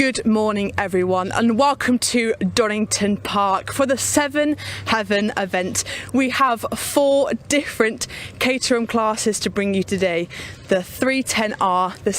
Good morning everyone and welcome to Donington Park for the 7 Heaven event. We have 4 different Caterham classes to bring you today. The 310R, the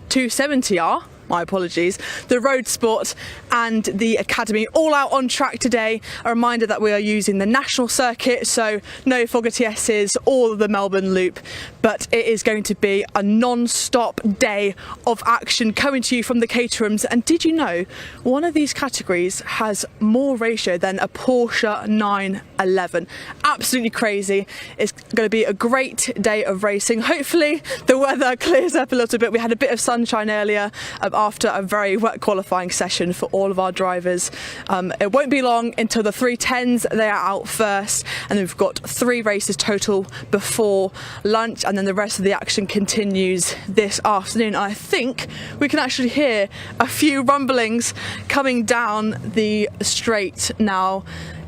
270R, my apologies, the Roadsport and the Academy, all out on track today. A reminder that we are using the national circuit, so no Fogarty-S's or the Melbourne Loop, but it is going to be a non-stop day of action coming to you from the Caterhams. And did you know one of these categories has more ratio than a Porsche 911? Absolutely crazy. It's going to be a great day of racing. Hopefully the weather clears up a little bit. We had a bit of sunshine earlier after a very wet qualifying session for all of our drivers. It won't be long until the 310s, they are out first, and we've got 3 races total before lunch, and then the rest of the action continues this afternoon. I think we can actually hear a few rumblings coming down the straight now.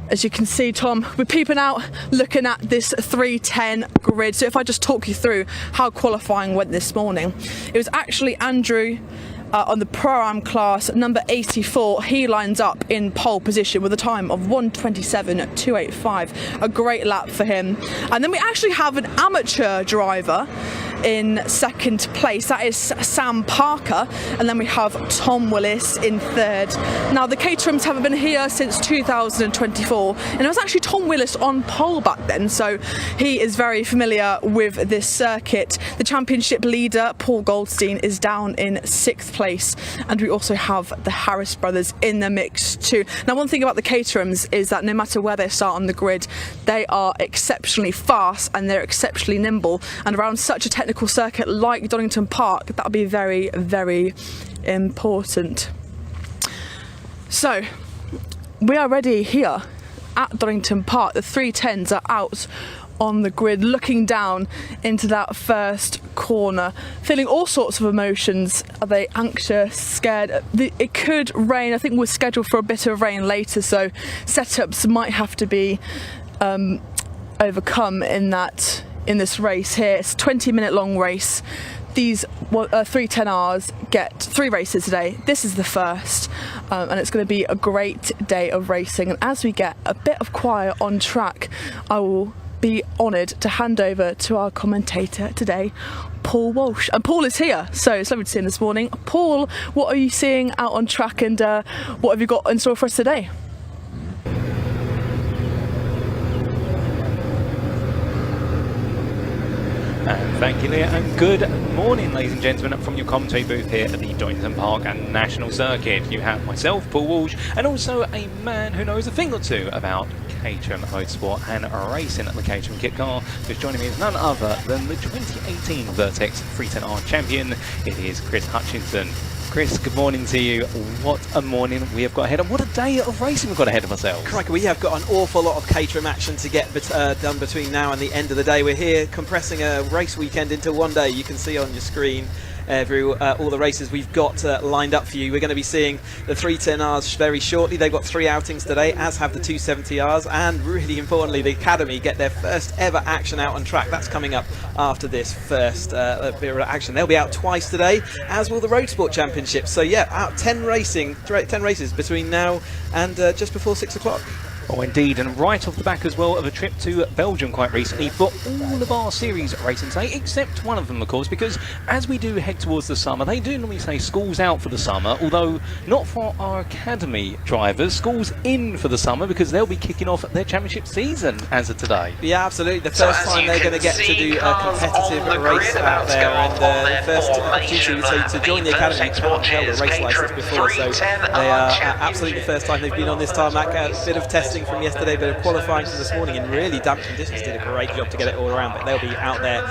As you can see, Tom, we're peeping out looking at this 310 grid. So if I just talk you through how qualifying went this morning, it was actually Andrew on the Pro-Am class, number 84. He lines up in pole position with a time of 1:27.285. A great lap for him. And then we actually have an amateur driver in second place. That is Sam Parker, and then we have Tom Willis in third. Now the Caterhams haven't been here since 2024, and it was actually Tom Willis on pole back then, so he is very familiar with this circuit. The championship leader, Paul Goldstein, is down in 6th place, and we also have the Harris brothers in the mix too. Now one thing about the Caterhams is that no matter where they start on the grid, they are exceptionally fast and they're exceptionally nimble, and around such a technical circuit like Donington Park, that would be very, very important. So we are ready here at Donington Park. The 310s are out on the grid, looking down into that first corner, feeling all sorts of emotions. Are they anxious, scared? It could rain. I think we're scheduled for a bit of rain later, so setups might have to be overcome in this race here. It's a 20-minute long race. These 310Rs get 3 races today. This is the first, and it's going to be a great day of racing. And as we get a bit of quiet on track, I will be honoured to hand over to our commentator today, Paul Walsh. And Paul is here, so it's lovely to see him this morning. Paul, what are you seeing out on track, and what have you got in store for us today? Thank you, Leah, and good morning, ladies and gentlemen, from your commentary booth here at the Donington Park and National Circuit. You have myself, Paul Walsh, and also a man who knows a thing or two about Caterham Motorsport and racing at the Caterham kit car. Who's joining me is none other than the 2018 Vertex 310R champion. It is Chris Hutchinson. Chris, good morning to you. What a morning we have got ahead, and what a day of racing we've got ahead of ourselves. Crikey, we have got an awful lot of Caterham action to get done between now and the end of the day. We're here compressing a race weekend into one day. You can see on your screen all the races we've got lined up for you. We're going to be seeing the 310Rs very shortly. They've got 3 outings today, as have the 270Rs, and really importantly, the Academy get their first ever action out on track. That's coming up after this first bit of action. They'll be out twice today, as will the Roadsport Championship. So yeah, out 10 races between now and just before 6 o'clock. Oh, indeed, and right off the back as well of a trip to Belgium quite recently for all of our series racing today, except one of them, of course, because as we do head towards the summer, they do normally say school's out for the summer, although not for our Academy drivers. School's in for the summer because they'll be kicking off their championship season as of today. Yeah, absolutely. The first time they're going to get to do a competitive race out there, and the first opportunity to join the Academy. You can't held a race licence before, so they are absolutely the first time they've been on this tarmac. A bit of testing from yesterday, bit of qualifying from this morning in really damp conditions. Did a great job to get it all around, but they'll be out there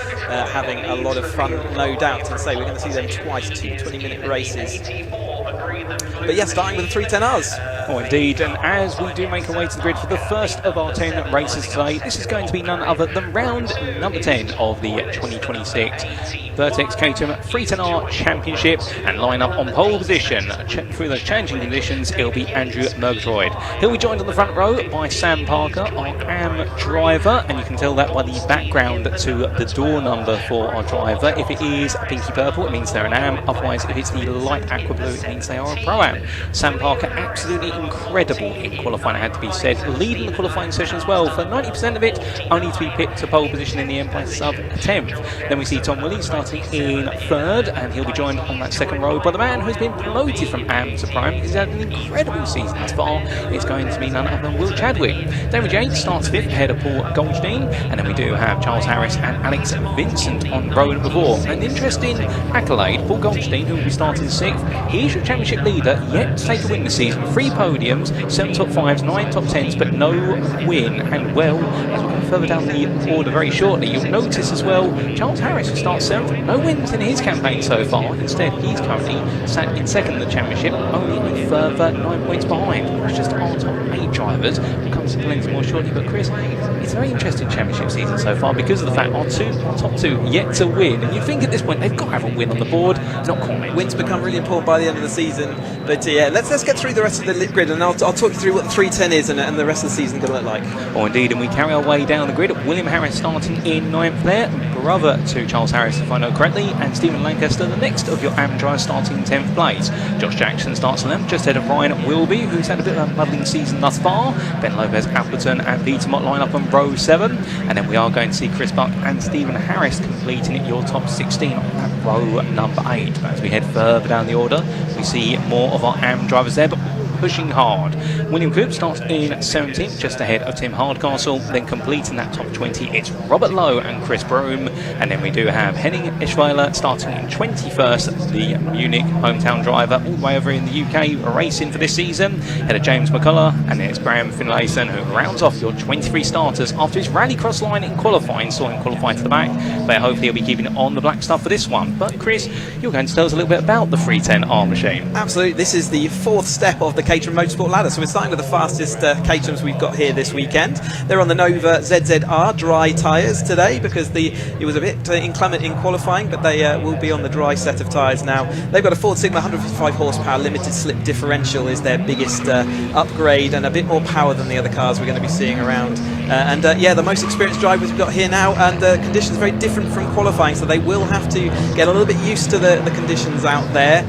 having a lot of fun, no doubt. And so we're going to see them twice, 2 20-minute races. But yeah, starting with the 310Rs. Oh, indeed, and as we do make our way to the grid for the first of our 10 races today, this is going to be none other than round number 10 of the 2026 Vertex Caterham 310R Championship, and line up on pole position. Through those changing conditions, it'll be Andrew Murgatroyd. He'll be joined on the front row by Sam Parker, our AM driver, and you can tell that by the background to the door number for our driver. If it is pinky purple, it means they're an AM, otherwise if it's the light aqua blue, it means they are a pro-am. Sam Parker, absolutely incredible in qualifying, it had to be said, leading the qualifying session as well for 90% of it, only to be picked to pole position in the end by sub-10th. Then we see Tom Willey starting in third, and he'll be joined on that second row by the man who's been promoted from AM to Prime. He's had an incredible season thus far. It's going to be none other than Will Chadwick. David Yates starts fifth ahead of Paul Goldstein, and then we do have Charles Harris and Alex Vincent on row number 4. An interesting accolade, Paul Goldstein, who will be starting sixth. He is your championship leader, yet to take a win this season. 3 podiums, 7 top 5s, 9 top 10s, but no win. And well, as we go further down the order very shortly, you'll notice as well, Charles Harris, who starts 7th, no wins in his campaign so far. Instead, he's currently sat in second in the championship, only a further 9 points behind. It's just our top 8 drivers. We'll come to plenty more shortly, but Chris, it's a very interesting championship season so far because of the fact our top two yet to win. And you think at this point they've got to have a win on the board. Not quite. Wins become really important by the end of the season. But yeah, let's get through the rest of the grid, and I'll talk you through what the 310 is and the rest of the season going to look like. Oh, indeed, and we carry our way down the grid. William Harris starting in 9th there, brother to Charles Harris, if I know correctly, and Stephen Lancaster, the next of your AM drivers, starting in 10th place. Josh Jackson starts on them, just ahead of Ryan Wilby, who's had a bit of a muddling season thus far. Ben Lopez, Appleton and Peter Mott line up on row 7, and then we are going to see Chris Buck and Stephen Harris completing your top 16 on that row number 8. But as we head further down the order, we see more of our AM drivers there, but pushing hard. William Coop starts in 17th, just ahead of Tim Hardcastle. Then completing that top 20, it's Robert Lowe and Chris Broom. And then we do have Henning Eschweiler starting in 21st, the Munich hometown driver, all the way over in the UK, racing for this season. Ahead of James McCullough, and then it's Graham Finlayson, who rounds off your 23 starters after his rallycross line in qualifying. Saw him qualify to the back, but hopefully he'll be keeping it on the black stuff for this one. But Chris, you're going to tell us a little bit about the 310R machine. Absolutely, this is the 4th step of the Caterham Motorsport ladder. So we're starting with the fastest Caterhams we've got here this weekend. They're on the Nova ZZR dry tyres today because it was a bit inclement in qualifying, but they will be on the dry set of tyres now. They've got a Ford Sigma 155 horsepower limited slip differential is their biggest upgrade, and a bit more power than the other cars we're going to be seeing around. Yeah, the most experienced drivers we've got here now, and the conditions are very different from qualifying, so they will have to get a little bit used to the conditions out there.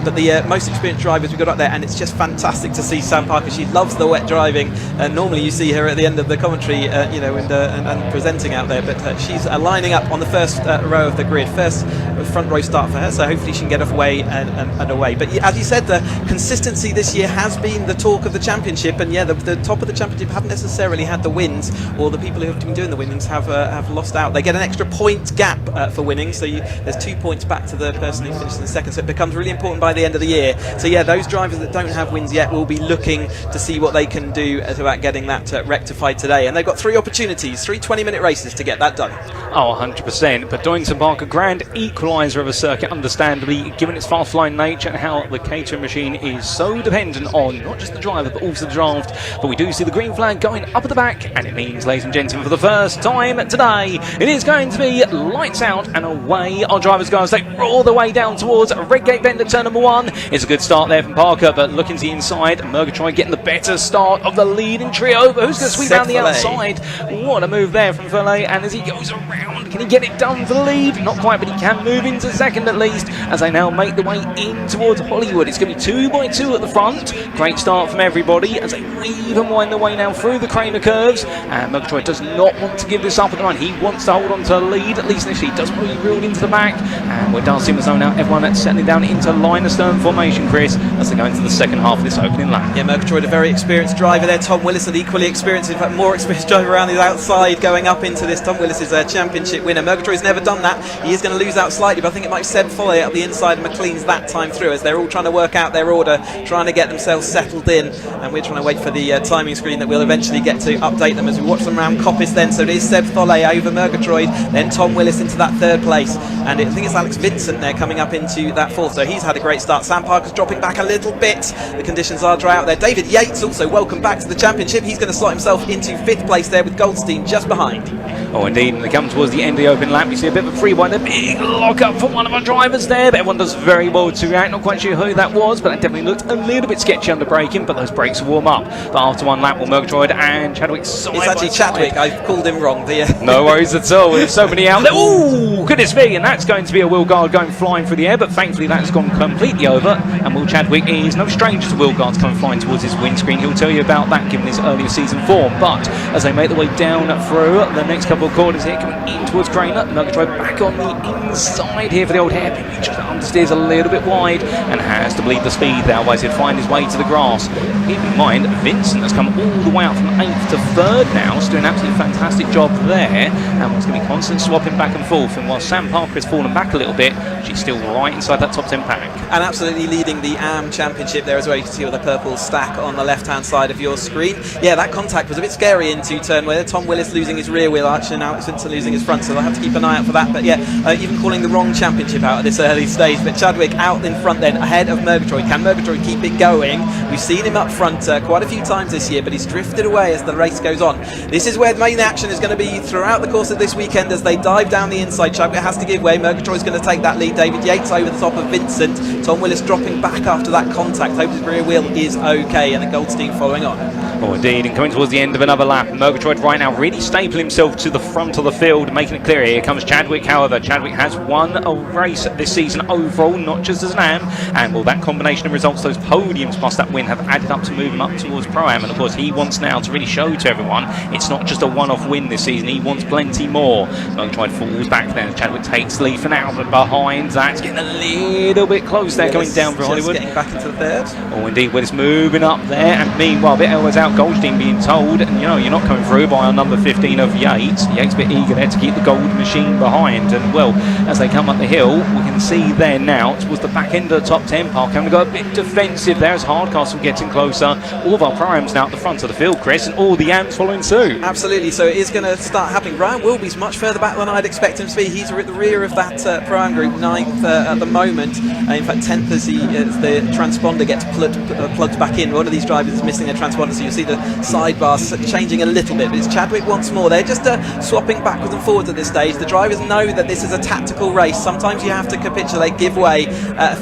But the most experienced drivers we've got up there, and it's just fantastic to see Sam Parker. She loves the wet driving, and normally you see her at the end of the commentary, and presenting out there. But she's lining up on the first row of the grid, first front row start for her. So hopefully she can get away and away. But as you said, the consistency this year has been the talk of the championship, and yeah, the top of the championship haven't necessarily had the wins, or the people who have been doing the winnings have lost out. They get an extra point gap for winning, so there's 2 points back to the person who finished in the second. So it becomes really important by the end of the year. So yeah, those drivers that don't have wins yet will be looking to see what they can do about getting that rectified today. And they've got 3 opportunities, 3 20-minute races to get that done. Oh, 100%. But Donington Park, a grand equaliser of a circuit, understandably, given its fast-flying nature and how the Caterham machine is so dependent on not just the driver but also the draft. But we do see the green flag going up at the back, and it means, ladies and gentlemen, for the first time today, it is going to be lights out and away. Our drivers go as they roar the way down towards Redgate Bend at turn number 1. It's a good start there from Parker, but looking to the inside, Murgatroyd getting the better start of the leading trio. But who's going to sweep around the outside? What a move there from Verlet, and as he goes around, can he get it done for the lead? Not quite, but he can move into second at least, as they now make the way in towards Hollywood. It's going to be 2 by 2 at the front. Great start from everybody as they weave and wind their way now through the Kramer curves, and Murgatroyd does not want to give this up at the moment. He wants to hold on to the lead, at least initially. Does really reel into the back, and we're dancing as though now everyone that's settling down into line of stern formation, Chris, as they go into the second half of this opening lap. Yeah, Murgatroyd, a very experienced driver there. Tom Willis, an equally experienced, in fact more experienced driver around the outside going up into this. Tom Willis is a championship Championship winner. Murgatroyd's never done that. He is going to lose out slightly, but I think it might be Seb Foley up the inside of McLean's that time through, as they're all trying to work out their order, trying to get themselves settled in, and we're trying to wait for the timing screen that we'll eventually get to update them as we watch them round Coppice then. So it is Seb Foley over Murgatroyd, then Tom Willis into that third place, and I think it's Alex Vincent there coming up into that fourth, so he's had a great start. Sam Parker's dropping back a little bit, the conditions are dry out there. David Yates also welcome back to the championship. He's going to slot himself into fifth place there with Goldstein just behind. Oh indeed, and they come towards the end of the open lap. We see a bit of a free one, a big lock up for one of our drivers there, but everyone does very well to react. Not quite sure who that was, but that definitely looked a little bit sketchy under braking, but those brakes will warm up. But after one lap, Murgatroyd and Chadwick side It's actually Chadwick, I've called him wrong. No worries at all, there's so many out there. Oh, goodness me, and that's going to be a wheel guard going flying through the air, but thankfully that's gone completely over, and Will Chadwick is no stranger to wheel guards coming flying towards his windscreen. He'll tell you about that given his earlier season form. But as they make their way down through the next couple of corners here, coming in towards Craner, Murgatroyd back on the inside here for the old hairpin. He just understeers a little bit wide and has to bleed the speed there, otherwise he'd find his way to the grass. Keep in mind, Vincent has come all the way out from 8th to 3rd now, so doing an absolutely fantastic job there, and it's going to be constant swapping back and forth, and while Sam Parker has fallen back a little bit, she's still right inside that top 10 pack. And absolutely leading the AM Championship there as well. You can see with the purple stack on the left hand side of your screen. Yeah, that contact was a bit scary into turn where Tom Willis losing his rear wheel arch, and now it's Vincent losing his front, so they'll have to keep an eye out for that. But yeah, even calling the wrong championship out at this early stage. But Chadwick out in front then, ahead of Murgatroyd. Can Murgatroyd keep it going? We've seen him up front quite a few times this year, but he's drifted away as the race goes on. This is where the main action is going to be throughout the course of this weekend as they dive down the inside. Chadwick has to give way. Murgatroyd's going to take that lead. David Yates over the top of Vincent. Tom Willis dropping back after that contact. Hope his rear wheel is okay, and then Goldstein following on. Oh indeed, and coming towards the end of another lap, Murgatroyd right now really stapling himself to the front of the field, making it clear. Here comes Chadwick, however. Chadwick has won a race this season overall, not just as an AM, and well, that combination of results, those podiums plus that win, have added up to move him up towards Pro-Am, and of course he wants now to really show to everyone it's not just a one-off win this season, he wants plenty more. Murgatroyd falls back then, Chadwick takes the lead for now, but behind that's getting a little bit close there, going down for Hollywood. Getting back into the third. Oh indeed, Willis moving up there, and meanwhile, a bit Elwes out, Goldstein being told, and you know, you're not coming through by our number 15 of Yates. Yates a bit eager there to keep the gold machine behind, and well, as they come up the hill, we can see there now towards the back end of the top 10 park, having to go a bit defensive there as Hardcastle getting closer. All of our Pro-Ams now at the front of the field, Chris, and all the AMs following suit. Absolutely, so it is going to start happening. Brian Wilby's much further back than I'd expect him to be. He's at the rear of that Pro-Am group, 9th at the moment, in fact 10th as the transponder gets plugged back in. One of these drivers is missing a transponder, so you'll see the sidebars changing a little bit, but it's Chadwick once more. They're just swapping backwards and forwards at this stage. The drivers know that this is a tactical race. Sometimes you have to capitulate, give way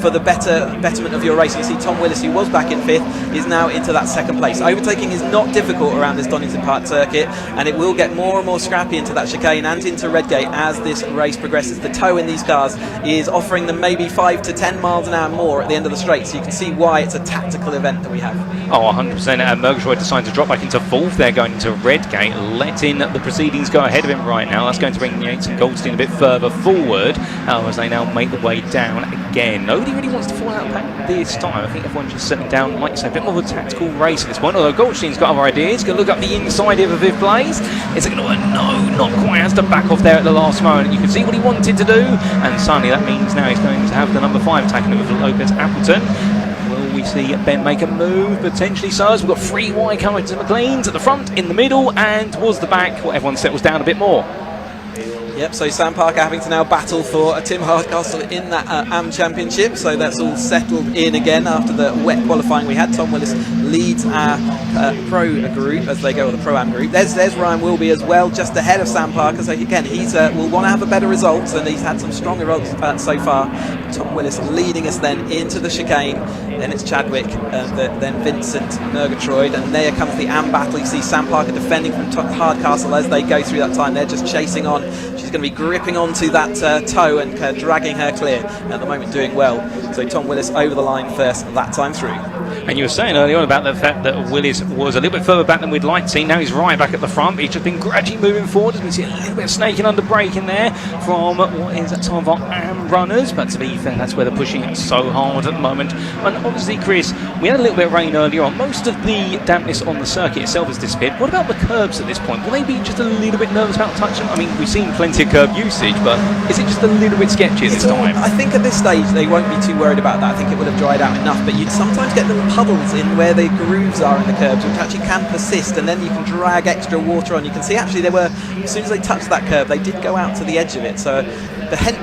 for the betterment of your race. You see Tom Willis, who was back in 5th, is now into that 2nd place. Overtaking is not difficult around this Donington Park circuit, and it will get more and more scrappy into that chicane and into Redgate as this race progresses. The tow in these cars is offering them maybe 5 to 10 miles an hour more at the end of the straight, so you can see why it's a tactical event that we have. Oh, 100%. Murgatroyd decides to drop back into 4th there, going into Redgate, letting the proceedings go ahead of him right now. That's going to bring Yates and Goldstein a bit further forward as they now make the way down again. Nobody really wants to fall out of pack this time. I think everyone's just settling down, like you say, a bit more of a tactical race at this point, although Goldstein's got other ideas. He's going to look up the inside here for 5th place. Is it going to work? No, not quite. Has to back off there at the last moment. You can see what he wanted to do, and suddenly that means now he's going to have the number 5 attacking him with Lopez Appleton. Will we see Ben make a move? Potentially so, as we've got 3 wide coming to McLean's at the front, in the middle, and towards the back, well, everyone settles down a bit more. Yep, so Sam Parker having to now battle for a Tim Hardcastle in that AM Championship, so that's all settled in again after the wet qualifying we had. Tom Willis leads our Pro group as they go, or the Pro-Am group. There's Ryan Wilby as well, just ahead of Sam Parker, so again, he's will want to have a better results, and he's had some stronger results so far. Tom Willis leading us then into the chicane, then it's Chadwick, then Vincent, Murgatroyd, and there comes the AM battle. You see Sam Parker defending from Hardcastle as they go through that time. They're just chasing on. She's going to be gripping onto that toe and dragging her clear, at the moment doing well. So Tom Willis over the line first that time through. And you were saying earlier on about the fact that Willis was a little bit further back than we'd like to see. Now he's right back at the front. He's just been gradually moving forward. As we see a little bit of snaking under braking there from what is some of our AM runners. But to be fair, that's where they're pushing it so hard at the moment. And obviously, Chris, we had a little bit of rain earlier on. Most of the dampness on the circuit itself has disappeared. What about the curbs at this point? Will they be just a little bit nervous about touching them? I mean, we've seen plenty of curb usage, but is it just a little bit sketchy this time? I think at this stage they won't be too worried about that. I think it would have dried out enough, but you'd sometimes get little puddles in where the grooves are in the curbs, which actually can persist, and then you can drag extra water on. You can see actually they were, as soon as they touched that curb, they did go out to the edge of it, so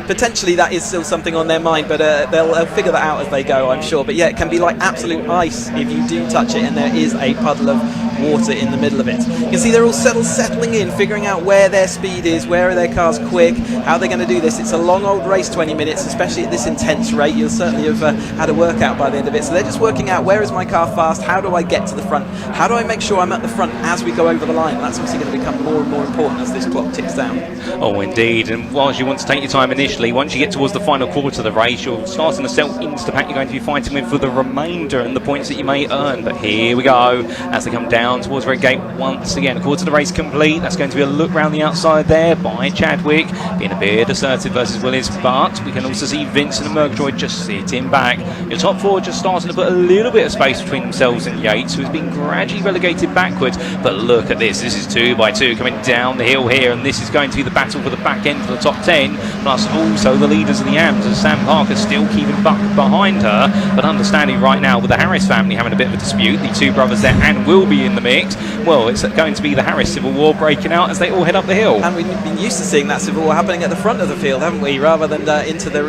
potentially that is still something on their mind, but they'll figure that out as they go, I'm sure. But yeah, it can be like absolute ice if you do touch it and there is a puddle of water in the middle of it. You can see they're all settling in, figuring out where their speed is, where are their cars quick, how they're going to do this. It's a long old race, 20 minutes, especially at this intense rate. You'll certainly have had a workout by the end of it. So they're just working out, where is my car fast, how do I get to the front, how do I make sure I'm at the front as we go over the line. And that's obviously going to become more and more important as this clock ticks down. Oh indeed, and whilst you want to take your time initially, once you get towards the final quarter of the race, you're starting to sell Instapack you're going to be fighting with for the remainder and the points that you may earn. But here we go, as they come down towards Red Gate once again. A quarter of the race complete. That's going to be a look round the outside there by Chadwick, being a bit assertive versus Willis, but we can also see Vincent and Murgatroyd just sitting back. Your top four just starting to put a little bit of space between themselves and Yates, who has been gradually relegated backwards. But look at this, this is 2 by 2 coming down the hill here, and this is going to be the battle for the back end for the top 10, plus also the leaders of the AMs, as Sam Parker still keeping Buck behind her. But understanding right now, with the Harris family having a bit of a dispute, the two brothers there and will be in the mix, well, it's going to be the Harris civil war breaking out as they all head up the hill. And we've been used to seeing that civil war happening at the front of the field, haven't we, rather than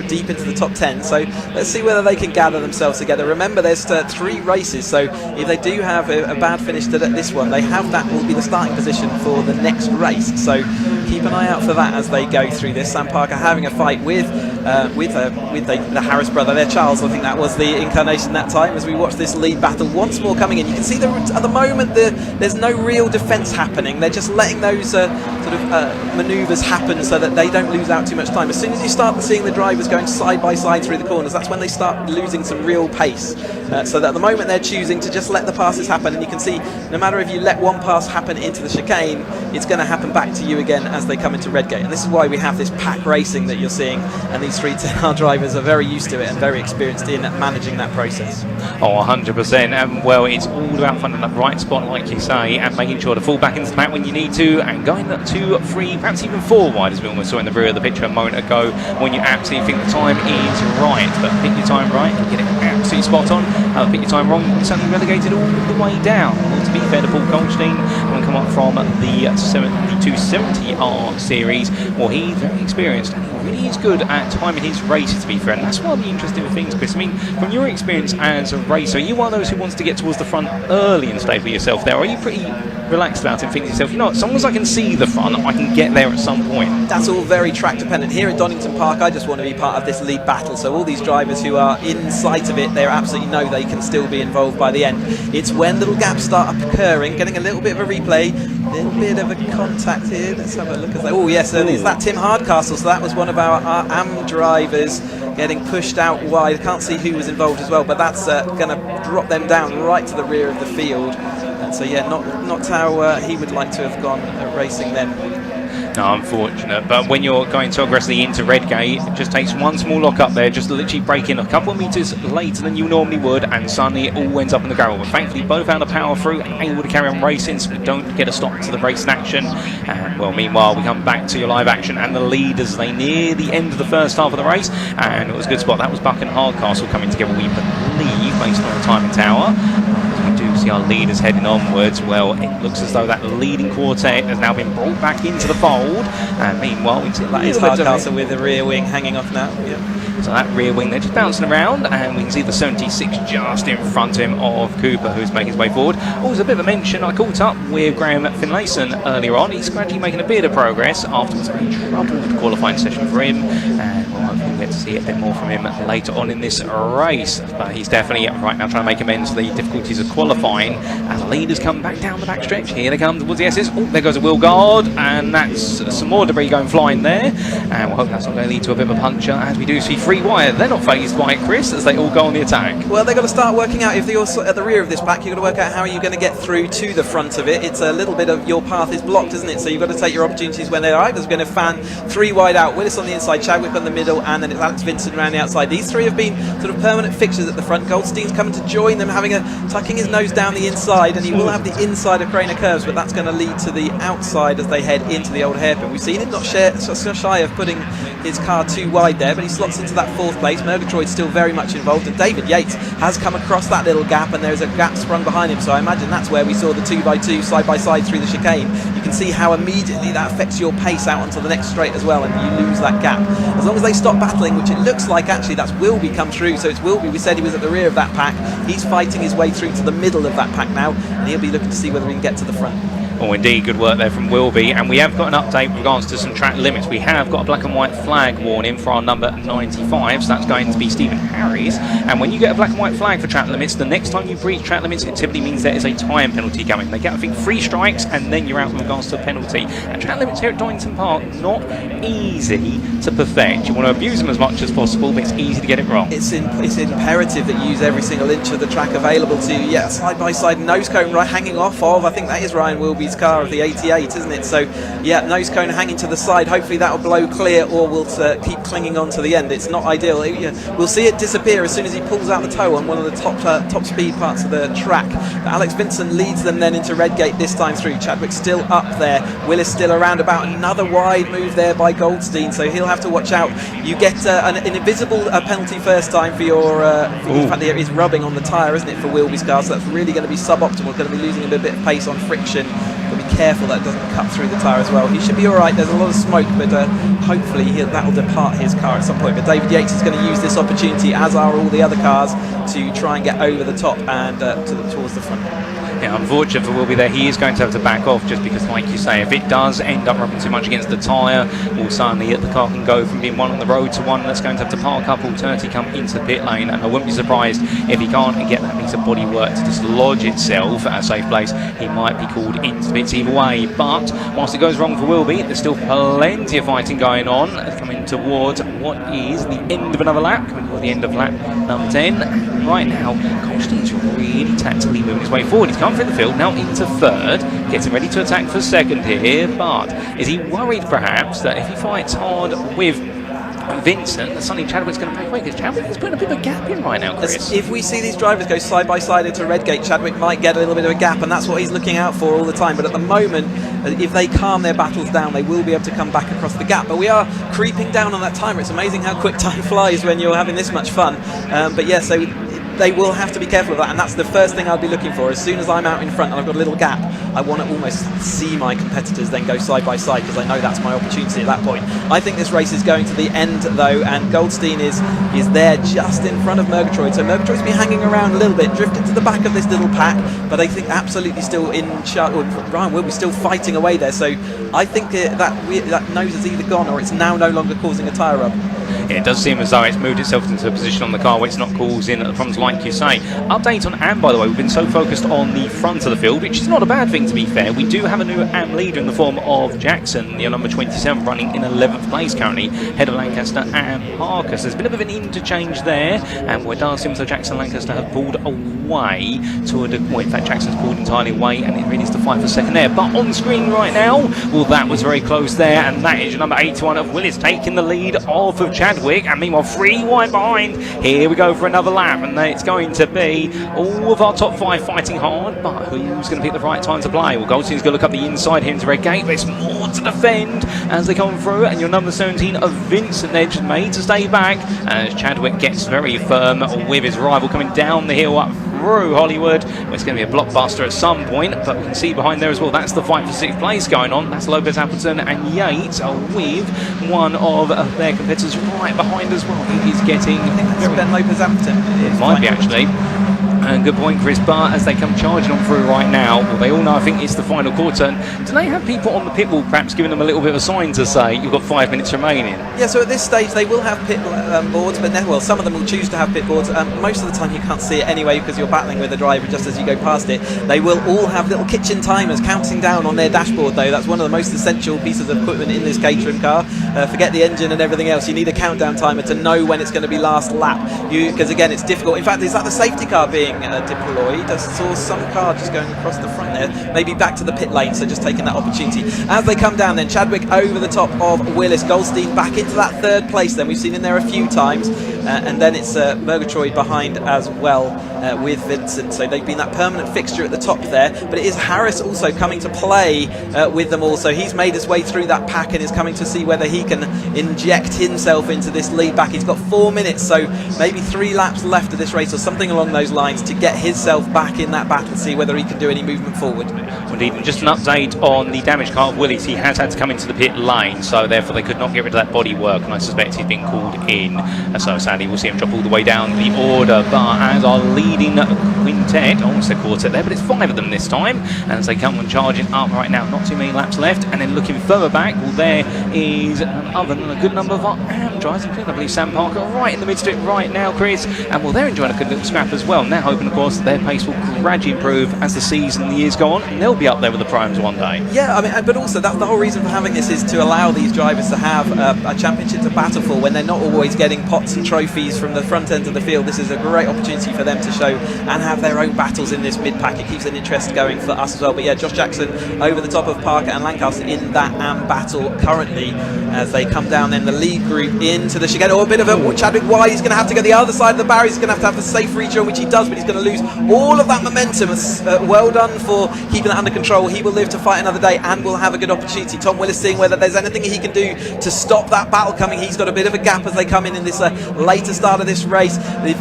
deep into the top 10. So let's see whether they can gather themselves together. Remember, there's 3 races, so if they do have a bad finish to this one, they have that will be the starting position for the next race. So keep an eye out for that as they go through this. Sam Parker having a fight with the Harris brother there, Charles. I think that was the incarnation that time, as we watch this lead battle once more coming in. You can see at the moment there's no real defence happening. They're just letting those manoeuvres happen so that they don't lose out too much time. As soon as you start seeing the drivers going side by side through the corners, that's when they start losing some real pace. So that at the moment they're choosing to just let the passes happen, and you can see no matter if you let one pass happen into the chicane, it's going to happen back to you again as they come into Redgate. And this is why we have this pack racing that you're seeing, and these 310R drivers are very used to it and very experienced in managing that process. Oh, 100%. And well, it's all about finding that right spot, like you say, and making sure to fall back into the pack when you need to, and going 2, 3, perhaps even 4 wide, as we almost saw in the rear of the picture a moment ago, when you absolutely think the time is right. But pick your time right, you get it absolutely spot on. Pick your time wrong, you're suddenly relegated all the way down. Well, to be fair to Paul Goldstein, when come up from the 270R series, well, he's very experienced and he really is good at timing his races, to be fair. And that's one of the interesting things, Chris. I mean, from your experience as a racer, are you one of those who wants to get towards the front early and stay for yourself there? Or are you pretty relaxed about it and think to yourself, you know what, as long as I can see the front, I can get there at some point? That's all very track dependent. Here at Donington Park, I just want to be part of this lead battle. So all these drivers who are in sight of it, they absolutely know they can still be involved by the end. It's when little gaps start occurring, getting a little bit of a replay, a little bit of a contact here. Let's have a look at that. Oh yes, it's that Tim Hardcastle. So that was one of our AM drivers getting pushed out wide. I can't see who was involved as well, but that's going to drop them down right to the rear of the field. And so yeah, not how he would like to have gone racing then. No, unfortunate. But when you're going so aggressively into Redgate, it just takes one small lock up there, just literally break in a couple of metres later than you normally would, and suddenly it all ends up in the gravel. But thankfully, both found a power through and able to carry on racing, so we don't get a stop to the race in action. And well, meanwhile, we come back to your live action and the leaders. They near the end of the first half of the race, and it was a good spot. That was Buck and Hardcastle coming together, we believe, based on the timing tower. See our leaders heading onwards. Well, it looks as though that leading quartet has now been brought back into the fold, and meanwhile we see that is Hardcastle with the rear wing hanging off now. Yep. So that rear wing, they're just bouncing around, and we can see the 76 just in front of him of Cooper, who's making his way forward. Oh, there's a bit of a mention. I caught up with Graham Finlayson earlier on. He's gradually making a bit of progress after it was a very troubled qualifying session for him, and well, hopefully we'll get to see a bit more from him later on in this race. But he's definitely right now trying to make amends for the difficulties of qualifying as the leaders come back down the backstretch. Here they come towards the S's. Oh, there goes a wheel guard, and that's some more debris going flying there. And we'll hope that's not going to lead to a bit of a puncture, as we do see free wire. They're not phased by it, Chris, as they all go on the attack. Well, they've got to start working out, if you're at the rear of this pack, you've got to work out how are you going to get through to the front of it. It's a little bit of your path is blocked, isn't it? So you've got to take your opportunities when they arrive. There's going to fan 3 wide out. Willis on the inside, Chadwick on the middle, and then it's Alex Vincent around the outside. These 3 have been sort of permanent fixtures at the front. Goldstein's coming to join them, tucking his nose down the inside, and he will have the inside of Craner curves, but that's going to lead to the outside as they head into the old hairpin. We've seen him not so shy of putting his car too wide there, but he slots into that 4th place. Murgatroyd's still very much involved, and David Yates has come across that little gap, and there's a gap sprung behind him, so I imagine that's where we saw the 2x2 side by side through the chicane. You can see how immediately that affects your pace out onto the next straight as well, and you lose that gap. As long as they stop battling, which it looks like actually that's Wilby come through, so it's Wilby, we said he was at the rear of that pack. He's fighting his way through to the middle of that pack now, and he'll be looking to see whether he can get to the front. Oh, indeed, good work there from Wilby. And we have got an update with regards to some track limits. We have got a black and white flag warning for our number 95, so that's going to be Stephen Harris. And when you get a black and white flag for track limits, the next time you breach track limits, it typically means there is a time penalty coming. They get, I think, 3 strikes, and then you're out with regards to a penalty. And track limits here at Donington Park, not easy to perfect. You want to abuse them as much as possible, but it's easy to get it wrong. It's imperative that you use every single inch of the track available to you. Yeah, side-by-side nose cone right hanging off of, I think that is Ryan Wilby's car of the 88, isn't it? So yeah, nose cone hanging to the side. Hopefully that will blow clear, or we'll keep clinging on to the end. It's not ideal. We'll see it disappear as soon as he pulls out the toe on one of the top speed parts of the track. But Alex Vincent leads them then into Redgate this time through. Chadwick's still up there. Willis still around about. Another wide move there by Goldstein, so he'll have to watch out. You get an invisible penalty first time for your in fact there is rubbing on the tyre, isn't it, for Wilby's car, so that's really going to be suboptimal. Going to be losing a bit of pace on friction. But be careful that it doesn't cut through the tyre as well. He should be alright. There's a lot of smoke, but hopefully that'll depart his car at some point. But David Yates is going to use this opportunity, as are all the other cars, to try and get over the top and towards the front. Yeah, unfortunate for Wilby there. He is going to have to back off, just because, like you say, if it does end up rubbing too much against the tyre, well, suddenly the car can go from being one on the road to one that's going to have to park up, alternatively come into the pit lane. And I wouldn't be surprised if he can't get that piece of bodywork to dislodge itself at a safe place. He might be called into the pits either way. But whilst it goes wrong for Wilby, there's still plenty of fighting going on, coming towards what is the end of another lap, coming toward the end of lap number 10. Right now, Goldstein's really tactically moving his way forward. He's come through the field, now into 3rd, getting ready to attack for 2nd here. But is he worried perhaps that if he fights hard with Vincent, that suddenly Chadwick's going to back away? Because Chadwick's putting a bit of a gap in right now, Chris. If we see these drivers go side by side into Redgate, Chadwick might get a little bit of a gap, and that's what he's looking out for all the time. But at the moment, if they calm their battles down, they will be able to come back across the gap. But we are creeping down on that timer. It's amazing how quick time flies when you're having this much fun. But yeah, so they will have to be careful of that, and that's the first thing I'll be looking for. As soon as I'm out in front and I've got a little gap, I want to almost see my competitors then go side by side, because I know that's my opportunity at that point. I think this race is going to the end though, and Goldstein is there just in front of Murgatroyd. So Murgatroyd's been hanging around a little bit, drifted to the back of this little pack, but I think absolutely still in charge. Ryan Wilby still fighting away there, so I think that nose is either gone or it's now no longer causing a tyre rub. It does seem as though it's moved itself into a position on the car where it's not causing problems, like you say. Update on AM, by the way. We've been so focused on the front of the field, which is not a bad thing, to be fair. We do have a new AM leader in the form of Jackson, the number 27, running in 11th place currently, head of Lancaster and Parker. So there's been a bit of an interchange there, and it does seem as though Jackson and Lancaster have pulled away to a degree. In fact, Jackson's pulled entirely away, and it really is to fight for 2nd there. But on screen right now, well, that was very close there, and that is your number 81 of Willis taking the lead off of Chadwick. And meanwhile, 3 wide behind. Here we go for another lap, and it's going to be all of our top 5 fighting hard. But who's going to pick the right time to play? Well, Goldstein's going to look up the inside here into Redgate. There's more to defend as they come through, and your number 17 of Vincent Edge made to stay back as Chadwick gets very firm with his rival coming down the hill up through Hollywood. Well, it's going to be a blockbuster at some point, but we can see behind there as well, that's the fight for 6th place going on. That's Lopez Appleton and Yates with one of their competitors right behind as well. He is getting... I think that's Ben Lopez Appleton. It might be, actually. And good point, Chris. But as they come charging on through right now, well, they all know I think it's the final quarter. And do they have people on the pit wall perhaps giving them a little bit of a sign to say you've got 5 minutes remaining? Yeah, so at this stage they will have pit boards, but well, some of them will choose to have pit boards. Most of the time you can't see it anyway because you're battling with the driver just as you go past it. They will all have little kitchen timers counting down on their dashboard though. That's one of the most essential pieces of equipment in this Caterham car. Forget the engine and everything else. You need a countdown timer to know when it's going to be last lap. Because again, it's difficult. In fact, is that the safety car being deployed? I saw some car just going across the front there. Maybe back to the pit lane, so just taking that opportunity. As they come down then, Chadwick over the top of Willis. Goldstein back into that third place then. We've seen him there a few times. And then it's Murgatroyd behind as well with Vincent. So they've been that permanent fixture at the top there. But it is Harris also coming to play with them all. So he's made his way through that pack and is coming to see whether he can inject himself into this lead back. He's got 4 minutes, so maybe 3 laps left of this race or something along those lines to get himself back in that battle, see whether he can do any movement forward. Indeed, just an update on the damaged car of Willis. He has had to come into the pit lane, so therefore they could not get rid of that bodywork, and I suspect he's been called in. So sadly, we'll see him drop all the way down the order. But as our leading quintet, almost a quartet there, but it's 5 of them this time, and as they come on charging up right now, not too many laps left. And then looking further back, well, there is none other than a good number of our AM drivers, including, I believe, Sam Parker, right in the midst of it right now, Chris. And well, they're enjoying a good little scrap as well. Now hoping, of course, that their pace will gradually improve as the season and the years go on, and they'll be up there with the primes one day. Yeah, I mean, but also that's the whole reason for having this, is to allow these drivers to have a championship to battle for when they're not always getting pots and trophies from the front end of the field. This is a great opportunity for them to show and have their own battles in this mid-pack. It keeps an interest going for us as well. But yeah, Josh Jackson over the top of Parker and Lancaster in that AM battle currently as they come down then the lead group into the chicane. Oh, a bit of a Chadwick wide. He's going to have to go the other side of the barrier. He's going to have a safe reach on, which he does, but he's going to lose all of that momentum. Well done for keeping that under control. He will live to fight another day and will have a good opportunity. Tom Willis seeing whether there's anything he can do to stop that battle coming. He's got a bit of a gap as they come in this later start of this race.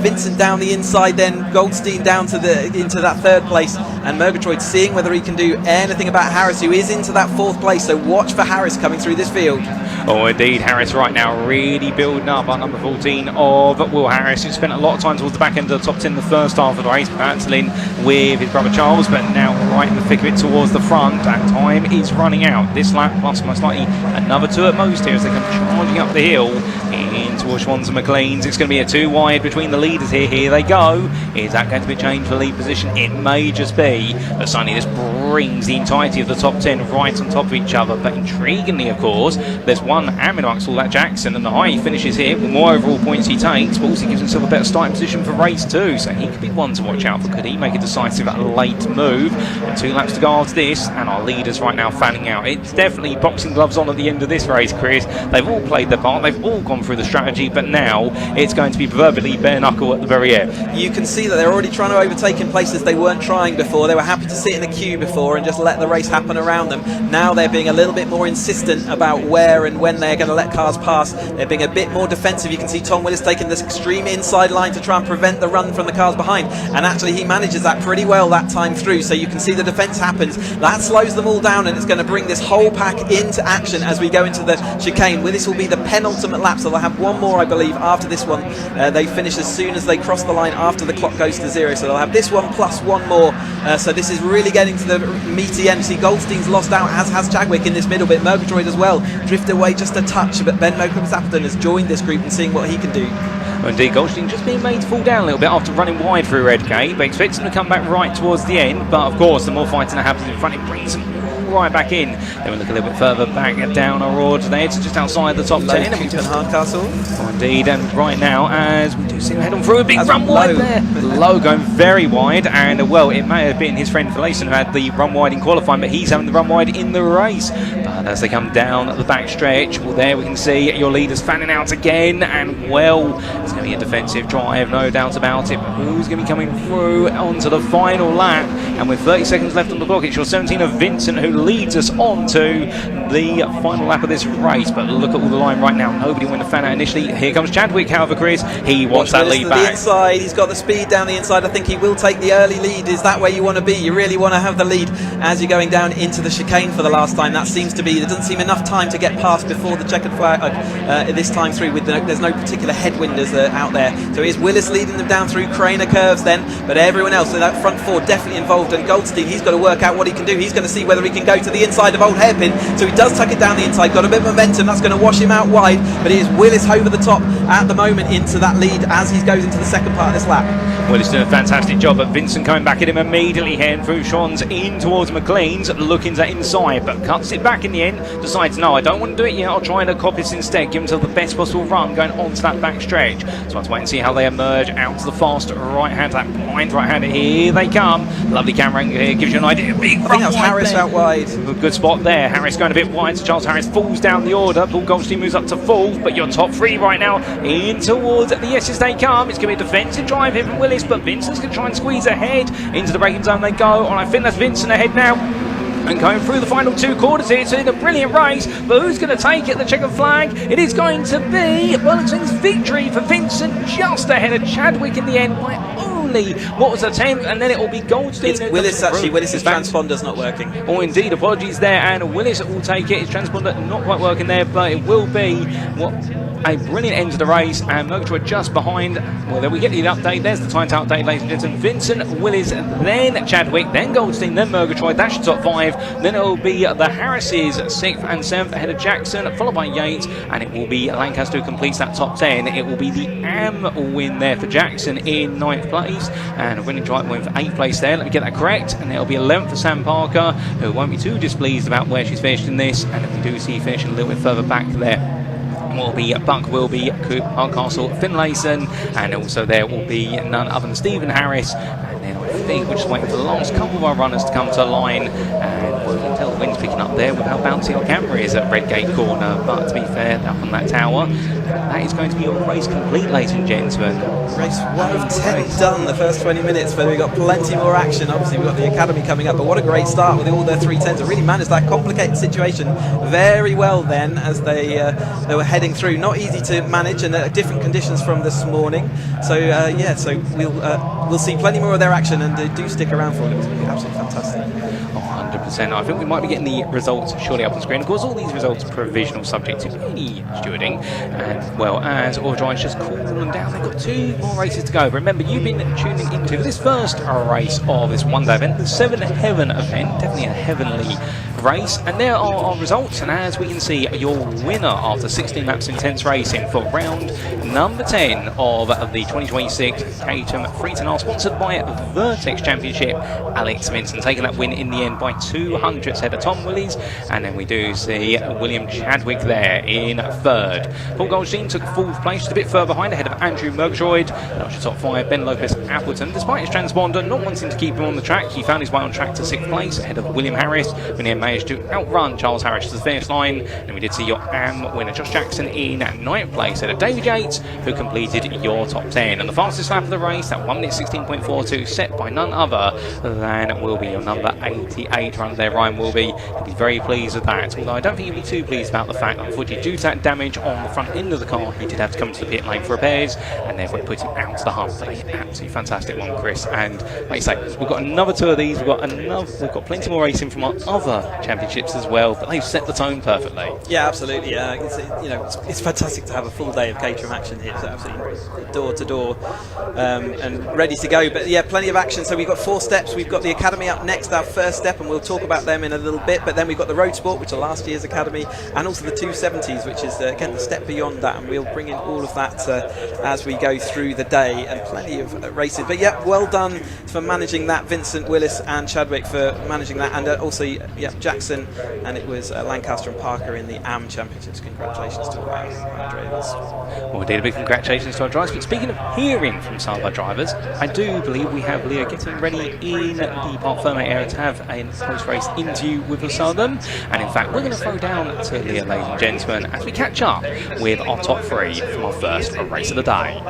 Vincent down the inside, then Goldstein down to into that third place, and Murgatroyd seeing whether he can do anything about Harris, who is into that 4th place. So watch for Harris coming through this field. Oh, indeed, Harris right now really building up on number 14 of Will Harris, who spent a lot of time towards the back end of the top 10 in the first half of the race, battling with his brother Charles, but now right in the thick of it towards the front, and time is running out. This lap plus most likely another 2 at most here as they come charging up the hill in towards Schwans and McLean's. It's going to be a 2 wide between the leaders here. Here they go. Is that going to be a change for lead position? It may just be, but suddenly this brings the entirety of the top 10 right on top of each other. But intriguingly, of course, there's one am amongst all that Jackson, and the higher he finishes here, the more overall points he takes, but also gives himself a better starting position for race 2. So he could be one to watch out for. Could he make a decisive late move? And 2 laps to go after this, and our leaders right now fanning out. It's definitely boxing gloves on at the end of this race, Chris. They've all played their part, they've all gone through the strategy, but now it's going to be proverbially bare knuckle at the very end. You can see that they're already trying to overtake in places they weren't trying before. They were happy to sit in a queue before and just let the race happen around them. Now they're being a little bit more insistent about where and when they're going to let cars pass. They're being a bit more defensive. You can see Tom Willis taking this extreme inside line to try and prevent the run from the cars behind, and actually he manages that pretty well that time through. So you can see the defence happens. That slows them all down, and it's going to bring this whole pack into action as we go into the chicane. Well, this will be the penultimate lap, so they'll have one more, I believe, after this one. They finish as soon as they cross the line after the clock goes to 0, so they'll have this one plus one more. So this is really getting to the meaty end. See, Goldstein's lost out, as has Chadwick in this middle bit. Murgatroyd as well, drift away just a touch, but Ben Mokum-Sapperton has joined this group and seeing what he can do. Well, indeed, Goldstein just being made to fall down a little bit after running wide through Redgate, but expects him to come back right towards the end. But of course, the more fighting that happens in front, it brings him right back in. Then we look a little bit further back down our order there to just outside the top 10. And Hardcastle. Oh, indeed, and right now, as we do see him head on through a big run wide there. Low going very wide, and well, it may have been his friend Felation who had the run wide in qualifying, but he's having the run wide in the race. But as they come down the back stretch, well, there we can see your leaders fanning out again, and well, it's going to be a defensive drive, no doubt about it. But who's going to be coming through onto the final lap? And with 30 seconds left on the clock, it's your 17 of Vincent who leads us on to the final lap of this race. But look at all the line right now. Nobody went to fan out initially. Here comes Chadwick, however, Chris. He wants that lead back. The inside. He's got the speed down the inside. I think he will take the early lead. Is that where you want to be? You really want to have the lead as you're going down into the chicane for the last time. That seems to be, there doesn't seem enough time to get past before the checkered flag this time through. There's no particular headwinders out there. So here's Willis leading them down through Craner curves then, but everyone else, so that front four definitely involved. And Goldstein, he's got to work out what he can do. He's going to see whether he can go to the inside of Old Hairpin. So he does tuck it down the inside, got a bit of momentum. That's going to wash him out wide, but it is Willis over the top at the moment into that lead as he goes into the second part of this lap. Willis doing a fantastic job, but Vincent coming back at him immediately, heading through Sean's in towards McLean's, looking to inside, but cuts it back in the end, decides, no, I don't want to do it yet, I'll try and copy this instead, give himself the best possible run going onto that back stretch. So let's wait and see how they emerge out to the fast right hand, that blind right hand. Here they come. Lovely camera angle here, gives you an idea. Big I think that was Harris out wide. Good spot there. Harris going a bit wide, so Charles Harris falls down the order. Paul Goldstein moves up to fourth, but your top three right now in towards the S's they come. It's going to be a defensive drive here from Willis, but Vincent's going to try and squeeze ahead. Into the braking zone they go, and I think that's Vincent ahead now. And going through the final two quarters here, it's in a brilliant race, but who's going to take it? The checkered flag. It is going to be Wellington's victory for Vincent, just ahead of Chadwick in the end by only what was attempt, and then it will be Goldstein. It's Willis actually. Willis's transponder's not working. Oh, indeed, apologies there, and Willis will take it. His transponder not quite working there, but it will be what. A brilliant end to the race, and Murgatroyd just behind. Well, then we get the update. There's the time to update, ladies and gentlemen. Vincent, Willis, then Chadwick, then Goldstein, then Murgatroyd. That's your top five. Then it will be the Harrises, 6th and 7th, ahead of Jackson, followed by Yates, and it will be Lancaster who completes that top 10. It will be the AM win there for Jackson in 9th place, and a winning drive win for 8th place there. Let me get that correct. And it'll be 11th for Sam Parker, who won't be too displeased about where she's finished in this. And if we do see finishing a little bit further back there, will be Buck Wilby, Coop, Hardcastle, Finlayson, and also there will be none other than Stephen Harris. And then I think we're just waiting for the last couple of our runners to come to the line, and we can tell the wind's picking up there with how bouncy our camera is at Redgate Corner. But to be fair, up on that tower, that is going to be your race complete, ladies and gentlemen. Race 1 of 10 done, the first 20 minutes, but we've got plenty more action. Obviously we've got the Academy coming up, but what a great start with all their 310s. They really managed that complicated situation very well then as they were heading through. Not easy to manage, and different conditions from this morning. So yeah, so we'll see plenty more of their action, and do stick around for it. It's going to be absolutely fantastic. 100%. I think we might be getting the results shortly up on screen. Of course, all these results are provisional, subject to any stewarding, and well as Ordrine's just cooled them down. They've got 2 more races to go. But remember, you've been tuning into this first race of this one-day event, the 7 Heaven event, definitely a heavenly race, and there are our results. And as we can see, your winner after 16 laps of intense racing for round number 10 of the 2026 Caterham Freetown, sponsored by Vertex Championship, Alex Vinson taking that win in the end by 200 ahead of Tom Willies. And then we do see William Chadwick there in 3rd. Paul Goldstein took 4th place, just a bit further behind, ahead of Andrew Murgatroyd. That was your top 5. Ben Lopez Appleton, despite his transponder not wanting to keep him on the track, he found his way on track to 6th place ahead of William Harris, when he managed to outrun Charles Harris to the finish line. And we did see your AM winner Josh Jackson in 9th place ahead of David Yates, who completed your top 10. And the fastest lap of the race, that 1 minute 16.42, set by none other than will be your number 88 run there, Ryan Wilby. He'll be very pleased with that, although I don't think he'll be too pleased about the fact that unfortunately due to that damage on the front end of the car, he did have to come to the pit lane for repairs, and therefore put him out to the hump. But an absolutely fantastic one, Chris. And like I say, we've got another 2 of these. We've got plenty more racing from our other championships as well, but they've set the tone perfectly. Yeah, absolutely. It's fantastic to have a full day of Caterham action here. So absolutely door to door and ready to go. But yeah, plenty of action. So we've got 4 steps. We've got the Academy up next, our first step, and we'll talk about them in a little bit. But then we've got the Roadsport, which are last year's Academy, and also the 270s, which is again the step beyond that. And we'll bring in all of that as we go through the day, and plenty of races. But yeah, well done for managing that, Vincent, Willis and Chadwick for managing that, and also Jackson, and it was Lancaster and Parker in the AM Championships. Congratulations to all our drivers. Well, indeed, a big congratulations to our drivers. But speaking of hearing from some of our drivers, I do believe we have Leah getting ready in the Parc Ferme area to have a post-race interview with some of them. And in fact, we're going to throw down to Leah, ladies and gentlemen, as we catch up with our top 3 from our first race of the day.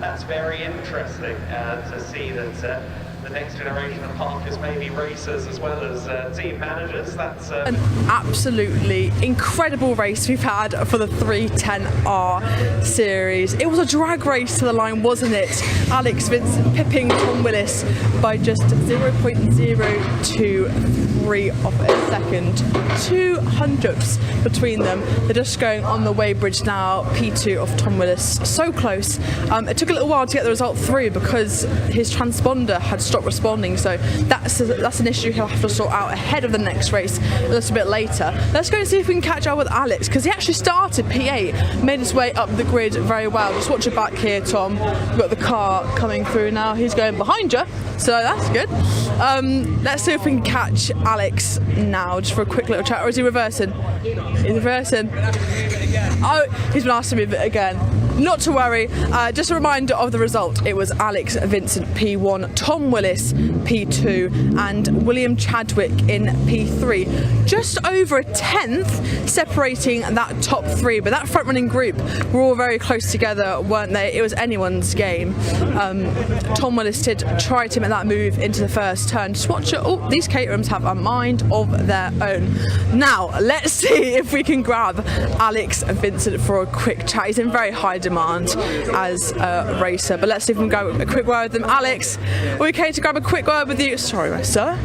That's very interesting to see that the next generation of parkers, maybe racers as well as team managers. That's an absolutely incredible race we've had for the 310R series. It was a drag race to the line, wasn't it? Alex Vincent pipping Tom Willis by just 0.023 of a second. 2 hundredths between them. They're just going on the weighbridge now. P2 of Tom Willis, so close. It took a little while to get the result through because his transponder had stopped responding, so that's an issue he'll have to sort out ahead of the next race a little bit later. Let's go and see if we can catch up with Alex, because he actually started P8, made his way up the grid very well. Just watch it back here, Tom. We've got the car coming through now. He's going behind you, so that's good. Let's see if we can catch Alex now, just for a quick little chat. Or is he reversing? He's reversing. Oh, he's been asked to move it again. Not to worry, just a reminder of the result. It was Alex Vincent P1, Tom Willis P2 and William Chadwick in P3. Just over a tenth separating that top three, but that front running group were all very close together, weren't they? It was anyone's game. Tom Willis did try to make that move into the first turn. Just watch it. Oh, these Caterhams have a mind of their own. Now, let's see if we can grab Alex Vincent for a quick chat. He's in very high demand as a racer, but let's see if we can go a quick word with him. Alex, we okay to grab a quick word with you? Sorry, sir.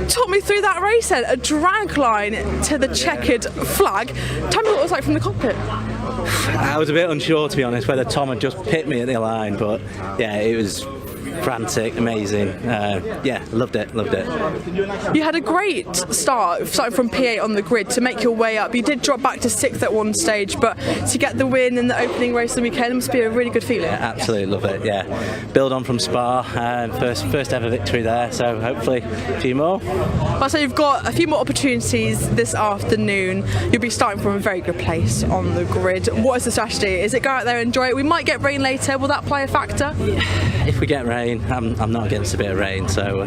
Talk me through that race then. A drag line to the checkered flag. Tell me what it was like from the cockpit. I was a bit unsure, to be honest, whether Tom had just picked me at the line, but yeah, it was frantic, amazing. Yeah, loved it. You had a great start, starting from P8 on the grid to make your way up. You did drop back to 6th at one stage, but to get the win in the opening race of the weekend must be a really good feeling. Yeah, absolutely love it. Yeah, build on from Spa, first ever victory there. So hopefully a few more. So you've got a few more opportunities this afternoon. You'll be starting from a very good place on the grid. What is the strategy? Is it go out there and enjoy it? We might get rain later. Will that play a factor? If we get rain, I'm not against a bit of rain, so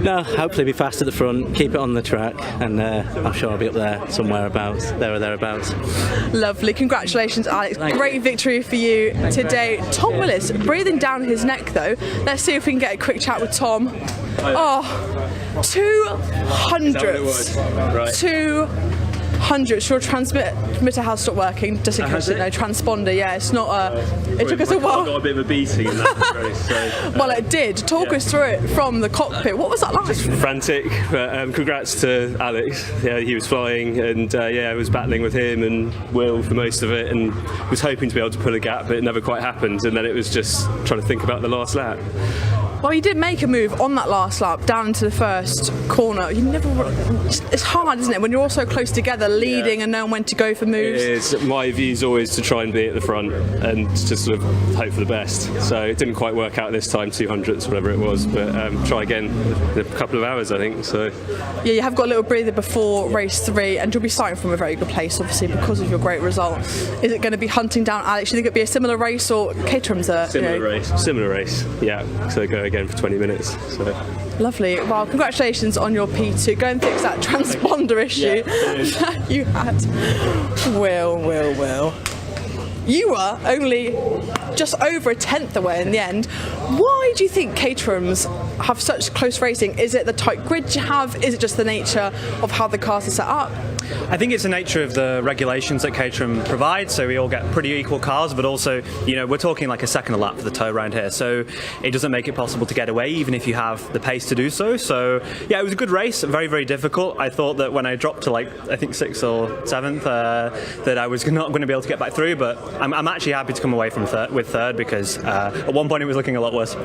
no, hopefully be fast at the front, keep it on the track, and I'm sure I'll be up there somewhere abouts, there or thereabouts. Lovely, congratulations Alex. Great victory for you today. Tom Willis breathing down his neck though. Let's see if we can get a quick chat with Tom. Oh, 200. Right. 200. Your transmitter has stopped working, just in case you didn't know. Transponder, yeah, it's not it took us a while. I got a bit of a beating in that race. So, well, it did. Talk us through it from the cockpit. What was that like? Just frantic, but congrats to Alex. Yeah, he was flying, and yeah, I was battling with him and Will for most of it, and was hoping to be able to pull a gap, but it never quite happened. And then it was just trying to think about the last lap. Well, you did make a move on that last lap down into the first corner. You never. It's hard, isn't it, when you're all so close together, leading and knowing when to go for moves. It is. My view is always to try and be at the front and just sort of hope for the best. So it didn't quite work out this time, 200ths, whatever it was, but try again in a couple of hours, I think. So yeah, you have got a little breather before race 3, and you'll be starting from a very good place, obviously, because of your great result. Is it going to be hunting down Alex? Do you think it'll be a similar race, or Caterham's a similar race? Yeah. So go again for 20 minutes. So. Lovely. Well, congratulations on your P2. Go and fix that transponder issue that you had. Will. You were only just over a tenth away in the end. Why do you think Caterhams have such close racing? Is it the tight grid you have? Is it just the nature of how the cars are set up? I think it's the nature of the regulations that Caterham provides, so we all get pretty equal cars, but also, you know, we're talking like a second a lap for the tow around here, so it doesn't make it possible to get away even if you have the pace to do so. So yeah, it was a good race, very, very difficult. I thought that when I dropped to like, I think 6th or 7th, that I was not going to be able to get back through, but I'm actually happy to come away from third because at one point it was looking a lot worse.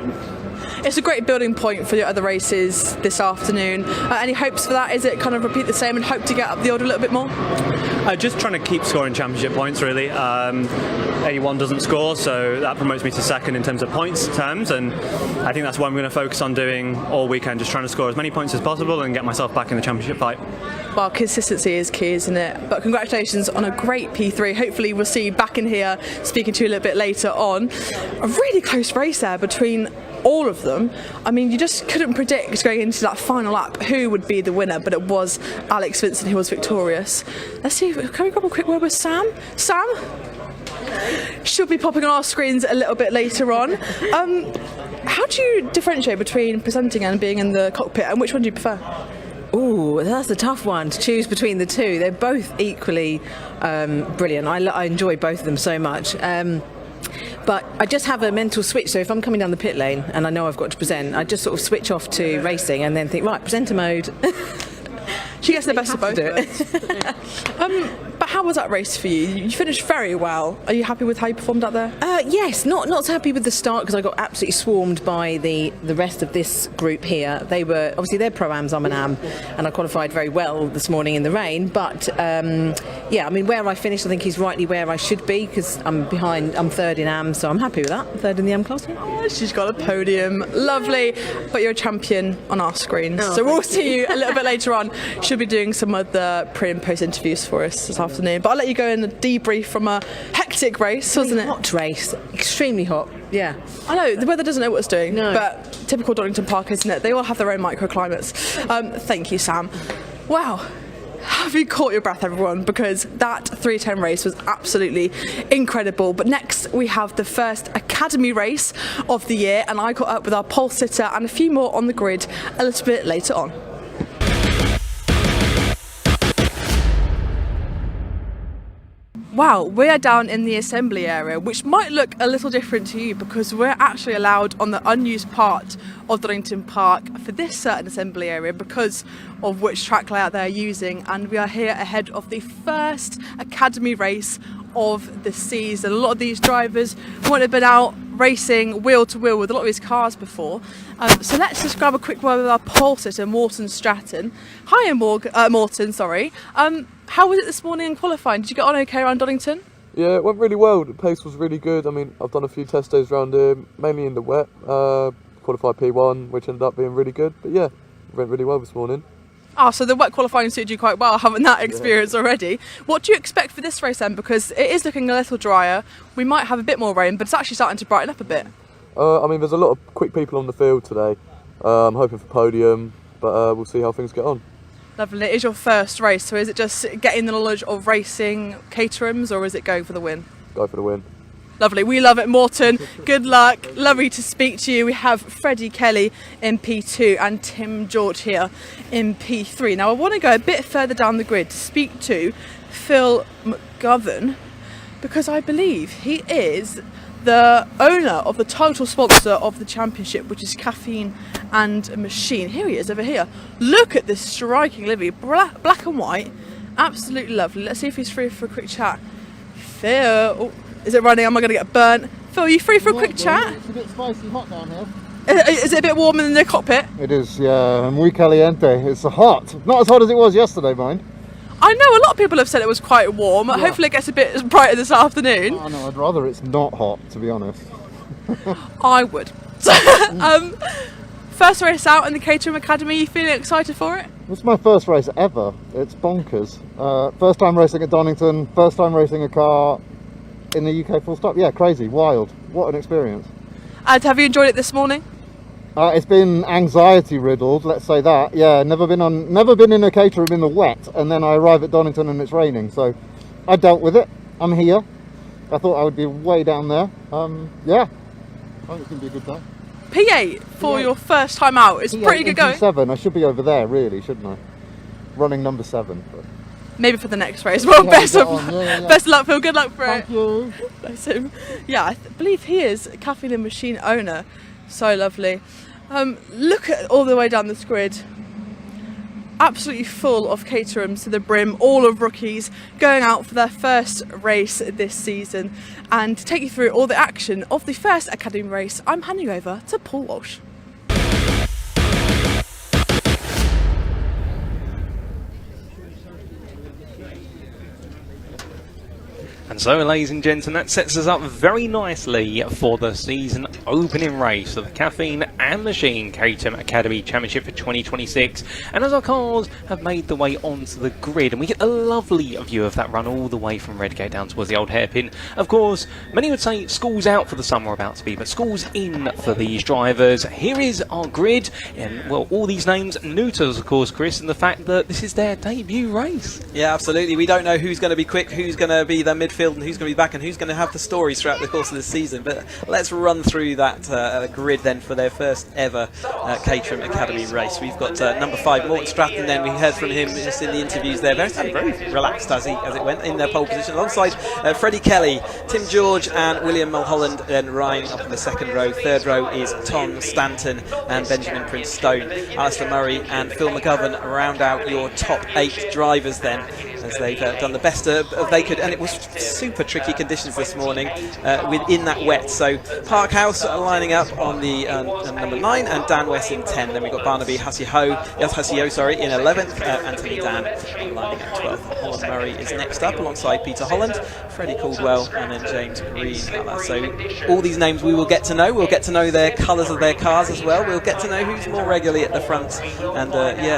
It's a great building point for the other races this afternoon. Any hopes for that? Is it kind of repeat the same and hope to get up the order a little bit more? Just trying to keep scoring championship points, really. A1 doesn't score, so that promotes me to second in terms of points terms, and I think that's what I'm going to focus on doing all weekend, just trying to score as many points as possible and get myself back in the championship fight. Well, consistency is key, isn't it? But congratulations on a great P3. Hopefully we'll see you back in here speaking to you a little bit later on. A really close race there between all of them. I mean, you just couldn't predict going into that final lap who would be the winner, but it was Alex Vincent who was victorious. Let's see, can we grab a quick word with Sam? Sam? She'll be popping on our screens a little bit later on. how do you differentiate between presenting and being in the cockpit, and which one do you prefer? Ooh, that's a tough one to choose between the two. They're both equally brilliant. I enjoy both of them so much. But I just have a mental switch, so if I'm coming down the pit lane and I know I've got to present, I just sort of switch off to racing and then think, right, presenter mode. She gets the best of both worlds. But how was that race for you? You finished very well. Are you happy with how you performed out there? Yes, not so happy with the start because I got absolutely swarmed by the rest of this group here. They were, obviously they're Pro-Ams, I'm an Am, and I qualified very well this morning in the rain. But yeah, I mean, where I finished I think is rightly where I should be because I'm third in Am, so I'm happy with that. Third in the Am class. Oh, she's got a podium. Lovely. But you're a champion on our screen. So we'll see you a little bit later on. She'll be doing some of the pre and post interviews for us this afternoon. But I'll let you go in a debrief from a hectic race, wasn't it? Hot race, extremely hot. Yeah. I know, the weather doesn't know what it's doing, No. but typical Donington Park, isn't it? They all have their own microclimates. Thank you, Sam. Wow. Have you caught your breath, everyone? Because that 310 race was absolutely incredible. But next we have the first Academy race of the year, and I caught up with our pole sitter and a few more on the grid a little bit later on. Wow, we are down in the assembly area, which might look a little different to you because we're actually allowed on the unused part of Donington Park for this certain assembly area because of which track layout they're using, and we are here ahead of the first Academy race of the season. A lot of these drivers won't have been out racing wheel to wheel with a lot of these cars before. So let's just grab a quick word with our pole sitter, Morton Stratton. Hiya, Morton, sorry. How was it this morning in qualifying? Did you get on okay around Donington? Yeah, it went really well. The pace was really good. I mean, I've done a few test days around here, mainly in the wet. Qualified P1, which ended up being really good. But yeah, it went really well this morning. Ah, so the wet qualifying suited you quite well, having that experience already. What do you expect for this race then? Because it is looking a little drier. We might have a bit more rain, but it's actually starting to brighten up a bit. I mean, there's a lot of quick people on the field today. I'm hoping for podium, but we'll see how things get on. Lovely. It is your first race, so is it just getting the knowledge of racing Caterhams, or is it going for the win? Go for the win. Lovely. We love it, Morton. Good luck. Lovely to speak to you. We have Freddie Kelly in P2 and Tim George here in P3. Now, I want to go a bit further down the grid to speak to Phil McGovern because I believe he is the owner of the total sponsor of the championship, which is Caffeine and Machine. Here he is over here. Look at this striking livery, black and white. Absolutely lovely. Let's see if he's free for a quick chat. Phil, oh, is it running? Am I going to get burnt? Phil, are you free for a quick chat? It's a bit spicy hot down here. Is it a bit warmer than the cockpit? It is, yeah, muy caliente. It's hot. Not as hot as it was yesterday, mind. I know a lot of people have said it was quite warm. Yeah. Hopefully it gets a bit brighter this afternoon. Oh, no, I'd rather it's not hot, to be honest. I would. First race out in the Caterham Academy, you feeling excited for it? It's my first race ever. It's bonkers. First time racing at Donington, first time racing a car in the UK full stop. Yeah, crazy, wild. What an experience. And have you enjoyed it this morning? It's been anxiety riddled, let's say that. Yeah, never been in a Caterham in the wet, and then I arrive at Donington and it's raining. So I dealt with it. I'm here. I thought I would be way down there. Yeah, I think it's going to be a good day. P8 for your first time out. It's pretty good going. P7. I should be over there, really, shouldn't I? Running number 7. But maybe for the next race. Well, best of luck, Phil. Good luck for it. Thank you. Bless him. Yeah, I believe he is Caffeine and Machine owner. So lovely. Look at all the way down this grid. Absolutely full of Caterhams to the brim, all of rookies going out for their first race this season. And to take you through all the action of the first Academy race, I'm handing over to Paul Walsh. And so, ladies and gentlemen, that sets us up very nicely for the season opening race of the Caffeine and and Machine Caterham Academy Championship for 2026. And as our cars have made their way onto the grid, and we get a lovely view of that run all the way from Redgate down towards the old hairpin. Of course, many would say school's out for the summer about to be, but school's in for these drivers. Here is our grid, and well, all these names new to us, of course, Chris, and the fact that this is their debut race. Yeah, absolutely. We don't know who's going to be quick, who's going to be the midfield, and who's going to be back, and who's going to have the stories throughout the course of this season. But let's run through that grid then for their first ever Caterham Academy race. We've got number 5, Morton Stratton. Then we heard from him just in the interviews there. Very relaxed as it went in their pole position, alongside Freddie Kelly, Tim George, and William Mulholland. Then Ryan up in the second row. Third row is Tom Stanton and Benjamin Prince Stone. Alistair Murray and Phil McGovern round out your top 8 drivers then, as they've done the best they could, and it was super tricky conditions this morning within that wet. So Park House lining up on the number 9 and Dan West in 10. Then we've got Barnaby Hussio in 11th, Anthony Dan lining up 12th. Holland Murray is next up alongside Peter Holland, Freddie Caldwell, and then James Green. So all these names we will get to know. We'll get to know their colours of their cars as well. We'll get to know who's more regularly at the front, and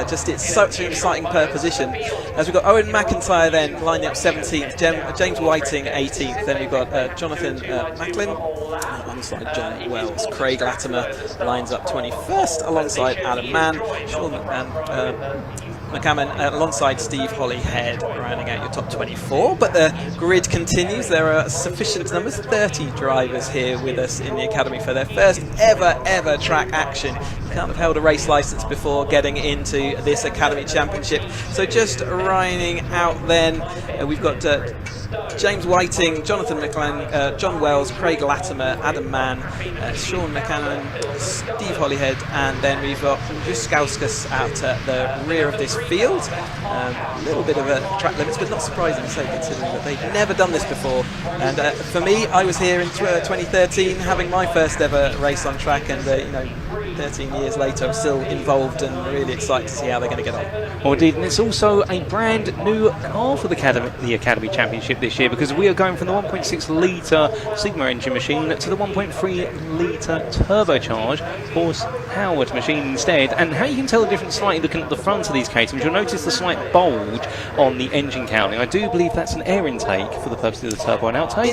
just it's such an exciting position. As we've got Owen McIntyre then lining up 17th, James Whiting 18th. Then we've got Jonathan Macklin alongside John Wells. Craig Latimer lines up 21st alongside Adam Mann. Sean McCammon alongside Steve Holyhead, rounding out your top 24. But the grid continues. There are sufficient numbers, 30 drivers here with us in the Academy for their first ever track action. You can't have held a race licence before getting into this Academy Championship. So just riding out then, we've got James Whiting, Jonathan McLean, John Wells, Craig Latimer, Adam Mann, Sean McCannon, Steve Holyhead, and then we've got Juskauskas out at the rear of this field. A little bit of a track limits, but not surprising, so considering that they've never done this before. And for me, I was here in 2013 having my first ever race on track, and 13 years later I'm still involved and really excited to see how they're going to get on. Well, indeed, and it's also a brand new car for the Academy Championship this year, because we are going from the 1.6 litre Sigma engine machine to the 1.3 litre turbocharged horse-powered machine instead. And how you can tell the difference slightly looking at the front of these Caterhams, you'll notice the slight bulge on the engine cowling. I do believe that's an air intake for the purpose of the turbo and outtake.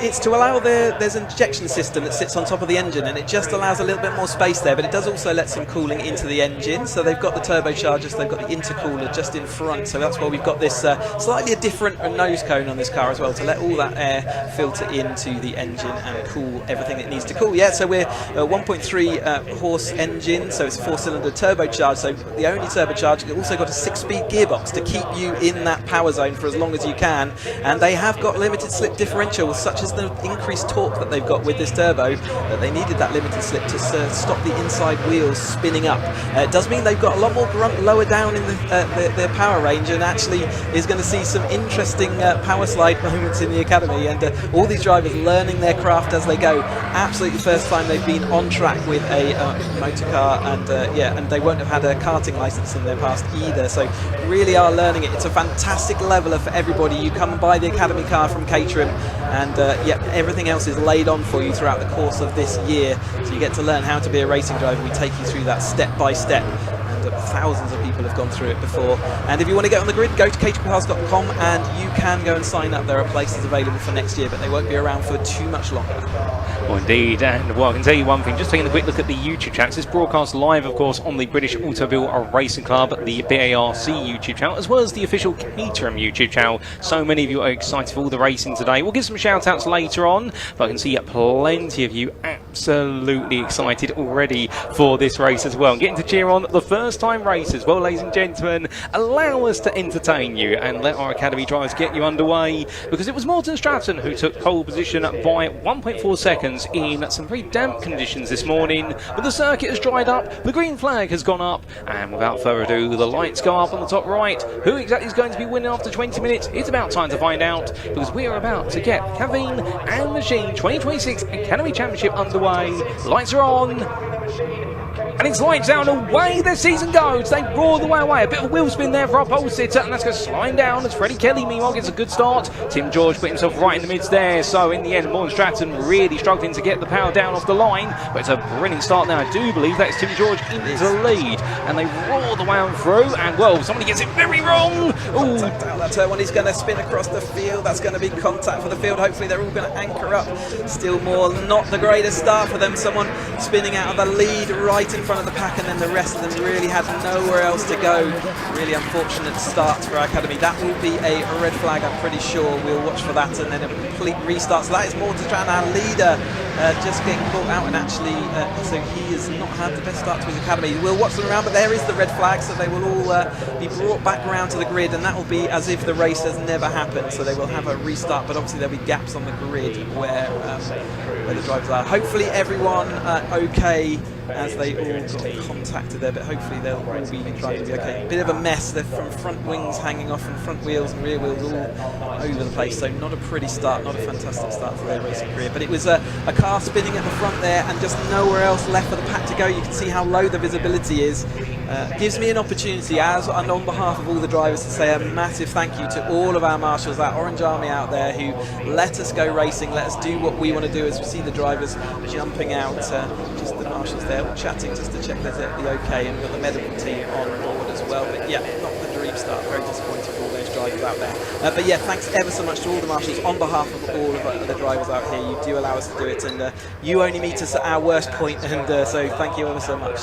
It's to allow there's an injection system that sits on top of the engine, and it just allows a little bit more space there, but it does also let some cooling into the engine. So they've got the turbochargers, they've got the intercooler just in front, so that's why we've got this slightly a different nose cone on this car as well, to let all that air filter into the engine and cool everything it needs to cool. Yeah, so we're 1.3 horse engine, so it's a 4-cylinder turbocharged, so the only turbocharged. You've also got a 6-speed gearbox to keep you in that power zone for as long as you can, and they have got limited slip differentials, such as the increased torque that they've got with this turbo, that they needed that limited slip to stop the inside wheels spinning up. It does mean they've got a lot more grunt lower down in their power range, and actually is going to see some interesting power slide moments in the Academy, and all these drivers learning their craft as they go. Absolutely first time they've been on track with a motor car, and they won't have had a karting license in their past either, so really are learning it. It's a fantastic leveler for everybody. You come and buy the Academy car from Caterham, and everything else is laid on for you throughout the course of this year, so you get to learn how to be a racing driver. We take you through that step by step, and thousands of people have gone through it before. And if you want to get on the grid, go to caterhamcars.com and you can go and sign up. There are places available for next year, but they won't be around for too much longer. Well, indeed, and well, I can tell you one thing, just taking a quick look at the YouTube channel. This broadcast live, of course, on the British Automobile Racing Club, the BARC YouTube channel, as well as the official Caterham YouTube channel. So many of you are excited for all the racing today. We'll give some shout outs later on, but I can see plenty of you absolutely excited already for this race as well, and getting to cheer on the first time racers. Well, ladies and gentlemen, allow us to entertain you and let our Academy drivers get you underway, because it was Morton Stratton who took pole position by 1.4 seconds in some very damp conditions this morning. But the circuit has dried up, the green flag has gone up, and without further ado, the lights go up on the top right. Who exactly is going to be winning after 20 minutes? It's about time to find out, because we are about to get Caterham and Machine 2026 Academy Championship underway. Lights are on. and it's lights out and away their season goes. They roar the way away. A bit of a wheel spin there for our pole sitter, and that's going to slide down as Freddie Kelly meanwhile gets a good start. Tim George put himself right in the midst there, so in the end Morn Stratton really struggling to get the power down off the line, but it's a brilliant start now. I do believe that's Tim George into the lead, and they roar the way on through, and well, somebody gets it very wrong. Ooh. That turn one, he's going to spin across the field. That's going to be contact for the field. Hopefully they're all going to anchor up. Still more, not the greatest start for them. Someone spinning out of the lead right in front of the pack, and then the rest of them really had nowhere else to go. Really unfortunate start for our academy. That will be a red flag, I'm pretty sure. We'll watch for that, and then a complete restart. So that is Morton Stratton, our leader, just getting caught out, and actually so he has not had the best start to his academy. We'll watch them around, but there is the red flag, so they will all be brought back around to the grid, and that will be as if the race has never happened. So they will have a restart, but obviously there'll be gaps on the grid where the drivers are. Hopefully everyone okay, as they all got contacted there, but hopefully they'll all be driving to be okay. Bit of a mess. They're from front wings hanging off, and front wheels and rear wheels all over the place. So not a pretty start, not a fantastic start for their racing career. But it was a car spinning at the front there, and just nowhere else left for the pack to go. You can see how low the visibility is. Gives me an opportunity, and on behalf of all the drivers, to say a massive thank you to all of our marshals, that Orange Army out there, who let us go racing, let us do what we want to do as we see the drivers jumping out. Just the marshals there all chatting just to check that they'll be okay, and we've got the medical team on board as well. But yeah, not the dream start. Very disappointing for all those drivers out there. But yeah, thanks ever so much to all the marshals on behalf of all of the drivers out here. You do allow us to do it, and you only meet us at our worst point, and so thank you ever so much.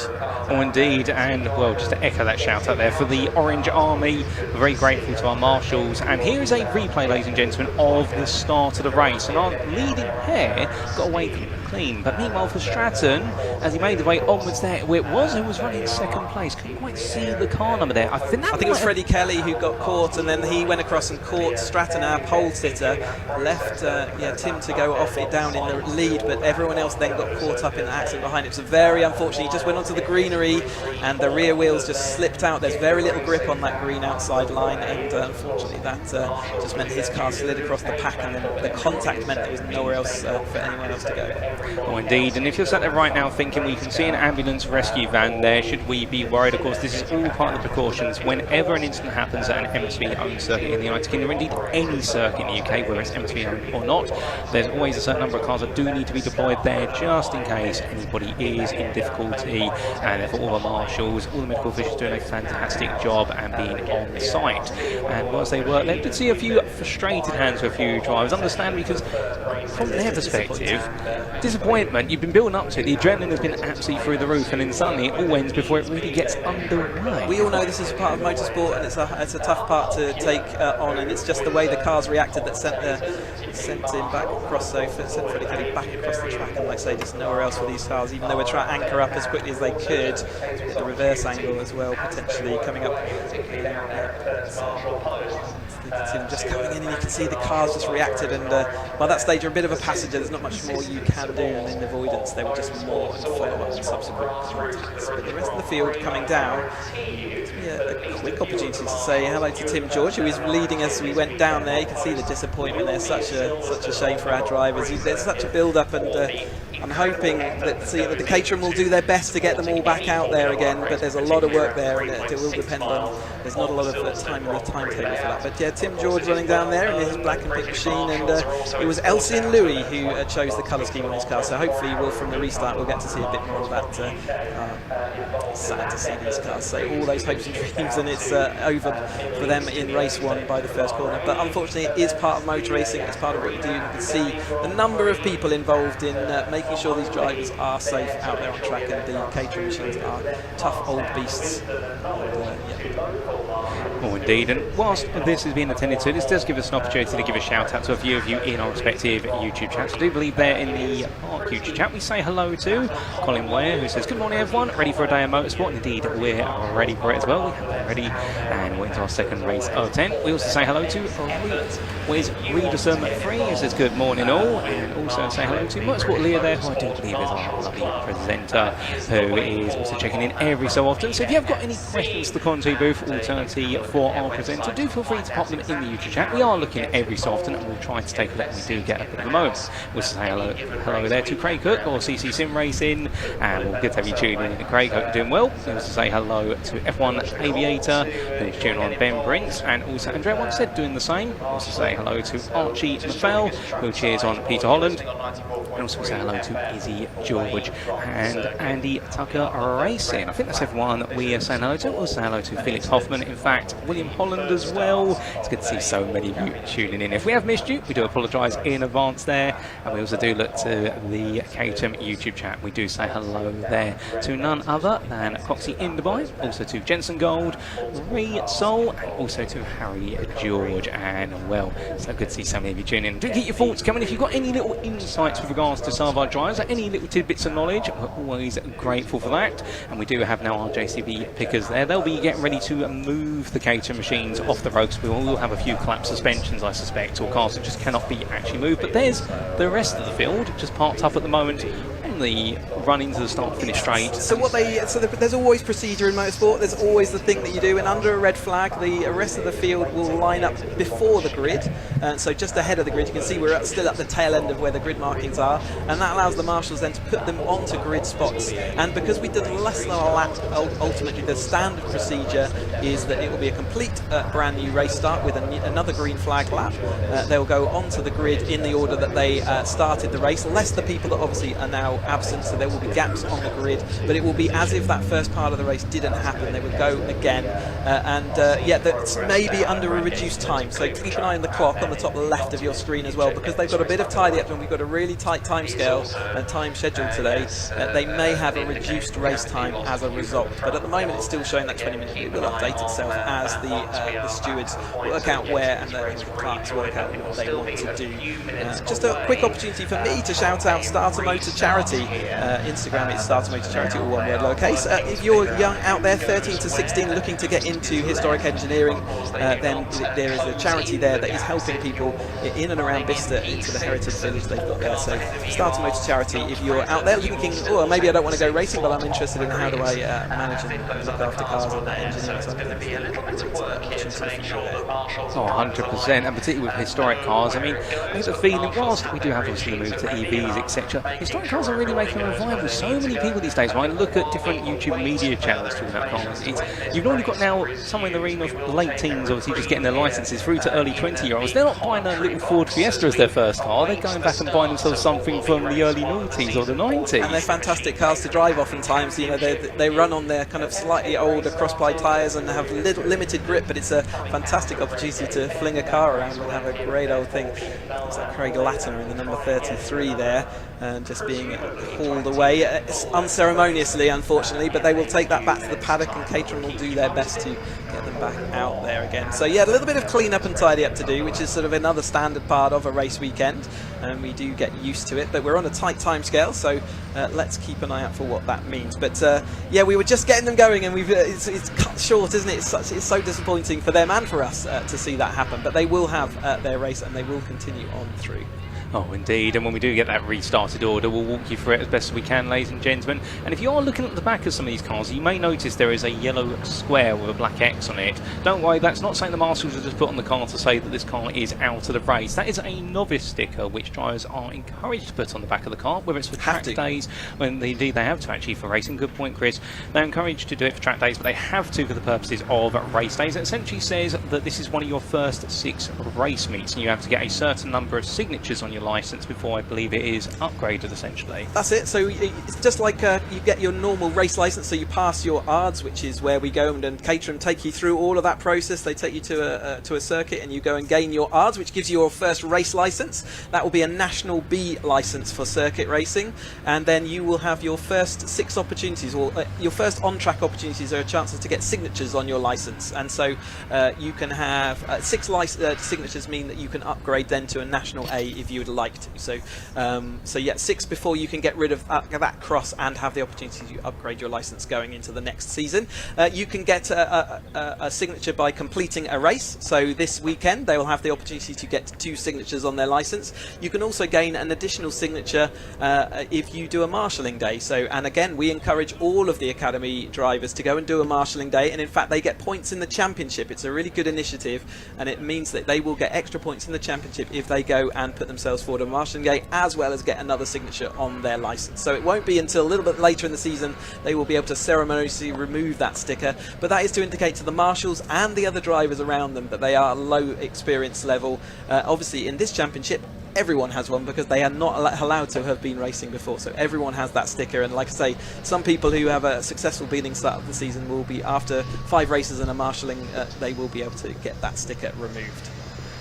Oh, indeed, and well, just to echo that shout out there for the Orange Army, we're very grateful to our marshals. And here is a replay, ladies and gentlemen, of the start of the race, and our leading pair got away clean, but meanwhile for Stratton, as he made the way onwards there, who was running in second place, couldn't quite see the car number there. I think it was Freddie Kelly who got caught, and then he went across and caught Stratton, our pole sitter, left Tim to go off it down in the lead, but everyone else then got caught up in the accident behind. It was very unfortunate. He just went onto the greenery, and the rear wheels just slipped out. There's very little grip on that green outside line, and unfortunately that just meant his car slid across the pack, and then the contact meant there was nowhere else for anyone else to go. Oh, indeed, and if you're sat there right now thinking we can see an ambulance rescue van there, should we be worried? Of course, this is all part of the precautions. Whenever an incident happens at an MSV-owned circuit in the United Kingdom, or indeed any circuit in the UK, whether it's MSV-owned or not, there's always a certain number of cars that do need to be deployed there just in case anybody is in difficulty, and therefore all the marshals, all the medical officials doing a fantastic job and being on site. And whilst they were, they did see a few frustrated hands for a few drivers, understandably, because from their perspective, disappointment, you've been building up to it, the adrenaline has been absolutely through the roof, and then suddenly it all ends before it really gets underway. We all know this is part of motorsport, and it's a tough part to take on, and it's just the way the cars reacted that sent him back across, so sent Freddie Kelly back across the track, and like I say, just nowhere else for these cars, even though we're trying to anchor up as quickly as they could. The reverse angle as well, potentially coming up. You can see them just coming in, and you can see the cars just reacted, and by that stage you're a bit of a passenger, there's not much more you can do, and in avoidance they were just more and follow-up and subsequent contacts. But the rest of the field coming down, a quick opportunity to say hello to Tim George, who is leading us. We went down there, you can see the disappointment there, such a shame for our drivers. There's such a build-up, and I'm hoping that the Caterham will do their best to get them all back out there again, but there's a lot of work there, and it will depend on, there's not a lot of time in the timetable for that. But yeah, Tim George running down there in his black and pink machine, and it was Elsie and Louis who chose the colour scheme on his car, so hopefully from the restart we'll get to see a bit more of that. Sad to see these cars, so all those hopes and dreams, and it's over for them in race one by the first corner. But unfortunately it is part of motor racing, it's part of what you do. You can see the number of people involved in making sure these drivers are safe out there on track, and the Caterham machines are tough old beasts. Oh, indeed, and whilst this is being attended to, this does give us an opportunity to give a shout out to a few of you in our respective YouTube chats. I do believe there in the BARC YouTube chat we say hello to Colin Ware, who says, "Good morning everyone, ready for a day of motorsport?" And indeed, we're ready for it as well. We have been ready, and we're into our second race of 10. We also say hello to Reederson 3, who says, "Good morning all," and also say hello to Motorsport Leah there, who I do believe is our lovely presenter, who is also checking in every so often. So if you have got any questions to the commentary booth, all 30 for our presenter. Do feel free to pop them in the YouTube chat. We are looking every so often, and we'll try to take a look when we do get a bit of a moment. We'll say hello there to Craig Cook or CC Sim Racing, and we'll good to have you tuning in. Craig, hope you're doing well. We'll also say hello to F1 Aviator, who's tuning on Ben Brinks, and also Andrea once said doing the same. We'll also say hello to Archie McPhail, who cheers on Peter Holland, and also say hello to Izzy George and Andy Tucker Racing. I think that's everyone that we are saying hello to. We'll say hello to Felix Hoffman, in fact, William Holland as well. It's good to see so many of you tuning in. If we have missed you, we do apologise in advance there, and we also do look to the Caterham YouTube chat. We do say hello there to none other than Coxie in Dubai, also to Jensen Gold, Marie Soul, and also to Harry George. And well, so good to see so many of you tuning in. Do get your thoughts coming. If you've got any little insights with regards to some of our drives, any little tidbits of knowledge, we're always grateful for that. And we do have now our JCB pickers there. They'll be getting ready to move the Caterham machines off the ropes. We will have a few collapsed suspensions, I suspect, or cars that just cannot be actually moved. But there's the rest of the field just parked up at the moment on the run into the start finish straight. So there's always procedure in motorsport. There's always the thing that you do, and under a red flag, the rest of the field will line up before the grid. So just ahead of the grid, you can see we're still at the tail end of where the grid markings are, and that allows the marshals then to put them onto grid spots. And because we did less than a lap, ultimately the standard procedure is that it will be a complete brand new race start with another green flag lap. They'll go onto the grid in the order that they started the race, less the people that obviously are now absent, so there will be gaps on the grid, but it will be as if that first part of the race didn't happen. They would go again, yeah, that's maybe under a reduced time, so keep an eye on the clock on the top left of your screen as well, because they've got a bit of tidy up and we've got a really tight time scale and time schedule today. They may have a reduced race time as a result, but at the moment it's still showing that 20 minutes. It will update itself as the stewards work out where and the clerks work out what they want to do. Just a quick opportunity for me to shout out Starter Motor Charity. Instagram it's Starter Motor Charity, all one word, lowercase. If you're young out there, 13 to 16, looking to get into historic engineering, then there is a charity there that is helping people in and around Bicester into the heritage village they've got there. So Starter Motor Charity, if you're out there thinking, oh, maybe I don't want to go racing, but I'm interested in how do I manage and look after cars and engineering side. Oh, 100%, and particularly with historic cars. I mean, there's a feeling, whilst we do have obviously the move to EVs, etc., historic cars are really making a revival. So many people these days, when I look at different YouTube media channels talking about cars, you've already got now somewhere in the realm of late teens, obviously just getting their licenses, through to early 20-year-olds. They're not buying a little Ford Fiesta as their first car. They're going back and buying themselves something from the early 90s or the 90s. And they're fantastic cars to drive oftentimes. You know, they run on their kind of slightly older cross-ply tyres and have limited grip, but it's a fantastic opportunity to fling a car around and have a great old thing. It's like Craig Latimer in the number 33 there, and just being hauled away unceremoniously, unfortunately, but they will take that back to the paddock, and Caterham will do their best to get them back out there again. So yeah, a little bit of clean up and tidy up to do, which is sort of another standard part of a race weekend, and we do get used to it, but we're on a tight time scale, so let's keep an eye out for what that means. But yeah, we were just getting them going, and it's cut short, isn't it? It's so disappointing for them and for us to see that happen, but they will have their race and they will continue on through. Oh, indeed, and when we do get that restarted order, we'll walk you through it as best as we can, ladies and gentlemen. And if you are looking at the back of some of these cars, you may notice there is a yellow square with a black X on it. Don't worry, that's not something the marshals have just put on the car to say that this car is out of the race. That is a novice sticker which drivers are encouraged to put on the back of the car, whether it's for track days, when indeed they have to actually for racing. Good point, Chris. They're encouraged to do it for track days, but they have to for the purposes of race days. It essentially says that this is one of your first 6 race meets, and you have to get a certain number of signatures on your license before, I believe, it is upgraded, essentially. That's it. So it's just like you get your normal race license, so you pass your ARDS, which is where we go and Caterham take you through all of that process. They take you to a circuit, and you go and gain your ARDS, which gives you your first race license. That will be a National B license for circuit racing, and then you will have your first 6 opportunities, or your first on-track opportunities are chances to get signatures on your license. And so you can have 6 signatures mean that you can upgrade then to a National A if you would like to. So yeah, 6 before you can get rid of that cross and have the opportunity to upgrade your license going into the next season. You can get a signature by completing a race. So this weekend they will have the opportunity to get 2 signatures on their license. You can also gain an additional signature if you do a marshalling day. So, and again, we encourage all of the Academy drivers to go and do a marshalling day, and in fact they get points in the championship. It's a really good initiative, and it means that they will get extra points in the championship if they go and put themselves forward on marshalling day, as well as get another signature on their license. So it won't be until a little bit later in the season they will be able to ceremoniously remove that sticker, but that is to indicate to the marshals and the other drivers around them that they are low experience level. Obviously in this championship everyone has one because they are not allowed to have been racing before, so everyone has that sticker. And like I say, some people who have a successful beginning start of the season will be, after 5 races and a marshalling, they will be able to get that sticker removed.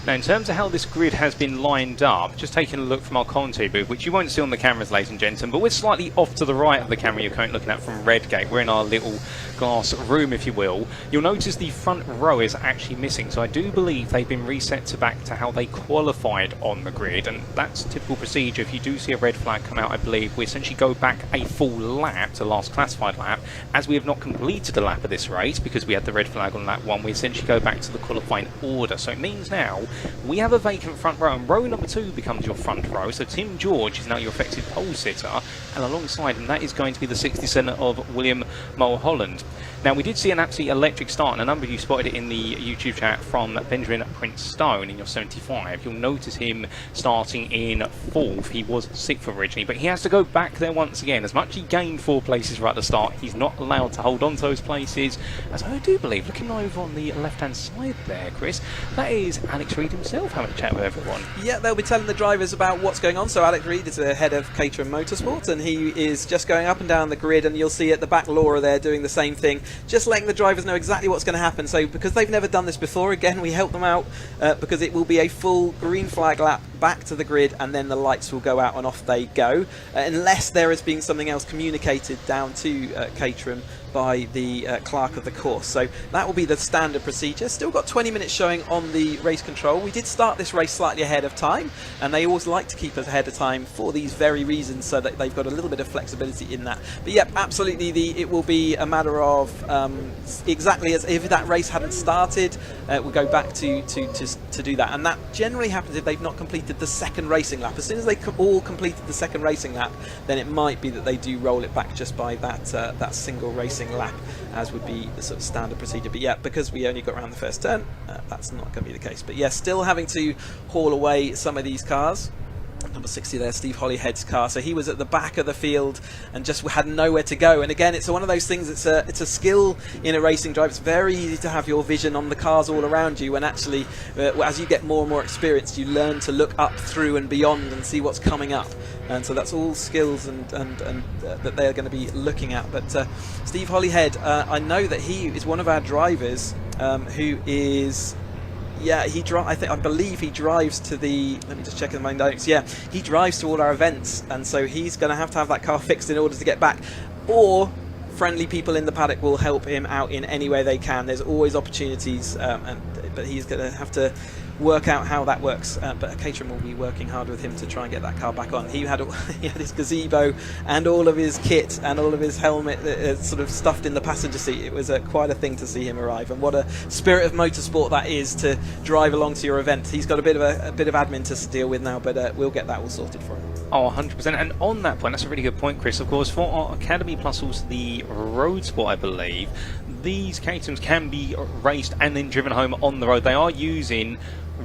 Now, in terms of how this grid has been lined up, just taking a look from our commentary booth, which you won't see on the cameras, ladies and gentlemen, but we're slightly off to the right of the camera you're currently looking at from Redgate. We're in our little glass room, if you will. You'll notice the front row is actually missing, so I do believe they've been reset back to how they qualified on the grid, and that's typical procedure. If you do see a red flag come out, I believe we essentially go back a full lap to last classified lap. As we have not completed a lap of this race because we had the red flag on lap 1, we essentially go back to the qualifying order. So it means now we have a vacant front row, and row number 2 becomes your front row. So Tim George is now your effective pole sitter, and alongside him that is going to be the 67 of William Mulholland. Now, we did see an absolutely electric start, and a number of you spotted it in the YouTube chat from Benjamin Prince Stone in your 75. You'll notice him starting in 4th. He was 6th originally, but he has to go back there once again. As much as he gained 4 places right at the start, he's not allowed to hold on to those places. As I do believe, looking over on the left-hand side there, Chris, that is Alex Reid himself having a chat with everyone. Yeah, they'll be telling the drivers about what's going on. So Alex Reid is the head of Caterham Motorsport, and he is just going up and down the grid, and you'll see at the back Laura there doing the same thing, just letting the drivers know exactly what's going to happen. So because they've never done this before, again, we help them out because it will be a full green flag lap back to the grid, and then the lights will go out and off they go, unless there has been something else communicated down to Caterham by the clerk of the course. So that will be the standard procedure. Still got 20 minutes showing on the race control. We did start this race slightly ahead of time, and they always like to keep us ahead of time for these very reasons, so that they've got a little bit of flexibility in that. But yep, absolutely, it will be a matter of exactly as if that race hadn't started, we'll go back to do that. And that generally happens if they've not completed the second racing lap. As soon as they all completed the second racing lap, then it might be that they do roll it back just by that single racing lap, as would be the sort of standard procedure. But yeah, because we only got around the first turn, that's not going to be the case. But yeah, still having to haul away some of these cars. Number 60 there, Steve Hollyhead's car. So he was at the back of the field and just had nowhere to go. And again, it's one of those things, it's a skill in a racing drive. It's very easy to have your vision on the cars all around you, and actually as you get more and more experienced, you learn to look up, through and beyond and see what's coming up. And so that's all skills and that they're going to be looking at. But Steve Hollyhead, I know that he is one of our drivers who is... Yeah, I believe he drives to the... Let me just check in my notes. Yeah, he drives to all our events, and so he's going to have that car fixed in order to get back. Or friendly people in the paddock will help him out in any way they can. There's always opportunities, but he's going to have to work out how that works. But Caterham will be working hard with him to try and get that car back on. He had his gazebo and all of his kit and all of his helmet sort of stuffed in the passenger seat. It was quite a thing to see him arrive, and what a spirit of motorsport that is, to drive along to your event. He's got a bit of admin to deal with now, but we'll get that all sorted for him. Oh, 100%. And on that point, that's a really good point, Chris. Of course, for our Academy plus also the Roadsport, I believe, these Caterhams can be raced and then driven home on the road. They are using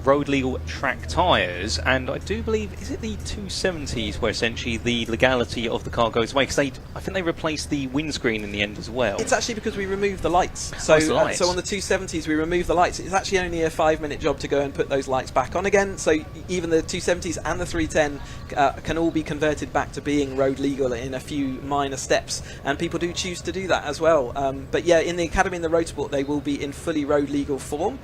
road legal track tyres, and I do believe, is it the 270s where essentially the legality of the car goes away, because I think they replaced the windscreen in the end as well. It's actually because we removed the lights. So so on the 270s we removed the lights. It's actually only a 5-minute job to go and put those lights back on again, so even the 270s and the 310 can all be converted back to being road legal in a few minor steps, and people do choose to do that as well. But yeah, in the Academy and the Roadsport they will be in fully road legal form.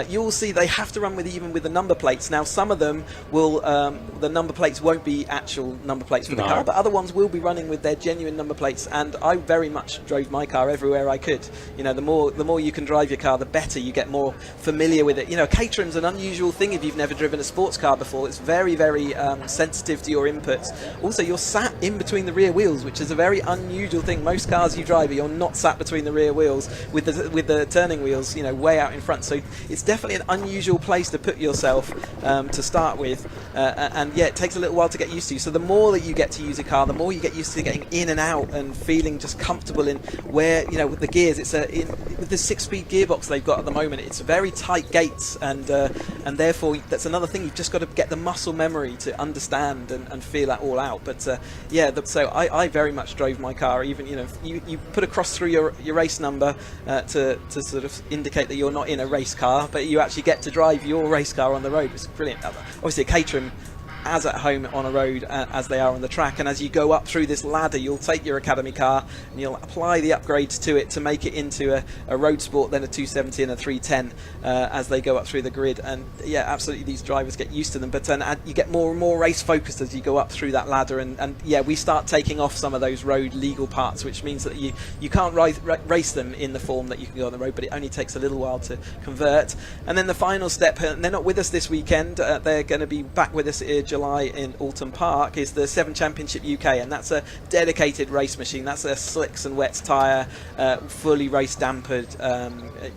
You'll see they have to run with even with the number plates. Now, some of them will, the number plates won't be actual number plates for the car, but other ones will be running with their genuine number plates. And I very much drove my car everywhere I could. You know, the more you can drive your car, the better you get more familiar with it. You know, Caterham's an unusual thing if you've never driven a sports car before. It's very, very sensitive to your inputs. Also, you're sat in between the rear wheels, which is a very unusual thing. Most cars you drive, you're not sat between the rear wheels with the turning wheels, you know, way out in front. So it's definitely an unusual place to put yourself to start with. And yeah, it takes a little while to get used to. So the more that you get to use a car, the more you get used to getting in and out and feeling just comfortable in where, you know, with the gears. It's with the 6-speed gearbox they've got at the moment, it's very tight gates, and therefore that's another thing. You've just got to get the muscle memory to understand and feel that all out. But yeah, so I very much drove my car. Even, you know, you put a cross through your race number to sort of indicate that you're not in a race car, but you actually get to drive your race car on the road. It's brilliant. Obviously, a Caterham as at home on a road as they are on the track, and as you go up through this ladder, you'll take your Academy car and you'll apply the upgrades to it to make it into a Roadsport, then a 270 and a 310 as they go up through the grid. And yeah, absolutely, these drivers get used to them, but you get more and more race focused as you go up through that ladder, and yeah, we start taking off some of those road legal parts, which means that you can't race them in the form that you can go on the road, but it only takes a little while to convert. And then the final step, and they're not with us this weekend, they're going to be back with us in July in Donington Park, is the 7 Championship UK, and that's a dedicated race machine. That's a slicks and wets tyre, fully race dampered,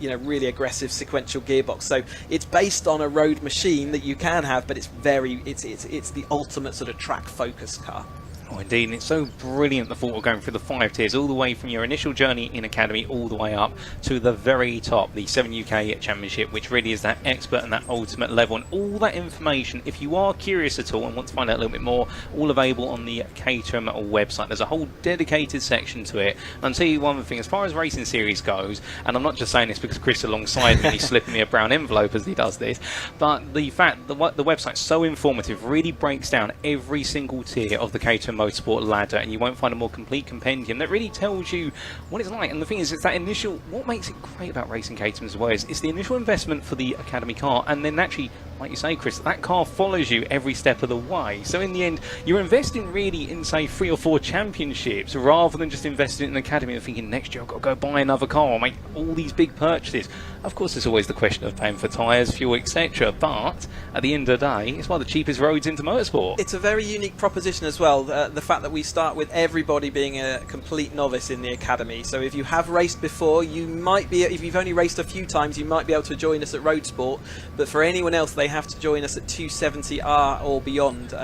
you know, really aggressive sequential gearbox. So it's based on a road machine that you can have, but it's the ultimate sort of track focused car. Oh, indeed, and it's so brilliant, the thought of going through the 5 tiers, all the way from your initial journey in Academy all the way up to the very top, the 7 UK Championship, which really is that expert and that ultimate level. And all that information, if you are curious at all and want to find out a little bit more, all available on the Caterham website. There's a whole dedicated section to it. And I'll tell you one thing, as far as Racing Series goes, and I'm not just saying this because Chris alongside me, he's slipping me a brown envelope as he does this, but the fact the website's so informative, really breaks down every single tier of the Caterham Motorsport ladder, and you won't find a more complete compendium that really tells you what it's like. And the thing is, it's that initial, what makes it great about racing Caterham as well is it's the initial investment for the Academy car, and then actually, like you say, Chris, that car follows you every step of the way. So in the end, you're investing really in, say, 3 or 4 championships rather than just investing in an Academy and thinking next year I've got to go buy another car or make all these big purchases. Of course, there's always the question of paying for tyres, fuel, etc. But at the end of the day, it's one of the cheapest roads into motorsport. It's a very unique proposition as well. The fact that we start with everybody being a complete novice in the Academy. So if you have raced before, you might be, if you've only raced a few times, you might be able to join us at Roadsport. But for anyone else, they have to join us at 270R or beyond.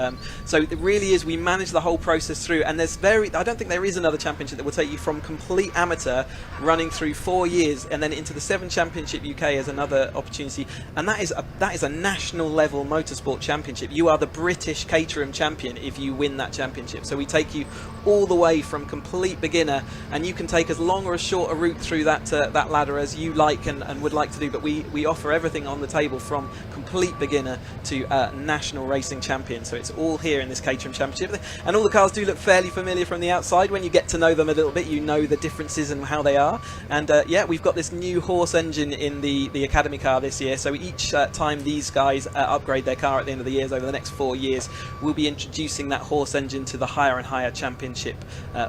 So it really is, we manage the whole process through, and I don't think there is another championship that will take you from complete amateur running through 4 years and then into the 7 Championship UK as another opportunity. And that is a national level motorsport championship. You are the British Caterham champion if you win that championship. So we take you all the way from complete beginner, and you can take as long or as short a route through that ladder as you like and would like to do, but we offer everything on the table from complete beginner to national racing champion. So it's all here in this Caterham Championship, and all the cars do look fairly familiar from the outside. When you get to know them a little bit, you know the differences and how they are. And yeah, we've got this new horse engine in the Academy car this year, so each time these guys upgrade their car at the end of the years over the next 4 years, we'll be introducing that horse engine to the higher and higher championship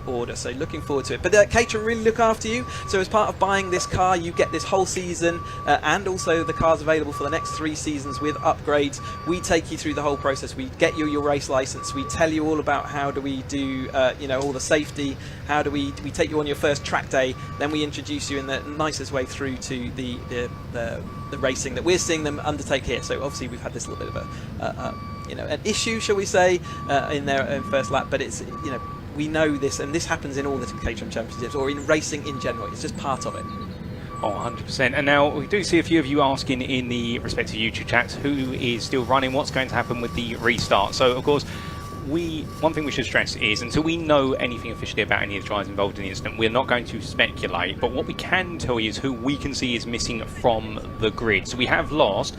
order. So looking forward to it. But Caterham really look after you, so as part of buying this car, you get this whole season and also the cars available for the next 3 seasons with upgrades. We take you through the whole process. We get you your race license. We tell you all about how do we do you know, all the safety, how do we take you on your first track day, then we introduce you in the nicest way through to the racing that we're seeing them undertake here. So obviously we've had this little bit of you know, an issue, shall we say, in their first lap, but it's, you know, we know this, and this happens in all the Caterham Championships or in racing in general. It's just part of it. Oh, 100%. And now we do see a few of you asking in the respective YouTube chats who is still running, what's going to happen with the restart. So of course, one thing we should stress is, until we know anything officially about any of the drivers involved in the incident, we're not going to speculate. But what we can tell you is who we can see is missing from the grid. So we have lost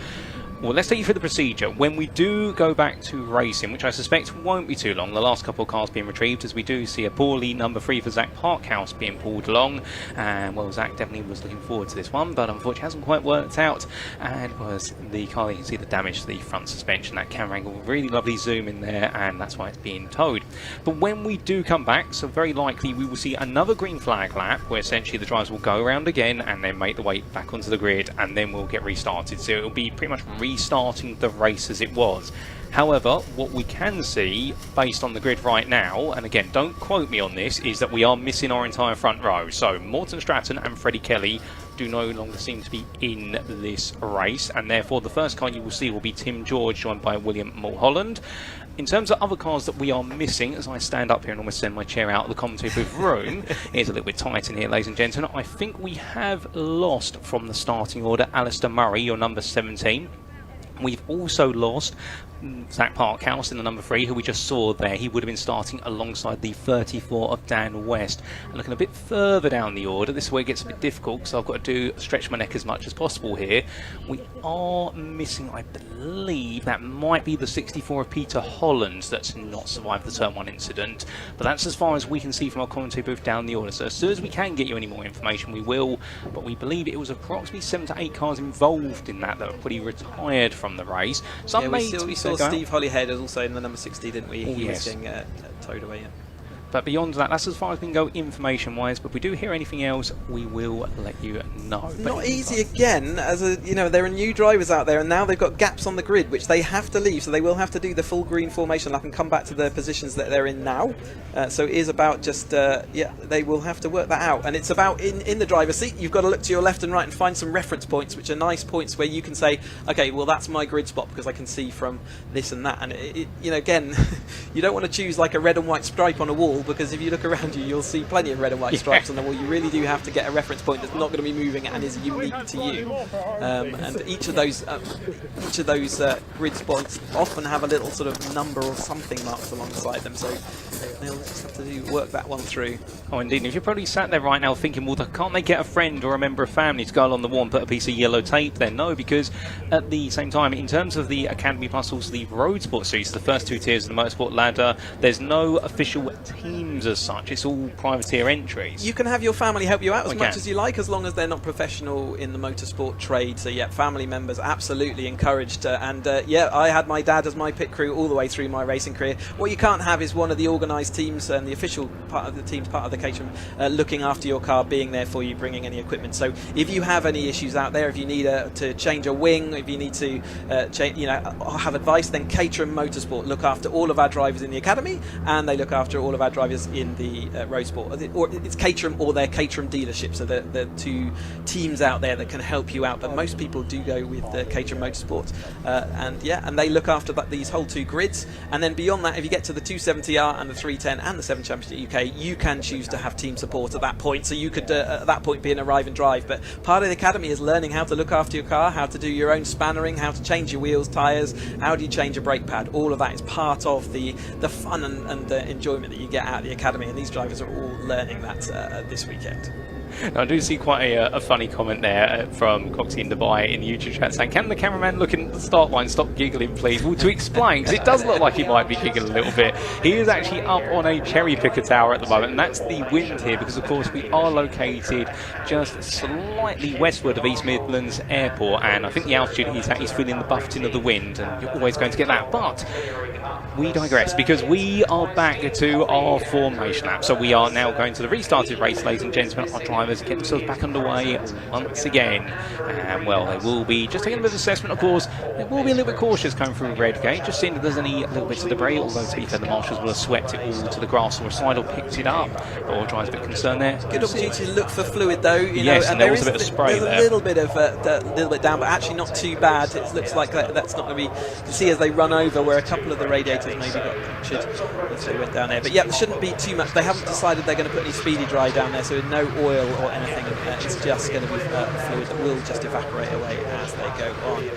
Well, let's take you through the procedure. When we do go back to racing, which I suspect won't be too long, the last couple of cars being retrieved, as we do see a poorly number 3 for Zach Parkhouse being pulled along. And, well, Zach definitely was looking forward to this one, but unfortunately hasn't quite worked out. And was the car, you can see the damage to the front suspension, that camera angle, really lovely zoom in there, and that's why it's being towed. But when we do come back, so very likely we will see another green flag lap, where essentially the drivers will go around again and then make the way back onto the grid, and then we'll get restarted. So it'll be pretty much restarting the race as it was. However, what we can see based on the grid right now, and again, don't quote me on this, is that we are missing our entire front row. So Morton Stratton and Freddie Kelly do no longer seem to be in this race, and therefore the first car you will see will be Tim George, joined by William Mulholland. In terms of other cars that we are missing, as I stand up here and almost send my chair out of the commentary booth room, it's a little bit tight in here, ladies and gentlemen. I think we have lost from the starting order Alistair Murray, your number 17. We've also lost Zach Parkhouse in the number 3, who we just saw there. He would have been starting alongside the 34 of Dan West. And looking a bit further down the order, this is where it gets a bit difficult, because I've got to stretch my neck as much as possible here. We are missing, I believe, that might be the 64 of Peter Hollands that's not survived the Turn 1 incident. But that's as far as we can see from our commentary booth down the order. So as soon as we can get you any more information, we will. But we believe it was approximately 7 to 8 cars involved in that were pretty retired from the race. Some we saw Steve Hollyhead was also in the number 60, didn't we? Oh, he yes. was getting towed away. Yeah. But beyond that, that's as far as we can go information-wise. But if we do hear anything else, we will let you know. Not easy again, as there are new drivers out there, and now they've got gaps on the grid, which they have to leave. So they will have to do the full green formation lap and come back to the positions that they're in now. So it is about just, they will have to work that out. And it's about in the driver's seat, you've got to look to your left and right and find some reference points, which are nice points where you can say, okay, well that's my grid spot because I can see from this and that. And again, you don't want to choose like a red and white stripe on a wall, because if you look around you, you'll see plenty of red and white stripes on the wall. You really do have to get a reference point that's not going to be moving and is unique to you. And each of those grid spots often have a little sort of number or something marked alongside them. So they'll just have to work that one through. Oh, indeed. If you're probably sat there right now thinking, well, can't they get a friend or a member of family to go along the wall and put a piece of yellow tape there? No, because at the same time, in terms of the Academy Plus, also the Roadsport series, the first 2 tiers of the Motorsport ladder, there's no official teams as such. It's all privateer entries. You can have your family help you out as much as you like, as long as they're not professional in the motorsport trade. So yeah, family members absolutely encouraged. I had my dad as my pit crew all the way through my racing career. What you can't have is one of the organised teams and the official part of the team's part of the Caterham looking after your car, being there for you, bringing any equipment. So if you have any issues out there, if you need to change a wing, if you need to have advice, then Caterham Motorsport look after all of our drivers in the academy, and they look after all of our drivers in the Roadsport. Or it's Caterham or their Caterham dealership. So the 2 teams out there that can help you out. But most people do go with Caterham Motorsport, and they look after these whole 2 grids. And then beyond that, if you get to the 270R and the 310 and the 7 Championship UK, you can choose to have team support at that point. So you could at that point be an arrive and drive. But part of the academy is learning how to look after your car, how to do your own spannering, how to change your wheels, tyres, how do you change a brake pad. All of that is part of the fun and the enjoyment that you get out of the academy, and these drivers are all learning that this weekend. I do see quite a funny comment there from Coxie in Dubai in the YouTube chat saying, can the cameraman looking at the start line stop giggling please? Well, to explain, because it does look like he might be giggling a little bit. He is actually up on a cherry picker tower at the moment, and that's the wind here, because of course we are located just slightly westward of East Midlands Airport, and I think the altitude he's at is feeling the buffeting of the wind, and you're always going to get that. But we digress, because we are back to our formation lap. So we are now going to the restarted race, ladies and gentlemen. Our drivers get themselves back underway once again. And well, they will be just taking a bit of assessment, of course. They will be a little bit cautious coming through red gate, just seeing if there's any little bits of debris, although to be fair, the marshals will have swept it all to the grass or a side or picked it up. But all drivers a bit concerned there. Good opportunity to look for fluid though. Yes, and there was a bit of spray there. There's a little bit of little bit down, but actually not too bad. It looks like that's not going to be. You can see as they run over where a couple of the radiators maybe got punctured as they went down there. But yeah, there shouldn't be too much. They haven't decided they're going to put any speedy dry down there, so no oil or anything. It's just going to be fluid that will just evaporate away as they go on.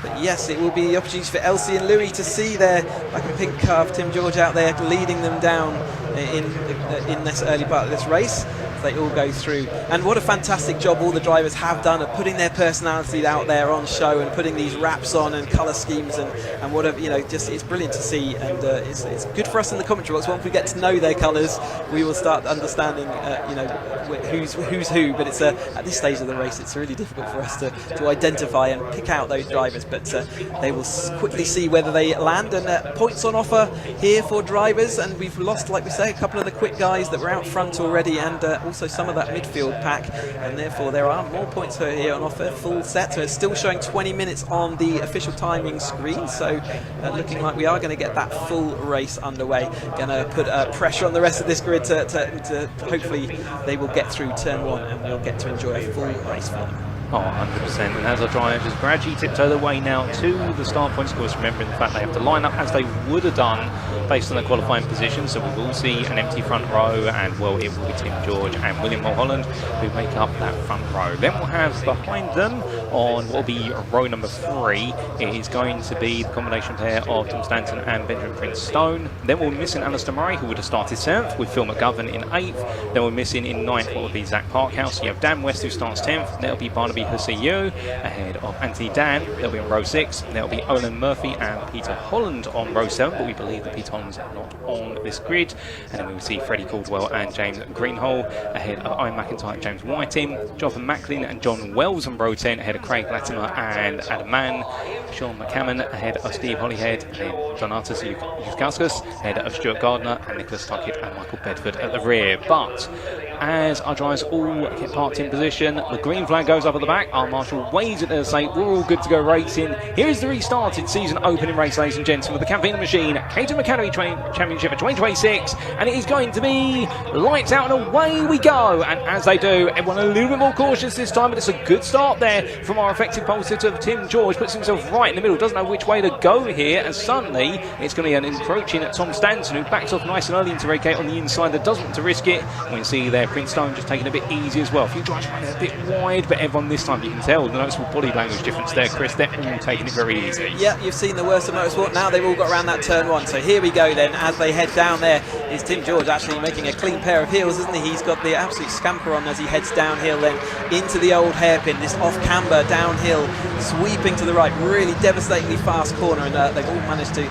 But yes, it will be the opportunity for Elsie and Louis to see their like a pink car of Tim George out there leading them down in this early part of this race. they all go through. And what a fantastic job all the drivers have done of putting their personality out there on show and putting these wraps on and colour schemes and whatever, you know, just it's brilliant to see, and it's good for us in the commentary box. Once we get to know their colours, we will start understanding, you know, who's who. But it's at this stage of the race, it's really difficult for us to identify and pick out those drivers. But they will quickly see whether they land, and points on offer here for drivers. And we've lost, like we say, a couple of the quick guys that were out front already, and also some of that midfield pack, and therefore there are more points here on offer. Full set, so it's still showing 20 minutes on the official timing screen, so looking like we are going to get that full race underway. Going to put pressure on the rest of this grid to hopefully they will get through turn 1 and we'll get to enjoy a full race for them. Oh, 100%. And as our drivers gradually tiptoe their way now to the start points, of course, remembering the fact they have to line up as they would have done based on their qualifying position. So we will see an empty front row, and well, it will be Tim George and William Mulholland who make up that front row. Then we'll have behind them on what will be row number 3, it is going to be the combination pair of Tom Stanton and Benjamin Prince Stone. Then we're missing Alistair Murray, who would have started 7th, with Phil McGovern in 8th. Then we're missing in 9th what would be Zach Parkhouse. You have Dan West, who starts 10th. That'll be Barnaby Hussey-Yu ahead of Anthony Dan. They'll be on row 6. There'll be Olin Murphy and Peter Holland on row 7, but we believe that Peter Holland's not on this grid. And then we will see Freddie Caldwell and James Greenhall ahead of Owen McIntyre and James Whiting. Jonathan Macklin and John Wells on row 10 ahead of Craig Latimer and Adam Mann. Sean McCammon ahead of Steve Holyhead and Donatas Yukauskas ahead of Stuart Gardner and Nicholas Tuckett and Michael Bedford at the rear. But as our drivers all get parked in position, the green flag goes up at the back. Our marshal waves it there to say we're all good to go racing. Here is the restarted season opening race, ladies and gents, for the Campaign Machine Caterham Academy Championship for 2026, and it is going to be lights out and away we go. And as they do, everyone a little bit more cautious this time, but it's a good start there from our effective pole sitter Tim George. Puts himself right in the middle, doesn't know which way to go here, and suddenly it's going to be an encroaching at Tom Stanton, who backs off nice and early into Red Gate on the inside, that doesn't want to risk it. We can see there Prince Stone just taking a bit easy as well. A few drives running a bit wide, but everyone this time, you can tell the noticeable body language difference there, Chris. They're all taking it very easy. Yeah, you've seen the worst of motorsport. Now they've all got around that turn 1. So here we go then. As they head down there, is Tim George actually making a clean pair of heels, isn't he? He's got the absolute scamper on as he heads downhill then into the old hairpin. This off camber downhill, sweeping to the right, really devastatingly fast corner, and they've all managed to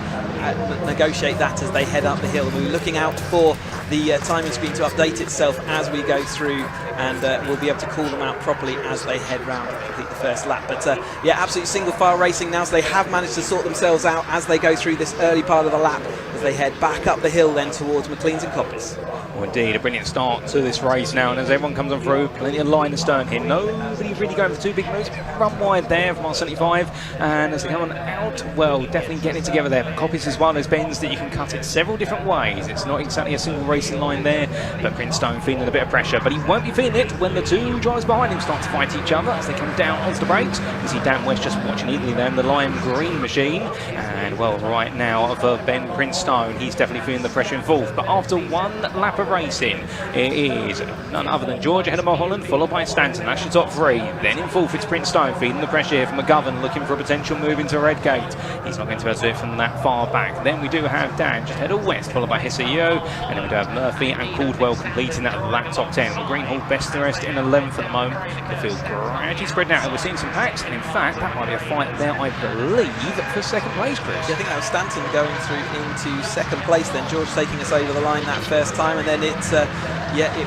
negotiate that as they head up the hill. We're looking out for the timing screen to update itself as we go through, and we'll be able to call them out properly as they head round and complete the first lap. But yeah, absolute single file racing now, so they have managed to sort themselves out as they go through this early part of the lap, as they head back up the hill then towards McLean's and Coppice. Well, indeed, a brilliant start to this race now, and as everyone comes on through, plenty of line and stern here. Nobody really going for too big moves. Run wide there from R75, and as they come on out, well, definitely getting it together there. Coppice is one of those bends that you can cut it several different ways. It's not exactly a single racing line there, but Prince Stone feeling a bit of pressure, but he won't be feeling it when the two drivers behind him start to fight each other as they come down onto the brakes. You see Dan West just watching eagerly then, the lime green machine, and well, right now for Ben Prince Stone, he's definitely feeling the pressure in fourth. But after one lap of racing, it is none other than George ahead of Mulholland, followed by Stanton. That's your top 3. Then in fourth, it's Prince Stone feeding the pressure here from McGovern, looking for a potential move into Red Gate. He's not going to be able to do it from that far back. Then we do have Dan just ahead of West, followed by Hesse-Yo, and then we do have Murphy and Caldwell completing that top 10. Greenhall best the rest in 11th at the moment. The field gradually spread out. We're seeing some packs, and in fact, that might be a fight there, I believe, for second place, Chris. Yeah, I think that was Stanton going through into second place then. George taking us over the line that first time, and then it's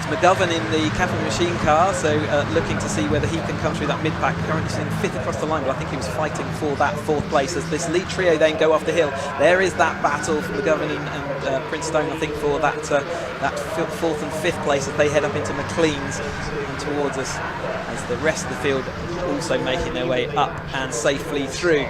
McGovern in the Caterham Machine car, so looking to see whether he can come through that mid-pack. Currently sitting 5th across the line, but I think he was fighting for that 4th place as this lead trio then go off the hill. There is that battle for McGovern and Prince Stone, I think, for that 4th and 5th place as they head up into McLean's and towards us, as the rest of the field also making their way up and safely through.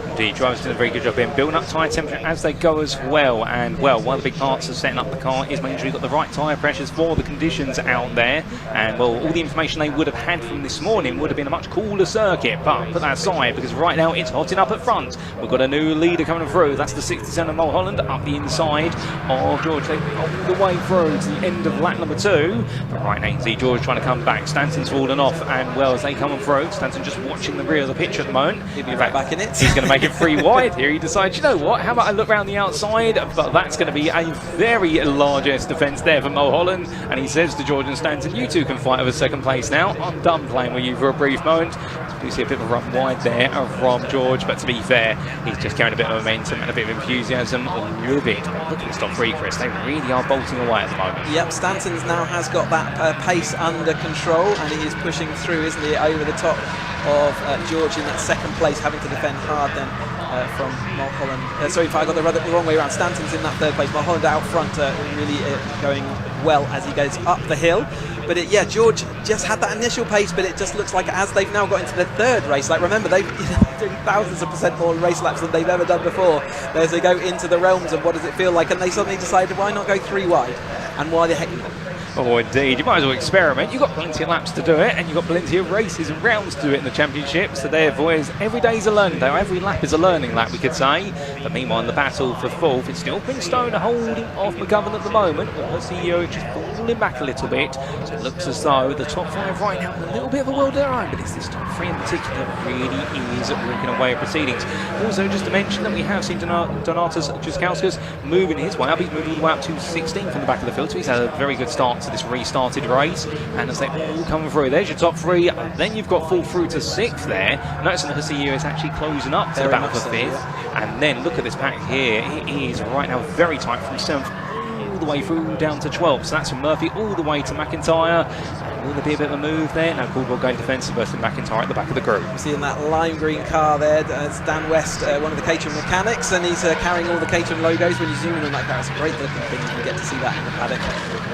Indeed, drivers doing a very good job in building up tyre temperature as they go as well. And well, one of the big parts of setting up the car is making sure you've got the right tyre pressures for the conditions out there. And well, all the information they would have had from this morning would have been a much cooler circuit. But put that aside, because right now it's hotting up at front. We've got a new leader coming through. That's the 67 of Mulholland up the inside of George. They've all the way through to the end of lap number 2. But right now you can see George trying to come back. Stanton's fallen off, and well, as they come on through, Stanton just watching the rear of the pitch at the moment. He'll be right back in it. He's going to make it 3 wide here. He decides, you know what, how about I look around the outside? But that's going to be a very large S defence there for Mulholland. And he says to George and Stanton, you two can fight over second place now. I'm done playing with you for a brief moment. So you see a bit of a run wide there from George, but to be fair, he's just carrying a bit of momentum and a bit of enthusiasm with it. Look at this top 3, Chris. They really are bolting away at the moment. Yep, Stanton's now has got that pace under control, and he is pushing through, isn't he, over the top of George in that second place, having to defend hard then from Mulholland. Sorry if I got the wrong way around. Stanton's in that third place. Mulholland out front, really going well as he goes up the hill. But yeah, George just had that initial pace, but it just looks like as they've now got into the third race, like remember, they've doing thousands of % more race laps than they've ever done before. As they go into the realms of what does it feel like, and they suddenly decided, why not go 3 wide? And why the heck not? Oh, indeed. You might as well experiment. You've got plenty of laps to do it, and you've got plenty of races and rounds to do it in the championship. So therefore, every day is a learning day. Every lap is a learning lap, we could say. But meanwhile, in the battle for 4th, it's still Princetone holding off McGovern at the moment. Well, her CEO just falling back a little bit. So it looks as though the top 5 right now with a little bit of a world of their own, but it's this top 3 in particular that really is walking away of proceedings. Also, just to mention that we have seen Donatas Juskauskas moving his way up. He's moving all the way up to 16th from the back of the field, so he's had a very good start to this restarted race. And as they all come through, there's your top 3. Then you've got 4th through to 6th there. Noticing that the CEO is actually closing up to the battle for 5th. And then look at this pack here. It is right now very tight from 7th all the way through down to 12th. So that's from Murphy all the way to McIntyre. Will there be a bit of a move there? Now Caldwell going defensive versus McIntyre at the back of the group. You see in that lime green car there, it's Dan West, one of the Caterham mechanics, and he's carrying all the Caterham logos. When you zoom in on that car, it's a great looking thing. You get to see that in the paddock.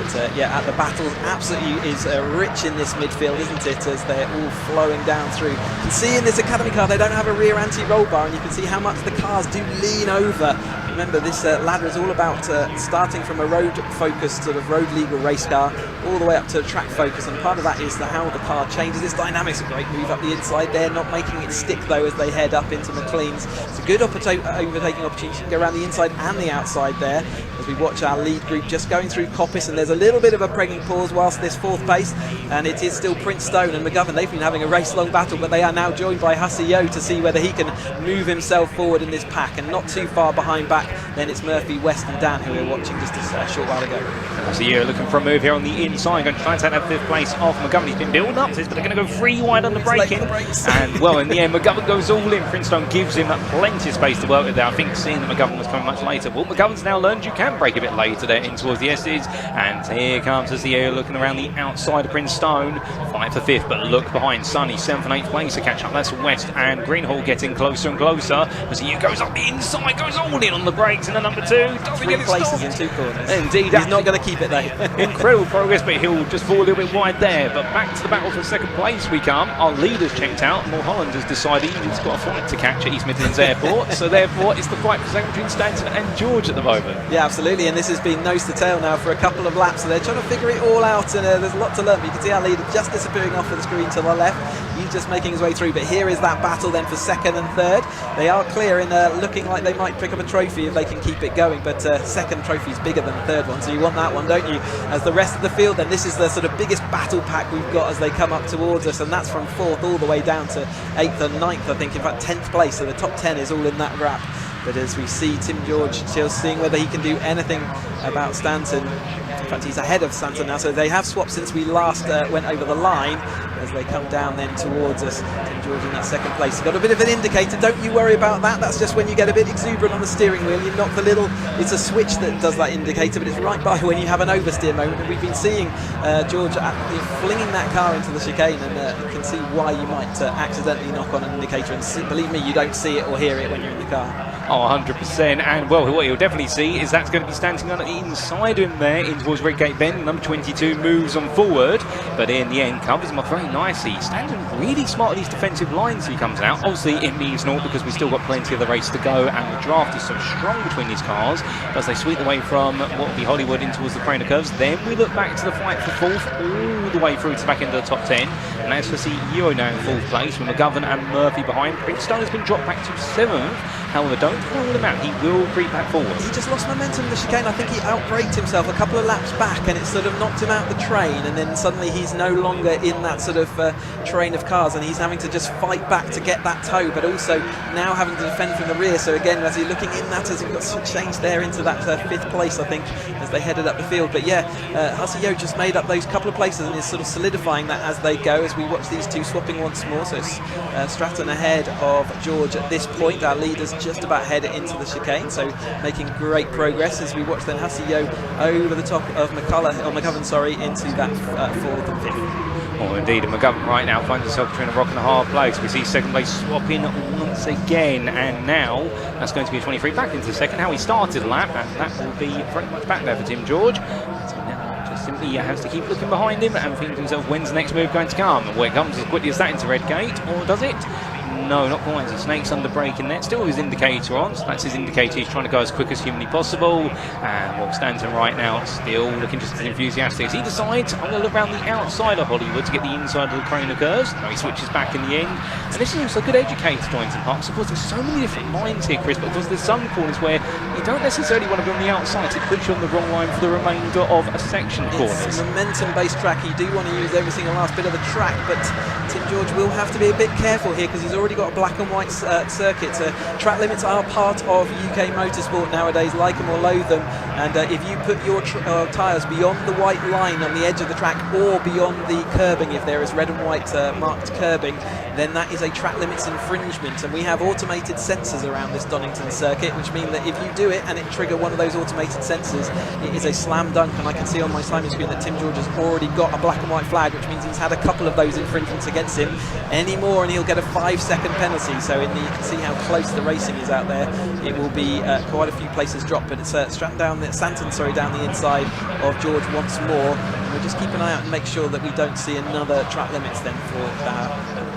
But yeah, at the battles, absolutely is rich in this midfield, isn't it? As they're all flowing down through. You can see in this Academy car, they don't have a rear anti-roll bar, and you can see how much the cars do lean over. Remember, this ladder is all about starting from a road-focused, sort of road-legal race car, all the way up to a track focus, and part of that is how the car changes its dynamics. A great move up the inside there, not making it stick though as they head up into McLean's. It's a good overtaking opportunity. You can go around the inside and the outside there as we watch our lead group just going through Coppice, and there's a little bit of a pregnant pause whilst this 4th pace, and it is still Princetone and McGovern. They've been having a race-long battle, but they are now joined by Hussey Yo to see whether he can move himself forward in this pack, and not too far behind back. Then it's Murphy, West and Dan who we were watching just a short while ago. Hussey Yo looking for a move here on the inside, going to try and take that 5th place off McGovern. He's been building up to this, but they're going to go 3 wide on the braking. And well, in the end, McGovern goes all in. Princetone gives him plenty of space to work with there. I think seeing that McGovern was coming much later. Well, McGovern's now learned you can brake a bit later there in towards the S's. And here comes Hussey Yo looking around the outside of Princetone. Fight for 5th, but look behind Sunny, 7th and 8th place to catch up. That's West and Greenhall getting closer and closer. Hussey Yo goes up the inside, goes all in on the brakes in the number 2. Doesn't 3 get it places stopped. in 2 corners. Indeed, he's not going to keep it though. Incredible progress, but he'll just fall a little bit wide there. But back to the battle for 2nd place we come. Our leader's checked out. Mulholland has decided he's got a flight to catch at East Midlands Airport. So therefore, it's the fight for 2nd between Stanton and George at the moment. Yeah, absolutely. And this has been nose to tail now for a couple of laps. So they're trying to figure it all out, and there's a lot to learn. But you can see our leader just disappearing off of the screen to the left. He's just making his way through. But here is that battle then for 2nd and 3rd. They are clear in looking like they might pick up a trophy if they can keep it going. But 2nd trophy is bigger than the 3rd one, so you want that one, don't you? As the rest of the field, then this is the sort of biggest battle pack we've got as they come up towards us, and that's from 4th all the way down to 8th and 9th, I think. In fact, 10th place, so the top 10 is all in that grab. But as we see Tim George still seeing whether he can do anything about Stanton. In fact, he's ahead of Stanton now, so they have swapped since we last went over the line as they come down then towards us. Tim George in that 2nd place. Got a bit of an indicator, don't you worry about that. That's just when you get a bit exuberant on the steering wheel. You knock the little, it's a switch that does that indicator, but it's right by when you have an oversteer moment. And we've been seeing George flinging that car into the chicane, and you can see why you might accidentally knock on an indicator. And believe me, you don't see it or hear it when you're in the car. Oh, 100%. And well, what you'll definitely see is that's going to be standing on the inside of him there in towards Redgate Bend. Number 22 moves on forward, but in the end covers him up very nicely. Standing really smart on these defensive lines he comes out. Obviously, it means naught because we still got plenty of the race to go, and the draft is so strong between these cars as they sweep away from what will be Hollywood in towards the corner curves. Then we look back to the fight for 4th, all the way through to the back end of the top 10. And that's for CEO now in 4th place with McGovern and Murphy behind. Princetone has been dropped back to 7th. However, don't won't rule him out. He will creep back forward. He just lost momentum in the chicane. I think he outbraked himself a couple of laps back, and it sort of knocked him out the train, and then suddenly he's no longer in that sort of train of cars, and he's having to just fight back to get that toe, but also now having to defend from the rear. So again, as he's looking in that, as he got changed there into that 5th place, I think, as they headed up the field. But yeah, Hussey Yo just made up those couple of places and is sort of solidifying that as they go, as we watch these two swapping once more. So Stratton ahead of George at this point. Our leaders just about head into the chicane, so making great progress as we watch then Hussey Yo over the top of McGovern, sorry, into that 4th and 5th. Oh, indeed, and McGovern right now finds himself between a rock and a hard place. We see second place swapping once again, and now that's going to be a 23 back into the second. How he started the lap, and that will be very much back there for Tim George. So now just simply has to keep looking behind him and thinking to himself, when's the next move going to come? And where it comes as quickly as that into red gate, or does it? No, not quite. He snakes under brake in there. Still with his indicator on, so that's his indicator. He's trying to go as quick as humanly possible. And Will Stanton right now still looking just as enthusiastic as he decides, I'm going to look around the outside of Hollywood to get the inside of the Craner curves. Now he switches back in the end. And this is also a good educator to Donington Park. So of course there's so many different lines here, Chris, but of course there's some corners where you don't necessarily want to be on the outside. So it puts you on the wrong line for the remainder of a section of corners. It's a momentum-based track. You do want to use every single last bit of the track, but Tim George will have to be a bit careful here because he's already got a black and white circuit. Track limits are part of UK motorsport nowadays, like them or loathe them, and if you put your tyres beyond the white line on the edge of the track or beyond the curbing, if there is red and white marked curbing, then that is a track limits infringement. And we have automated sensors around this Donington circuit, which mean that if you do it and it trigger one of those automated sensors, it is a slam dunk. And I can see on my timing screen that Tim George has already got a black and white flag, which means he's had a couple of those infringements against him. Any more and he'll get a 5-second penalty. So you can see how close the racing is out there. It will be quite a few places dropped, but it's Stanton down the inside of George once more. And we'll just keep an eye out and make sure that we don't see another track limits then for that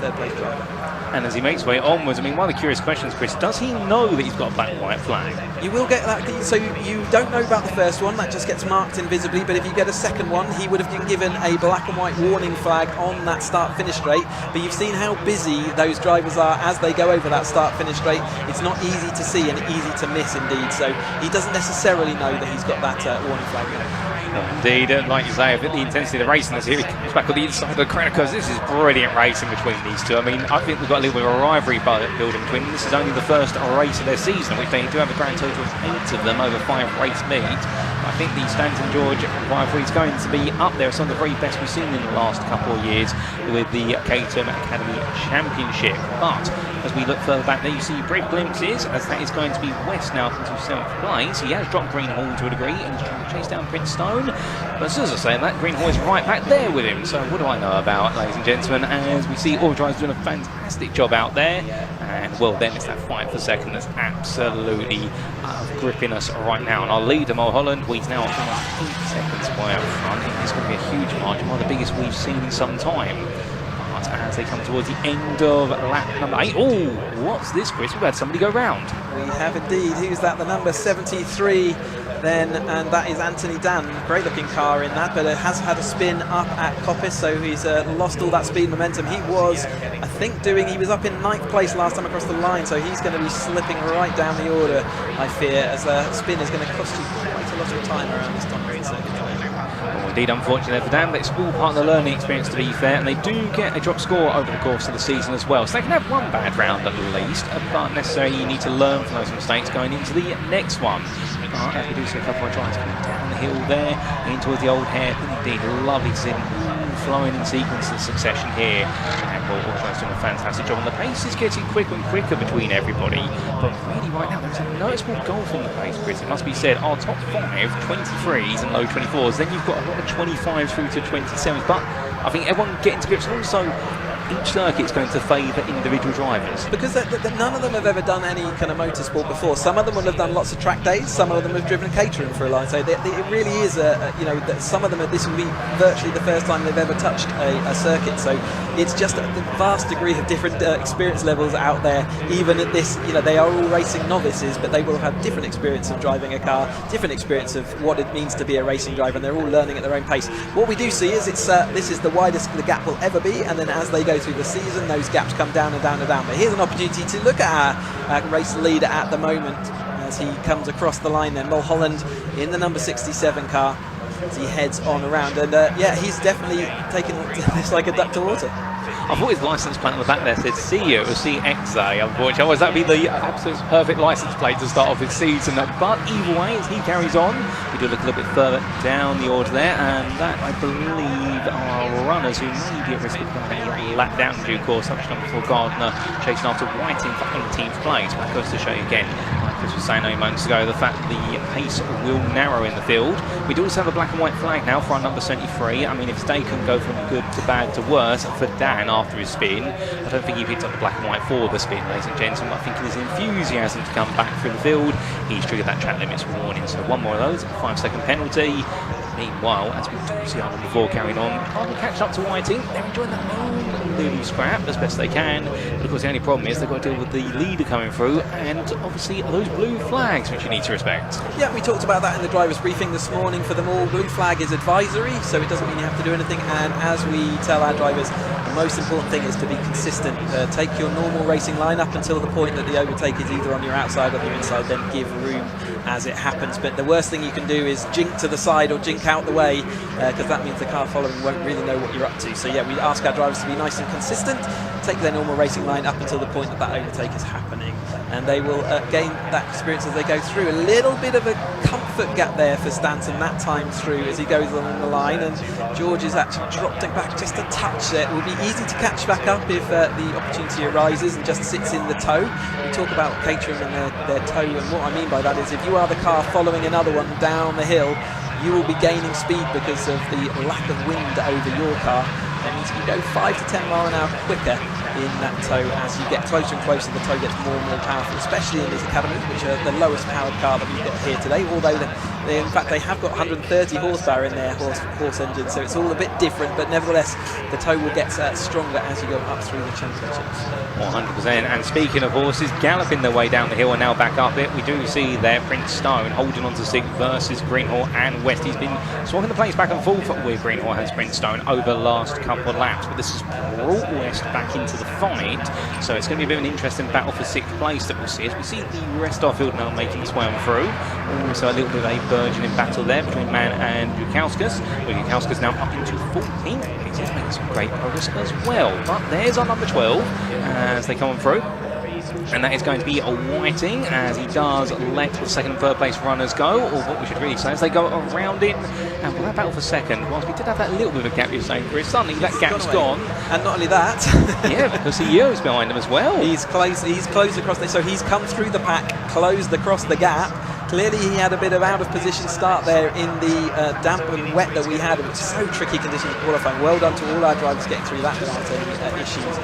3rd place driver. And as he makes his way onwards, I mean, one of the curious questions, Chris, does he know that he's got a black and white flag? You will get that, so you don't know about the first one, that just gets marked invisibly, but if you get a second one, he would have been given a black and white warning flag on that start-finish straight. But you've seen how busy those drivers are as they go over that start-finish straight. It's not easy to see and easy to miss indeed, so he doesn't necessarily know that he's got that warning flag there. Indeed, like you say, the intensity of the racing this here, he comes back on the inside of the Craner curves. This is brilliant racing between these two. I mean, I think we've got a little bit of a rivalry building between them. This is only the first race of their season, which they do have a grand total of 8 of them over 5 race meets. I think the Stanton George rivalry is going to be up there. It's some of the very best we've seen in the last couple of years with the Caterham Academy Championship. But as we look further back there, you see brief glimpses as that is going to be West now into 7th place. He has dropped Greenhall to a degree and he's trying to chase down Prince Stone. But as I was saying, that Greenhall is right back there with him. So what do I know about, ladies and gentlemen, as we see all the drivers doing a fantastic job out there. And well, then it's that fight for second that's absolutely gripping us right now. And our leader, Mulholland, he's now almost 8 seconds away up front. It's going to be a huge margin, one of the biggest we've seen in some time. But as they come towards the end of lap number 8, oh, what's this, Chris? We've had somebody go round. We have indeed. Who's that? The number 73 then, and that is Anthony Dan. Great looking car in that, but it has had a spin up at Coppice, so he's lost all that speed momentum. He was, I think, he was up in 9th place last time across the line, so he's going to be slipping right down the order, I fear, as the spin is going to cost you quite a lot of time around this Donington circuit. Indeed, unfortunately for Dan, but it's all part of the learning experience, to be fair, and they do get a drop score over the course of the season as well, so they can have one bad round at least, but necessarily you need to learn from those mistakes going into the next one. As we do see a couple of drivers coming down the hill there, in towards the old hairpin. Indeed, lovely to see them flowing in sequence and succession here, and all drivers doing a fantastic job, and the pace is getting quicker and quicker between everybody, but really right now there's a noticeable gulf in the pace, Chris. It must be said, our top 5, 23s and low 24s, then you've got a lot of 25s through to 27s, but I think everyone getting to grips, and also each circuit is going to favour individual drivers. Because none of them have ever done any kind of motorsport before. Some of them will have done lots of track days, some of them have driven a Caterham for a line. So it really is, some of them, this will be virtually the first time they've ever touched a circuit. So it's just a vast degree of different experience levels out there. Even at this, they are all racing novices, but they will have different experience of driving a car, different experience of what it means to be a racing driver, and they're all learning at their own pace. What we do see is this is the widest the gap will ever be, and then as they go through the season, those gaps come down and down and down. But here's an opportunity to look at our race leader at the moment as he comes across the line there. Mulholland in the number 67 car as he heads on around. And yeah, he's definitely taken this like a duck to water. I thought his license plate on the back there said CU or CXA, unfortunately. Otherwise, that would be the absolute perfect license plate to start off his season. But either way, as he carries on, we do look a little bit further down the order there, and that, I believe, are runners who may be at risk of going a lap down in due course, such number 4 Gardner chasing after Whiting for 18th place. But goes to show you again, like Chris was saying a moments ago, the fact that the pace will narrow in the field. We do also have a black and white flag now for our number 73. I mean, if Stay can go from good to bad to worse for Dan after his spin, I don't think he picked up the black and white for the spin, ladies and gentlemen. I think in his enthusiasm to come back through the field, he's triggered that track limits warning. So one more of those, a 5-second penalty. Meanwhile, as we see our number 4 carrying on, hardly catch up to Whiting. They're enjoying that long little scrap as best they can. But of course, the only problem is they've got to deal with the leader coming through, and obviously those blue flags, which you need to respect. Yeah, we talked about that in the driver's briefing this morning. For them all, blue flag is advisory, so it doesn't mean you have to do anything. And as we tell our drivers, the most important thing is to be consistent. Take your normal racing line up until the point that the overtake is either on your outside or your inside, then give room as it happens. But the worst thing you can do is jink to the side or jink out the way, because that means the car following won't really know what you're up to. So yeah, we ask our drivers to be nice and consistent, take their normal racing line up until the point that that overtake is happening, and they will gain that experience as they go through. A little bit of a comfort gap there for Stanton that time through as he goes along the line, and George has actually dropped it back just a touch there. It will be easy to catch back up if the opportunity arises and just sits in the tow. We talk about Caterham and their tow, and what I mean by that is if you are the car following another one down the hill, you will be gaining speed because of the lack of wind over your car. That means you go 5 to 10 mile an hour quicker in that tow. As you get closer and closer, the tow gets more and more powerful, especially in these academies, which are the lowest powered car that we've got here today, although in fact they have got 130 horsepower in their horse engine, so it's all a bit different, but nevertheless the tow will get stronger as you go up through the championships. 100%. And speaking of horses galloping their way down the hill and now back up it, we do see there Prince Stone holding on to 6 versus Greenhall and West. He's been swapping the place back and forth with Greenhall and Prince Stone over the last couple of laps, but this has brought West back into the fight, so it's going to be a bit of an interesting battle for 6th place that we'll see as we see the rest of our field now making its way on through. Also a little bit of a burgeoning battle there between Mann and Jukauskas, with Jukauskas now up into 14th. He's making some great progress as well, but there's our number 12 as they come on through. And that is going to be a Whiting as he does let the 2nd and 3rd place runners go, or what we should really say is they go around him. And for that battle for 2nd, whilst we did have that little bit of a gap, you're saying, Chris, suddenly that gap's gone. And not only that, yeah, because the Yo's behind him as well. He's closed across there, so he's come through the pack, closed across the gap. Clearly he had a bit of out of position start there in the damp and wet that we had, which is so tricky conditions qualifying. Well done to all our drivers getting through that without any issues.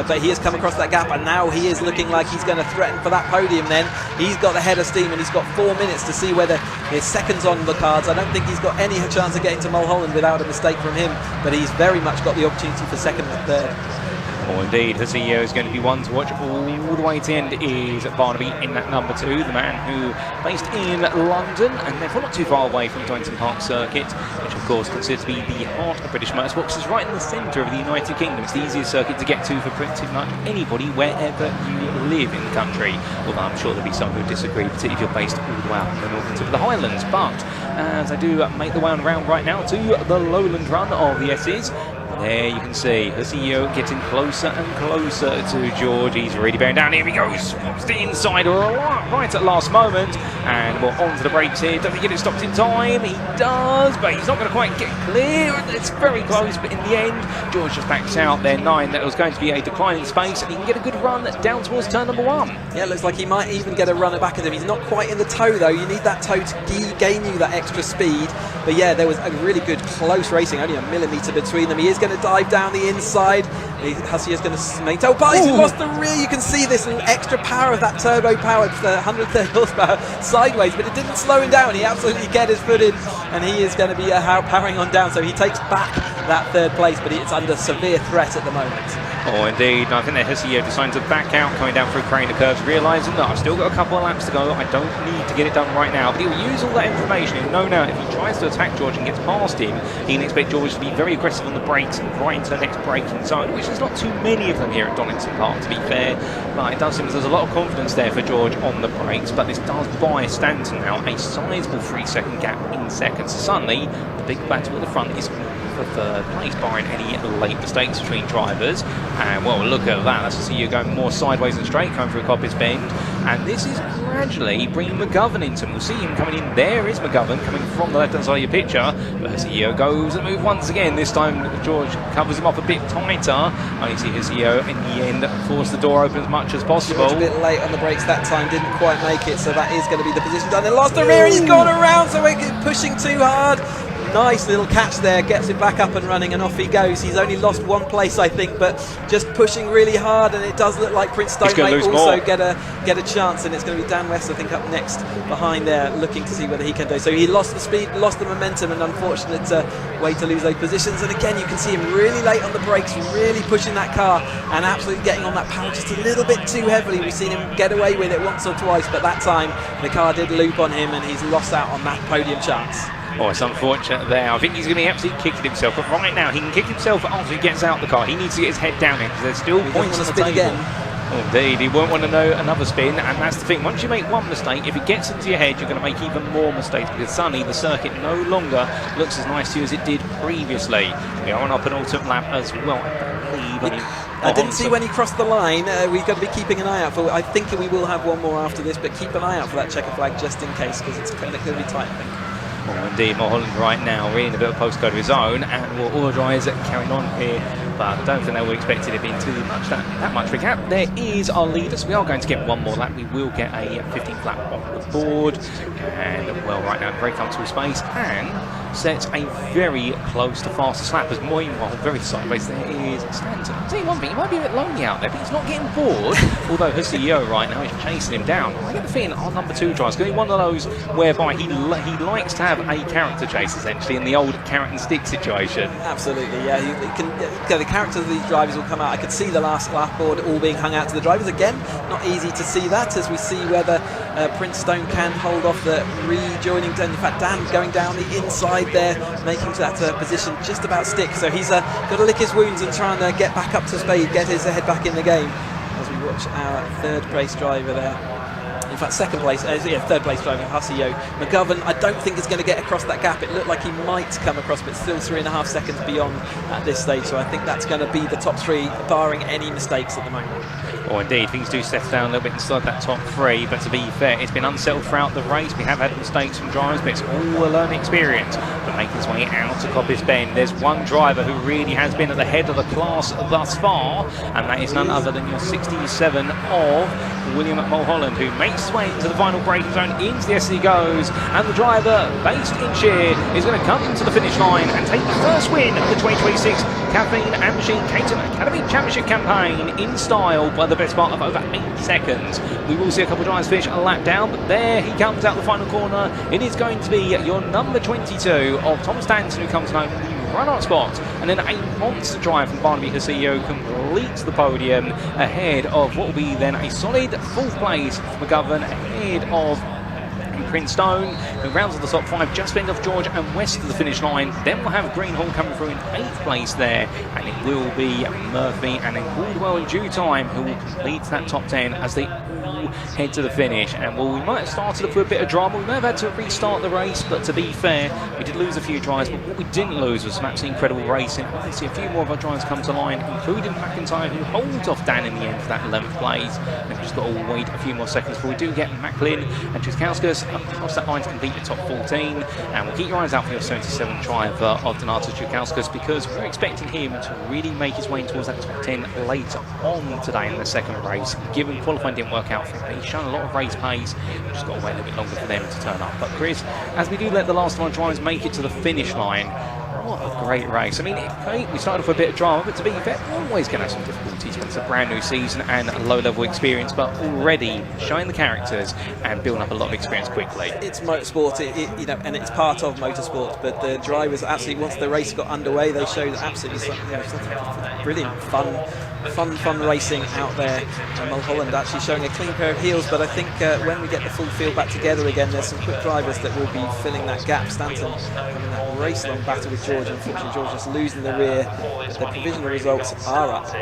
But he has come across that gap, and now he is looking like he's going to threaten for that podium then. He's got the head of steam, and he's got 4 minutes to see whether his second's on the cards. I don't think he's got any chance of getting to Mulholland without a mistake from him, but he's very much got the opportunity for 2nd and 3rd. Oh, indeed, the CEO is going to be one to watch all the way to the end is Barnaby in that number 2, the man who based in London and therefore not too far away from Donington Park circuit, which of course considered to be the heart of British motorsport, which is right in the centre of the United Kingdom. It's the easiest circuit to get to for pretty much anybody wherever you live in the country, although I'm sure there'll be some who disagree, particularly if you're based all the way up in the northern tip of the Highlands. But as I do make the way on around right now to the lowland run of the S's, there you can see the CEO getting closer and closer to George. He's really bearing down. Here he goes. Swaps the inside right at last moment. And we're on to the brakes here. Does he get it stopped in time? He does, but he's not going to quite get clear. It's very close, but in the end, George just backs out there 9. That was going to be a decline in space, and he can get a good run down towards turn number 1. Yeah, it looks like he might even get a run at back of him. He's not quite in the tow, though. You need that tow to gain you that extra speed. But yeah, there was a really good close racing, only a millimetre between them. He is going to dive down the inside. Hussey is going to maintain. Oh, but he's lost the rear. You can see this extra power of that turbo power, the 130 horsepower sideways, but it didn't slow him down. He absolutely get his foot in, and he is going to be powering on down. So he takes back that third place, but it's under severe threat at the moment. Oh, indeed. I think that Husio decided to back out, coming down through crane of curves, realising that I've still got a couple of laps to go. I don't need to get it done right now. But he'll use all that information. He'll know now if he tries to attack George and gets past him, he can expect George to be very aggressive on the brakes and right into the next braking zone, which there's not too many of them here at Donington Park, to be fair. But it does seem there's a lot of confidence there for George on the brakes. But this does buy Stanton now a sizable 3-second gap in seconds. So suddenly, the big battle at the front is for third place, barring any late mistakes between drivers. And well, look at that. That's to see you going more sideways and straight, coming through Coppice Bend. And this is gradually bringing McGovern into. We'll see him coming in. There is McGovern coming from the left-hand side of your picture. But Husio goes and move once again. This time George covers him up a bit tighter. I see Husio in the end force the door open as much as possible. George a bit late on the brakes that time, didn't quite make it, so that is going to be the position done. They lost the rear, he's gone around, so we're pushing too hard. Nice little catch there, gets it back up and running, and off he goes. He's only lost one place, I think, but just pushing really hard, and it does look like Prince Stone may also get a chance, and it's going to be Dan West, I think, up next behind there, looking to see whether he can do. So he lost the speed, lost the momentum, and unfortunate way to lose those positions. And again, you can see him really late on the brakes, really pushing that car, and absolutely getting on that power just a little bit too heavily. We've seen him get away with it once or twice, but that time the car did loop on him, and he's lost out on that podium chance. Oh, it's unfortunate there. I think he's going to be absolutely kicking himself. But right now, he can kick himself after he gets out the car. He needs to get his head down in because there's still points on the table. Again. Oh, indeed, he won't want to know another spin. And that's the thing. Once you make one mistake, if it gets into your head, you're going to make even more mistakes because suddenly the circuit no longer looks as nice to you as it did previously. We are on our penultimate lap as well, I believe. I didn't see when he crossed the line. We've got to be keeping an eye out for. I think we will have one more after this, but keep an eye out for that checker flag just in case because it's going to be tight, I think. Oh, indeed, Mulholland right now reading a bit of postcode of his own, and all the drivers carrying on here, but I don't think they were expected it being too much that much of a gap. There is our leader, so we are going to get one more lap. We will get a 15th lap on the board, and well, right now, very comfortable space, and sets a very close to fastest lap as meanwhile, very sideways there is Stanton. I'll tell you one thing, he might be a bit lonely out there, but he's not getting bored, although Husio right now is chasing him down. I get the feeling our number 2 driver is going to be one of those whereby he likes to have a character chase, essentially, in the old carrot and stick situation. Absolutely, yeah. The characters of these drivers will come out. I could see the last lap board all being hung out to the drivers. Again, not easy to see that as we see whether Prince Stone can hold off the rejoining. In fact, Dan going down the inside there, making that position just about stick. So he's got to lick his wounds and try and get back up to speed, get his head back in the game. As we watch our third place driver there. In fact, third place driver, Husio. McGovern, I don't think is going to get across that gap. It looked like he might come across, but still 3.5 seconds beyond at this stage. So I think that's going to be the top 3, barring any mistakes at the moment. Oh, indeed, things do settle down a little bit inside that top 3, but to be fair, it's been unsettled throughout the race. We have had mistakes from drivers, but it's all a learning experience. But making his way out to Coppice Bend, there's one driver who really has been at the head of the class thus far, and that is none other than your 67 of William Mulholland, who makes his way into the final braking zone. Into the SC goes, and the driver based in Shear is going to come to the finish line and take the first win of the 2026 Caffeine and Machine Caterham Academy Championship campaign in style by the best part of over 8 seconds. We will see a couple of drivers finish a lap down, but there he comes out the final corner. It is going to be your number 22 of Tom Stanton, who comes home with the run-out spot, and then a monster drive from Barnaby Husio completes the podium ahead of what will be then a solid 4th place for McGovern, ahead of Prince Stone, who rounds off the top 5, just bend off George and West of the finish line. Then we'll have Greenhall coming through in 8th place there, and it will be Murphy and then Caldwell in due time who will complete that top 10 as they all head to the finish. And well, we might have started off with a bit of drama. We may have had to restart the race, but to be fair, we did lose a few drivers, but what we didn't lose was some absolutely incredible racing. I can see a few more of our drivers come to line, including McIntyre, who holds off Dan in the end for that 11th place. And we've just got to wait a few more seconds before we do get Macklin and Tchaikovsky across that line to complete the top 14. And we'll keep your eyes out for your 77 driver of Donato Tchaikovsky, because we're expecting him to really make his way towards that top 10 later on today in the second race. Given qualifying didn't work out for him, he's shown a lot of race pace. We've just got to wait a little bit longer for them to turn up. But Chris, as we do let the last of our drivers make it to the finish line, what a great race. I mean, we started off with a bit of drama, but to be fair, we're always going to have some difficulties race when it's a brand new season and low level experience, but already showing the characters and building up a lot of experience quickly. It's motorsport, you know, and it's part of motorsport. But the drivers absolutely, once the race got underway, they showed absolutely something brilliant, fun racing out there. And Mulholland actually showing a clean pair of heels. But I think when we get the full field back together again, there's some quick drivers that will be filling that gap. Stanton having that race-long battle with George. Unfortunately, George just losing the rear. But the provisional results are up.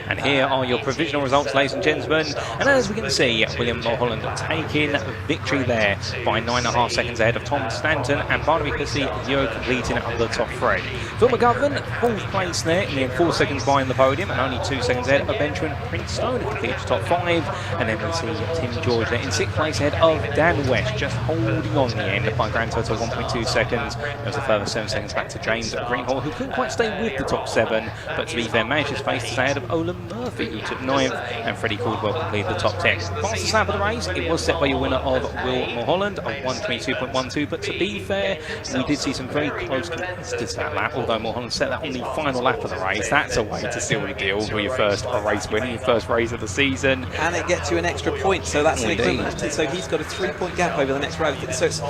And here are your provisional results, ladies and gentlemen. And as we can see, William Mulholland taking victory there by 9.5 seconds ahead of Tom Stanton, and Barnaby Pussy, Yo completing under the top 3. Phil McGovern, 4th place there, near 4 seconds behind the podium, and only 2 seconds ahead of Benjamin Prince Stone, who completed the top 5. And then we see Tim George there in 6th place ahead of Dan West, just holding on the end by a grand total of 1.2 seconds. There was a further 7 seconds back to James Greenhall, who couldn't quite stay with the top 7, but to be fair, managed his face to stay ahead of Olin Murphy, who took 9th, and Freddie Caldwell completed the top 10. Fastest lap of the race, it was set by your winner of Will Mulholland of 1:22.12, but to be fair, we did see some very close competitors that lap, although Mulholland set that on the final lap of the race. That's a way to seal the deal for your first race win, your first race of the season. And it gets you an extra point, so that's an equivalent. So he's got a 3-point gap over the next round. So it's,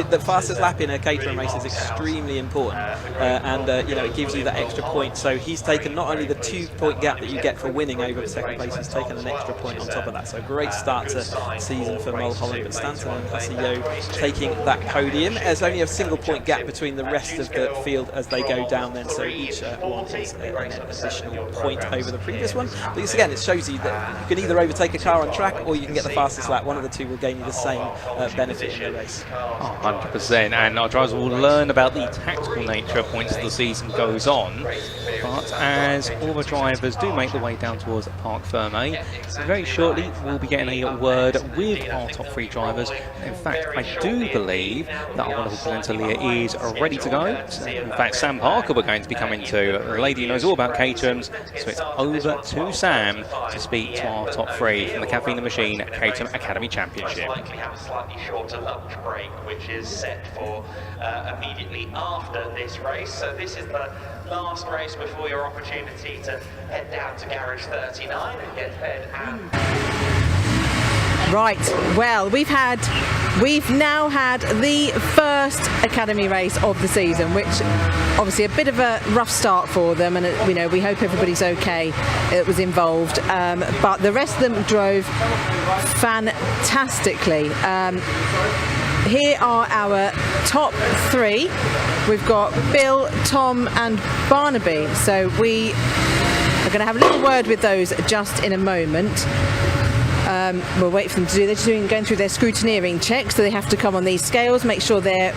the fastest lap in a Caterham race is extremely important, and you know, it gives you that extra point. So he's taken not only the 2-point gap that you get for winning over second place, he's taken an extra point on top of that. So great start to season for Mulholland, but Stanton and Hussey Yo taking that podium. There's only a single point gap between the rest of the field as they go down then, so each one is an additional point over the previous one. But this, again, it shows you that you can either overtake a car on track or you can get the fastest lap. One of the two will gain you the same benefit in the race. 100%, and our drivers will learn about the tactical nature of points as the season goes on. But as all the drivers do make their way down towards Parc Fermé, very shortly we'll be getting a word with our top 3 drivers. In fact, I do believe that our wonderful presenter Leah is ready to go. So, in fact, Sam Parker we're going to be coming to, a lady who knows all about Caterhams, so it's over to Sam to speak to our top 3 from the Caffeine the Machine Caterham Academy Championship. Likely have a slightly shorter lunch break, which is set for immediately after this race. So this is the last race before your opportunity to head down to Garage 39 and get fed Right, well, we've now had the first Academy race of the season, which obviously a bit of a rough start for them, and you know, we hope everybody's okay that was involved, but the rest of them drove fantastically. Here are our top 3. We've got Bill, Tom and Barnaby, so we are going to have a little word with those just in a moment. We'll wait for them to do. They're just going through their scrutineering check, so they have to come on these scales, make sure they're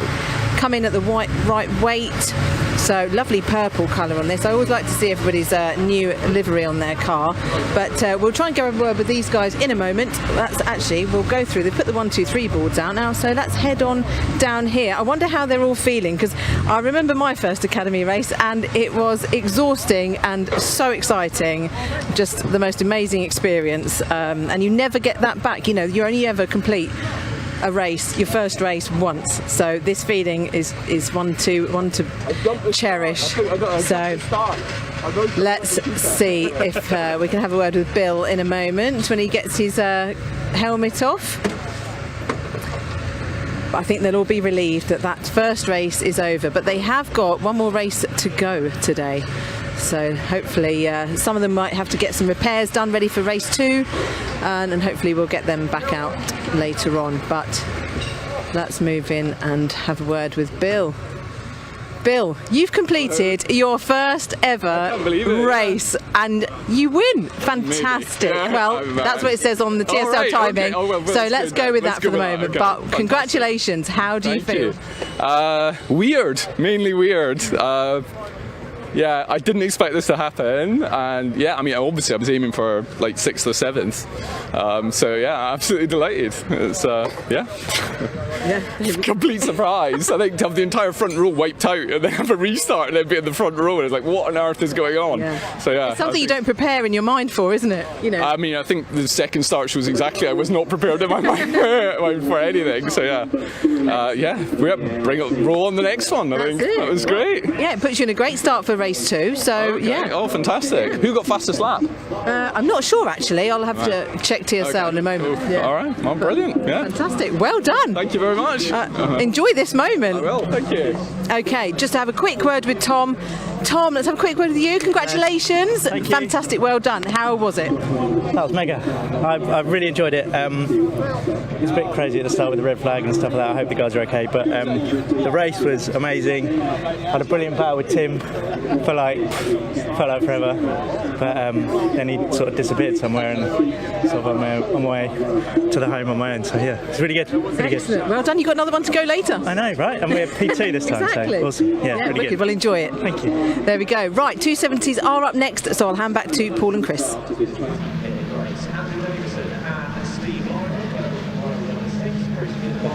coming at the right weight. So lovely purple colour on this. I always like to see everybody's new livery on their car, but we'll try and go over a word with these guys in a moment. That's actually, we'll go through. They put the 1, 2, 3 boards out now, so let's head on down here. I wonder how they're all feeling, because I remember my first Academy race and it was exhausting and so exciting, just the most amazing experience, and you never get that back. You know, you only ever complete a race, your first race, once. So this feeling is one to cherish. So let's see if we can have a word with Bill in a moment when he gets his helmet off. I think they'll all be relieved that that first race is over, but they have got one more race to go today. So hopefully some of them might have to get some repairs done ready for race 2, and hopefully we'll get them back out later on. But let's move in and have a word with Bill. Bill, you've completed your first ever race and you win. Fantastic. Well, that's what it says on the TSL timing. Okay. So let's go with that for the moment. Okay. But congratulations. How do you feel? Weird, mainly weird. Yeah, I didn't expect this to happen, and yeah, I mean, obviously I was aiming for like 6th or 7th, so yeah, absolutely delighted. It's yeah, complete surprise. I think to have the entire front row wiped out and then have a restart and then be in the front row, and it's like, what on earth is going on? Yeah. So yeah, it's something you don't prepare in your mind for, isn't it? You know. I mean, I think the second start shows exactly I was not prepared in my mind for anything. So yeah, yeah, roll on the next one. I think that was great. Yeah, it puts you in a great start for race 2. So okay. yeah. Oh, fantastic. Who got fastest lap? I'm not sure actually. I'll have to check TSL in a moment. Cool. All right, well, brilliant. Yeah. Fantastic. Well done. Thank you very much. Enjoy this moment. I will. Thank you. Okay, just to have a quick word with Tom. Tom, let's have a quick word with you. Congratulations. Thank you. Fantastic. Well done. How was it? That was mega. I really enjoyed it. It's a bit crazy at the start with the red flag and stuff like that. I hope the guys are okay. But the race was amazing. Had a brilliant battle with Tim. Felt like forever. But then he sort of disappeared somewhere and sort of on my way to the home on my own. So yeah, it's really good. Really Excellent. Well done. You've got another one to go later. I know, right? And we have P2 this time. Exactly. So awesome. Yeah, really wicked. good. Well, enjoy it. Thank you. There we go. Right, 270s are up next, so I'll hand back to Paul and Chris.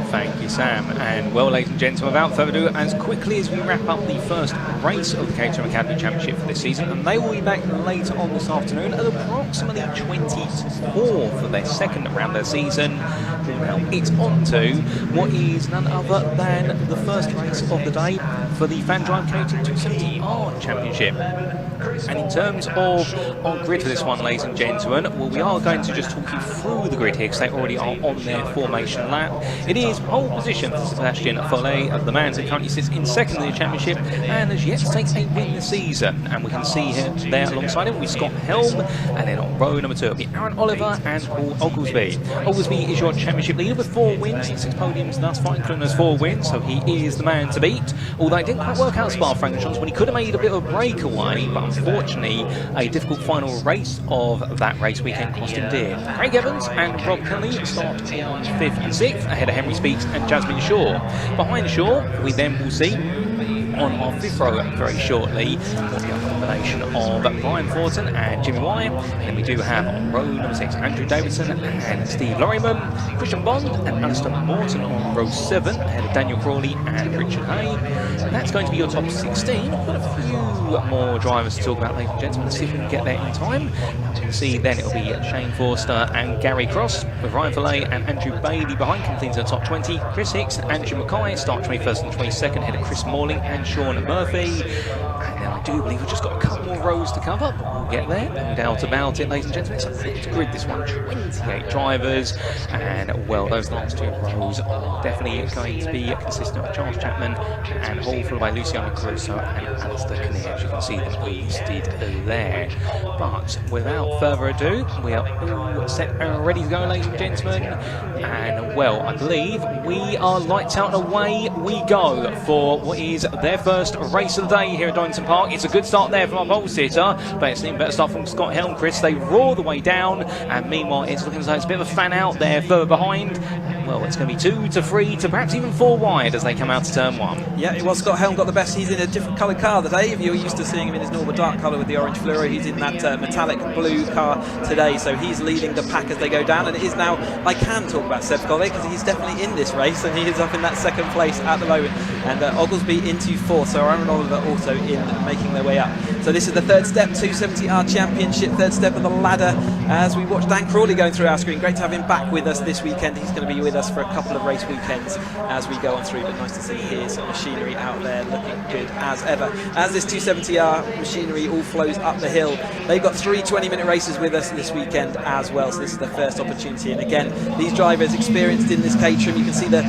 Thank you, Sam. And well, ladies and gentlemen, without further ado, as quickly as we wrap up the first race of the Caterham Academy Championship for this season, and they will be back later on this afternoon at approximately 24 for their second round of the season. Now it's on to what is none other than the first race of the day for the Fan Drive Caterham 270R Championship. And in terms of our grid for this one, ladies and gentlemen, well, we are going to just talk you through the grid here because they already are on their formation lap. It is pole position for Sebastian Follet, the man who currently sits in second in the championship and has yet to take a win this season. And we can see him there alongside him with Scott Helm, and then on row number 2 it'll be Aaron Oliver and Paul Oglesby. Oglesby is your championship leader with 4 wins, 6 podiums thus far, including those 4 wins, so he is the man to beat. Although it didn't quite work out Spa-Francorchamps when he could have made a bit of a breakaway, but unfortunately a difficult final race of that race weekend cost him dear. Craig Evans and Rob Kelly start on 5th and 6th ahead of Henry Speaks and Jasmine Shaw. Behind Shaw we then will see on our 5th row very shortly will be a combination of Brian Thornton and Jimmy Wyatt. And then we do have on row number 6 Andrew Davidson and Steve Lorryman, Christian Bond and Alistair Morton on row 7 ahead of Daniel Crawley and Richard Hay. And that's going to be your top 16. I've got a few more drivers to talk about, ladies and gentlemen. Let's see if we can get there in time. As you can see then it'll be Shane Forster and Gary Cross with Ryan Follet and Andrew Bailey behind, completing the top 20. Chris Hicks and Andrew Mackay start 21st and 22nd ahead of Chris Morley and Sean Murphy. And then I do believe we've just got a couple more rows to cover, but we'll get there, no doubt about it, ladies and gentlemen. It's a packed grid this one, 28 drivers, and well, those last 2 rows are definitely going to be consistent with Charles Chapman and Hall, followed by Luciano Caruso and Alistair Kinnear, as you can see them listed there. But without further ado, we are all set and ready to go, ladies and gentlemen, and well, I believe we are lights out and away we go for what is their first race of the day here at Donington Park. It's a good start there from our pole sitter, but it's an even better start from Scott Helmquist. They roar the way down, and meanwhile it's looking as though it's a bit of a fan out there further behind. Well, it's going to be 2 to 3 to perhaps even 4 wide as they come out to turn 1. Yeah, it was Scott Helm got the best. He's in a different coloured car today. If you're used to seeing him in his normal dark colour with the orange fluoro, he's in that metallic blue car today. So he's leading the pack as they go down. And it is now, I can talk about Seb Collier because he's definitely in this race and he is up in that 2nd place at the moment. And Oglesby into 4th. So Aaron Oliver also in, making their way up. So this is the 3rd step, 270R Championship, 3rd step of the ladder as we watch Dan Crawley going through our screen. Great to have him back with us this weekend. He's going to be with us for a couple of race weekends as we go on through, but nice to see his machinery out there looking good as ever. As this 270R machinery all flows up the hill, they've got 3 20-minute races with us this weekend as well, so this is the first opportunity. And again, these drivers experienced in this Caterham, you can see the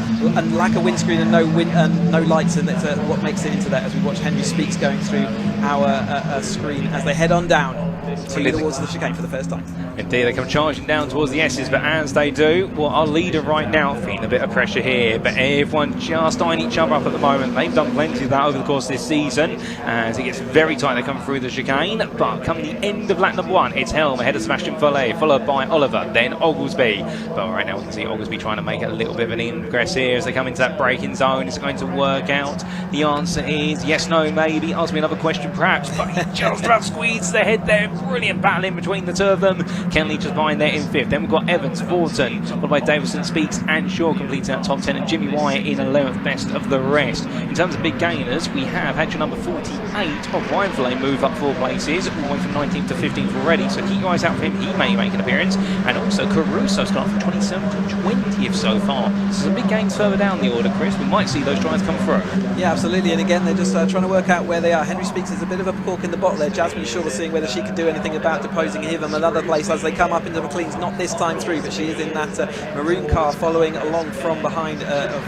lack of windscreen and no lights, and that's what makes it into that as we watch Henry Speaks going through our screen as they head on down towards the chicane for the first time. Indeed, they come charging down towards the S's, but as they do, well, our leader right now feeling a bit of pressure here, but everyone just eyeing each other up at the moment. They've done plenty of that over the course of this season as it gets very tight. They come through the chicane, but come the end of lap number 1, it's Helm ahead of Sebastian Follet, followed by Oliver, then Oglesby. But right now we can see Oglesby trying to make a little bit of an ingress here as they come into that braking zone. Is it going to work out? The answer is yes, no, maybe. Ask me another question perhaps, but he just about squeezed their head there. Brilliant battle in between the 2 of them. Kenley just behind there in 5th. Then we've got Evans, Thornton, followed by Davison, Speaks and Shaw completing that top 10, and Jimmy Wyatt in 11th, best of the rest. In terms of big gainers, we have had your number 48 of Ryan Follet move up 4 places, all the way from 19th to 15th already, so keep your eyes out for him. He may make an appearance. And also Caruso's gone from 27th to 20th so far. So some big gains further down the order, Chris. We might see those tries come through. Yeah, absolutely. And again, they're just trying to work out where they are. Henry Speaks is a bit of a cork in the bottle there. Jasmine Shaw was seeing whether she could do anything anything about deposing him. Another place as they come up into McLean's, not this time through, but she is in that maroon car following along from behind of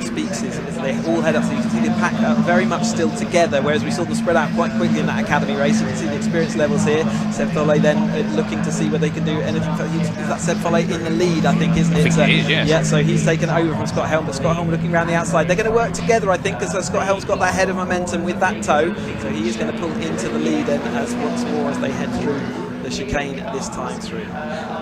Speaks as they all head up. So you can see the pack very much still together, whereas we saw them spread out quite quickly in that academy race. You can see the experience levels here. Seb Follet then looking to see whether they can do anything. Is that Seb Follet in the lead, I think, isn't it? I think it is, yes. Yeah, so he's taken over from Scott Helm, but Scott Helm looking around the outside. They're going to work together, I think, because Scott Helm's got that head of momentum with that toe, so he is going to pull into the lead then once more as they head through the chicane this time through.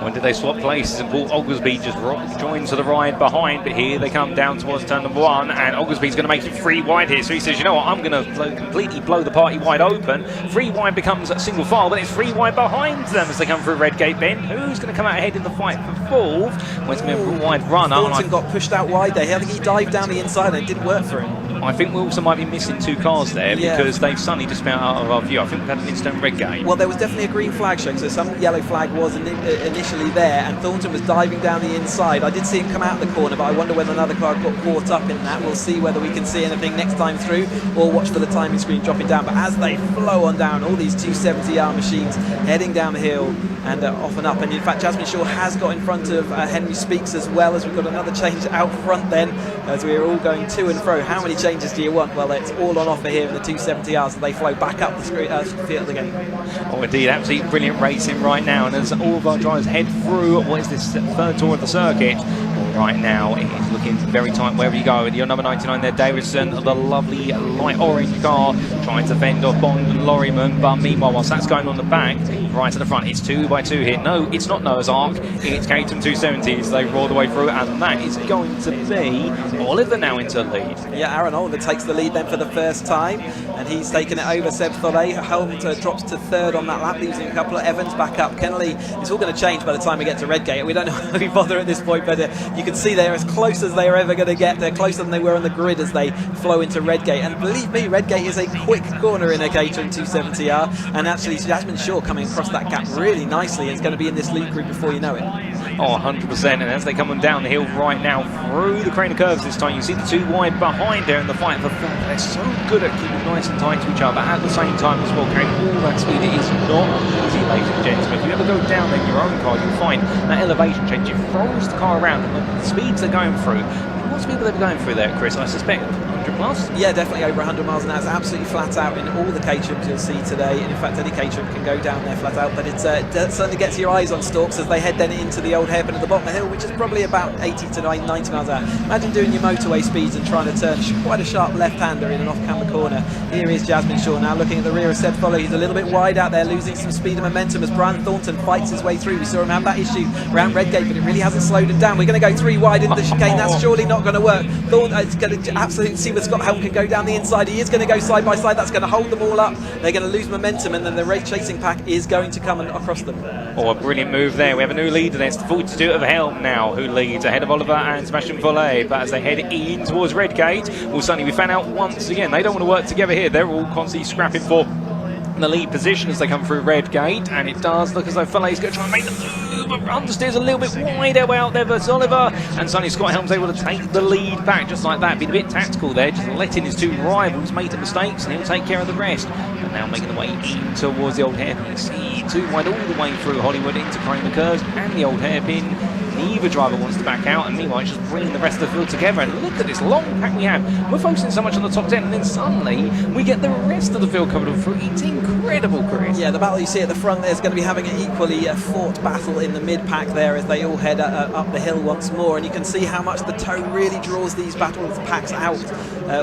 When did they swap places? And Paul Oglesby just joins to the ride behind, but here they come down towards turn number 1, and Oglesby's going to make it 3 wide here. So he says, you know what, I'm going to completely blow the party wide open. 3 wide becomes a single file, but it's 3 wide behind them as they come through Redgate Bend. Who's going to come out ahead in the fight for 4th? Well, it's going to be a wide runner. Thornton got pushed out wide there. I think he dived down the inside and it didn't work for him. I think we also might be missing 2 cars there because they've suddenly just been out of our view. I think we've had an instant Redgate. Well, there was definitely a green flag showing, so some yellow flag was initially there, and Thornton was diving down the inside. I did see him come out of the corner, but I wonder whether another car got caught up in that. We'll see whether we can see anything next time through, or watch for the timing screen dropping down. But as they flow on down, all these 270R machines heading down the hill and off and up, and in fact Jasmine Shaw has got in front of Henry Speaks as well, as we've got another change out front then, as we're all going to and fro. How many changes do you want? Well, it's all on offer here in the 270Rs as they flow back up the field again. Oh, indeed, absolutely brilliant racing right now, and as all of our drivers head through what is this 3rd tour of the circuit, right now it is looking very tight wherever you go. Your number 99 there, Davidson, the lovely light orange car, trying to fend off Bond and Lorryman, but meanwhile, whilst that's going on the back, right at the front, it's 2 by 2 here. No, it's not Noah's Ark, it's Caterham 270s. They roar the way through, and that is going to be Oliver now into lead. Yeah, Aaron Oliver takes the lead then for the first time, and he's taken it over Seb Follet. Helm drops to 3rd on that lap, losing a couple of Evans back up. Kennelly, it's all going to change by the time we get to Redgate. We don't know how we bother at this point, but you can see they're as close as they are ever going to get. They're closer than they were on the grid as they flow into Redgate. And believe me, Redgate is a quick corner in a Caterham 270R. And actually, Jasmine Shaw coming across that gap really nicely is going to be in this lead group before you know it. Oh, 100%. And as they come on down the hill right now through the crane of curves this time, you see the 2 wide behind there in the fight for 4th. They're so good at keeping nice and tight to each other. At the same time as well, carrying all that speed, it is not easy, ladies and gentlemen. If you ever go down in your own car, you'll find that elevation change. It throws the car around, and the speeds they're going through. What speed are they going through there, Chris? I suspect 100 plus? Yeah, definitely over 100 miles an hour. It's absolutely flat out in all the Caterhams you'll see today. And in fact, any Caterham can go down there flat out. But it certainly gets your eyes on stalks as they head then into the old hairpin at the bottom of the hill, which is probably about 80 to 90 miles an hour. Imagine doing your motorway speeds and trying to turn quite a sharp left-hander in an off-camber corner. Here is Jasmine Shaw now looking at the rear of Seb Follet. He's a little bit wide out there, losing some speed and momentum as Brian Thornton fights his way through. We saw him have that issue around Redgate, but it really hasn't slowed him down. We're going to go 3 wide into the chicane. That's surely not going to work. Thornton is going to absolutely see where Scott Helm can go down the inside. He is going to go side by side. That's going to hold them all up. They're going to lose momentum, and then the race chasing pack is going to come across them. Oh, a brilliant move there. We have a new leader. It's the 42 of Helm now, who leads ahead of Oliver and Sebastian Follet. But as they head in towards Redgate, well, suddenly we found out once again they don't want to work together here. They're all constantly scrapping for the lead position as they come through Redgate, and it does look as though Follet's going to try and make the move, but understeers a little bit wider out there versus Oliver, and suddenly Scott Helm's able to take the lead back just like that. Being a bit tactical there, just letting his 2 rivals make the mistakes, and he'll take care of the rest. And now making the way in towards the old hairpin. You see 2 wide all the way through Hollywood into Kramer Curves and the old hairpin. Neither driver wants to back out, and meanwhile it's just bringing the rest of the field together. And look at this long pack we have. We're focusing so much on the top 10, and then suddenly we get the rest of the field covered through. It's incredible, Chris. Yeah, the battle you see at the front there's going to be having an equally fought battle in the mid-pack there as they all head up the hill once more, and you can see how much the toe really draws these battle packs out,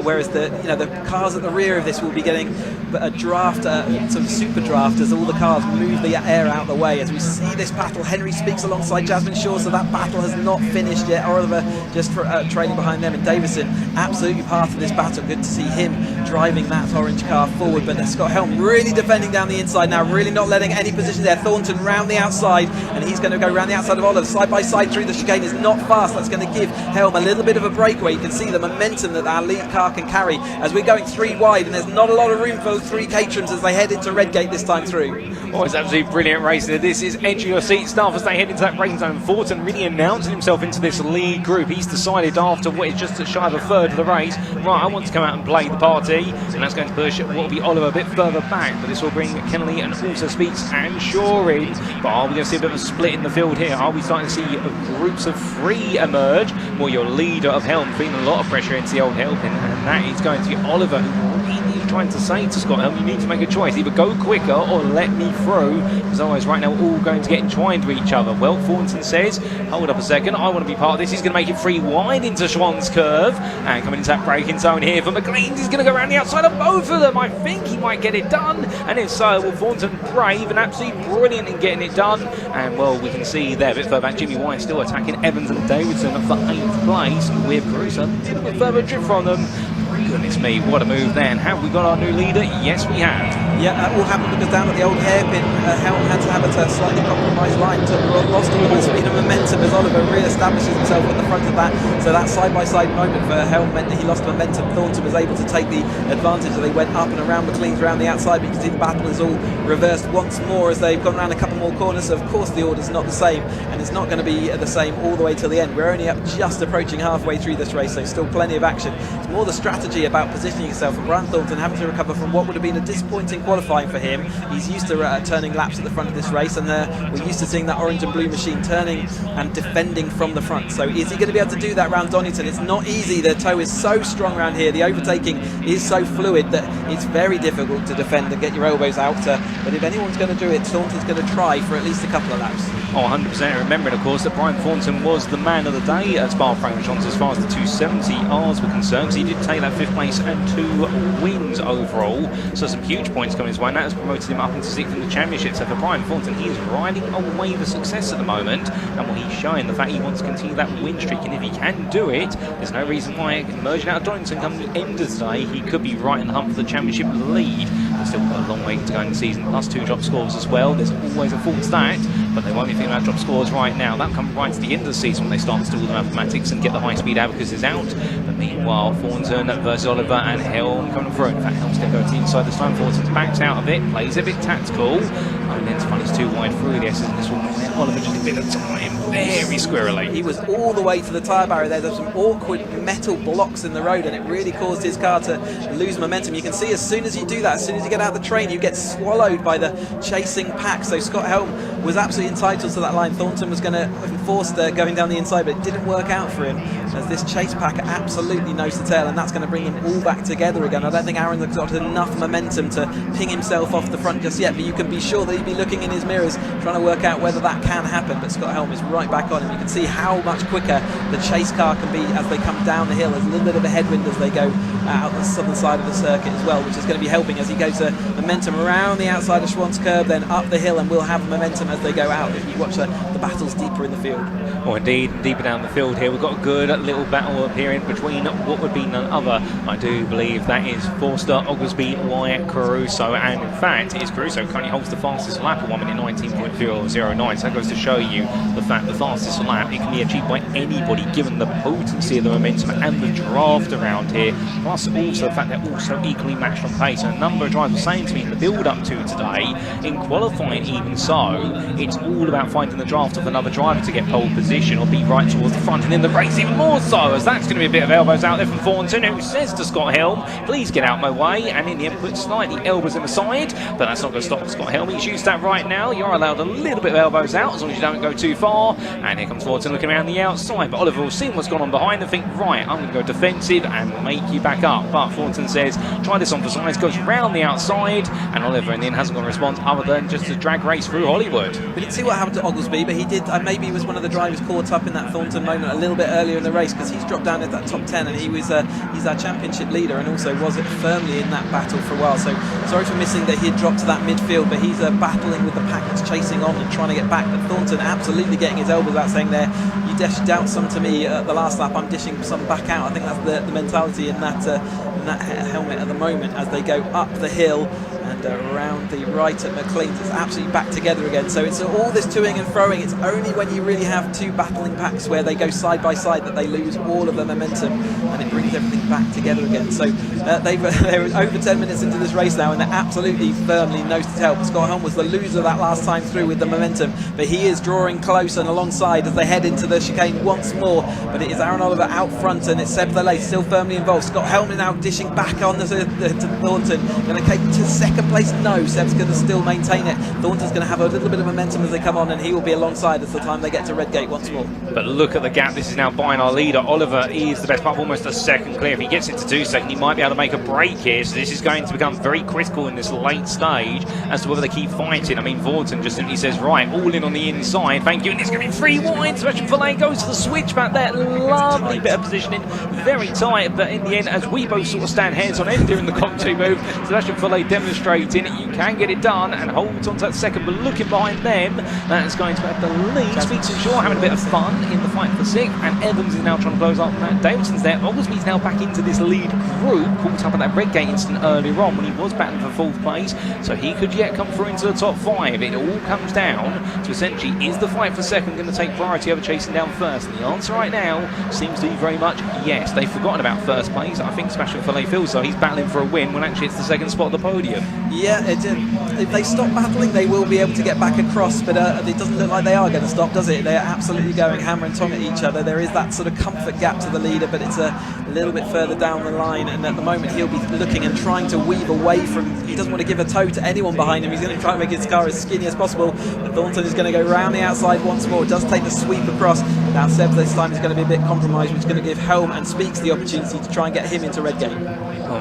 whereas the cars at the rear of this will be getting a draft, sort of super draft, as all the cars move the air out the way. As we see this battle, Henry Speaks alongside Jasmine Shaw, so that battle has not finished yet. Oliver just trailing behind them, and Davison absolutely part of this battle. Good to see him driving that orange car forward, but Scott Helm really defending down the inside now, really not letting any position there. Thornton round the outside, and he's going to go round the outside of Oliver. Side by side through the chicane is not fast. That's going to give Helm a little bit of a breakaway. You can see the momentum that our lead car can carry as we're going 3 wide, and there's not a lot of room for 3 Caterhams as they head into Redgate this time through. Oh, it's absolutely brilliant racing. This is edge of your seat stuff as they head into that rain zone. Thornton really quickly announcing himself into this lead group. He's decided after what is just shy of a third of the race, right, I want to come out and play the party, and that's going to push what will be Oliver a bit further back, but this will bring Kennelly and also Speaks and Shaw in. But are we going to see a bit of a split in the field here? Are we starting to see groups of 3 emerge? Well, your leader of Helm feeling a lot of pressure into the old Helping, and that is going to be Oliver, who is trying to say to Scott Helm, you need to make a choice, either go quicker or let me through, because otherwise right now we're all going to get entwined with each other. Well, Thornton says, hold up a second, I want to be part of this. He's going to make it 3 wide into Schwann's curve, and coming into that braking zone here for McLean. He's going to go around the outside of both of them. I think he might get it done, and if so, well, Thornton brave and absolutely brilliant in getting it done. And well, we can see there a bit further back, Jimmy White still attacking Evans and Davidson for 8th place, with Caruso a little bit further drift from them. Goodness me, what a move then. Have we got our new leader? Yes, we have. Yeah, that all happened because down at the old hairpin, Helm had to have a slightly compromised line, lost a little speed and momentum as Oliver re-establishes himself at the front of that. So that side-by-side moment for Helm meant that he lost momentum. Thornton was able to take the advantage as they went up and around. McLean's around the outside, but you can see the battle is all reversed once more as they've gone around a couple more corners. So of course the order's not the same, and it's not going to be the same all the way till the end. We're only up just approaching halfway through this race, so still plenty of action. It's more the strategy about positioning yourself, and Brian Thornton having to recover from what would have been a disappointing qualifying for him. He's used to turning laps at the front of this race, and we're used to seeing that orange and blue machine turning and defending from the front. So is he going to be able to do that around Donington? It's not easy. The toe is so strong around here. The overtaking is so fluid that it's very difficult to defend and get your elbows out. But if anyone's going to do it, Thornton's going to try for at least a couple of laps. Oh, 100%. Remembering, of course, that Brian Thornton was the man of the day at Spa-Francorchamps as far as the 270Rs were concerned, because he did take that 5th place and 2 wins overall. So some huge points coming his way, and that has promoted him up into 6th in the championship. So for Brian Thornton, he is riding away with success at the moment, and what he's showing, the fact he wants to continue that win streak, and if he can do it, there's no reason why emerging out of Donington come the end of the day, he could be right in the hunt for the championship lead. There's still got a long way to go in the season, plus 2 drop scores as well. There's always a full stack, but they won't be thinking about drop scores right now. That'll come right to the end of the season when they start to do all the mathematics and get the high-speed abacuses out. But meanwhile, Thornton versus Oliver and Helm coming through. In fact, Helm's going to go to the inside this time. Thornton's backed out of it, plays a bit tactical. And then it's funny, it's too wide through the S's, and this will let Oliver just a bit of time. Very squirrely. He was all the way to the tyre barrier there. There's some awkward metal blocks in the road, and it really caused his car to lose momentum. You can see as soon as you do that, as soon as you get out of the train, you get swallowed by the chasing pack. So Scott Helm was absolutely entitled to that line. Thornton was going to enforce going down the inside, but it didn't work out for him, as this chase pack absolutely nose to tail, and that's going to bring them all back together again. I don't think Aaron has got enough momentum to ping himself off the front just yet, but you can be sure that he'd be looking in his mirrors trying to work out whether that can happen. But Scott Helm is right back on him. You can see how much quicker the chase car can be as they come down the hill. There's a little bit of a headwind as they go out the southern side of the circuit as well, which is going to be helping as he goes to momentum around the outside of Schwann's curve, then up the hill, and we'll have momentum as they go out if you watch the battles deeper in the field. Or indeed, deeper down the field here, we've got a good little battle appearing between what would be none other, I do believe, that is Forster, Oglesby, Wyatt, Caruso, and in fact, it's Caruso currently holds the fastest lap at 1 minute 19.009, so that goes to show you the fact the fastest lap, it can be achieved by anybody given the potency of the momentum and the draft around here, plus also the fact they're also equally matched on pace. And a number of drivers were saying to me in the build-up to today, in qualifying even so, it's all about finding the draft of another driver to get pole position or be right towards the front, and in the race even more so, as that's going to be a bit of elbows out there from Thornton, who says to Scott Helm, please get out my way, and in the end puts slightly elbows in the side, but that's not going to stop Scott Helm. He's used that right now. You're allowed a little bit of elbows out as long as you don't go too far, and here comes Thornton looking around the outside, but Oliver will see what's gone on behind and think, right, I'm going to go defensive and make you back up. But Thornton says, try this on for size, goes round the outside, and Oliver in the end hasn't got a response other than just a drag race through Hollywood. We didn't see what happened to Oglesby, but he did, maybe he was one of the drivers caught up in that Thornton moment a little bit earlier in the race, because he's dropped down at that top 10, and he's our championship leader, and also was it firmly in that battle for a while. So sorry for missing that he had dropped to that midfield, but he's battling with the pack that's chasing on and trying to get back. But Thornton absolutely getting his elbows out, saying there, you dished out some to me at the last lap, I'm dishing some back out. I think that's the mentality in that helmet at the moment as they go up the hill. and around the right at McLean's. It's absolutely back together again. So it's all this toing and froing. It's only when you really have two battling packs where they go side by side that they lose all of the momentum, and it brings everything back together again. So they're over 10 minutes into this race now, and they're absolutely firmly nose to tail. Scott Helm was the loser that last time through with the momentum, but he is drawing close and alongside as they head into the chicane once more. But it is Aaron Oliver out front, and it's Seb Thelay still firmly involved. Scott Helm is now dishing back on to Thornton. Going to take to second place? No, Seb's going to still maintain it. Thornton's going to have a little bit of momentum as they come on, and he will be alongside as the time they get to Redgate once more. But look at the gap. This is now buying our leader. Oliver is the best part, almost a second clear. If he gets into 2 seconds, he might be able to make a break here. So this is going to become very critical in this late stage as to whether they keep fighting. I mean, Thornton just simply says, right, all in on the inside. Thank you. And it's going to be 3 wide. Sebastian Thelay goes to the switch back there. Lovely bit of positioning. Very tight. But in the end, as we both sort of stand heads on end during the Comp2 move, Sebastian Thelay demonstrating you can get it done and holds on to that second. But looking behind them, that is going to have the lead. Speaks and Shaw having a bit of fun in the fight for 6th, and Evans is now trying to close up. Davidson's there. Oglesby's now back into this lead group, caught up at that Redgate incident earlier on when he was battling for 4th place, so he could yet come through into the top 5. It all comes down to essentially, is the fight for 2nd going to take priority over chasing down 1st? And the answer right now seems to be very much yes. They've forgotten about 1st place. I think Sebastian Thelay feels so. He's battling for a win when actually it's the 2nd spot of the podium. Yeah, if they stop battling, they will be able to get back across, but it doesn't look like they are going to stop, does it? They're absolutely going hammer and tong at each other. There is that sort of comfort gap to the leader, but it's a little bit further down the line, and at the moment he'll be looking and trying to weave away from, he doesn't want to give a toe to anyone behind him. He's going to try to make his car as skinny as possible, but Thornton is going to go round the outside once more, does take the sweep across. Now Seb this time is going to be a bit compromised, which is going to give Helm and Speaks the opportunity to try and get him into Redgate.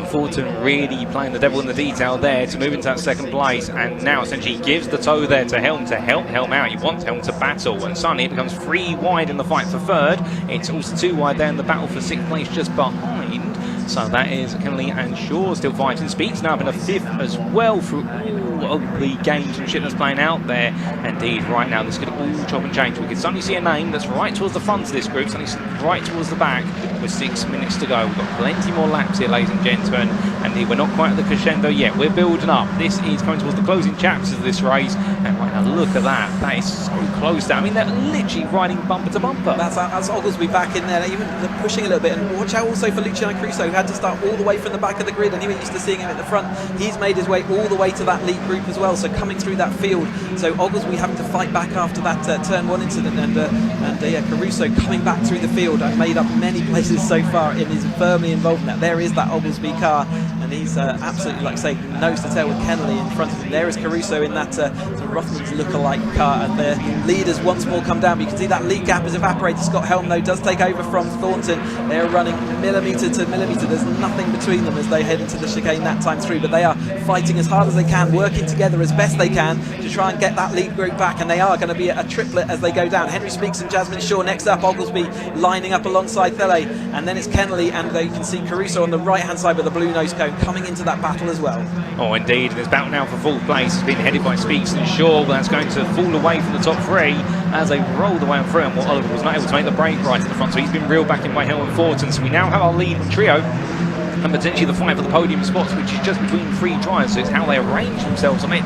Thornton really playing the devil in the detail there to move into that 2nd place, and now essentially gives the toe there to help Helm out. He wants Helm to battle, and suddenly it becomes 3 wide in the fight for 3rd. It's also 2 wide there in the battle for 6th place just behind. So that is Kennelly and Shaw still fighting. Speaks now up in a 5th as well through all of the games and shit that's playing out there. Indeed, right now this could all chop and change. We can suddenly see a name that's right towards the front of this group, suddenly right towards the back with 6 minutes to go. We've got plenty more laps here, ladies and gentlemen. And we're not quite at the crescendo yet. We're building up. This is coming towards the closing chapters of this race. And right now, look at that. That is so close down. I mean, they're literally riding bumper to bumper. That's Oglesby back in there, even pushing a little bit. And watch out also for Luciano Crusoe, who had to start all the way from the back of the grid, and he was used to seeing him at the front. He's made his way all the way to that lead group as well, so coming through that field. So Oglesby having to fight back after that turn 1 incident, and Caruso coming back through the field and made up many places so far and is firmly involved in that. There is that Oglesby car, and he's absolutely, like I say, nose to tail with Kennelly in front of him. There is Caruso in that sort of Rothmans look-alike car, and the leaders once more come down. But you can see that lead gap has evaporated. Scott Helm, though, does take over from Thornton. They're running millimetre to millimetre. There's nothing between them as they head into the chicane that time through, but they are fighting as hard as they can, working together as best they can to try and get that lead group back, and they are going to be a triplet as they go down. Henry Speaks and Jasmine Shaw next up, Oglesby lining up alongside Thelay, and then it's Kennelly, and you can see Caruso on the right hand side with the blue nose cone coming into that battle as well. Oh indeed, this battle now for 4th place has been headed by Speaks and Shaw, but that's going to fall away from the top 3 as they roll the way on through, and Oliver was not able to make the break right at the front, so he's been reeled back in by Hill and Thornton. So we now have our lead trio and potentially the fight for the podium spots, which is just between 3 drivers, so it's how they arrange themselves on it.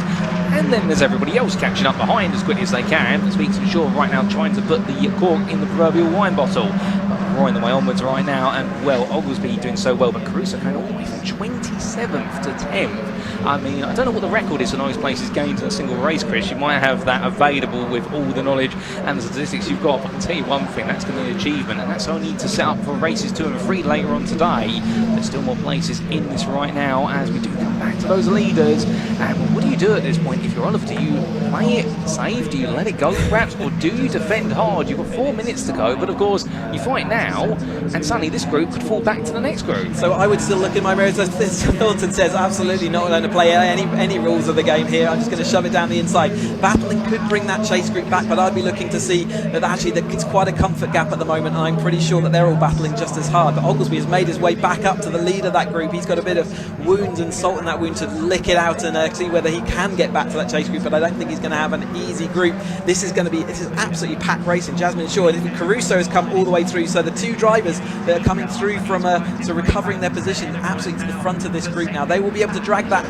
And then there's everybody else catching up behind as quickly as they can. Speaks and Shaw right now trying to put the cork in the proverbial wine bottle. Roaring the way onwards right now, and well, Oglesby doing so well, but Caruso going all the way from 27th to 10th. I mean, I don't know what the record is for those places gained in a single race, Chris. You might have that available with all the knowledge and the statistics you've got, but I can tell you one thing, that's going to be an achievement, and that's only to set up for races 2 and 3 later on today. There's still more places in this right now as we do come back to those leaders. And what do you do at this point? If you're Oliver, do you play it safe? Do you let it go perhaps? Or do you defend hard? You've got 4 minutes to go, but of course, you fight now, and suddenly this group could fall back to the next group. So I would still look in my mirror, as Thornton says, absolutely not going to play any rules of the game here. I'm just going to shove it down the inside. Battling could bring that chase group back, but I'd be looking to see that actually it's quite a comfort gap at the moment, and I'm pretty sure that they're all battling just as hard. But Oglesby has made his way back up to the lead of that group. He's got a bit of wound and salt in that wound to lick it out and see whether he can get back to that chase group, but I don't think he's going to have an easy group. This is absolutely packed racing. Jasmine Shaw and Caruso has come all the way through, so the two drivers that are coming through from so recovering their position absolutely to the front of this group now. They will be able to drag that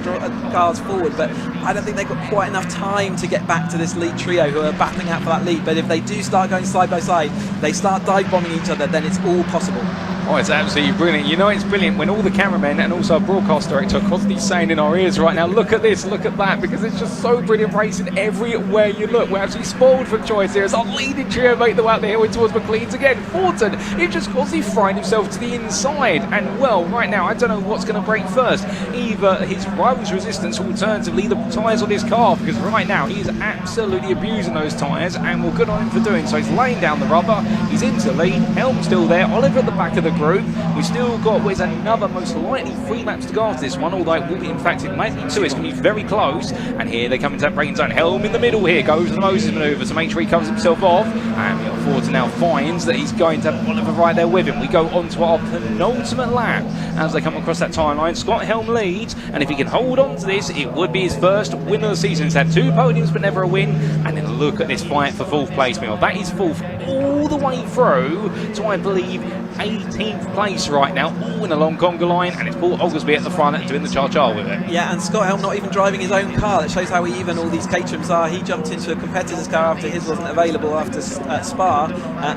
cars forward, but I don't think they've got quite enough time to get back to this lead trio who are battling out for that lead. But if they do start going side by side, they start dive bombing each other, then it's all possible. Oh, it's absolutely brilliant. You know it's brilliant when all the cameramen and also our broadcast director are constantly saying in our ears right now, look at this, look at that, because it's just so brilliant racing everywhere you look. We're absolutely spoiled for choice here as our leading trio make the way out the hill towards McLean's again. Thornton, he just constantly frying himself to the inside. And well, right now, I don't know what's going to break first. Either his rival's resistance or alternatively the tyres on his car, because right now he is absolutely abusing those tyres, and we're good on him for doing so. He's laying down the rubber, he's into the lead, Helm's still there, Oliver at the back of the group. We've still got what is another most likely 3 laps to go after this one, although it will be, in fact, it might be 2. It's going to be very close. And here they come into that braking zone. Helm in the middle here goes the Moses manoeuvre to make sure he covers himself off. And Thornton now finds that he's going to have Oliver right there with him. We go on to our penultimate lap as they come across that timeline. Scott Helm leads, and if he can hold on to this, it would be his first win of the season. He's had 2 podiums but never a win. And then look at this fight for 4th place, Mill. That is 4th all the way through to, I believe, 18th place right now, all in a long conga line, and it's Paul Oglesby at the front doing the cha-cha with it. Yeah, and Scott Helm not even driving his own car. That shows how even all these Caterhams are. He jumped into a competitor's car after his wasn't available after Spa,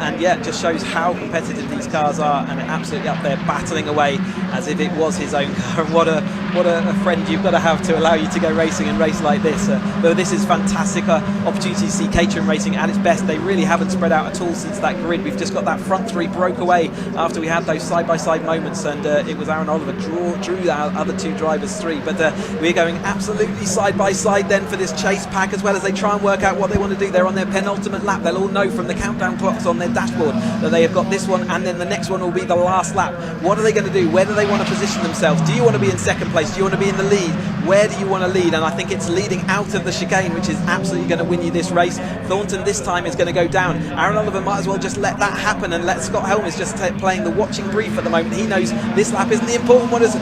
and yeah, it just shows how competitive these cars are, and absolutely up there battling away as if it was his own car. And what a friend you've got to have to allow you to go racing and race like this. Though this is fantastic opportunity to see Caterham racing at its best. They really haven't spread out at all since that grid. We've just got that front 3 broke away after we had those side-by-side moments, and it was Aaron Oliver drew our other 2 drivers 3. But we're going absolutely side-by-side then for this chase pack, as well as they try and work out what they want to do. They're on their penultimate lap. They'll all know from the countdown clocks on their dashboard that they have got this one, and then the next one will be the last lap. What are they going to do? Where do they want to position themselves? Do you want to be in 2nd place? Do you want to be in the lead? Where do you want to lead? And I think it's leading out of the chicane, which is absolutely going to win you this race. Thornton this time is going to go down. Aaron Oliver might as well just let that happen and let Scott Helm is just playing the watching brief at the moment. He knows this lap isn't the important one, as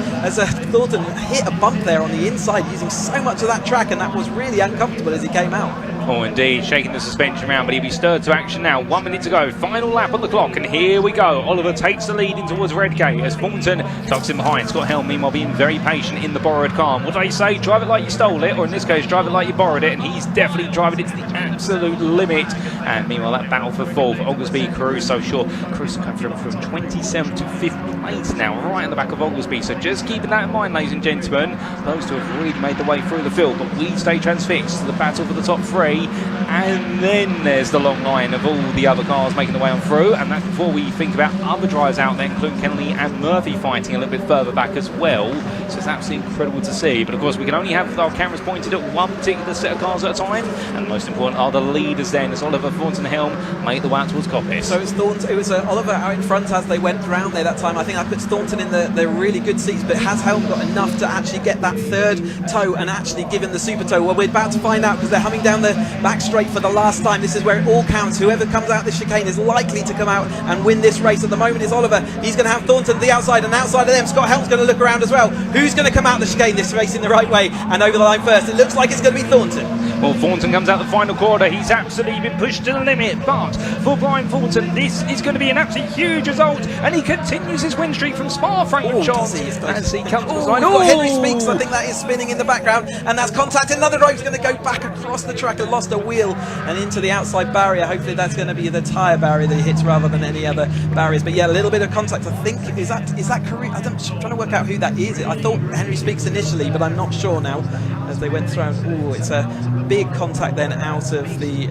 Thornton hit a bump there on the inside using so much of that track, and that was really uncomfortable as he came out. Oh, indeed, shaking the suspension around, but he'll be stirred to action now. 1 minute to go, final lap on the clock, and here we go. Oliver takes the lead in towards Redgate as Thornton tucks him behind. Scott Helm, meanwhile, being very patient in the borrowed car. What do they say? Drive it like you stole it, or in this case, drive it like you borrowed it, and he's definitely driving it to the absolute limit. And meanwhile, that battle for 4th, Oglesby, Caruso, Shaw. Caruso comes from 27 to 5th place now, right in the back of Oglesby. So just keeping that in mind, ladies and gentlemen. Those 2 have really made their way through the field, but we stay transfixed to the battle for the top 3. And then there's the long line of all the other cars making their way on through, and that's before we think about other drivers out there, including Kennelly and Murphy fighting a little bit further back as well. So it's absolutely incredible to see, but of course we can only have our cameras pointed at one particular set of cars at a time, and the most important are the leaders then, as Oliver, Thornton, Helm make the way out towards Coppice. So it was Oliver out in front as they went round there that time. I think I put Thornton in the really good seats, but has Helm got enough to actually get that 3rd toe and actually give him the super toe? Well, we're about to find out, because they're humming down the back straight for the last time. This is where it all counts. Whoever comes out this chicane is likely to come out and win this race. At the moment is Oliver. He's going to have Thornton to the outside, and outside of them Scott Helm's going to look around as well. Who's going to come out the chicane this race in the right way and over the line first? It looks like it's going to be Thornton. Well, Thornton comes out the final quarter. He's absolutely been pushed to the limit, but for Brian Thornton, this is going to be an absolutely huge result, and he continues his win streak from Spa, Francorchamps, as he comes to the line. Henry Speaks, I think that is spinning in the background, and that's contact. Another driver's going to go back across the track and lost a wheel and into the outside barrier. Hopefully that's going to be the tyre barrier that he hits rather than any other barriers. But yeah, a little bit of contact. I think is that Caruso? I'm trying to work out who that is. I thought Henry Speaks initially, but I'm not sure now as they went through. Oh, it's a big contact then out of the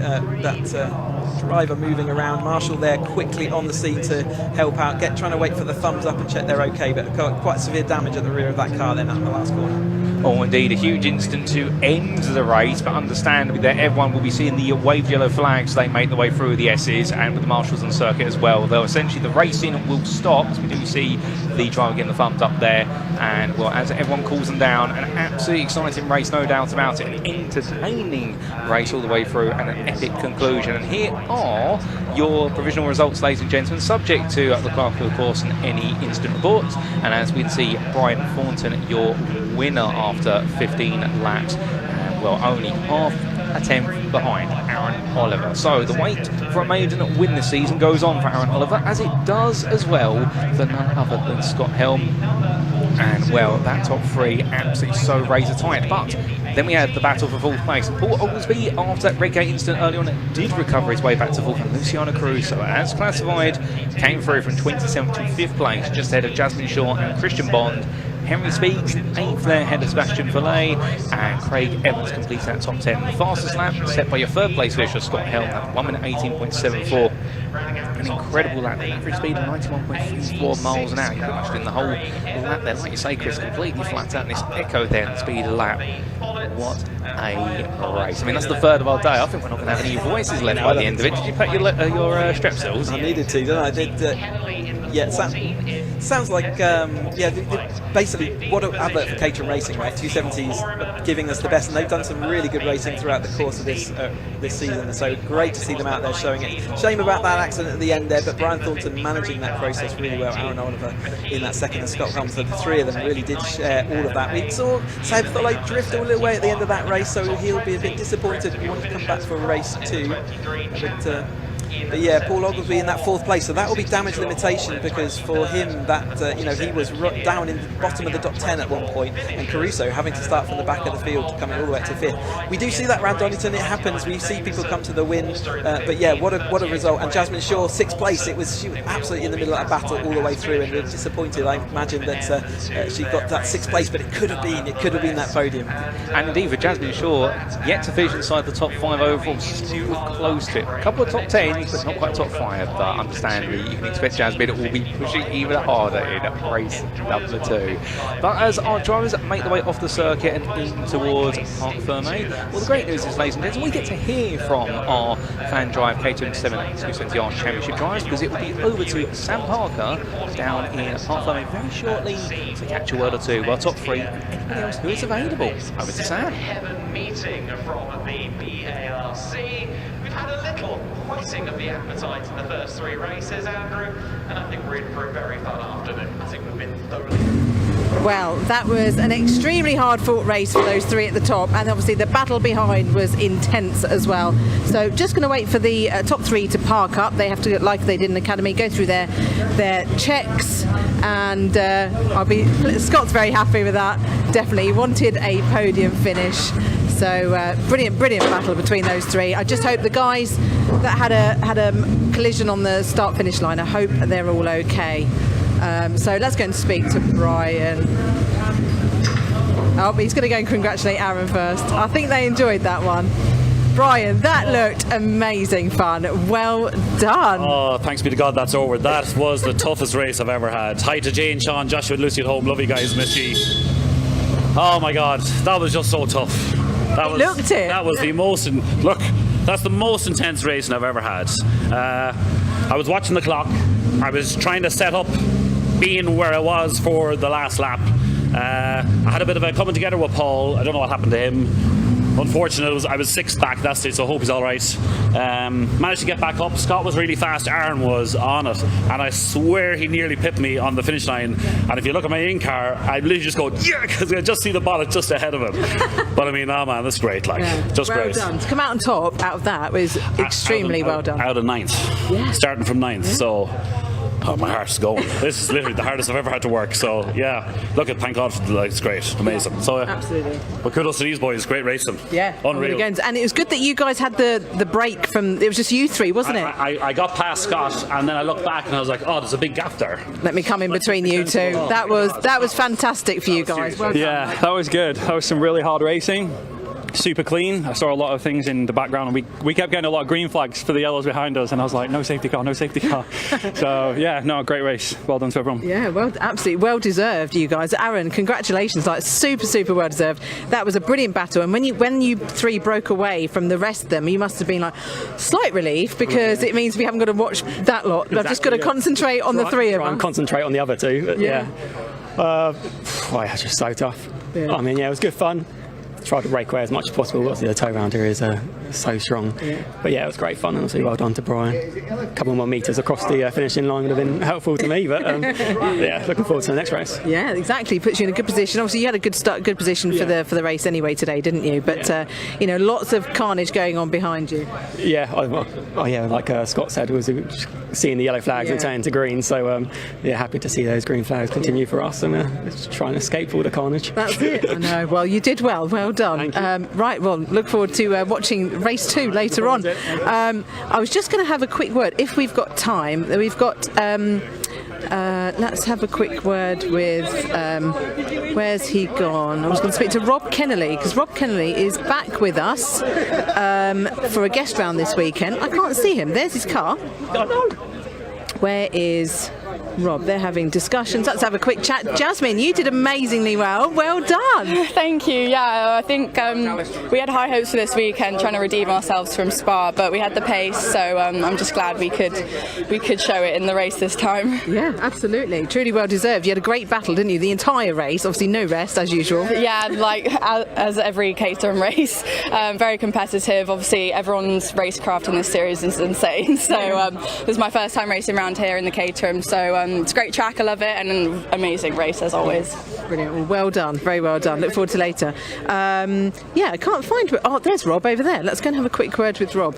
driver moving around. Marshall there quickly on the scene to help out, trying to wait for the thumbs up and check they're okay, but quite severe damage at the rear of that car then at the last corner. Oh, indeed, a huge incident to end the race, but understandably that everyone will be seeing the waved yellow flags. They make their way through the S's and with the marshals on the circuit as well. Though essentially the racing will stop, as we do see the driver getting the thumbs up there, And well, as everyone calls them down, an absolutely exciting race, no doubt about it. An entertaining race all the way through and an epic conclusion. And here are your provisional results, ladies and gentlemen, subject to the clerk of course and any instant reports. And as we can see, Brian Thornton, your winner after 15 laps, and well, only half a tenth behind Aaron Oliver. So the wait for a maiden win this season goes on for Aaron Oliver, as it does as well for none other than Scott Helm. And well, that top three absolutely so razor tight. But then we had the battle for fourth place. Paul Oglesby, after that Redgate incident early on, did recover his way back to fourth. And Luciano Caruso, as classified, came through from 27th to 5th place, just ahead of Jasmine Shaw and Christian Bond. Henry Speaks, 8th there, ahead of Sebastian Fillet, and Craig Evans completes that top 10. The fastest lap set by your third place finisher, Scott Helm, at 1 minute 18.74. An incredible lap, an average speed of 91.34 miles an hour. You can imagine the whole lap there, like you say, Chris, completely flat out, and this echo then, speed of lap. What a race. I mean, that's the third of our day. I think we're not going to have any voices left by the end of it. Did you pack your strep stills? I needed to, didn't I? I did. Yeah, sounds like, basically, what an advert for Caterham Racing, right? 270s giving us the best, and they've done some really good racing throughout the course of this season, so great to see them out there showing it. Shame about that accident at the end there, but Brian Thornton managing that process really well. Aaron Oliver in that second, and Scott Helm, the three of them really did share all of that. We saw Seb Foley drift a little way at the end of that race, so he'll be a bit disappointed. He wanted to come back for race 2. But yeah, Paul Oglesby in that fourth place, so that will be damage limitation, because for him that he was down in the bottom of the top 10 at one point, and Caruso having to start from the back of the field, coming all the way to 5th. We do see that around Donington, it happens. We see people come to the win, but yeah, what a result. And Jasmine Shaw, 6th place. She was absolutely in the middle of that battle all the way through, and disappointed. I imagine that she got that 6th place, but it could have been that podium. And indeed for Jasmine Shaw, yet to finish inside the top 5 overall, still close to it. A couple of top 10s, but not quite top 5. But understandably, you can expect Jasmine will be pushing even harder in race number 2. But as our drivers make their way off the circuit and in towards Parc Fermé, well, the great news is, ladies and gentlemen, we get to hear from our fan drive Caterham 270R Championship drivers, because it will be over to Sam Parker down in Parc Fermé very shortly to catch a word or two. Well, top 3 and anybody else who is available. Over to Sam. Meeting from the BARC. We've had a little whetting of the appetite in the first 3 races, Andrew, and I think we're in for a very fun afternoon. I think we've been thoroughly... Well, that was an extremely hard-fought race for those 3 at the top, and obviously the battle behind was intense as well. So just going to wait for the top 3 to park up. They have to, like they did in the Academy, go through their checks, and Scott's very happy with that. Definitely wanted a podium finish. So brilliant battle between those 3. I just hope the guys that had a collision on the start-finish line, I hope they're all okay. So let's go and speak to Brian. Oh, he's going to go and congratulate Aaron first. I think they enjoyed that one. Brian, that looked amazing fun. Well done. Oh, thanks be to God that's over. That was the toughest race I've ever had. Hi to Jane, Sean, Joshua and Lucy at home. Love you guys, Miss G. Oh my God, that was just so tough. That was the most... Look, that's the most intense racing I've ever had. I was watching the clock. I was trying to set up being where I was for the last lap. I had a bit of a coming together with Paul. I don't know what happened to him. Unfortunately, I was 6th back that stage, so I hope he's all right. Managed to get back up. Scott was really fast. Aaron was on it, and I swear he nearly pipped me on the finish line. And if you look at my in-car, I literally just go, yeah, because I just see the bonnet just ahead of him. But I mean, oh man, that's great. Just great. Well done. To come out on top out of that was extremely well done. Out of 9th. Yeah. Starting from 9th. Yeah. So... Oh, my heart's going. This is literally the hardest I've ever had to work. So, yeah, look at, thank God, it's great. Amazing. So, absolutely. But kudos to these boys. Great racing. Yeah. Unreal. And it was good that you guys had the break from, it was just you 3, wasn't it? I got past Scott, and then I looked back and I was like, oh, there's a big gap there. Let me come in between you 2. That was fantastic for you guys. Well done. That was good. That was some really hard racing. Super clean. I saw a lot of things in the background, and we kept getting a lot of green flags for the yellows behind us, and I was like, no safety car, no safety car. So yeah, no, great race. Well done to everyone. Yeah, well, absolutely well deserved, you guys. Aaron, congratulations. Super well deserved. That was a brilliant battle, and when you 3 broke away from the rest of them, you must have been like slight relief, because it means we haven't got to watch that lot. Exactly, I've just got to concentrate on the 3 of them. And concentrate on the other 2. Yeah. Well, yeah, just so tough. Yeah. I mean, yeah, it was good fun. Tried to break away as much as possible. Obviously, the tow round here is so strong. Yeah. But yeah, it was great fun. Honestly, well done to Brian. A couple more metres across the finishing line would have been helpful to me. But yeah, looking forward to the next race. Yeah, exactly. Puts you in a good position. Obviously, you had a good start, good position for the race anyway today, didn't you? But you know, lots of carnage going on behind you. Yeah, yeah, like Scott said, was seeing the yellow flags and turning to green. So yeah, happy to see those green flags continue for us and let's try and escape all the carnage. That's it. I know. Well, you did well. Well done. Right. Well, look forward to watching race 2 later on. I was just going to have a quick word, if we've got time. We've got. Let's have a quick word with. Where's he gone? I was going to speak to Rob Kennelly, because Rob Kennelly is back with us for a guest round this weekend. I can't see him. There's his car. Where is Rob? They're having discussions. Let's have a quick chat. Jasmine, you did amazingly well. Well done. Thank you. Yeah, I think we had high hopes for this weekend, trying to redeem ourselves from Spa, but we had the pace, so I'm just glad we could show it in the race this time. Yeah, absolutely. Truly well deserved. You had a great battle, didn't you? The entire race. Obviously, no rest as usual. Yeah, like as every Caterham race, very competitive. Obviously, everyone's racecraft in this series is insane. So this is my first time racing around here in the Caterham. So it's a great track. I love it, and an amazing race as always. Brilliant. Well done. Very well done. Look forward to later. Yeah, I can't find. Oh, there's Rob over there. Let's go and have a quick word with Rob.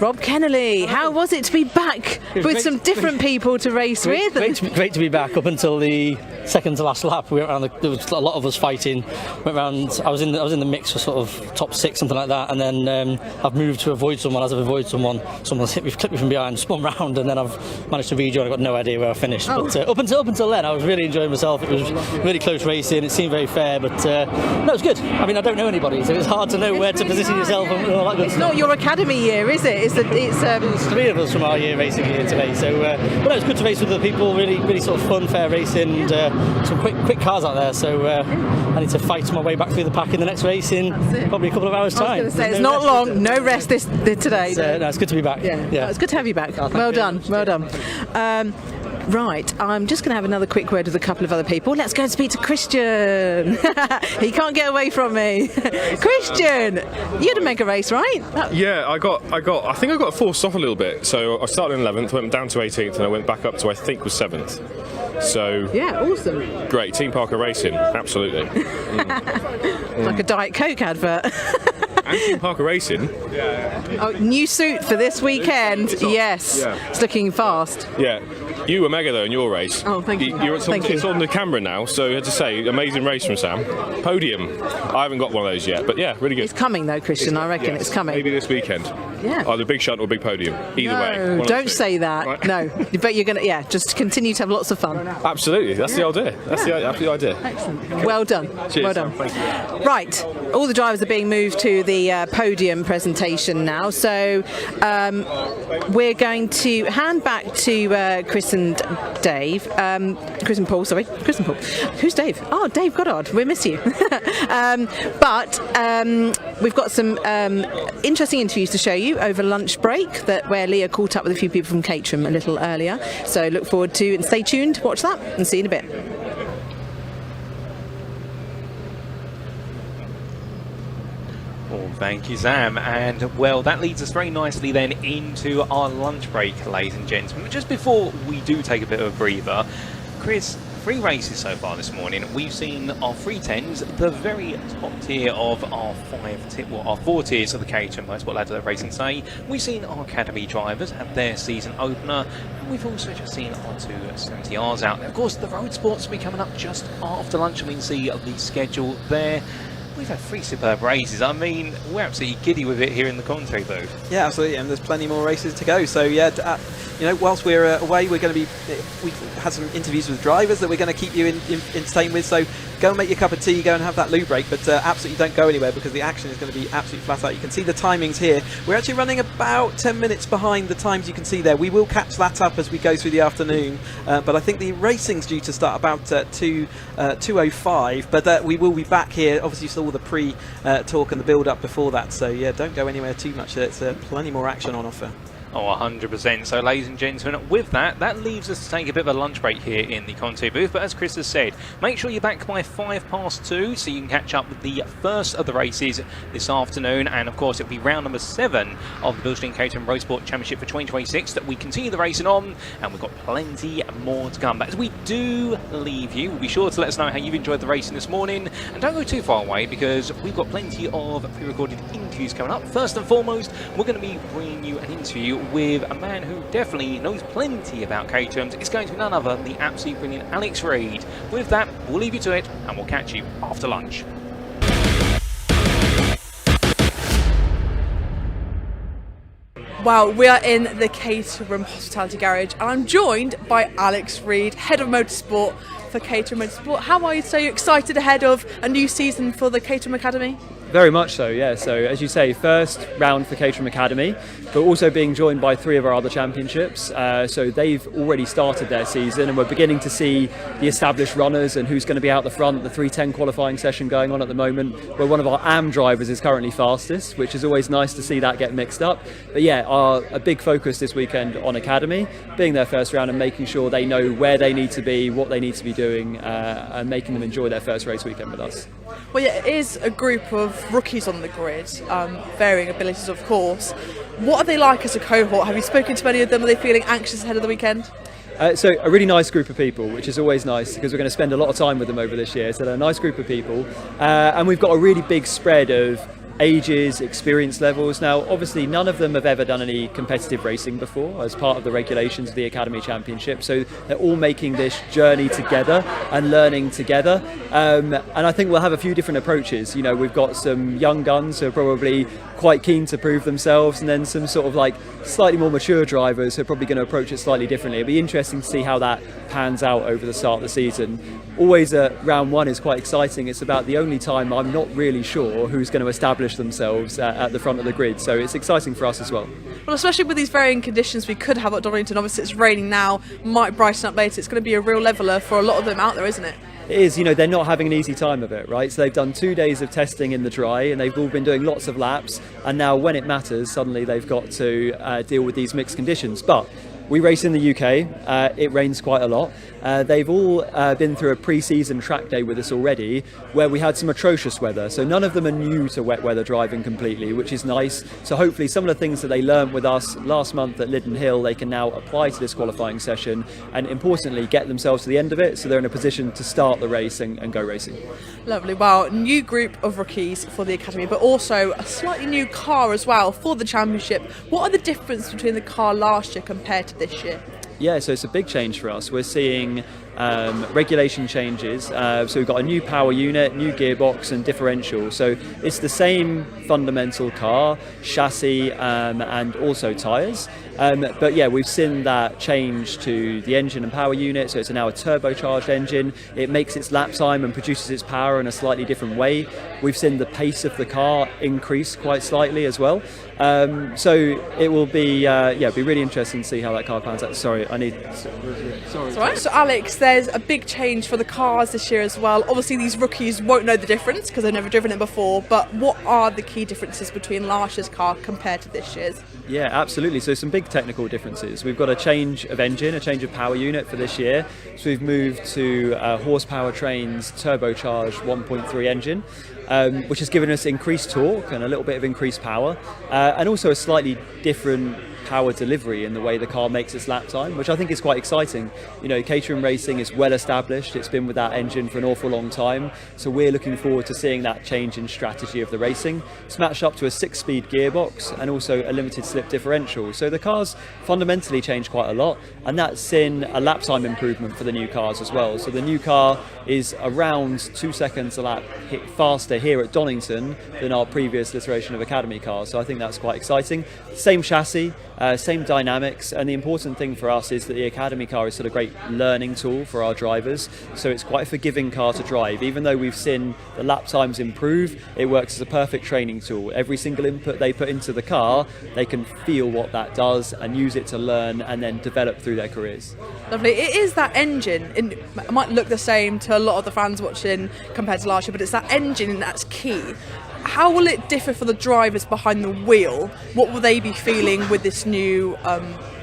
Rob Kennelly, how was it to be back with some different people to race with? Great to be back. Up until the second to last lap, we went around. There was a lot of us fighting. Went round. I was in the mix for sort of top 6, something like that. And then I've moved to avoid someone. As I've avoided someone, someone's clipped me from behind, spun round, and then I've managed to rejoin. I got no idea where I finished. Oh. But up until then, I was really enjoying myself. It was really close racing. It seemed very fair, but no, it was good. I mean, I don't know anybody, so it's hard to know where to position yourself and all that good stuff. It's not your academy year, is it? It's 3 of us from our year racing here today. So, but no, it's good to race with other people. Really sort of fun, fair racing, and some quick cars out there. So I need to fight my way back through the pack in the next race in probably a couple of hours' time. I was going to say it's not long. No rest today. No, it's good to be back. Yeah. It's good to have you back. Well done. Right, I'm just going to have another quick word with a couple of other people. Let's go and speak to Christian. He can't get away from me. Christian, you had a mega race, right? Yeah, I think I got forced off a little bit. So I started in 11th, went down to 18th, and I went back up to I think was 7th. So yeah, awesome. Great, Team Parker Racing, absolutely. Like a Diet Coke advert. And Team Parker Racing. Oh, new suit for this weekend. Yes, it's looking fast. Yeah. You were mega though in your race. Oh, thank you. It's on the camera now, so I had to say, amazing race from Sam. Podium. I haven't got one of those yet, but yeah, really good. It's coming though, Christian. I reckon it's coming. Maybe this weekend. Yeah. Either big shunt or big podium. Either way. Don't say that. Right. No, but you're gonna. Yeah, just continue to have lots of fun. Absolutely. That's the idea. That's the idea. Excellent. Well done. Cheers, well done. Sam. Right. All the drivers are being moved to the podium presentation now. So we're going to hand back to Chris and Dave. Chris and Paul, sorry. Chris and Paul. Who's Dave? Oh, Dave Goddard. We miss you. But we've got some interesting interviews to show you over lunch break where Leah caught up with a few people from Caterham a little earlier. So look forward to and stay tuned, watch that and see you in a bit. Thank you, Sam. And well, that leads us very nicely then into our lunch break, ladies and gentlemen. But just before we do take a bit of a breather, Chris, 3 races so far this morning. We've seen our 310s, the very top tier of our 4 tiers of the Caterham Motorsport Ladder Racing Say. We've seen our Academy drivers have their season opener, and we've also just seen our 2 70Rs out there. Of course, the Roadsports will be coming up just after lunch, and we can see the schedule there. We've had 3 superb races. I mean, we're absolutely giddy with it here in the commentary booth. Yeah, absolutely, and there's plenty more races to go. So yeah, you know, whilst we're away, we've had some interviews with drivers that we're going to keep you entertained with. So go and make your cup of tea, go and have that loo break, but absolutely don't go anywhere because the action is going to be absolutely flat out. You can see the timings here. We're actually running about 10 minutes behind the times you can see there. We will catch that up as we go through the afternoon, but I think the racing's due to start about 2:05. But we will be back here. Obviously, you saw all the pre-talk and the build-up before that. So yeah, don't go anywhere too much. There's plenty more action on offer. Oh, 100%. So, ladies and gentlemen, with that leaves us to take a bit of a lunch break here in the Conte booth. But as Chris has said, make sure you're back by 2:05 so you can catch up with the first of the races this afternoon. And of course, it'll be round number 7 of the Bilstein Caterham Roadsport Championship for 2026 that we continue the racing on. And we've got plenty more to come. But as we do leave you, be sure to let us know how you've enjoyed the racing this morning. And don't go too far away because we've got plenty of pre-recorded interviews coming up. First and foremost, we're going to be bringing you an interview with a man who definitely knows plenty about Caterhams. It's going to be none other than the absolutely brilliant Alex Reid. With that, we'll leave you to it and we'll catch you after lunch. Well, we are in the Caterham Hospitality Garage and I'm joined by Alex Reid, Head of Motorsport for Caterham Motorsport. How are you? So you're excited ahead of a new season for the Caterham Academy? Very much so, yeah. So as you say, first round for Caterham Academy, but also being joined by 3 of our other championships. So they've already started their season and we're beginning to see the established runners and who's going to be out the front. The 3:10 qualifying session going on at the moment, where one of our AM drivers is currently fastest, which is always nice to see that get mixed up. But yeah, a big focus this weekend on Academy, being their first round and making sure they know where they need to be, what they need to be doing, and making them enjoy their first race weekend with us. Well, yeah, it is a group of rookies on the grid, varying abilities, of course. What are they like as a cohort? Have you spoken to many of them? Are they feeling anxious ahead of the weekend? So a really nice group of people, which is always nice because we're going to spend a lot of time with them over this year. So they're a nice group of people, and we've got a really big spread of ages, experience levels. Now, obviously, none of them have ever done any competitive racing before as part of the regulations of the Academy Championship. So they're all making this journey together and learning together. And I think we'll have a few different approaches. You know, we've got some young guns who are probably quite keen to prove themselves, and then some sort of like slightly more mature drivers who are probably going to approach it slightly differently. It'll be interesting to see how that pans out over the start of the season. Always round 1 is quite exciting. It's about the only time I'm not really sure who's going to establish themselves at the front of the grid, so it's exciting for us as well. Well, especially with these varying conditions we could have at Donington. Obviously it's raining now, might brighten up later. It's going to be a real leveller for a lot of them out there, isn't it? It is, you know, they're not having an easy time of it, right? So they've done 2 days of testing in the dry and they've all been doing lots of laps, and now when it matters, suddenly they've got to deal with these mixed conditions. But we race in the UK, it rains quite a lot. They've all been through a pre-season track day with us already where we had some atrocious weather, so none of them are new to wet weather driving completely, which is nice. So hopefully some of the things that they learned with us last month at Liddon Hill they can now apply to this qualifying session and importantly get themselves to the end of it so they're in a position to start the race and go racing. Lovely. Well, new group of rookies for the Academy, but also a slightly new car as well for the championship. What are the differences between the car last year compared to this year? Yeah, so it's a big change for us. We're seeing regulation changes. So we've got a new power unit, new gearbox and differential. So it's the same fundamental car, chassis and also tyres. But yeah, we've seen that change to the engine and power unit. So it's now a turbocharged engine. It makes its lap time and produces its power in a slightly different way. We've seen the pace of the car increase quite slightly as well. So it will be be really interesting to see how that car pans out. Sorry, I need. Sorry. That's all right. So Alex, there's a big change for the cars this year as well. Obviously, these rookies won't know the difference because they've never driven it before. But what are the key differences between last year's car compared to this year's? Yeah, absolutely. So some big technical differences. We've got a change of engine, a change of power unit for this year. So we've moved to Horsepower Train's turbocharged 1.3 engine. Which has given us increased torque and a little bit of increased power, and also a slightly different power delivery in the way the car makes its lap time, which I think is quite exciting. You know, Caterham racing is well established. It's been with that engine for an awful long time, so we're looking forward to seeing that change in strategy of the racing. It's matched up to a 6-speed gearbox and also a limited slip differential. So the cars fundamentally change quite a lot, and that's in a lap time improvement for the new cars as well. So the new car is around 2 seconds a lap faster here at Donington than our previous iteration of Academy cars. So I think that's quite exciting. Same chassis, same dynamics, and the important thing for us is that the Academy car is sort of a great learning tool for our drivers. So it's quite a forgiving car to drive. Even though we've seen the lap times improve, it works as a perfect training tool. Every single input they put into the car, they can feel what that does and use it to learn and then develop through their careers. Lovely. It is that engine. It might look the same to a lot of the fans watching compared to last year, but it's that engine that's key. how will it differ for the drivers behind the wheel? What will they be feeling with this new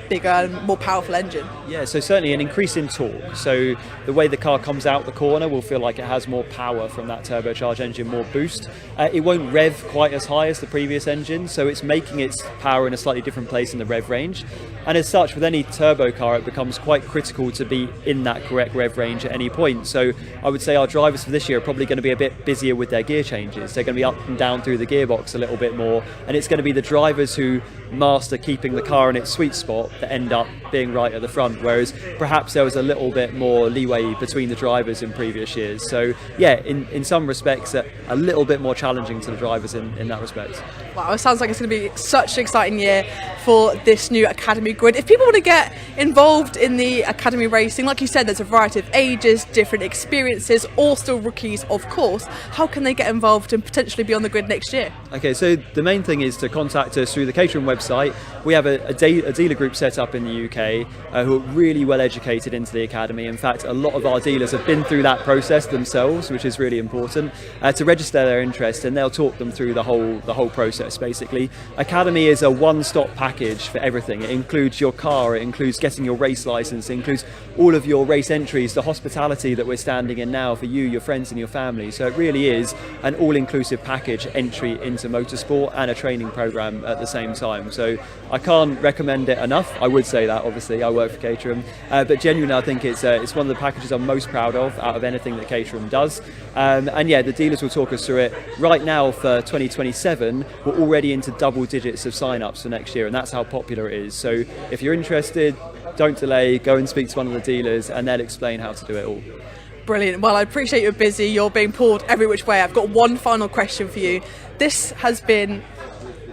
bigger and more powerful engine? Yeah, so certainly an increase in torque. So the way the car comes out the corner will feel like it has more power from that turbocharged engine, more boost. It won't rev quite as high as the previous engine, so it's making its power in a slightly different place in the rev range. And as such, with any turbo car, it becomes quite critical to be in that correct rev range at any point. So I would say our drivers for this year are probably going to be a bit busier with their gear changes. They're going to be up and down through the gearbox a little bit more, and it's going to be the drivers who master keeping the car in its sweet spot that end up being right at the front, whereas perhaps there was a little bit more leeway between the drivers in previous years. So yeah, in some respects a little bit more challenging to the drivers in that respect. Wow, it sounds like it's going to be such an exciting year for this new Academy grid. If people want to get involved in the Academy racing, like you said, there's a variety of ages, different experiences, all still rookies of course. How can they get involved and potentially be on the grid next year? Okay, so the main thing is to contact us through the Caterham website. We have a dealer group set up in the UK who are really well educated into the Academy. In fact, a lot of our dealers have been through that process themselves, which is really important, to register their interest, and they'll talk them through the whole process basically. Academy is a one-stop package for everything. It includes your car, it includes getting your race license, it includes all of your race entries, the hospitality that we're standing in now for you, your friends and your family. So it really is an all-inclusive package entry into motorsport and a training program at the same time. So I can't recommend it enough. I would say that obviously I work for Caterham, but genuinely I think it's one of the packages I'm most proud of out of anything that Caterham does. And yeah, the dealers will talk us through it. Right now for 2027 we're already into double digits of sign-ups for next year, and that's how popular it is. So if you're interested, don't delay, go and speak to one of the dealers and they'll explain how to do it all. Brilliant. Well, I appreciate you're busy, you're being pulled every which way. I've got one final question for you. This has been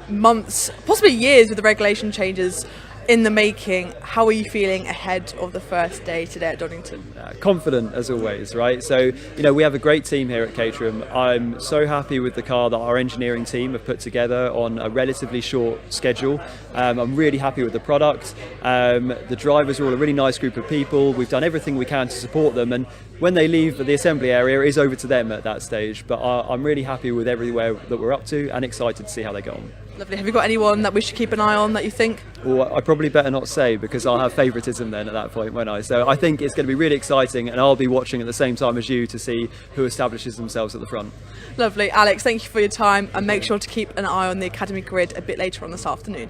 months, possibly years with the regulation changes in the making. How are you feeling ahead of the first day today at Donington? Confident as always, right? So, we have a great team here at Caterham. I'm so happy with the car that our engineering team have put together on a relatively short schedule. I'm really happy with the product. The drivers are all a really nice group of people. We've done everything we can to support them, and when they leave the assembly area, it is over to them at that stage. But I'm really happy with everywhere that we're up to and excited to see how they go on. Lovely. Have you got anyone that we should keep an eye on that you think? Well, I probably better not say, because I'll have favouritism then at that point, won't I? So I think it's going to be really exciting, and I'll be watching at the same time as you to see who establishes themselves at the front. Lovely. Alex, thank you for your time, and make sure to keep an eye on the Academy grid a bit later on this afternoon.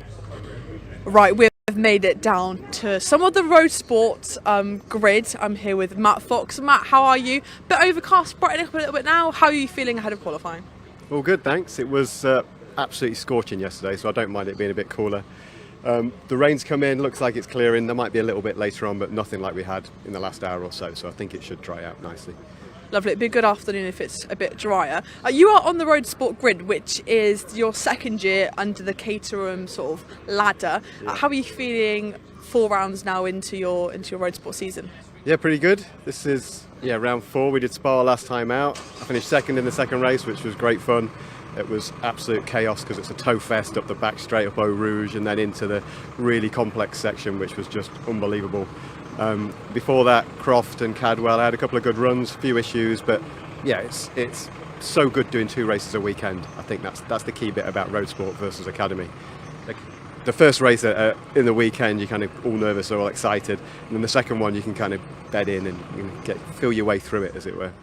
Right, we've made it down to some of the Roadsport grid. I'm here with Matt Fox. Matt, how are you? Bit overcast, brightening up a little bit now. How are you feeling ahead of qualifying? All good, thanks. It was absolutely scorching yesterday, so I don't mind it being a bit cooler. The rain's come in, looks like it's clearing. There might be a little bit later on, but nothing like we had in the last hour or so, so I think it should dry out nicely. Lovely. It'd be a good afternoon if it's a bit drier. You are on the Roadsport grid, which is your second year under the Caterham sort of ladder. Yeah. How are you feeling 4 rounds now into your Roadsport season? Yeah, pretty good. This is round 4. We did Spa last time out. I finished second in the second race, which was great fun. It was absolute chaos because it's a tow fest up the back straight up Eau Rouge and then into the really complex section, which was just unbelievable. Before that, Croft and Cadwell, I had a couple of good runs, a few issues, but yeah, it's so good doing 2 races a weekend. I think that's the key bit about Roadsport versus Academy. The first race in the weekend, you're kind of all nervous or all excited, and then the second one you can kind of bed in and feel your way through it, as it were.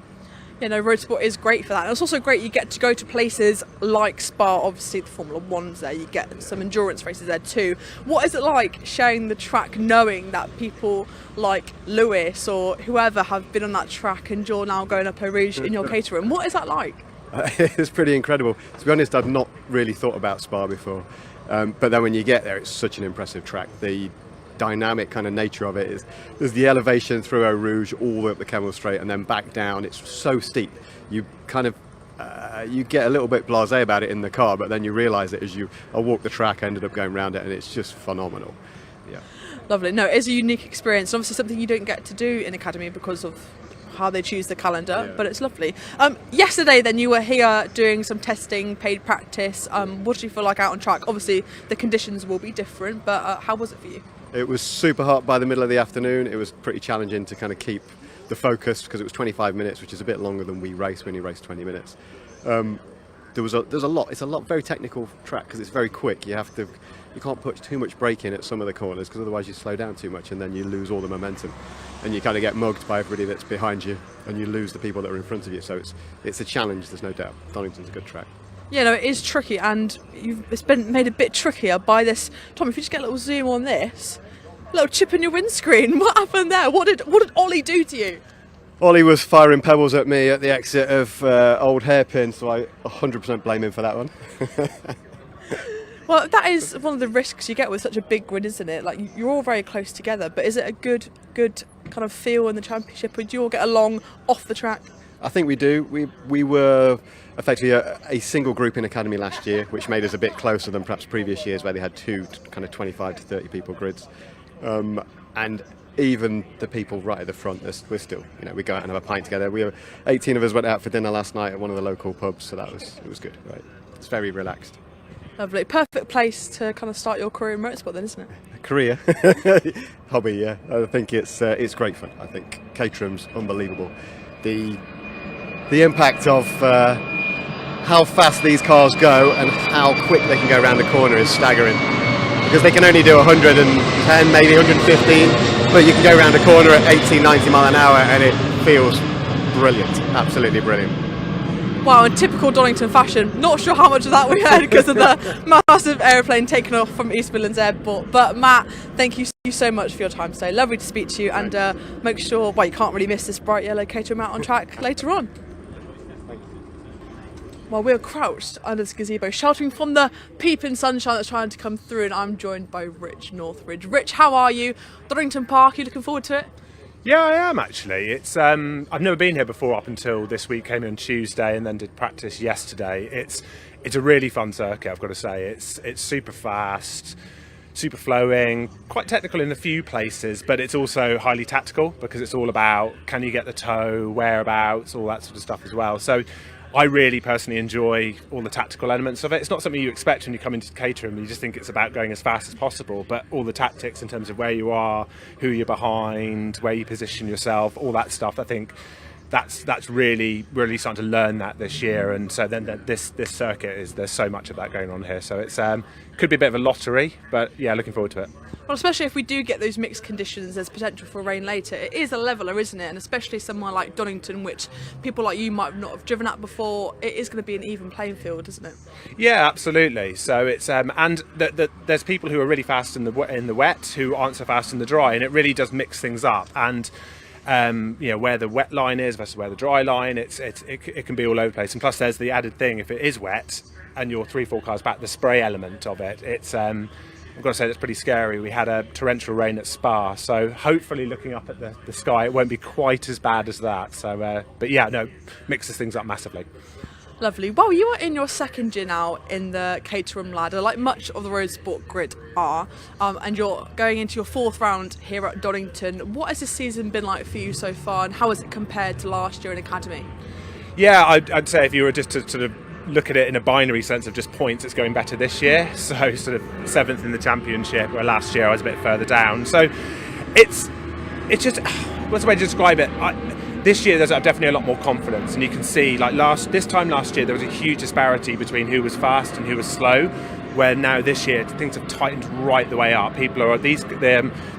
Roadsport is great for that. And it's also great you get to go to places like Spa, obviously the Formula 1's there, you get some endurance races there too. What is it like sharing the track, knowing that people like Lewis or whoever have been on that track and you're now going up Eau Rouge in your Caterham? What is that like? It's pretty incredible. To be honest, I've not really thought about Spa before, but then when you get there, it's such an impressive track. The dynamic kind of nature of it is there's the elevation through Eau Rouge all the way up the Kemmel Straight and then back down. It's so steep, you kind of you get a little bit blasé about it in the car, but then you realise it as I walked the track, I ended up going around it, and it's just phenomenal. Yeah, lovely. No, it's a unique experience, obviously something you don't get to do in Academy because of how they choose the calendar, but it's lovely. Yesterday then you were here doing some testing, paid practice. What did you feel like out on track? Obviously the conditions will be different, but how was it for you? It was super hot by the middle of the afternoon. It was pretty challenging to kind of keep the focus because it was 25 minutes, which is a bit longer than we race. We only race 20 minutes. there's a lot. It's a very technical track because it's very quick. You can't put too much brake in at some of the corners because otherwise you slow down too much and then you lose all the momentum, and you kind of get mugged by everybody that's behind you, and you lose the people that are in front of you. So it's a challenge. There's no doubt. Donington's a good track. Yeah, no, it is tricky, and it's been made a bit trickier by this. Tom, if you just get a little zoom on this, a little chip in your windscreen. What happened there? What did Ollie do to you? Ollie was firing pebbles at me at the exit of Old Hairpin, so I 100% blame him for that one. Well, that is one of the risks you get with such a big grid, isn't it? Like, you're all very close together, but is it a good kind of feel in the championship? Would you all get along off the track? I think we do. We were effectively a single group in Academy last year, which made us a bit closer than perhaps previous years where they had two kind of 25 to 30 people grids. And even the people right at the front, we're still, we go out and have a pint together. 18 of us went out for dinner last night at one of the local pubs, so it was good. Right, it's very relaxed. Lovely, perfect place to kind of start your career in motorsport, then, isn't it? Career, hobby, yeah. I think it's great fun. I think Caterham's unbelievable. The impact of how fast these cars go and how quick they can go around the corner is staggering. Because they can only do 110, maybe 115, but you can go around a corner at 80, 90 mile an hour and it feels brilliant, absolutely brilliant. Wow, in typical Donington fashion, not sure how much of that we heard because of the massive aeroplane taking off from East Midlands Airport. But Matt, thank you so much for your time today. Lovely to speak to you, and make sure, you can't really miss this bright yellow Caterham out on track later on. Well, we're crouched under this gazebo, sheltering from the peeping sunshine that's trying to come through, and I'm joined by Rich Northridge. Rich, how are you? Donington Park, you looking forward to it? Yeah, I am actually. It's I've never been here before up until this week. Came in on Tuesday and then did practice yesterday. It's a really fun circuit, I've got to say. It's super fast, super flowing, quite technical in a few places, but it's also highly tactical because it's all about can you get the toe, whereabouts, all that sort of stuff as well. So I really personally enjoy all the tactical elements of it. It's not something you expect when you come into Caterham. You just think it's about going as fast as possible, but all the tactics in terms of where you are, who you're behind, where you position yourself, all that stuff, I think that's really starting to learn that this year. And so then this circuit there's so much of that going on here. So it's could be a bit of a lottery, but yeah, looking forward to it. Well, especially if we do get those mixed conditions, there's potential for rain later. It is a leveller, isn't it? And especially somewhere like Donington, which people like you might not have driven at before, it is going to be an even playing field, isn't it? Yeah, absolutely. So it's and there's people who are really fast in the wet who aren't so fast in the dry, and it really does mix things up. And where the wet line is versus where the dry line, it can be all over the place. And plus, there's the added thing: if it is wet and you're 3-4 cars back, the spray element of it, it's I've got to say that's pretty scary. We had a torrential rain at Spa, so hopefully looking up at the sky, it won't be quite as bad as that. So, but yeah, no, mixes things up massively. Lovely. Well, you are in your second year now in the Caterham ladder, like much of the Roadsport grid are, and you're going into your fourth round here at Donington. What has this season been like for you so far, and how has it compared to last year in Academy? Yeah, I'd say if you were just to sort of look at it in a binary sense of just points, it's going better this year. So sort of 7th in the championship, where last year I was a bit further down. So it's just, what's the way to describe it? This year there's definitely a lot more confidence, and you can see like this time last year there was a huge disparity between who was fast and who was slow, where now this year things have tightened right the way up. People are the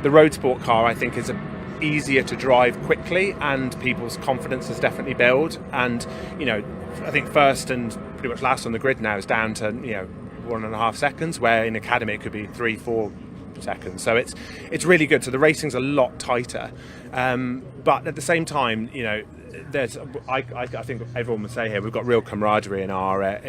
Roadsport car, I think, is easier to drive quickly, and people's confidence has definitely built. And I think first and pretty much last on the grid now is down to 1.5 seconds, where in Academy it could be 3-4 seconds. So it's really good. So the racing's a lot tighter, but at the same time, there's I think everyone would say here we've got real camaraderie in our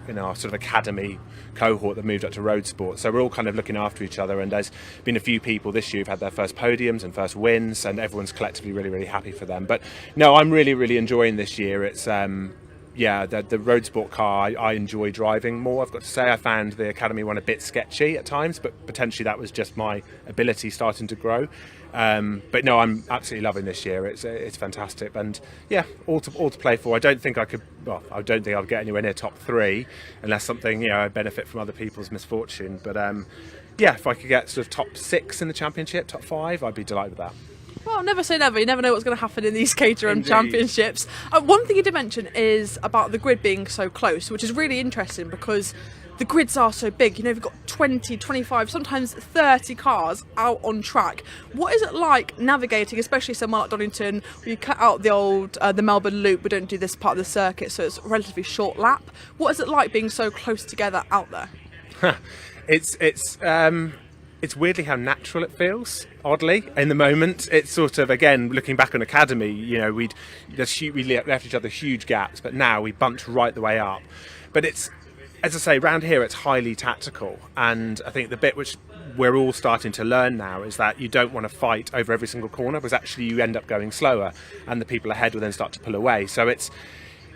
sort of academy cohort that moved up to Roadsport. So we're all kind of looking after each other, and there's been a few people this year who've had their first podiums and first wins, and everyone's collectively really happy for them. But no, I'm really enjoying this year. It's the Roadsport car I enjoy driving more, I've got to say. I found the Academy one a bit sketchy at times, but potentially that was just my ability starting to grow. But no, I'm absolutely loving this year. It's fantastic, and yeah, all to play for. I don't think I'll get anywhere near top 3 unless something I benefit from other people's misfortune. But if I could get sort of top 6 in the championship, top 5, I'd be delighted with that. Well, never say never. You never know what's going to happen in these Caterham Indeed. championships. One thing you did mention is about the grid being so close, which is really interesting because the grids are so big. You know, you've got 20, 25, sometimes 30 cars out on track. What is it like navigating, especially somewhere like Donington, where you cut out the Melbourne Loop? We don't do this part of the circuit, so it's a relatively short lap. What is it like being so close together out there? It's weirdly how natural it feels. Oddly, in the moment, it's sort of, again, looking back on Academy, you know, we left each other huge gaps, but now we bumped right the way up. But it's, as I say, round here it's highly tactical, and I think the bit which we're all starting to learn now is that you don't want to fight over every single corner, because actually you end up going slower, and the people ahead will then start to pull away. So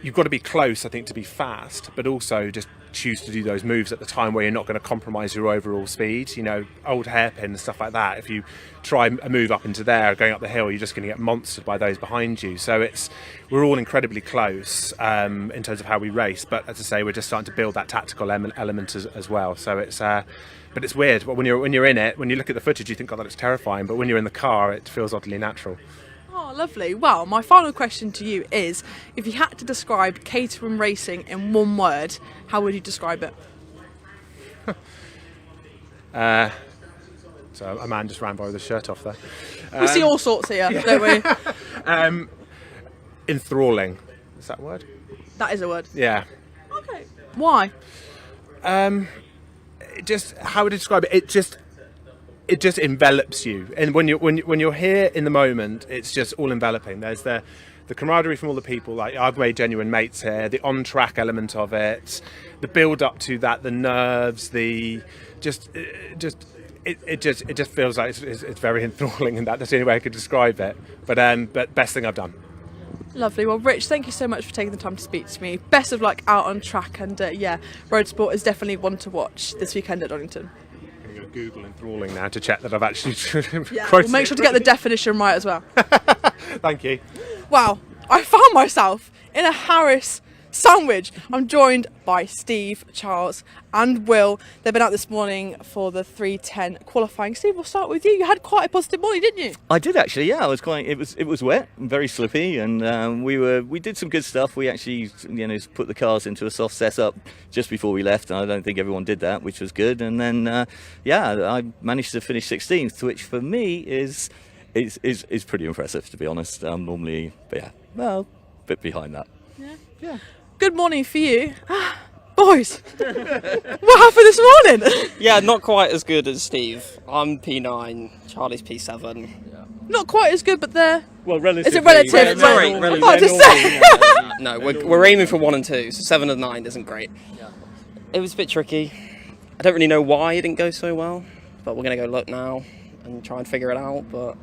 you've got to be close, I think, to be fast, but also just choose to do those moves at the time where you're not going to compromise your overall speed. You know, old hairpin and stuff like that. If you try a move up into there, going up the hill, you're just going to get monstered by those behind you. So we're all incredibly close in terms of how we race. But as I say, we're just starting to build that tactical element as well. So but it's weird. But when you're in it, when you look at the footage, you think, God, that looks terrifying. But when you're in the car, it feels oddly natural. Oh, lovely. Well, my final question to you is, if you had to describe Caterham racing in one word, how would you describe it? So a man just ran by with his shirt off there. We see all sorts here, don't we? Enthralling. Is that a word? That is a word. Yeah. Okay. Why? Just how would I describe it? It just envelops you, and when you're here in the moment, it's just all enveloping. There's the camaraderie from all the people. Like, I've made genuine mates here. The on-track element of it, the build-up to that, the nerves, it just feels like it's very enthralling, and that's the only way I could describe it. But best thing I've done. Lovely. Well, Rich, thank you so much for taking the time to speak to me. Best of luck out on track, and Roadsport is definitely one to watch this weekend at Donington. Google enthralling now to check that I've actually We'll make sure to get the definition right as well. Thank you. Wow, I found myself in a Harris sandwich. I'm joined by Steve, Charles and Will. They've been out this morning for the 3:10 qualifying. Steve, we'll start with you. You had quite a positive morning, didn't you? I did actually, yeah. It was wet and very slippy, and we did some good stuff. We actually, put the cars into a soft setup just before we left, and I don't think everyone did that, which was good. And then I managed to finish 16th, which for me is pretty impressive, to be honest. Normally, a bit behind that. Yeah. Good morning for you. Boys, what happened this morning? Yeah, not quite as good as Steve. I'm P9, Charlie's P7. Not quite as good, but they're... Well, relative. Is it relative? Sorry, I'm about to say. No, we're aiming for 1 and 2, so 7 and 9 isn't great. It was a bit tricky. I don't really know why it didn't go so well, but we're going to go look now and try and figure it out. But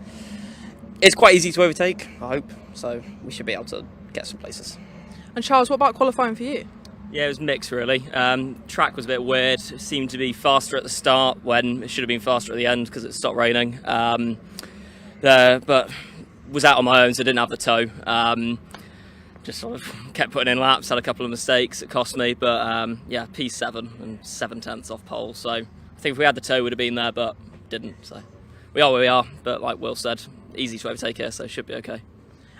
it's quite easy to overtake, I hope, so we should be able to get some places. And Charles, what about qualifying for you? Yeah, it was mixed really. Track was a bit weird. It seemed to be faster at the start when it should have been faster at the end because it stopped raining. But was out on my own, so I didn't have the tow. Just sort of kept putting in laps, had a couple of mistakes, it cost me. But P7 and 7/10 off pole. So I think if we had the tow, we would have been there, but didn't. So we are where we are. But like Will said, easy to overtake here, so it should be okay.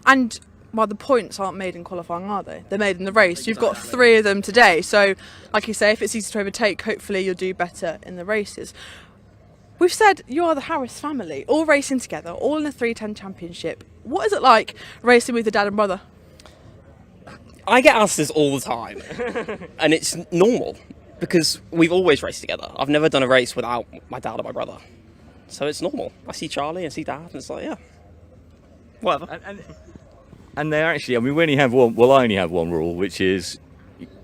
And well, the points aren't made in qualifying, are they? They're made in the race. You've got 3 of them today. So, like you say, if it's easy to overtake, hopefully you'll do better in the races. We've said you are the Harris family, all racing together, all in a 3:10 championship. What is it like racing with your dad and brother? I get asked this all the time, and it's normal, because we've always raced together. I've never done a race without my dad or my brother. So it's normal. I see Charlie, I see Dad, and it's like, yeah, whatever. And they're actually, I mean, we only have one. Well, I only have one rule, which is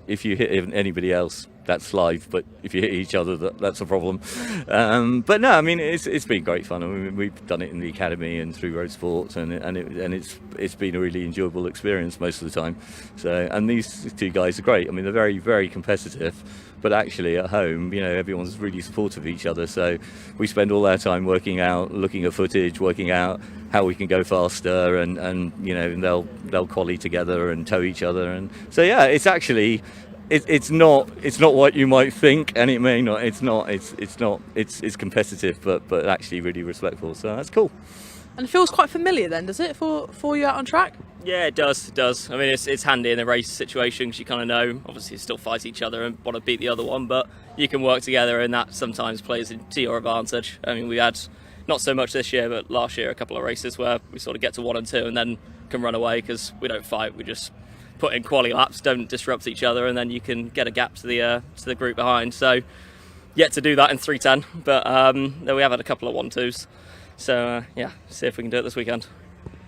if you hit anybody else, that's live. But if you hit each other, that's a problem. But no, I mean, it's been great fun. I mean, we've done it in the academy and through Roadsport, and it's been a really enjoyable experience most of the time. So, and these 2 guys are great. I mean, they're very, very competitive. But actually, at home, everyone's really supportive of each other. So we spend all our time working out, looking at footage, working out how we can go faster, and they'll collie together and tow each other. And so yeah, it's actually it's not what you might think, and it may not. It's competitive, but actually really respectful. So that's cool. And it feels quite familiar then, does it, for you out on track? Yeah, it does. It does. I mean, it's handy in a race situation because you kind of know, obviously, you still fight each other and want to beat the other one, but you can work together, and that sometimes plays to your advantage. I mean, we had not so much this year, but last year a couple of races where we sort of get to 1 and 2 and then can run away because we don't fight. We just put in quali laps, don't disrupt each other, and then you can get a gap to the group behind. So yet to do that in 3:10, but then we have had a couple of 1-2s. So yeah, see if we can do it this weekend.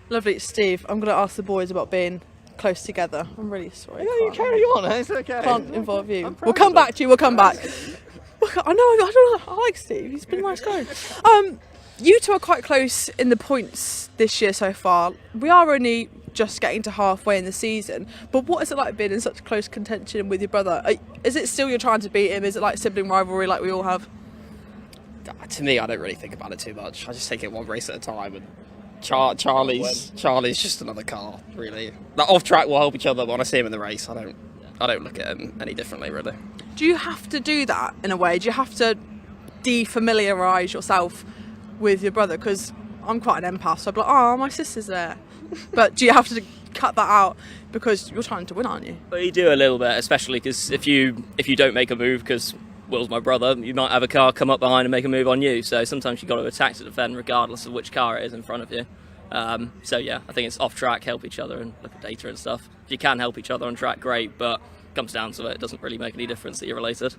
Lovely. Steve, I'm going to ask the boys about being close together. I'm really sorry. No, you carry on, it's okay. Can't involve you. We'll come back to you, we'll come back. I know, I like Steve, he's been a nice guy. You two are quite close in the points this year so far. We are only just getting to halfway in the season, but what is it like being in such close contention with your brother? Is it still you're trying to beat him? Is it like sibling rivalry like we all have? To me, I don't really think about it too much. I just take it one race at a time, and Charlie's just another car, really. Like, off track we'll help each other, but when I see him in the race, I don't look at him any differently, really. Do you have to do that in a way? Do you have to defamiliarise yourself with your brother? Because I'm quite an empath, so I'm like, oh, my sister's there. But do you have to cut that out because you're trying to win, aren't you? But you do a little bit, especially because if you don't make a move, because Will's my brother, you might have a car come up behind and make a move on you. So sometimes you've got to attack to defend regardless of which car it is in front of you. So yeah, I think it's off track, help each other and look at data and stuff. If you can help each other on track, great, but it comes down to it doesn't really make any difference that you're related.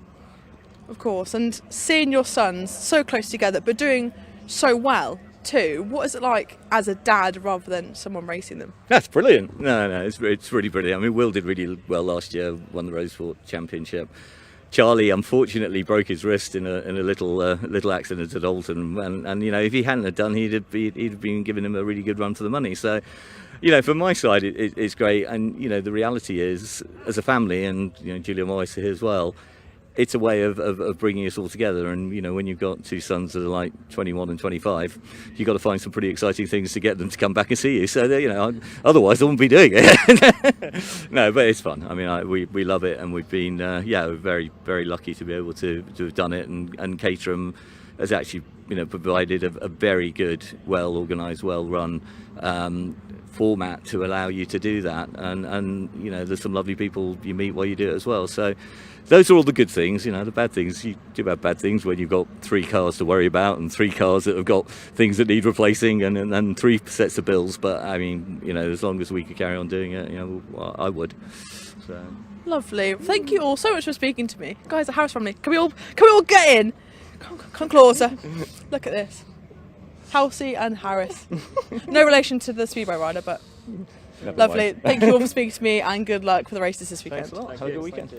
Of course, and seeing your sons so close together but doing so well too, what is it like as a dad rather than someone racing them? That's brilliant. No, it's really brilliant. I mean, Will did really well last year, won the Roadsport Championship. Charlie unfortunately broke his wrist in a little accident at Alton, and you know, if he hadn't have done, he'd have been giving him a really good run for the money. So, you know, from my side, it's great. And you know, the reality is, as a family, and you know, Julia Moyes here as well, it's a way of bringing us all together. And you know, when you've got two sons that are like 21 and 25, you've got to find some pretty exciting things to get them to come back and see you. So you know, otherwise I wouldn't be doing it. No, but it's fun. I mean, we love it, and we've been we're very, very lucky to be able to have done it. And Caterham has actually, you know, provided a very good, well organised, well run format to allow you to do that. And you know, there's some lovely people you meet while you do it as well. So those are all the good things. You know, the bad things, you do have bad things when you've got 3 cars to worry about and 3 cars that have got things that need replacing and 3 sets of bills. But I mean, you know, as long as we could carry on doing it, you know, I would. So. Lovely. Thank you all so much for speaking to me. Guys, the Harris family, can we all get in? Come closer. Look at this. Halsey and Harris. No relation to the speedway rider, but lovely. Thank you all for speaking to me, and good luck for the races this weekend. Thanks a lot. Have a good weekend.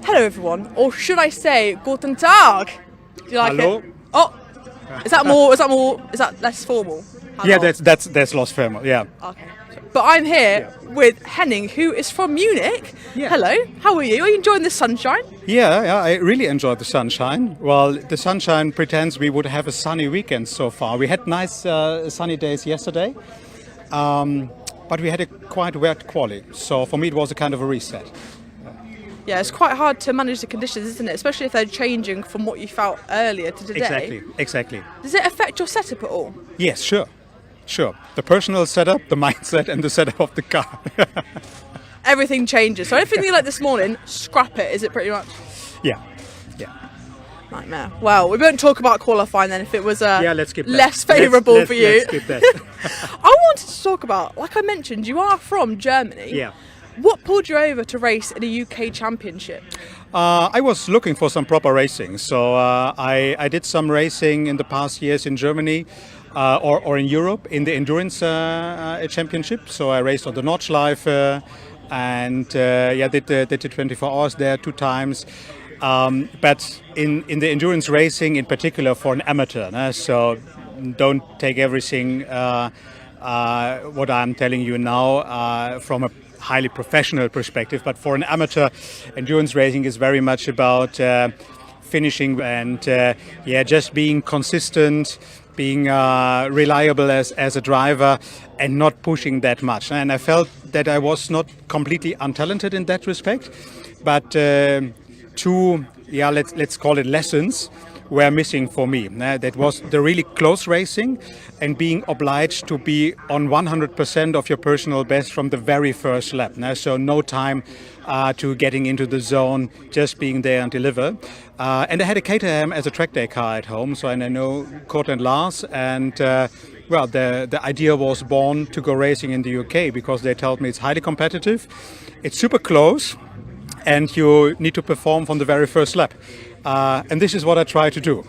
Hello everyone, or should I say Guten Tag? Do you like Hello. it? Oh, is that less formal? Yeah, that's less formal. Yeah. Okay. But I'm here with Henning, who is from Munich. Yeah. Hello, how are you? Are you enjoying the sunshine? Yeah, I really enjoyed the sunshine. Well, the sunshine pretends we would have a sunny weekend so far. We had nice sunny days yesterday, but we had a quite wet quali. So for me, it was a kind of a reset. Yeah, it's quite hard to manage the conditions, isn't it? Especially if they're changing from what you felt earlier to today. Exactly. Does it affect your setup at all? Yes, sure. The personal setup, the mindset, and the setup of the car. Everything changes. So anything you like this morning, scrap it, is it pretty much? Yeah. Nightmare. Well, we won't talk about qualifying then if it was let's skip that. less favourable for you. Let's skip that. I wanted to talk about, like I mentioned, you are from Germany. Yeah. What pulled you over to race in a UK championship? I was looking for some proper racing, so I did some racing in the past years in Germany or in Europe in the endurance championship. So I raced on the Nordschleife and did the 24 hours there 2 times. But in the endurance racing in particular for an amateur, so don't take everything what I'm telling you now from a highly professional perspective, but for an amateur, endurance racing is very much about finishing and just being consistent, being reliable as a driver, and not pushing that much. And I felt that I was not completely untalented in that respect, but 2, let's call it lessons, were missing for me. That was the really close racing and being obliged to be on 100% of your personal best from the very first lap. So no time to getting into the zone, just being there and deliver. And I had a Caterham as a track day car at home, so and I know Kurt and Lars, and well, the idea was born to go racing in the UK because they told me it's highly competitive, it's super close, and you need to perform from the very first lap. And this is what I try to do.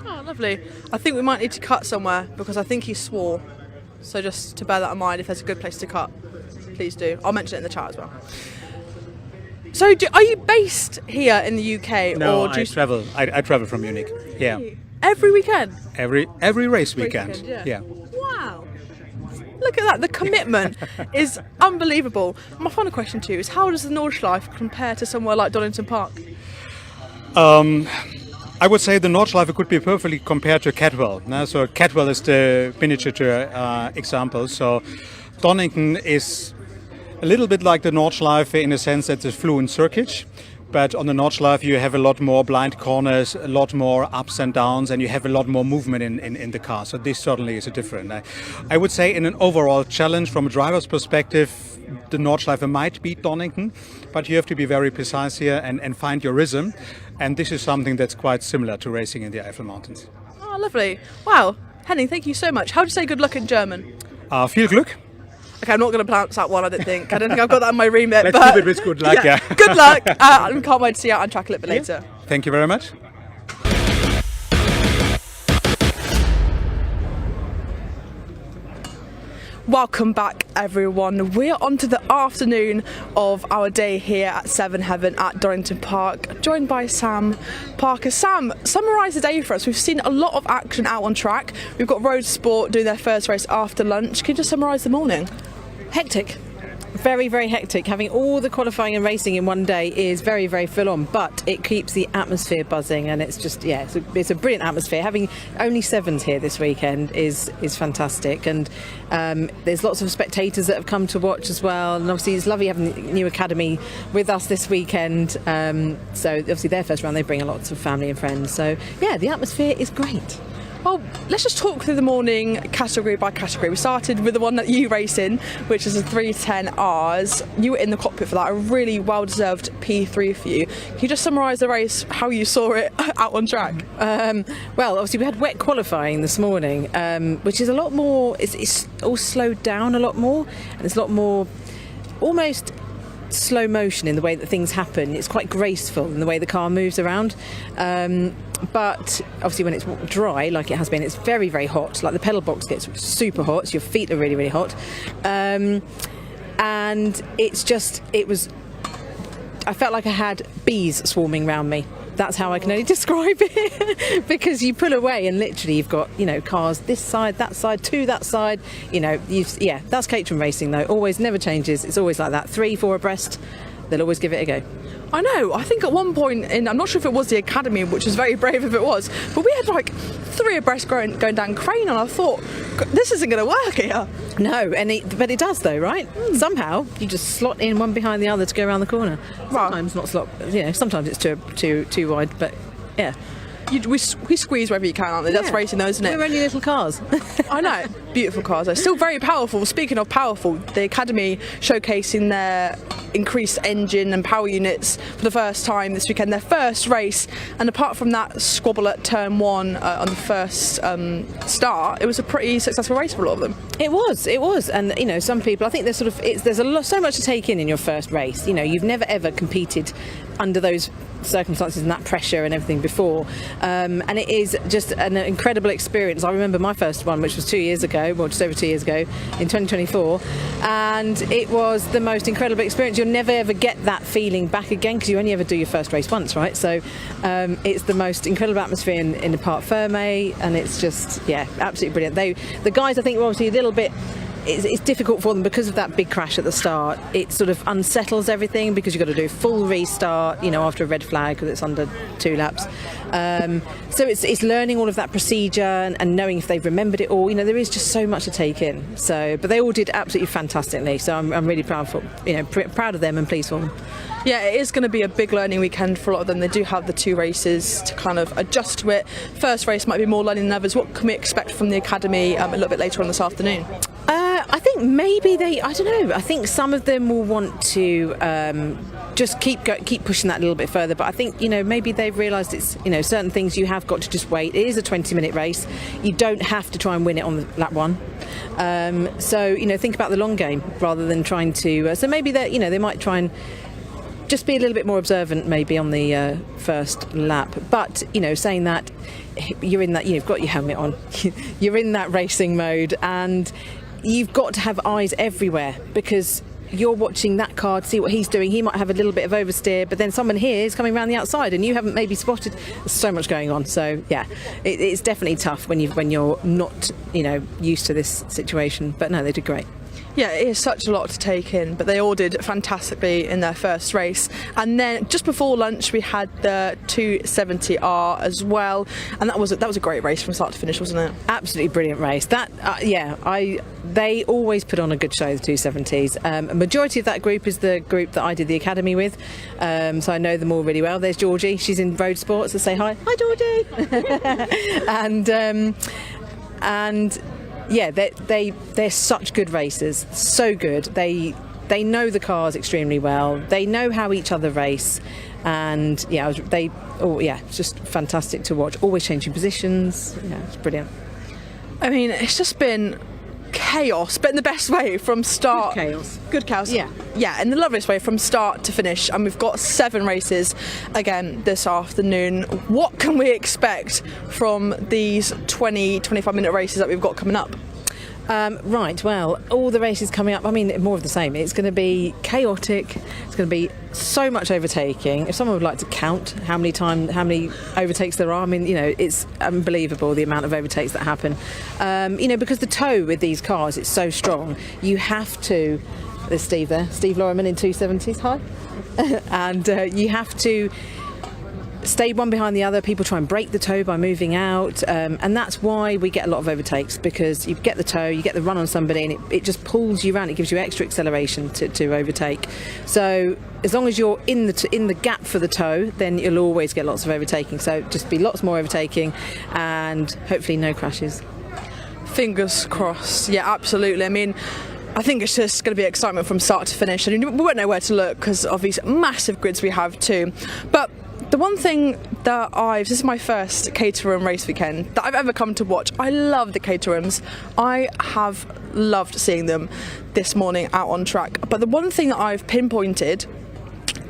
Oh, lovely. I think we might need to cut somewhere because I think he swore. So just to bear that in mind, if there's a good place to cut, please do. I'll mention it in the chat as well. So are you based here in the UK? No, or do you travel. I travel from Munich. Yeah. Every weekend? Every race weekend. Yeah. Wow. Look at that. The commitment is unbelievable. My final question to you is, how does the Nordschleife compare to somewhere like Donington Park? I would say the Nordschleife could be perfectly compared to Cadwell. So Cadwell is the miniature example. So Donington is a little bit like the Nordschleife in the sense that it's a fluent circuit. But on the Nordschleife you have a lot more blind corners, a lot more ups and downs, and you have a lot more movement in the car. So this certainly is a different. I would say in an overall challenge from a driver's perspective, the Nordschleife might beat Donington, but you have to be very precise here and find your rhythm. And this is something that's quite similar to racing in the Eifel Mountains. Oh, lovely. Wow. Henning, thank you so much. How do you say good luck in German? Viel Glück. Okay, I'm not going to pronounce that one, I don't think. I don't think I've got that in my remit. Let's keep it with good luck, yeah. Good luck. I can't wait to see you out on track a little bit later. Thank you very much. Welcome back, everyone. We're on to the afternoon of our day here at Seven Heaven at Donington Park, joined by Sam Parker. Sam, summarise the day for us. We've seen a lot of action out on track. We've got Roadsport doing their first race after lunch. Can you just summarise the morning? Hectic. Very, very hectic. Having all the qualifying and racing in one day is very, very full on, but it keeps the atmosphere buzzing, and it's just, yeah, it's a brilliant atmosphere. Having only sevens here this weekend is fantastic, and there's lots of spectators that have come to watch as well, and obviously it's lovely having the new academy with us this weekend. So obviously their first round, they bring lots of family and friends. So yeah, the atmosphere is great. Well, let's just talk through the morning category by category. We started with the one that you race in, which is a 310Rs. You were in the cockpit for that, a really well-deserved P3 for you. Can you just summarise the race, how you saw it out on track? Well, obviously we had wet qualifying this morning, which is a lot more, it's all slowed down a lot more, and it's a lot more almost slow motion in the way that things happen. It's quite graceful in the way the car moves around. But obviously when it's dry, like it has been, it's very, very hot. Like the pedal box gets super hot, so your feet are really, really hot. And I felt like I had bees swarming around me. That's how I can only describe it. Because you pull away and literally you've got, cars this side, that side, to that side. That's Caterham racing though. Always, never changes. It's always like that. 3-4 abreast, they'll always give it a go. I know. I think at one point, I'm not sure if it was the academy, which was very brave if it was, but we had like 3 abreast going down Crane, and I thought, this isn't going to work here. No, but it does though, right? Somehow you just slot in one behind the other to go around the corner. Sometimes not slot. Sometimes it's too wide, but yeah. We squeeze wherever you can, aren't they? That's racing though, isn't it? We're only little cars. I know. Beautiful cars. They're still very powerful. Speaking of powerful, the Academy showcasing their increased engine and power units for the first time this weekend. Their first race, and apart from that squabble at turn 1 on the first start, it was a pretty successful race for a lot of them. It was. And some people, I think there's so much to take in your first race. You've never ever competed under those circumstances and that pressure and everything before, and it is just an incredible experience. I remember my first one, which was 2 years ago, well just over 2 years ago, in 2024, and it was the most incredible experience. You'll never ever get that feeling back again because you only ever do your first race once, right? So it's the most incredible atmosphere in the Parc Ferme, and it's just absolutely brilliant. The guys, I think, were obviously a little bit, it's difficult for them because of that big crash at the start. It sort of unsettles everything because you've got to do a full restart, after a red flag because it's under 2 laps. So it's learning all of that procedure and knowing if they've remembered it all. There is just so much to take in. So, but they all did absolutely fantastically. So I'm really proud of them and pleased for them. Yeah, it is going to be a big learning weekend for a lot of them. They do have the 2 races to kind of adjust to it. First race might be more learning than others. What can we expect from the academy a little bit later on this afternoon? I think maybe I don't know. I think some of them will want to just keep pushing that a little bit further. But I think, maybe they've realised it's, certain things you have got to just wait. It is a 20-minute race. You don't have to try and win it on lap 1. So, think about the long game rather than trying to. So maybe they might try and just be a little bit more observant maybe on the first lap. But, saying that, you're in that, you've got your helmet on. You're in that racing mode and you've got to have eyes everywhere because you're watching that car to see what he's doing. He might have a little bit of oversteer, but then someone here is coming around the outside and you haven't maybe spotted. There's so much going on. So yeah, it's definitely tough when you're not used to this situation. But no, they did great. Yeah, it is such a lot to take in, but they all did fantastically in their first race. And then just before lunch, we had the 270R as well, and that was a great race from start to finish, wasn't it? Absolutely brilliant race. That they always put on a good show, the 270s. A majority of that group is the group that I did the academy with, so I know them all really well. There's Georgie, she's in Roadsport, so say hi. Hi, Georgie. and yeah, they're such good racers, so good. They know the cars extremely well. They know how each other race, and it's just fantastic to watch. Always changing positions. Yeah, it's brilliant. I mean, it's just been chaos, but in the best way from start. Good chaos. Yeah, in the loveliest way from start to finish. And we've got 7 races again this afternoon. What can we expect from these 25 minute races that we've got coming up? Right, well, all the races coming up, I mean, more of the same. It's going to be chaotic. It's going to be so much overtaking. If someone would like to count how many overtakes there are, I mean, it's unbelievable the amount of overtakes that happen. Because the tow with these cars, it's so strong. You have to. There's Steve there, Steve Loriman in 270s. Hi. And you have to stay one behind the other. People try and break the tow by moving out, and that's why we get a lot of overtakes, because you get the tow, you get the run on somebody, and it just pulls you around. It gives you extra acceleration to overtake. So as long as you're in the gap for the tow, then you'll always get lots of overtaking. So just be lots more overtaking, and hopefully no crashes. Fingers crossed. Yeah, absolutely. I mean, I think it's just going to be excitement from start to finish. And we won't know where to look because of these massive grids we have too. But the one thing that this is my first Caterham race weekend that I've ever come to watch. I love the Caterhams. I have loved seeing them this morning out on track. But the one thing that I've pinpointed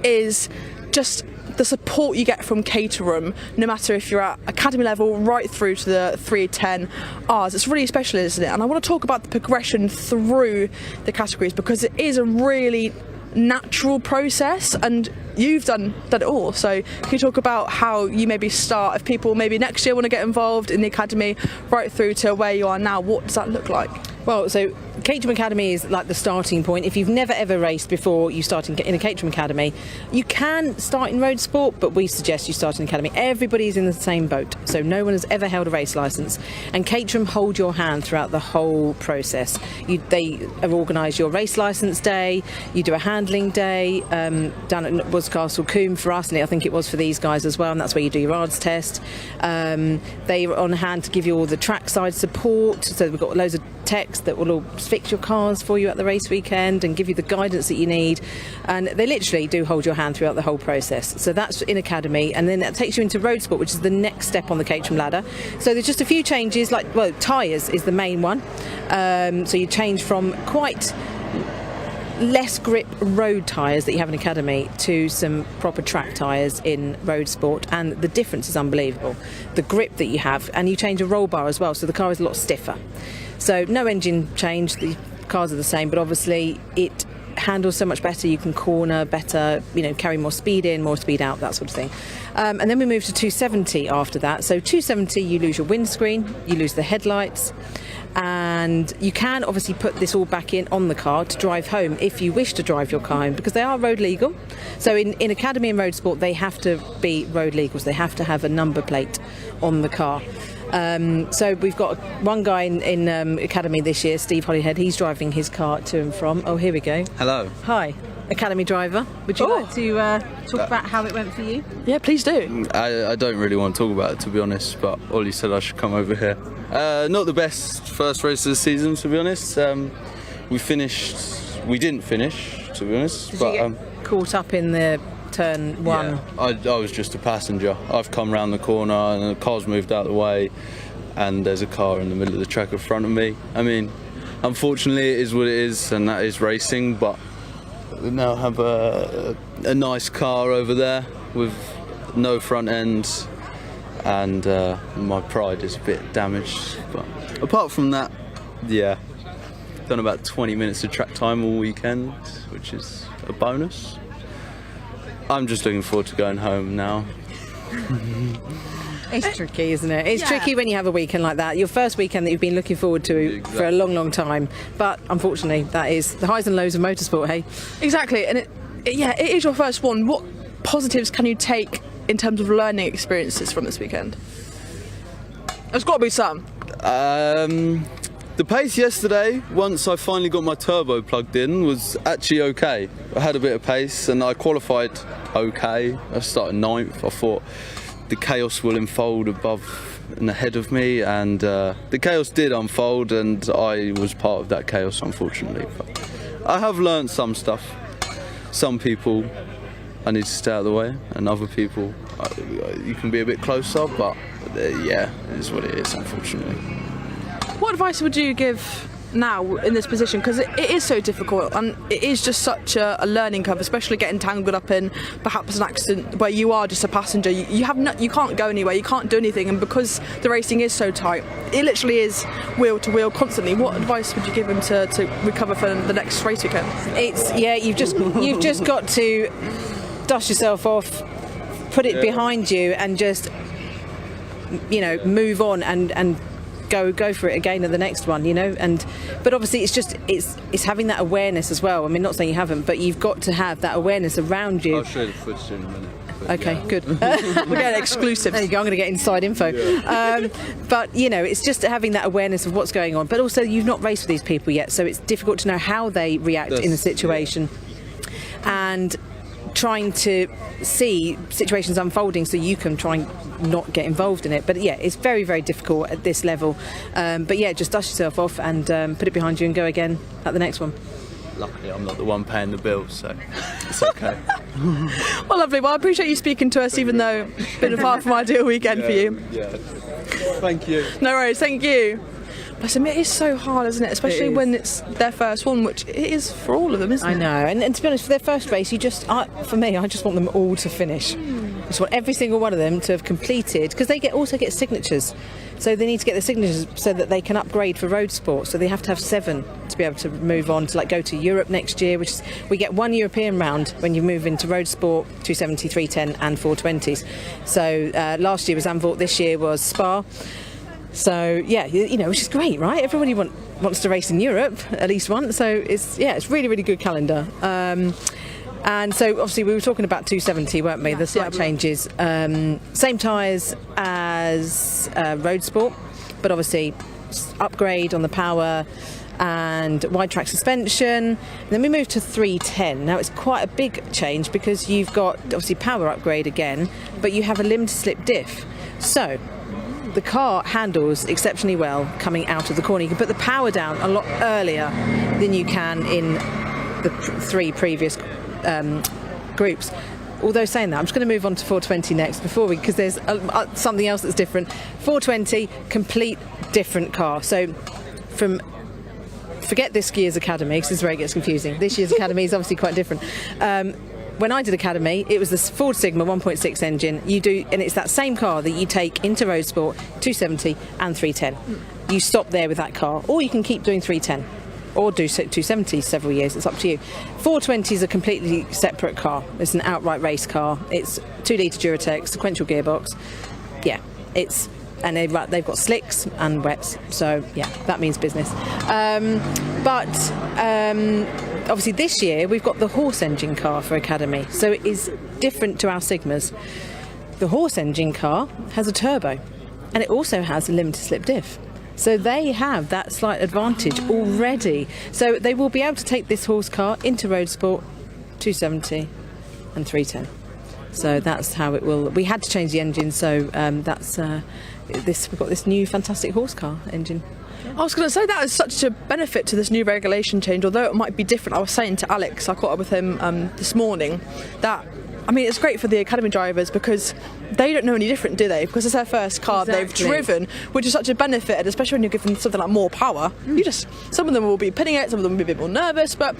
is just the support you get from Caterham, no matter if you're at academy level right through to the 310Rs. It's really special, isn't it? And I want to talk about the progression through the categories, because it is a really natural process, and you've done it all. So can you talk about how you maybe start, if people maybe next year want to get involved in the academy, right through to where you are now? What does that look like? Well, so Caterham Academy is like the starting point. If you've never ever raced before you start in a Caterham Academy, you can start in Roadsport, but we suggest you start in Academy. Everybody's in the same boat, so no one has ever held a race licence, and Caterham hold your hand throughout the whole process. They have organised your race licence day, you do a handling day down at Wascastle Coombe for us, and I think it was for these guys as well, and that's where you do your ARDS test. They are on hand to give you all the trackside support, so we've got loads of techs that will all fix your cars for you at the race weekend and give you the guidance that you need, and they literally do hold your hand throughout the whole process. So that's in Academy, and then that takes you into Roadsport, which is the next step on the Caterham ladder. So there's just a few changes, tyres is the main one. So you change from quite less grip road tyres that you have in Academy to some proper track tyres in Roadsport, and the difference is unbelievable. The grip that you have, and you change a roll bar as well, so the car is a lot stiffer. So no engine change, the cars are the same, but obviously it handles so much better. You can corner better, carry more speed in, more speed out, that sort of thing. And then we move to 270 after that. So 270, you lose your windscreen, you lose the headlights, and you can obviously put this all back in on the car to drive home if you wish to drive your car home, because they are road legal. So in Academy and Roadsport, they have to be road legals. They have to have a number plate on the car. So we've got one guy in Academy this year, Steve Hollyhead. He's driving his car to and from. Oh, here we go. Hello. Hi, Academy driver. Would you like to talk about how it went for you? Yeah, please do. I don't really want to talk about it, to be honest, but Ollie said I should come over here. Not the best first race of the season, to be honest. We didn't finish, to be honest. Did but you get caught up in the turn one? Yeah, I was just a passenger. I've come round the corner and the car's moved out of the way, and there's a car in the middle of the track in front of me. I mean, unfortunately it is what it is, and that is racing, but we now have a nice car over there with no front end, and my pride is a bit damaged. But apart from that, yeah, done about 20 minutes of track time all weekend, which is a bonus. I'm just looking forward to going home now. It's tricky, isn't it? It's tricky when you have a weekend like that. Your first weekend that you've been looking forward to for a long, long time. But unfortunately, that is the highs and lows of motorsport, hey? Exactly, and it is your first one. What positives can you take in terms of learning experiences from this weekend? There's got to be some. The pace yesterday, once I finally got my turbo plugged in, was actually okay. I had a bit of pace and I qualified okay. I started 9th. I thought the chaos will unfold above and ahead of me, and the chaos did unfold, and I was part of that chaos, unfortunately. But I have learned some stuff. Some people I need to stay out of the way, and other people you can be a bit closer, but yeah, it is what it is, unfortunately. What advice would you give now in this position, because it is so difficult and it is just such a learning curve, especially getting tangled up in perhaps an accident where you are just a passenger. You can't go anywhere, you can't do anything, and because the racing is so tight, it literally is wheel to wheel constantly. What advice would you give him to recover for the next race weekend? You've just got to dust yourself off, put it behind you, and just move on and go for it again at the next one, but obviously it's having that awareness as well. I mean, not saying you haven't, but you've got to have that awareness around you. I'll show you the footage in a minute. Okay, good. We're getting exclusive. There you go, I'm going to get inside info. But it's just having that awareness of what's going on, but also you've not raced with these people yet, so it's difficult to know how they react in a situation, and trying to see situations unfolding so you can try and not get involved in it. But yeah, it's very, very difficult at this level. But yeah, just dust yourself off and put it behind you and go again at the next one. Luckily, I'm not the one paying the bills, so it's okay. Well, lovely. Well, I appreciate you speaking to us, even though it's been a far from ideal weekend for you. Yeah. Thank you. No worries. Thank you. Bless them, it is so hard, isn't it? Especially when it's their first one, which it is for all of them, isn't it? I know, and to be honest, for their first race, I just want them all to finish. I just want every single one of them to have completed, because they also get signatures. So they need to get the signatures so that they can upgrade for Roadsport. So they have to have 7 to be able to move on to go to Europe next year, which is, we get 1 European round when you move into Roadsport, 270, 310 and 420s. So last year was Zandvoort, this year was Spa. So yeah, which is great, right? Everybody wants to race in Europe at least once. So it's really, really good calendar. And so obviously we were talking about 270, weren't we? The slight changes. Same tyres as Roadsport, but obviously upgrade on the power and wide track suspension. And then we moved to 310. Now it's quite a big change because you've got obviously power upgrade again, but you have a limited slip diff. So the car handles exceptionally well coming out of the corner. You can put the power down a lot earlier than you can in the 3 previous groups. Although saying that, I'm just going to move on to 420 next because there's something else that's different. 420, complete different car. So forget this year's Academy, because this is where it gets confusing. This year's Academy is obviously quite different. When I did Academy, it was the Ford Sigma 1.6 engine. And it's that same car that you take into Roadsport, 270 and 310. You stop there with that car, or you can keep doing 310, or do 270 several years. It's up to you. 420 is a completely separate car. It's an outright race car. It's 2-litre Duratec, sequential gearbox. Yeah, it's and they've got slicks and wets, so yeah, that means business. Obviously this year we've got the horse engine car for Academy, so it is different to our Sigmas. The horse engine car has a turbo, and it also has a limited slip diff. So they have that slight advantage already. So they will be able to take this horse car into Roadsport, 270 and 310. So that's how it will. We had to change the engine, so that's we've got this new fantastic horse car engine. I was going to say that is such a benefit to this new regulation change, although it might be different. I was saying to Alex, I caught up with him this morning, that I mean, it's great for the Academy drivers because they don't know any different, do they? Because it's their first car they've driven, which is such a benefit, and especially when you're given something like more power. Some of them will be pinning it, some of them will be a bit more nervous, but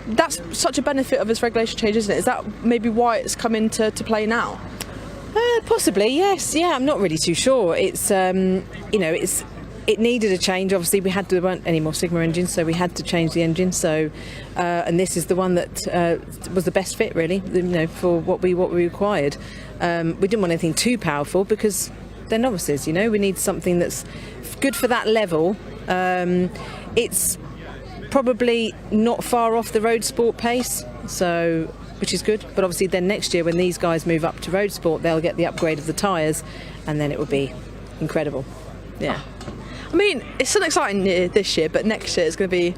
that's such a benefit of this regulation change, isn't it? Is that maybe why it's come into play now? Possibly, yes. Yeah, I'm not really too sure. It's it needed a change. Obviously, there weren't any more Sigma engines, so we had to change the engine. So, and this is the one that was the best fit, really, for what we required. We didn't want anything too powerful because they're novices. We need something that's good for that level. It's probably not far off the Roadsport pace, so which is good. But obviously, then next year when these guys move up to Roadsport, they'll get the upgrade of the tyres, and then it will be incredible. Yeah. I mean, it's still exciting this year, but next year is going to be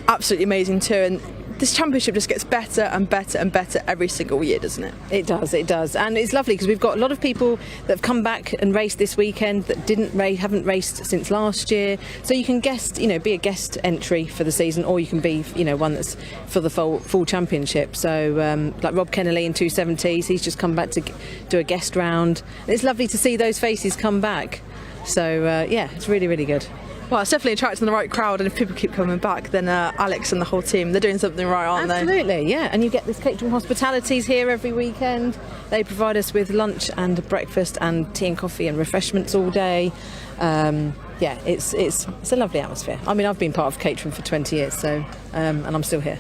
absolutely amazing too. And this championship just gets better and better and better every single year, doesn't it? It does. And it's lovely because we've got a lot of people that have come back and raced this weekend that haven't raced since last year. So you can be a guest entry for the season, or you can be, one that's for the full championship. So like Rob Kennelly in 270s, he's just come back to do a guest round. And it's lovely to see those faces come back. So yeah, it's really, really good. Well, it's definitely attracting the right crowd, and if people keep coming back, then Alex and the whole team, they're doing something right, aren't they? Absolutely, yeah. And you get this Caterham Hospitalities here every weekend. They provide us with lunch and breakfast and tea and coffee and refreshments all day. Yeah, it's a lovely atmosphere. I mean, I've been part of Caterham for 20 years, so and I'm still here.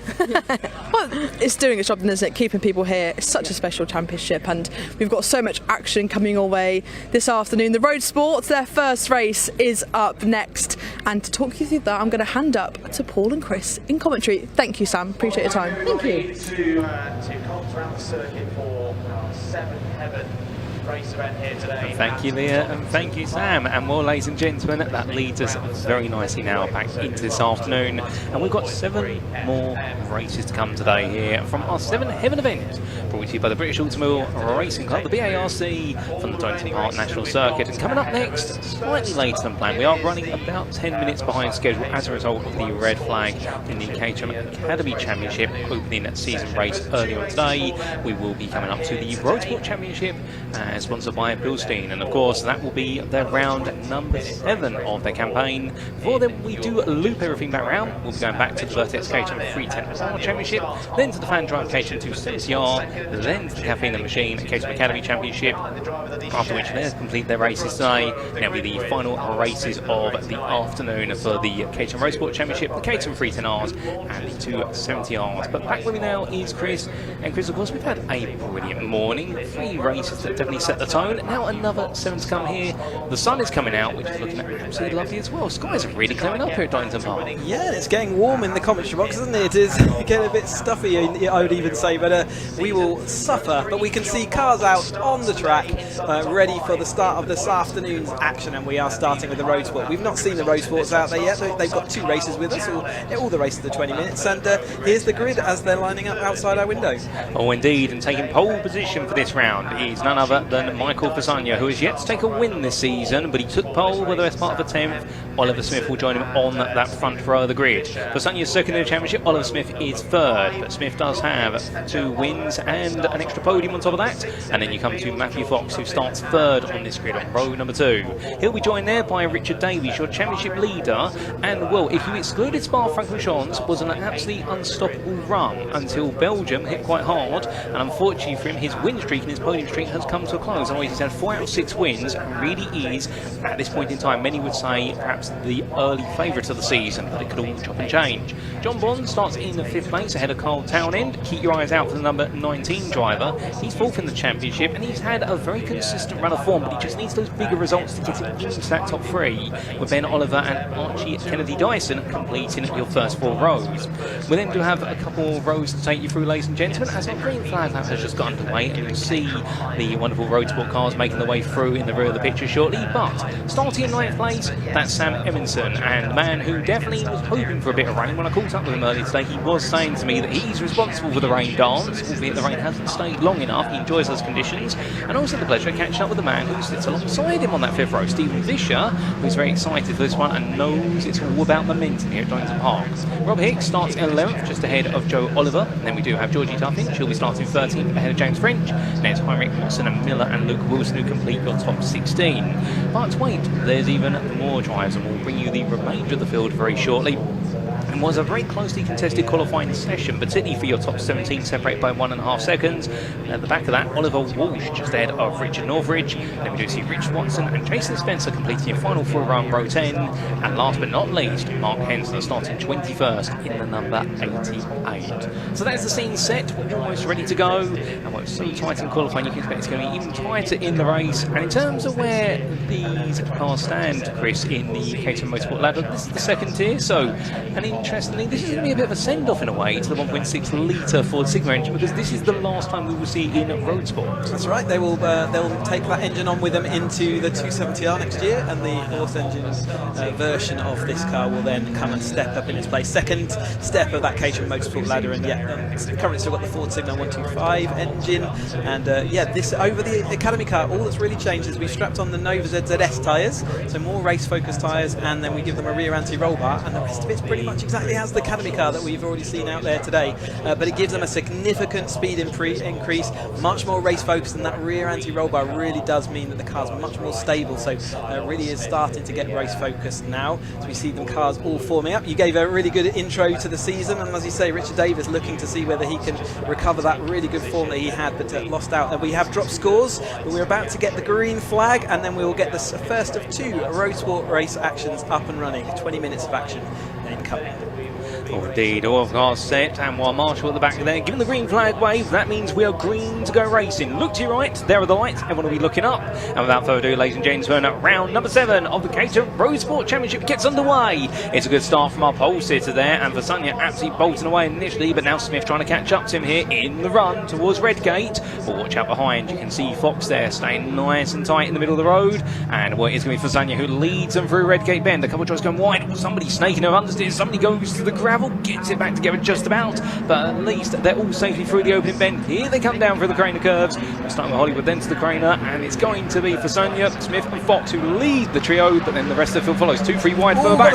Well, it's doing its job, isn't it? Keeping people here. It's such a special championship, and we've got so much action coming our way this afternoon. The Roadsport, their first race is up next, and to talk you through that, I'm going to hand up to Paul and Chris in commentary. Thank you, Sam. Appreciate your time. Thank you. To comps around the circuit for our 7 Heaven race event here today. Thank you, Leah, and thank you, Sam. And well, ladies and gentlemen, that leads us very nicely now back into this afternoon. And we've got 7 more races to come today here from our 7 Heaven event, brought to you by the British Automobile Racing Club, the BARC, from the Donington Park National Circuit. And coming up next, slightly later than planned, we are running about 10 minutes behind schedule as a result of the red flag in the Caterham Academy Championship opening season race earlier on today. We will be coming up to the Roadsport Championship, sponsored by Bilstein, and of course that will be their round number 7 of their campaign. Before then, we do loop everything back round. We'll be going back to the Vertex Caterham 310R Championship, then to the Fan Drive Caterham 270R, then to the Caffeine and Machine Caterham Academy Championship, after which they'll complete their races today. Now will be the final races of the afternoon for the Caterham Roadsport Championship, the Caterham 310Rs and the 270Rs. But back with me now is Chris, and Chris, of course, we've had a brilliant morning. 3 races that definitely set the tone. Now another 7 to come here. The sun is coming out, which is looking absolutely lovely as well. Skies are really clearing up here at Donington Park. Yeah, it's getting warm in the commentary box, isn't it? It is getting a bit stuffy, I would even say, but we will suffer. But we can see cars out on the track, ready for the start of this afternoon's action, and we are starting with the Roadsport. We've not seen the Roadsports out there yet. They've got 2 races with us, all the races are 20 minutes, and here's the grid as they're lining up outside our window. Oh, indeed, and taking pole position for this round is none other than Michael Fasagna, who has yet to take a win this season, but he took pole with the best part of a 10th. Oliver Smith will join him on that front row of the grid. Fasagna's second in the championship, Oliver Smith is 3rd, but Smith does have 2 wins and an extra podium on top of that. And then you come to Matthew Fox, who starts 3rd on this grid on row number 2. He'll be joined there by Richard Davies, your championship leader, and well, if you excluded Spa-Francorchamps, was an absolutely unstoppable run until Belgium hit quite hard, and unfortunately for him, his win streak and his podium streak has come to a close. Otherwise, he's had 4 out of 6 wins, and really is, at this point in time, many would say perhaps the early favourite of the season, but it could all chop and change. John Bond starts in the 5th place ahead of Carl Townend. Keep your eyes out for the number 19 17 driver. He's 4th in the championship, and he's had a very consistent run of form, but he just needs those bigger results to get him into that top 3, with Ben Oliver and Archie Kennedy Dyson completing your first 4 rows. We then do have a couple rows to take you through, ladies and gentlemen, as our green flag lap has just got underway, and you'll see the wonderful Roadsport cars making their way through in the rear of the picture shortly. But starting in 9th place, that's Sam Eminson, and the man who definitely was hoping for a bit of rain. When I caught up with him earlier today, he was saying to me that he's responsible for the rain dance, albeit the rain hasn't stayed long enough. He enjoys those conditions, and also the pleasure of catching up with the man who sits alongside him on that 5th row, Stephen Vischer, who's very excited for this one and knows it's all about momentum here at Donington Park. Rob Hicks starts 11th, just ahead of Joe Oliver, and then we do have Georgie Tuffin. She'll be starting 13th, ahead of James French. Next, Heinrich Watson and Miller and Luke Wilson, who complete your top 16. But wait, there's even more drives, and we'll bring you the remainder of the field very shortly. It was a very closely contested qualifying session, particularly for your top 17, separated by 1.5 seconds. At the back of that, Oliver Walsh just ahead of Richard Northridge. Then we do see Rich Watson and Jason Spencer completing your final 4 around row 10. And last but not least, Mark Hensler starting 21st in the number 88. So that's the scene set. We're almost ready to go. And we're so tight in qualifying, you can expect it's going to be even tighter in the race. And in terms of where these cars stand, Chris, in the Caterham Motorsport ladder, this is the 2nd tier. So interestingly, this is going to be a bit of a send-off in a way to the 1.6 litre Ford Sigma engine, because this is the last time we will see in Roadsport. That's right. They'll take that engine on with them into the 270R next year, and the Horse engine version of this car will then come and step up in its place. 2nd step of that Caterham Motorsport ladder, and it's currently still got the Ford Sigma 125 engine, and this over the Academy car, all that's really changed is we've strapped on the Nova ZZS tyres, so more race-focused tyres, and then we give them a rear anti-roll bar, and the rest of it's pretty much exactly as the Academy car that we've already seen out there today, but it gives them a significant speed increase, much more race focused, and that rear anti-roll bar really does mean that the car's much more stable, so it really is starting to get race focused now. So we see them cars all forming up. You gave a really good intro to the season, and as you say, Richard Davis looking to see whether he can recover that really good form that he had, but lost out. And we have dropped scores, but we're about to get the green flag, and then we will get the first of 2 Roadsport race actions up and running. 20 minutes of action incoming. Oh, indeed, all of cars set, and while Marshall at the back there giving the green flag wave, that means we are green to go racing. Look to your right, there are the lights, everyone will be looking up. And without further ado, ladies and gentlemen, round number 7 of the Caterham Roadsport Championship gets underway. It's a good start from our pole sitter there, and Vasanya absolutely bolting away initially, but now Smith trying to catch up to him here in the run towards Redgate. But watch out behind, you can see Fox there staying nice and tight in the middle of the road, and well, it's going to be Vasanya who leads them through Redgate Bend. A couple of drives going wide, somebody snaking her understeer, somebody goes to the gravel, gets it back together just about, but at least they're all safely through the opening bend. Here they come down through the Craner curves. We're starting with Hollywood, then to the Craner, and it's going to be for Sonia, Smith and Fox who lead the trio, but then the rest of the field follows. 2-3 wide further back.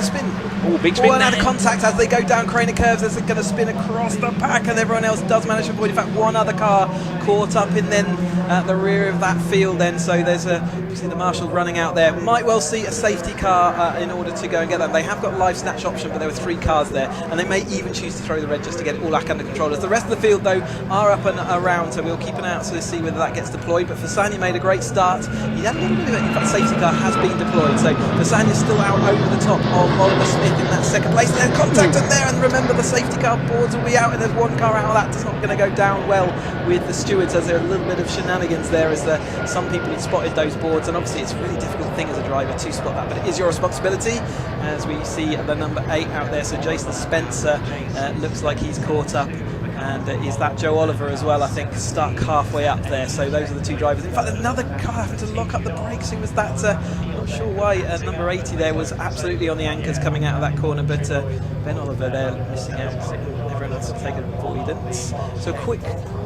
Oh, big spin. And out of contact as they go down Craner curves. They're going to spin across the pack, and everyone else does manage to avoid. In fact, one other car caught up in then at the rear of that field then, so there's you see the marshal running out there. Might well see a safety car in order to go and get them. They have got live snatch option, but there were 3 cars there, and they may even choose to throw the red just to get it all back under control. As the rest of the field though are up and around, so we'll keep an eye out to see whether that gets deployed. But Fasanya made a great start. He had a little bit of it. In fact, safety car has been deployed, so Fasanya's still out over the top of Oliver Smith in that 2nd place. There's contact in there, and remember the safety car boards will be out, and there's 1 car out. That's not going to go down well with the stewards, as there's a little bit of shenanigans there, as some people had spotted those boards, and obviously it's a really difficult thing as a driver to spot that, but it is your responsibility, as we see the number 8 out there. So Jason Spencer looks like he's caught up, and is that Joe Oliver as well, I think, stuck halfway up there. So those are the 2 drivers. In fact, another car having to lock up the brakes. Who was that? Not sure why. Number 80 there was absolutely on the anchors coming out of that corner, but Ben Oliver there missing out. Everyone else has taken avoidance. So quick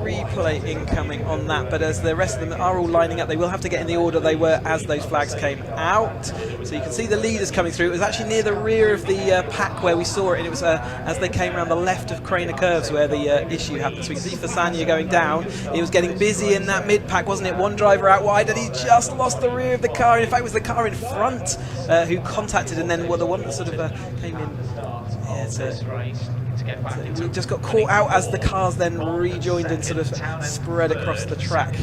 replay incoming on that, but as the rest of them are all lining up, they will have to get in the order they were as those flags came out. So you can see the leaders coming through. It was actually near the rear of the pack where we saw it, and it was as they came around the left of Craner curves where the issue happened. So we can see Fasanya going down. He was getting busy in that mid-pack, wasn't it? 1 driver out wide, and he just lost the rear of the car. In fact, it was the car in front who contacted, and then the one that sort of came in. Yeah, We just got caught out as the cars then rejoined and sort of spread across the track.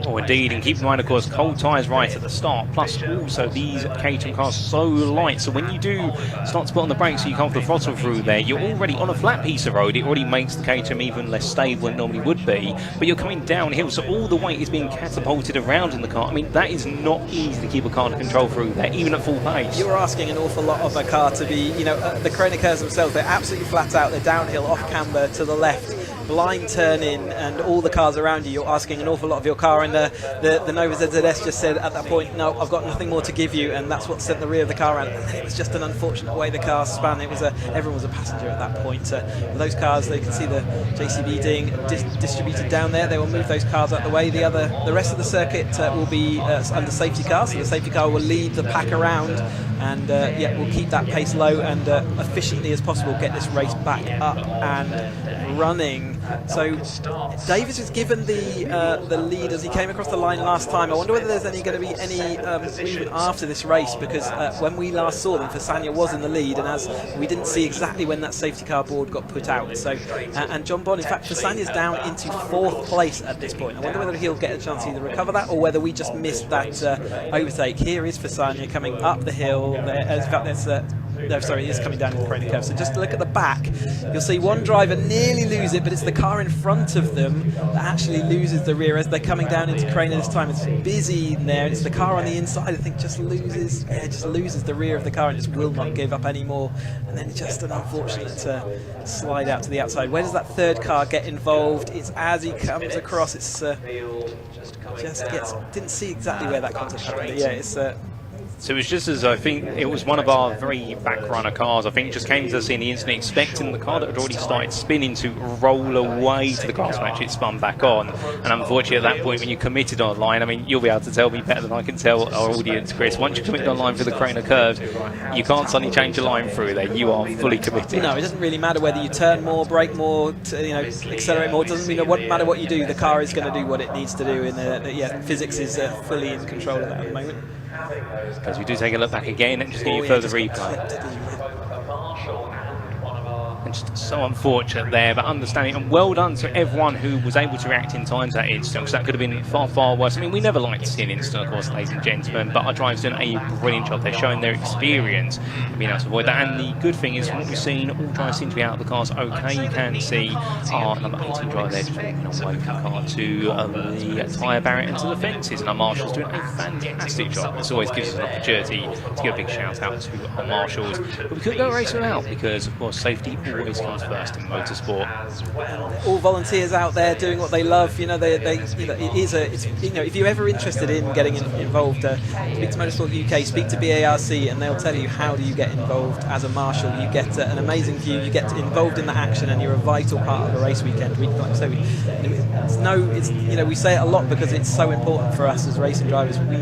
Oh, indeed, and keep in mind, of course, cold tyres right at the start, plus also these Caterham cars so light, so when you do start to put on the brakes so you can't put the throttle through there, you're already on a flat piece of road. It already makes the Caterham even less stable than it normally would be, but you're coming downhill, so all the weight is being catapulted around in the car. I mean, that is not easy to keep a car under control through there, even at full pace. You're asking an awful lot of a car to be, you know, the Corona curves themselves, they're absolutely flat out, they're downhill, off camber, to the left, blind turn in, and all the cars around you, you're asking an awful lot of your car, and the Nova ZZS just said at that point, no, I've got nothing more to give you, and that's what sent the rear of the car around. And it was just an unfortunate way the car span. It was everyone was a passenger at that point. Those cars, they can see the JCB being distributed down there. They will move those cars out the way. The rest of the circuit will be under safety car, so the safety car will lead the pack around, and yeah, we'll keep that pace low and efficiently as possible get this race back up and running. So Davis was given the lead as he came across the line last time. I wonder whether there's going to be any movement after this race, because when we last saw them, Fasania was in the lead, and as we didn't see exactly when that safety car board got put out. So and John Bond, in fact, Fasania's down into 4th place at this point. I wonder whether he'll get a chance to either recover that or whether we just missed that overtake. Here is Fasania coming up the hill. In fact, there's no, sorry, he is coming down in the Corona curve. So just look at the back. You'll see one driver nearly lose it, but it's the car in front of them that actually loses the rear as they're coming down into Corona this time. It's busy in there. It's the car on the inside, I think, just loses the rear of the car and just will not give up anymore. And then just an unfortunate slide out to the outside. Where does that third car get involved? It's as he comes across. It's didn't see exactly where that contact happened. But yeah, it's. So it was just as I think it was one of our very back runner cars. I think just came to the scene instantly, expecting the car that had already started spinning to roll away to the grass patch. It spun back on, and unfortunately at that point when you committed online, I mean, you'll be able to tell me better than I can tell our audience, Chris. Once you committed online for the Corona curves, you can't suddenly change your line through there. You are fully committed. No, it doesn't really matter whether you turn more, brake more, accelerate more. It doesn't matter what you do. The car is going to do what it needs to do. And physics is fully in control of that at the moment. As we do take a look back again and just give you further replay. And just so unfortunate there, but understanding, and well done to everyone who was able to react in time to that instant, because that could have been far, far worse. I mean, we never like to see an instant, of course, ladies and gentlemen, but our drivers doing a brilliant job. They're showing their experience and being able to avoid that. And the good thing is, from what we've seen, all drivers seem to be out of the cars okay. You can see our number 18 driver there just walking away from the car to the tyre barrier and to the fences, and our marshals doing a fantastic job. This always gives us an opportunity to give a big shout out to our marshals. But we couldn't go race without, because, of course, safety always comes first in motorsport. All volunteers out there doing what they love. If you're ever interested in getting involved, speak to Motorsport UK, speak to BARC, and they'll tell you how do you get involved as a marshal. You get an amazing view, you get involved in the action, and you're a vital part of the race weekend. We say it a lot because it's so important for us as racing drivers. We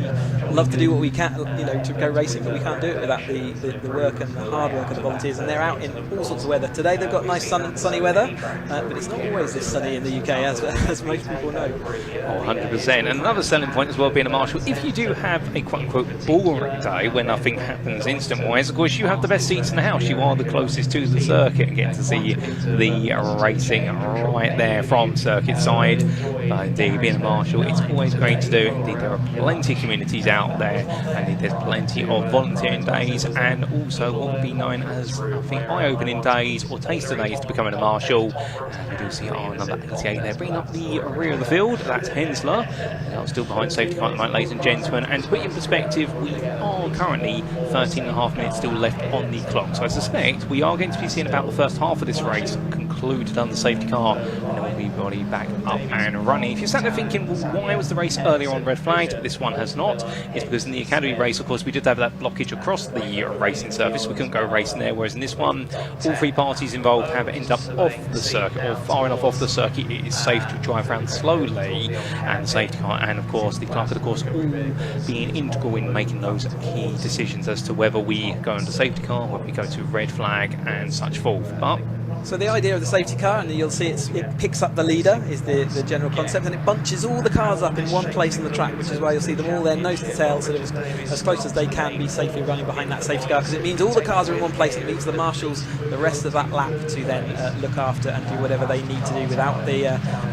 love to do what we can, to go racing, but we can't do it without the work and the hard work of the volunteers. And they're out in all sorts of weather. Today they've got nice sunny weather, but it's not always this sunny in the UK, as most people know. Oh, 100%. And another selling point as well, being a marshal, if you do have a quote-unquote boring day when nothing happens instant-wise, of course you have the best seats in the house. You are the closest to the circuit and get to see the racing right there from circuit side. But indeed, being a marshal, it's always great to do. Indeed, there are plenty of communities out there, and indeed there's plenty of volunteering days, and also what would be known as, I think, eye-opening days or taster days to becoming a marshal. And we do see our number 88 there, bringing up the rear of the field. That's Hensler. Now still behind safety car at the moment, ladies and gentlemen. And to put you in perspective, we are currently 13.5 minutes still left on the clock. So I suspect we are going to be seeing about the first half of this race concluded on the safety car, and then we'll be body back up and running. If you're sat there thinking, well, why was the race earlier on red flagged? This one has not. It's because in the Academy race, of course, we did have that blockage across the racing surface. We couldn't go racing there, whereas in this one, all three parties involved have ended up off the circuit, or far enough off the circuit it is safe to drive around slowly, and the safety car and of course the clerk of the course all being integral in making those key decisions as to whether we go into safety car, whether we go to red flag and such forth. But So the idea of the safety car, and you'll see it picks up the leader, is the general concept, and it bunches all the cars up in one place on the track, which is why you'll see them all there nose to tail, sort of as close as they can be safely running behind that safety car, because it means all the cars are in one place, and it means the marshals the rest of that lap to then look after and do whatever they need to do without the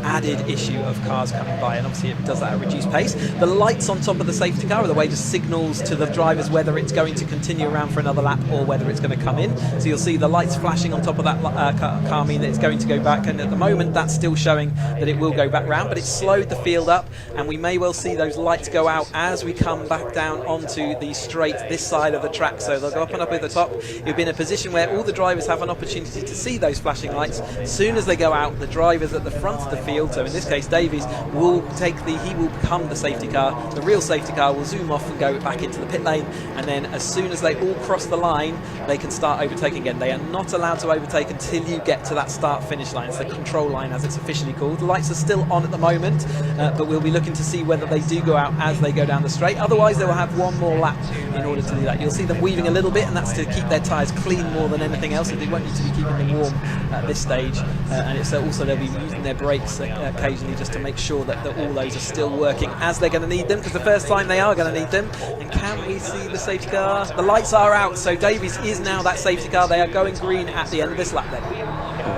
added issue of cars coming by, and obviously it does that at a reduced pace. The lights on top of the safety car are the way just signals to the drivers whether it's going to continue around for another lap or whether it's going to come in. So you'll see the lights flashing on top of that car mean that it's going to go back, and at the moment that's still showing that it will go back round, but it's slowed the field up, and we may well see those lights go out as we come back down onto the straight this side of the track. So they'll go up and up at the top. You'll be in a position where all the drivers have an opportunity to see those flashing lights. As soon as they go out, the drivers at the front of the field, so in this case Davies, will become the safety car. The real safety car will zoom off and go back into the pit lane, and then as soon as they all cross the line, they can start overtaking again. They are not allowed to overtake until you get to that start-finish line. It's the control line, as it's officially called. The lights are still on at the moment, but we'll be looking to see whether they do go out as they go down the straight. Otherwise, they will have one more lap in order to do that. You'll see them weaving a little bit, and that's to keep their tyres clean more than anything else. They won't need to be keeping them warm at this stage, and it's also they'll be using their brakes occasionally just to make sure that all those are still working as they're going to need them, because the first time they are going to need them. And can we see the safety car? The lights are out, so Davies is now that safety car. They are going green at the end of this lap then.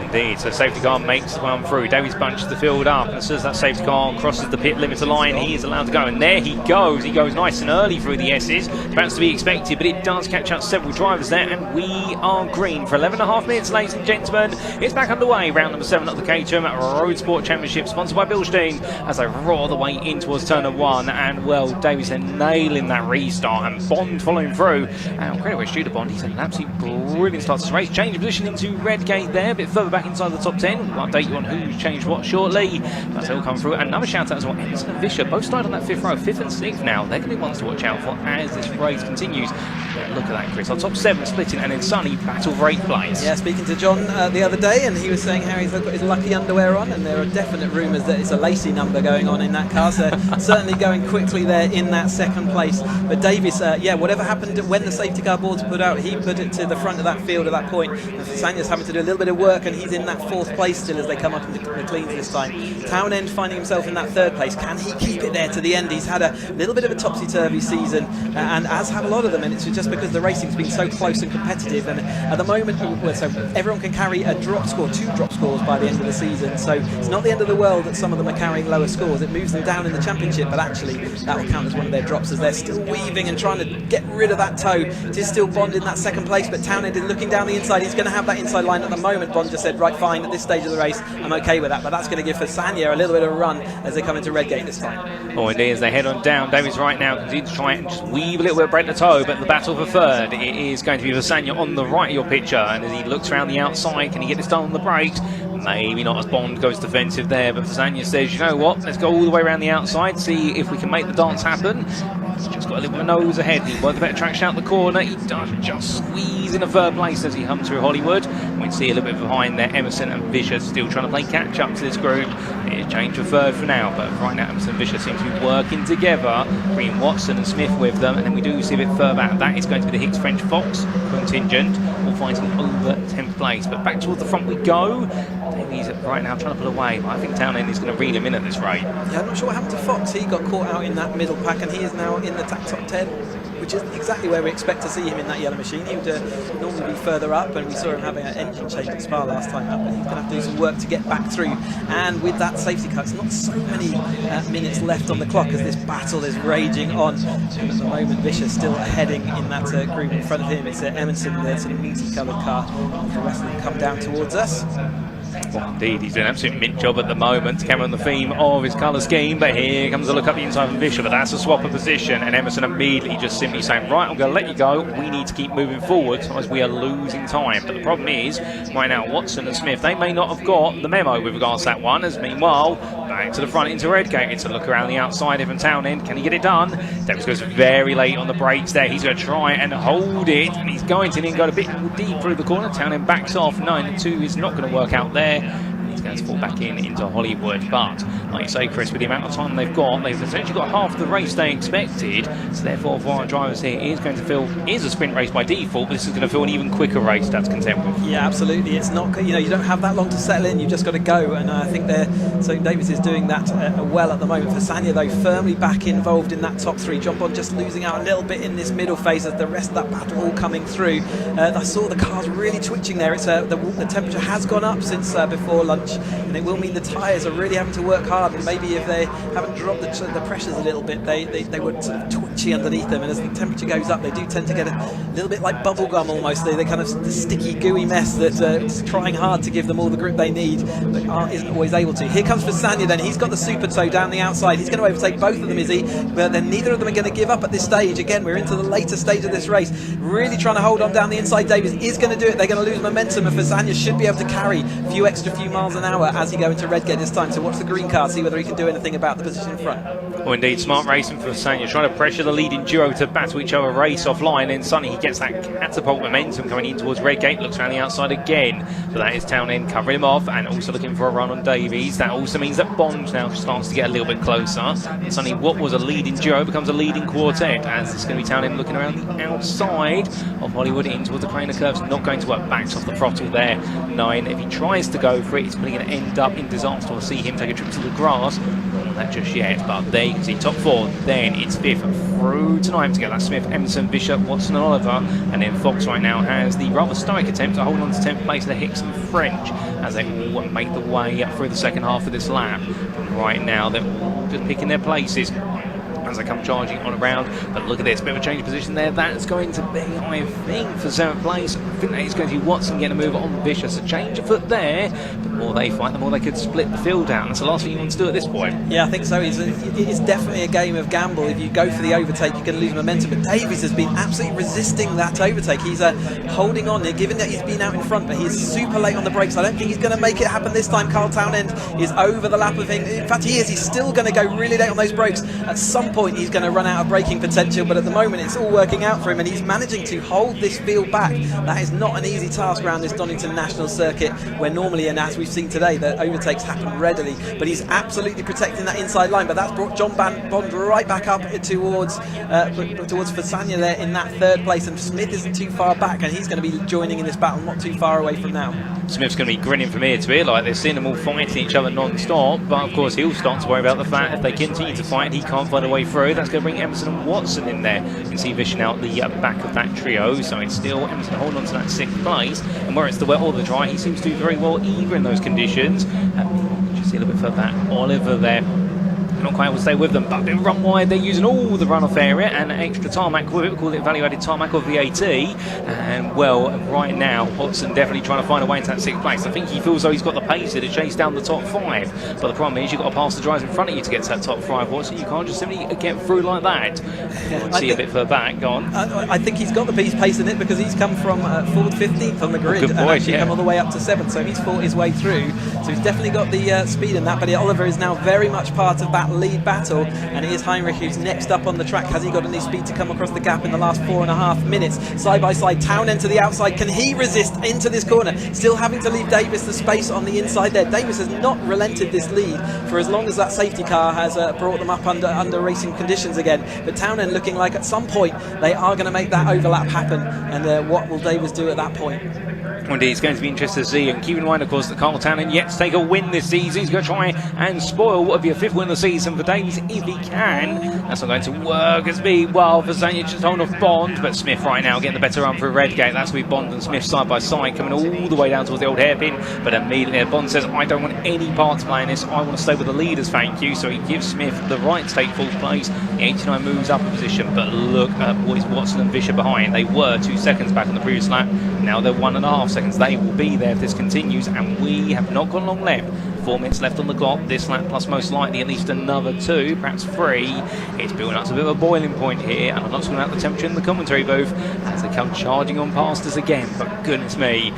Indeed, so safety car makes the one through. Davies bunches the field up, and as soon as that safety car crosses the pit limiter line, he is allowed to go, and there he goes. He goes nice and early through the S's. That's to be expected, but it does catch up several drivers there, and we are green for 11.5 minutes, ladies and gentlemen. It's back underway, round number 7 at the Caterham Roadsport Championship, sponsored by Bilstein, as they roar the way in towards turn 1, and well, Davies are nailing that restart, and Bond following through. And credit where it's due to Bond, he's had an absolute brilliant start to this race. Change of position into Redgate there, a bit further back inside the top 10. We'll update you on who's changed what shortly, but they'll come through. Another shout out as well, Emerson and Vischer, both started on that 5th row, 5th and 6th now. They're going to be ones to watch out for as this race continues. Look at that, Chris. Our top 7 splitting, and then Sonny battle for 8th place. Yeah, speaking to John the other day, and he was saying how he's got his lucky underwear on, and there are definite rumours that it's a Lacey number going on in that car, so certainly going quickly there in that 2nd place. But Davies, whatever happened when the safety car boards put out, he put it to the front of that field at that point. And Sanya's having to do a little bit of work, and he's in that 4th place still as they come up into the cleans this time. Townend finding himself in that 3rd place. Can he keep it there to the end? He's had a little bit of a topsy-turvy season, and as have a lot of them, and it's just because the racing's been so close and competitive, and at the moment, so everyone can carry a drop score, 2 drop scores by the end of the season, so it's not the end of the world that some of them are carrying lower scores. It moves them down in the championship, but actually that will count as one of their drops as they're still weaving and trying to get rid of that toe. It is still Bond in that 2nd place, but Townend is looking down the inside. He's going to have that inside line at the moment. Bond just said, right, fine, at this stage of the race, I'm okay with that, but that's going to give for Sanya a little bit of a run as they come into Redgate this time. Oh, indeed, as they head on down, Davies right now continues to try and just weave a little bit, break the toe, but the battle for 3rd, it is going to be for Sanya on the right of your picture, and as he looks around the outside, can he get this done on the brakes? Maybe not, as Bond goes defensive there, but Sanya says, you know what, let's go all the way around the outside, see if we can make the dance happen. He's just got a little bit of nose ahead. He worked a better traction out the corner. He does just squeeze in a 3rd place as he hums through Hollywood. We can see a little bit behind there, Emerson and Vischer still trying to play catch up to this group. It is changed for 3rd for now, but right now Emerson and Vischer seem to be working together, bringing Watson and Smith with them, and then we do see a bit further out. That is going to be the Hicks French Fox contingent, all fighting over 10th place. But back towards the front we go. He's right now trying to pull away, but I think Townend is going to reel him in at this rate. Yeah, I'm not sure what happened to Fox. He got caught out in that middle pack, and he is now in the top 10, which is exactly where we expect to see him in that yellow machine. He would normally be further up, and we saw him having an engine change at Spa last time up, and he's going to have to do some work to get back through. And with that safety car, it's not so many minutes left on the clock as this battle is raging on. And at the moment, Vischer's still heading in that group in front of him. It's Emerson, the sort of multi-coloured car. The rest of them come down towards us. Well, indeed, he's doing an absolute mint job at the moment to carry on the theme of his colour scheme, but here comes a look up the inside from Vischer, but that's a swap of position, and Emerson immediately just simply saying, right, I'm going to let you go, we need to keep moving forward as we are losing time. But the problem is, right now, Watson and Smith, they may not have got the memo with regards to that one, as meanwhile, back to the front into Redgate. It's a look around the outside, Evan Townend, can he get it done? Davies goes very late on the brakes there, he's going to try and hold it, and he's going to then go a bit deep through the corner. Townend backs off, 9-2 is not going to work out there. he's going to fall back into Hollywood. But like you say, Chris, with the amount of time they've essentially got half the race they expected. So therefore, for our drivers here, it is going to feel is a sprint race by default, but this is going to feel an even quicker race. That's content with. Yeah, absolutely. It's not, you don't have that long to settle in. You've just got to go, and I think Davis is doing that well at the moment. For Sanya, though, firmly back involved in that top three. John Bond just losing out a little bit in this middle phase as the rest of that battle all coming through. I saw the cars really twitching there. It's the temperature has gone up since before lunch, and it will mean the tyres are really having to work hard. And maybe if they haven't dropped the pressures a little bit, they would sort of twitchy underneath them. And as the temperature goes up, they do tend to get a little bit like bubble gum almost. They kind of the sticky, gooey mess that's trying hard to give them all the grip they need, but isn't always able to. Here comes Fasania then. He's got the super toe down the outside. He's going to overtake both of them, is he? But then neither of them are going to give up at this stage. Again, we're into the later stage of this race. Really trying to hold on down the inside. Davis is going to do it. They're going to lose momentum, and Fasania should be able to carry a few miles an hour as he go into Redgate this time. So watch the green car, see whether he can do anything about the position in front. Well, indeed, smart racing for Sanya, trying to pressure the leading duo to battle each other, race offline. And suddenly he gets that catapult momentum coming in towards Redgate, looks around the outside again. So that is Townend covering him off and also looking for a run on Davies. That also means that Bond now starts to get a little bit closer. And suddenly what was a leading duo becomes a leading quartet, as it's going to be Townend looking around the outside of Hollywood in towards the planar curves. Not going to work, backs off the throttle there. 9, if he tries to go for it, it's probably going to end up in disaster. We'll see him take a trip to the grass. Not that just yet, but there you can see top 4. Then it's 5th through to 9 to get that Smith, Emerson, Bishop, Watson and Oliver. And then Fox right now has the rather stoic attempt to hold on to 10th place, the Hicks and French, as they all make the way through the second half of this lap. And right now they're all just picking their places as they come charging on around. But look at this, bit of a change of position there. That's going to be, I think, for 7th place. I think that is going to be Watson getting a move on Vicious. A change of foot there. The more they fight, the more they could split the field out. That's the last thing you want to do at this point. Yeah, I think so. It's definitely a game of gamble. If you go for the overtake, you're going to lose momentum. But Davies has been absolutely resisting that overtake. He's holding on there, given that he's been out in front, but he's super late on the brakes. I don't think he's going to make it happen this time. Carl Townend is over the lap of him. In fact, he is. He's still going to go really late on those brakes. At some point, he's going to run out of braking potential, but at the moment, it's all working out for him, and he's managing to hold this field back. That is not an easy task around this Donington National Circuit, where normally, and as we've seen today, the overtakes happen readily, but he's absolutely protecting that inside line. But that's brought John Bond right back up towards Fasania there in that 3rd place, and Smith isn't too far back, and he's going to be joining in this battle not too far away from now. Smith's going to be grinning from ear to ear, like they're seeing them all fighting each other non-stop, but of course he'll start to worry about the fact if they continue to fight, he can't find a way through. That's going to bring Emerson and Watson in there. You can see Vision out the back of that trio, so it's still Emerson holding on to that 6th place, and where it's the wet or the dry, he seems to do very well either in those conditions. Just see a little bit further back, Oliver there. Not quite able to stay with them, but a bit run wide. They're using all the runoff area and extra tarmac with it. We call it value-added tarmac of VAT. And well, right now, Hodson definitely trying to find a way into that 6th place. I think he feels though he's got the pace to chase down the top 5. But the problem is you've got to pass the drivers in front of you to get to that top 5. Hodson, you can't just simply get through like that. See a bit further back. Go on. I think he's got the pace in it because he's come from 4th, 15th on the grid, and actually come all the way up to 7th. So he's fought his way through. So he's definitely got the speed in that. But Oliver is now very much part of that lead battle, and it is Heinrich who's next up on the track. Has he got any speed to come across the gap in the last 4.5 minutes? Side by side, Townend to the outside. Can he resist into this corner? Still having to leave Davis the space on the inside there. Davis has not relented this lead for as long as that safety car has brought them up under racing conditions again. But Townend looking like at some point they are going to make that overlap happen, and what will Davis do at that point? Indeed, it's going to be interesting to see, and keep in mind, of course, that Carl Townend yet to take a win this season. He's going to try and spoil what would be a 5th win of the season for Davies if he can. That's not going to work. It's been well for Zanya just holding off Bond, but Smith right now getting the better run through Redgate. That's with Bond and Smith side by side, coming all the way down towards the old hairpin. But immediately Bond says, I don't want any part to play in this. I want to stay with the leaders, thank you. So he gives Smith the right to take 4th place. The 89 moves up a position, but look at boys Watson and Fisher behind. They were 2 seconds back on the previous lap. Now they're 1.5 seconds. They will be there if this continues, and we have not got long left. 4 minutes left on the clock. This lap plus most likely at least another 2, perhaps 3. It's building up to a bit of a boiling point here, and I'm not talking about the temperature in the commentary booth as they come charging on past us again. But goodness me,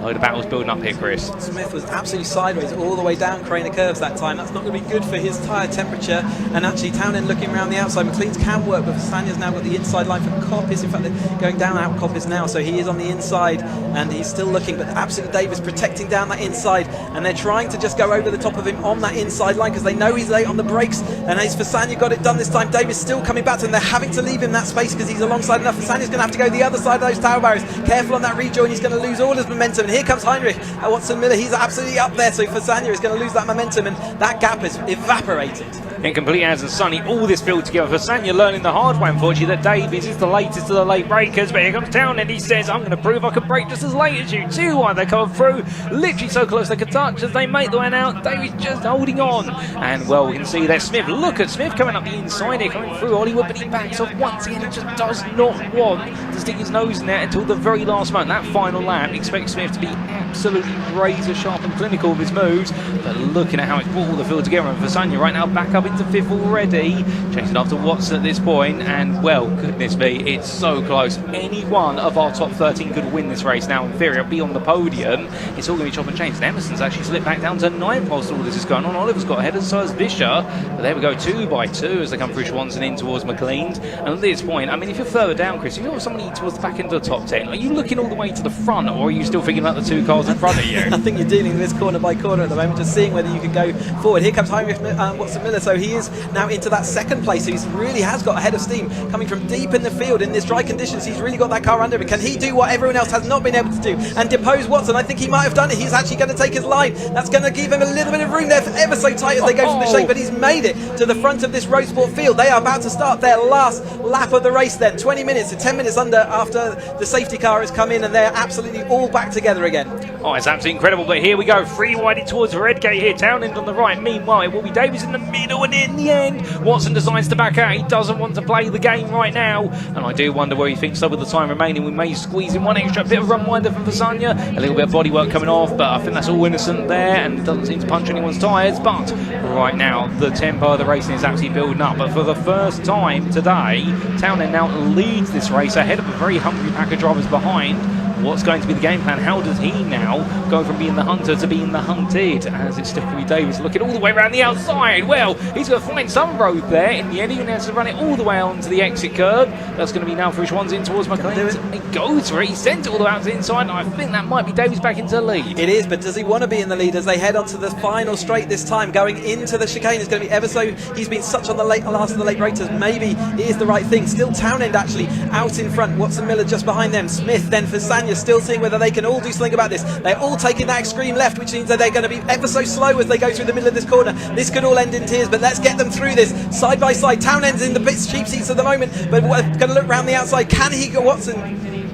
load of battles building up here, Chris. Smith was absolutely sideways all the way down Craner Curves that time. That's not going to be good for his tyre temperature. And actually, Townend looking around the outside. McLean's can work, but Stanya's now got the inside line for Coppice. In fact, they're going down out Coppice now, so he is on the inside and he's still looking. But absolutely, Davis protecting down that inside, and they're trying to just go over the top of him on that inside line because they know he's late on the brakes. And as Fasanya got it done this time, Davis still coming back to him. They're having to leave him that space because he's alongside enough. Fasanya's going to have to go the other side of those tower barriers. Careful on that rejoin, he's going to lose all his momentum. And here comes Heinrich at Watson Miller. He's absolutely up there, so Fasanya is going to lose that momentum, and that gap has evaporated. Incomplete as and Sunny, all this field together. Fasanya learning the hard way, unfortunately, that Davies is the latest of the late breakers. But here comes Townend. He says, I'm going to prove I can break just as late as you. 2-1, they come through, literally so close they could touch as they make the way out. Davies just holding on. And well, we can see there Smith. Look at Smith coming up the inside here, coming through Hollywood, but he backs off once again. He just does not want to stick his nose in there until the very last moment. That final lap, expect Smith to be absolutely razor sharp and clinical with his moves. But looking at how it's brought all the field together, and Fasanya right now back up into 5th already, chasing after Watson at this point, and well, goodness me, it's so close. Any one of our top 13 could win this race now. In theory, it'll be on the podium. It's all going to be chop and change. And Emerson's actually slipped back down to 9th whilst all this is going on. Oliver's got ahead, and so has Vischer. But there we go, 2 by 2 as they come through Swanson in towards McLean's. And at this point, I mean, if you're further down, Chris, if you're somebody towards the back end of the top 10, are you looking all the way to the front, or are you still thinking about the 2 cars in front of you? I think you're dealing with this corner by corner at the moment, just seeing whether you can go forward. Here comes Heinrich Watson Miller, so he is now into that 2nd place. He really has got a head of steam coming from deep in the field in this dry conditions. He's really got that car under him. Can he do what everyone else has not been able to do and depose Watson? I think he might have done it. He's actually going to take his line. That's going to give him a little bit of room there, ever so tight as they go from the shape, but he's made it to the front of this Roadsport field. They are about to start their last lap of the race then. 20 minutes, 10 minutes under after the safety car has come in, and they're absolutely all back together again. Oh, it's absolutely incredible, but here we go, free widing towards Redgate here, Townend on the right. Meanwhile, it will be Davies in the middle, and in the end, Watson decides to back out. He doesn't want to play the game right now, and I do wonder where he thinks so with the time remaining. We may squeeze in one extra bit of run winder from Fasanya, a little bit of bodywork coming off, but I think that's all innocent there, and doesn't seem to punch anyone's tyres. But right now, the tempo of the racing is actually building up, but for the first time today, Townend now leads this race ahead of a very hungry pack of drivers behind. What's going to be the game plan? How does he now go from being the hunter to being the hunted? As it's still going to be Davies looking all the way around the outside. Well, he's going to find some road there. In the end, he has to run it all the way onto the exit curb. That's going to be now for Schwanz in towards McLean. He goes for it. He sends it all the way out to the inside. And I think that might be Davies back into the lead. It is, but does he want to be in the lead as they head onto the final straight this time? Going into the chicane is going to be ever so... He's been such on the last of the late breakers. Maybe it is the right thing. Still Townend actually out in front. Watson Miller just behind them. Smith then for Sanya, still seeing whether they can all do something about this. They're all taking that extreme left, which means that they're going to be ever so slow as they go through the middle of this corner. This could all end in tears, but let's get them through this side by side. Townend's in the cheap seats at the moment, but we're going to look round the outside. Can he go? Watson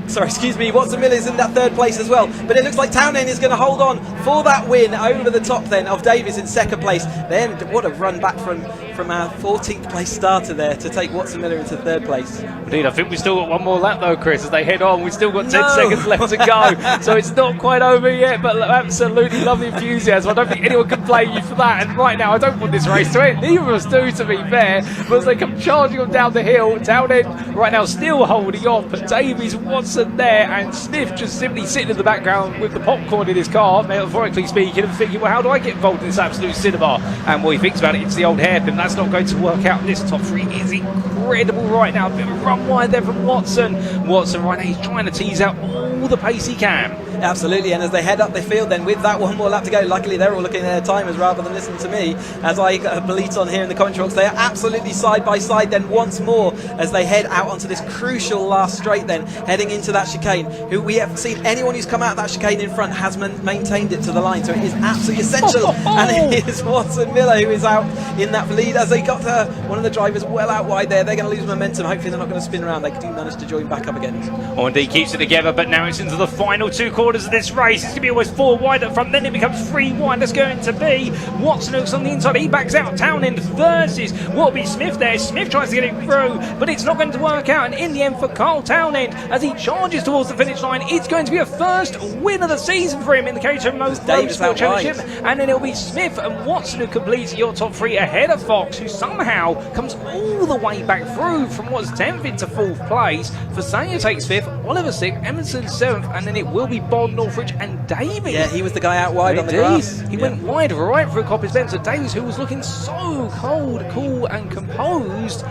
Miller's in that 3rd place as well, but it looks like Townend is going to hold on for that win over the top then of Davies in 2nd place. Then what a run back from our 14th place starter there to take Watson Miller into 3rd place. Indeed, I think we've still got one more lap though, Chris, as they head on. We've still got 10 seconds left to go, so it's not quite over yet, but absolutely lovely enthusiasm. I don't think anyone can blame you for that, and right now I don't want this race to end. Neither of us do, to be fair, but as they come charging on down the hill, Townend right now still holding on, but Davies, Watson there, and Smith just simply sitting in the background with the popcorn in his car, metaphorically speaking, and thinking, well, how do I get involved in this absolute cinema? And what he thinks about it, it's the old hairpin. That's not going to work out. This top 3 is incredible right now. A bit of a run wide there from Watson. Watson right now, he's trying to tease out all the pace he can. Absolutely, and as they head up the field then with that one more lap to go, luckily they're all looking at their timers rather than listening to me as I bleat on here in the commentary box. They are absolutely side by side then once more as they head out onto this crucial last straight then, heading into that chicane. Who we haven't seen anyone who's come out of that chicane in front has maintained it to the line, so it is absolutely essential. And it is Watson Miller who is out in that lead as they got one of the drivers well out wide there. They're going to lose momentum. Hopefully they're not going to spin around. They do manage to join back up again. Oh, indeed, keeps it together, but now it's into the final 2 quarters of this race. It's going to be almost 4 wide up front, then it becomes 3 wide. That's going to be Watson hooks on the inside. He backs out. Townend versus what will be Smith there. Smith tries to get it through, but it's not going to work out. And in the end, for Carl Townend, as he charges towards the finish line, it's going to be a first win of the season for him in the Caterham Motorsport Championship. And then it'll be Smith and Watson who completes your top 3 ahead of Fox, who somehow comes all the way back through from what's 10th into 4th place. Fasanya takes 5th. Oliver 6th, Emerson 7th, and then it will be Bond, Northridge and Davies. Yeah, he was the guy out wide on the grass. He went wide right through Coppice Bend. So Davies, who was looking so cold, cool and composed,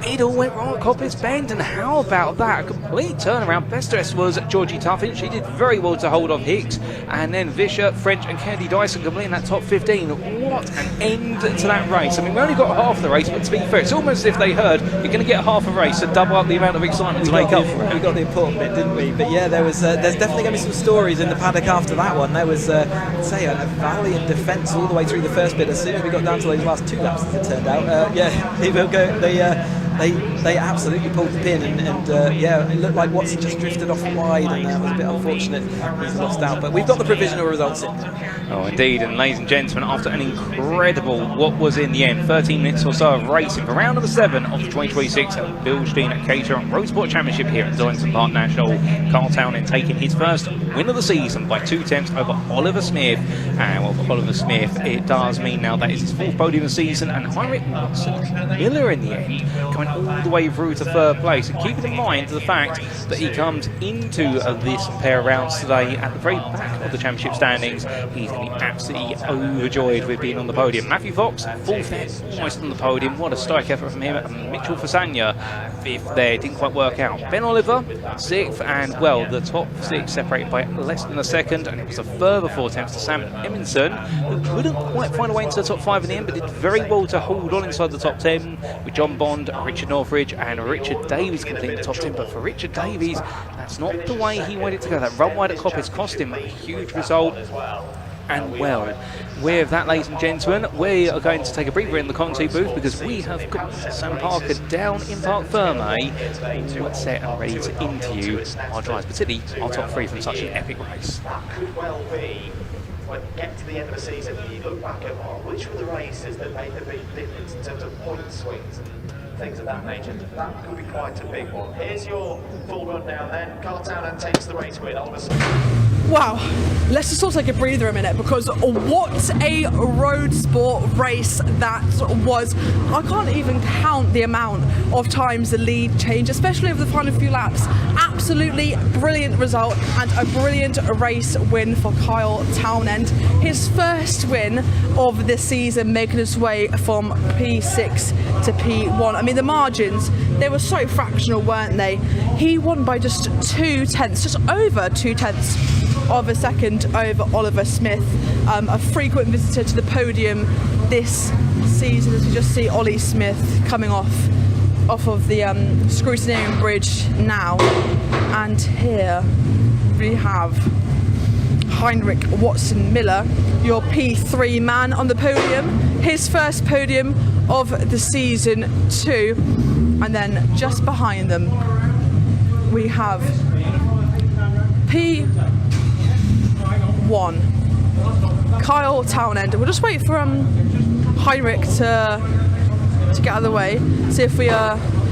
it all went wrong at Coppice Bend, and how about that? A complete turnaround. Best dressed was Georgie Tuffin. She did very well to hold off Hicks, and then Vischer, French and Kennedy Dyson completing that top 15. What an end to that race. I mean, we only got half the race, but to be fair, it's almost as if they heard you're going to get half a race to double up the amount of excitement to make up for it. We got the important bit, didn't we? But yeah, there's definitely going to be some stories in the paddock after that one. There was, I'd say, a valiant defence all the way through the first bit. As soon as we got down to those last 2 laps, as it turned out, they will go. They absolutely pulled the pin, and yeah, it looked like Watson just drifted off wide, and that was a bit unfortunate. He's lost out, but we've got the provisional results in. Oh, indeed, and ladies and gentlemen, after an incredible, what was in the end, 13 minutes or so of racing for round number 7 of the 2026 Bilstein Caterham Roadsport Championship here at Donington Park National, Carl Townend taking his first win of the season by 2 tenths over Oliver Smith. And well, for Oliver Smith, it does mean now that is his 4th podium of the season, and Heinrich Miller in the end, coming all the way through to 3rd place. And keeping in mind the fact that he comes into this pair of rounds today at the very back of the championship standings, he's going to be absolutely overjoyed with being on the podium. Matthew Fox, 4th there, almost on the podium. What a strike effort from him. And Mitchell Fasanya, 5th there, didn't quite work out. Ben Oliver, 6th, and well, the top 6 separated by less than a second, and it was a further 4 tenths to Sam Eminson, who couldn't quite find a way into the top 5 in the end, but did very well to hold on inside the top 10 with John Bond, Richard Northridge and Richard Davies completing the top 10. But for Richard Davies, that's not the way he wanted to go. That run wide at Coppice cost him a huge result. And well, with that, ladies and gentlemen, we are going to take a breather in the Conti booth, because we have got Sam Parker down in Parc Ferme, all set and ready to interview our drivers, particularly our top 3 from such an epic race. That could well be, when you get to the end of the season, you look back at which were the races that made the big difference in terms of point swings and things of that nature. That could be quite a big one. Here's your full rundown then. Carl Townend takes the race win. Oliver Smith. Wow, let's just all take a breather a minute, because what a road sport race that was. I can't even count the amount of times the lead changed, especially over the final few laps. Absolutely brilliant result and a brilliant race win for Kyle Townend. His first win of this season, making his way from P6 to P1. I mean, the margins, they were so fractional, weren't they? He won by just 2 tenths, just over 2 tenths of a second over Oliver Smith, a frequent visitor to the podium this season, as we just see Ollie Smith coming off of the Scrutineering Bridge now. And here we have Heinrich Watson Miller, your P3 man on the podium, his first podium of the season too. And then just behind them we have P1, Kyle Townend. We'll just wait for Heinrich to get out of the way, see if we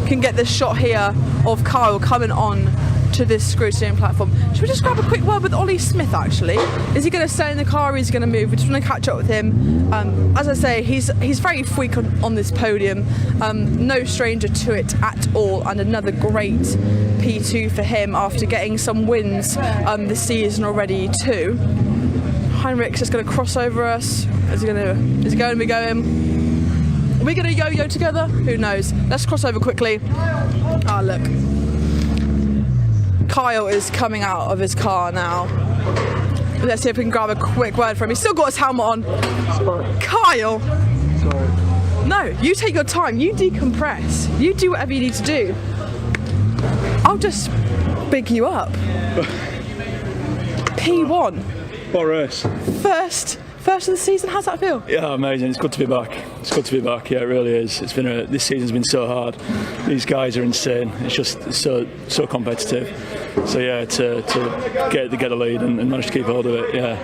can get this shot here of Kyle coming on to this scrutineering platform. Should we just grab a quick word with Ollie Smith actually? Is he going to stay in the car or is he going to move? We just want to catch up with him. As I say, he's very frequent on this podium, no stranger to it at all, and another great P2 for him after getting some wins this season already too. Heinrich's just going to cross over us. Is he going to be going? Are we going to yo-yo together? Who knows? Let's cross over quickly. Ah, look. Kyle is coming out of his car now. Let's see if we can grab a quick word from him. He's still got his helmet on. Sorry. Kyle! Sorry. No, you take your time. You decompress. You do whatever you need to do. I'll just big you up. P1. What a race. First of the season. How's that feel? Yeah, amazing. It's good to be back. It's good to be back. Yeah, it really is. It's been this season's been so hard. These guys are insane. It's just so competitive. So yeah, to get the lead and manage to keep hold of it. Yeah,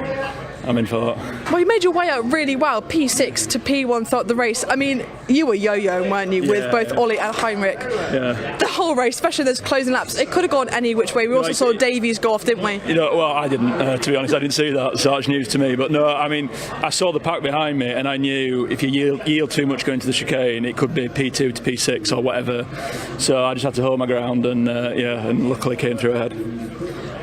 I'm in for that. Well, you made your way out really well, P6 to P1 throughout the race. I mean, you were yo-yoing, weren't you, with both Ollie and Heinrich? Yeah. The whole race, especially those closing laps, it could have gone any which way. We also saw Davies go off, didn't we? You know, well, I didn't, to be honest. I didn't see that. Such news to me. But no, I mean, I saw the pack behind me, and I knew if you yield too much going to the chicane, it could be P2 to P6 or whatever. So I just had to hold my ground, and and luckily came through ahead.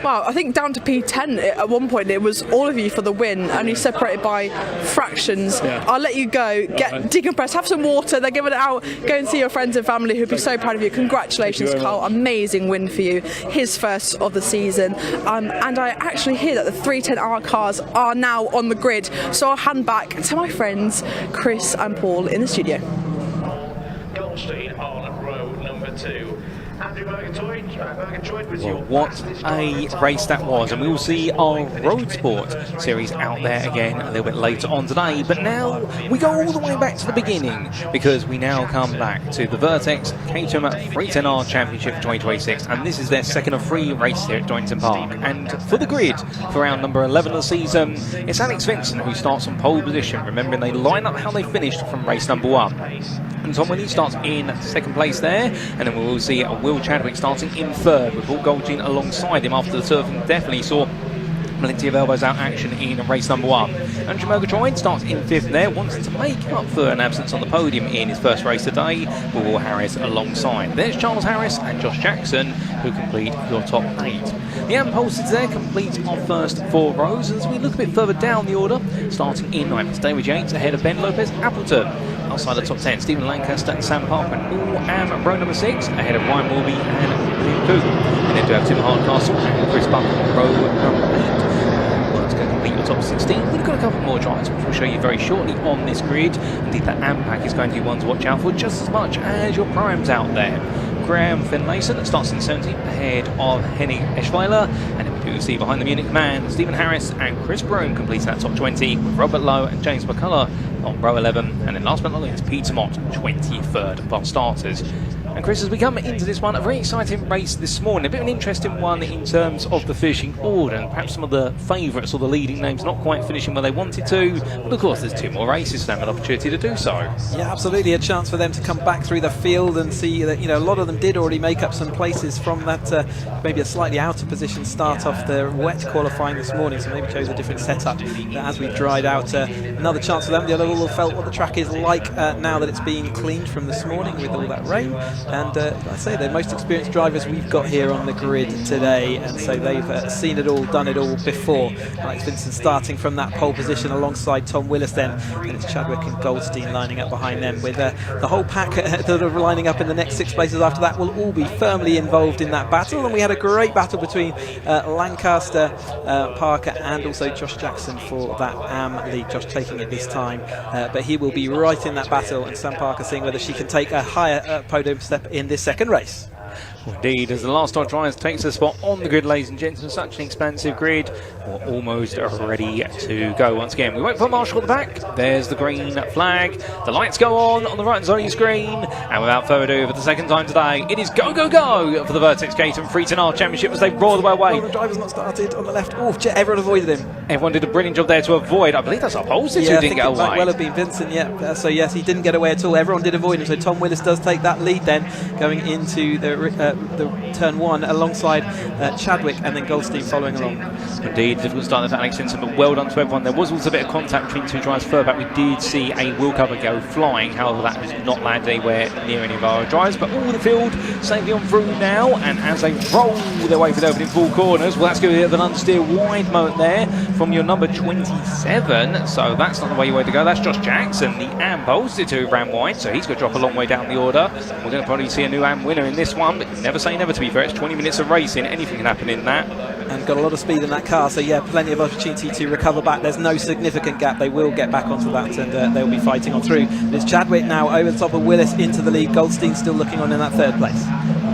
Wow, I think down to P10 at one point it was all of you for the win, only separated by fractions. Yeah. I'll let you go, decompress, have some water, they're giving it out, go and see your friends and family who'd be so proud of you. Congratulations, Carl, amazing win for you, his first of the season. And I actually hear that the 310R cars are now on the grid, so I'll hand back to my friends Chris and Paul in the studio. Goldstein on row number 2. Well, what a race that was, and we will see our Roadsport series out there again a little bit later on today. But now we go all the way back to the beginning, because we now come back to the Vertex Caterham 310R Championship 2026, and this is their second of 3 races here at Donington Park. And for the grid for round number 11 of the season, it's Alex Vincent who starts on pole position, remembering they line up how they finished from race number 1. And Tom Willie starts in second place there, and then we will see Will Chadwick starting in third, with Paul Goldstein alongside him after the turf, and definitely saw plenty of elbows out action in race number 1. Andrew Murgatroyd starts in 5th there, wanting to make up for an absence on the podium in his first race today, with Will Harris alongside. There's Charles Harris and Josh Jackson, who complete your top 8. The Ampulses there complete our first 4 rows, as we look a bit further down the order, starting in 9th, it's David Yates ahead of Ben Lopez Appleton. Outside the top 10, Stephen Lancaster and Sam Parker, and all am row number 6 ahead of Ryan Morby and Liam Cook. And then do have Tim Hardcastle and Chris Buck on row number 8. Well, going to complete your top 16. We've got a couple more drivers which we'll show you very shortly on this grid. Indeed, that AMPAC is going to be one to watch out for just as much as your primes out there. Graham Finlayson starts in 17th ahead of Henning Eschweiler, and then we do see behind the Munich man Stephen Harris and Chris Broome completing that top 20, with Robert Lowe and James McCullough on row 11, and then last but not least Peter Mott 23rd of our starters. And Chris, as we come into this one, a very exciting race this morning, a bit of an interesting one in terms of the finishing order, and perhaps some of the favourites or the leading names not quite finishing where they wanted to, but of course there's 2 more races, so they have an opportunity to do so. Yeah, absolutely, a chance for them to come back through the field and see that, a lot of them did already make up some places from that maybe a slightly out of position start off the wet qualifying this morning, so maybe chose a different setup as we've dried out. Another chance for them. The other all felt what the track is like now that it's been cleaned from this morning with all that rain. And I say they're most experienced drivers we've got here on the grid today, and so they've seen it all, done it all before. Alex Vincent starting from that pole position alongside Tom Willis then, and it's Chadwick and Goldstein lining up behind them, with the whole pack that are lining up in the next 6 places after that will all be firmly involved in that battle. And we had a great battle between Lancaster, Parker and also Josh Jackson for that AM lead. Josh taking it this time, but he will be right in that battle, and Sam Parker seeing whether she can take a higher podium step in this second race. Indeed, as the last start drives takes a spot on the grid, ladies and gentlemen, such an expansive grid, we're almost ready to go once again. We wait for Marshall at the back, there's the green flag, the lights go on the right side of your screen, and without further ado, for the second time today, it is go, go, go for the Vertex Caterham 310R Championship as they roar their way. Oh, the driver's not started on the left. Oh, everyone avoided him. Everyone did a brilliant job there to avoid, I believe that's our pole who didn't get away. Might well have been Vincent, yeah. So yes, he didn't get away at all. Everyone did avoid him, so Tom Willis does take that lead then, going into the turn 1 alongside Chadwick, and then Goldstein following along. Indeed, difficult start there for Alex Vincent, but well done to everyone. There was also a bit of contact between 2 drivers further back. We did see a wheel cover go flying, however that has not landed anywhere near any of our drivers, but all the field safely on through now, and as they roll their way for the opening 4 corners, well, that's going to be a bit of an understeer wide moment there from your number 27, so that's not the way you want to go. That's Josh Jackson, the AM bolted to ran wide, so he's going to drop a long way down the order. We're going to probably see a new AM winner in this one, but never say never, to be fair. It's 20 minutes of racing, anything can happen in that. And got a lot of speed in that car, so yeah, plenty of opportunity to recover back. There's no significant gap. They will get back onto that, and they'll be fighting on through. There's Chadwick now over the top of Willis into the lead. Goldstein still looking on in that 3rd place.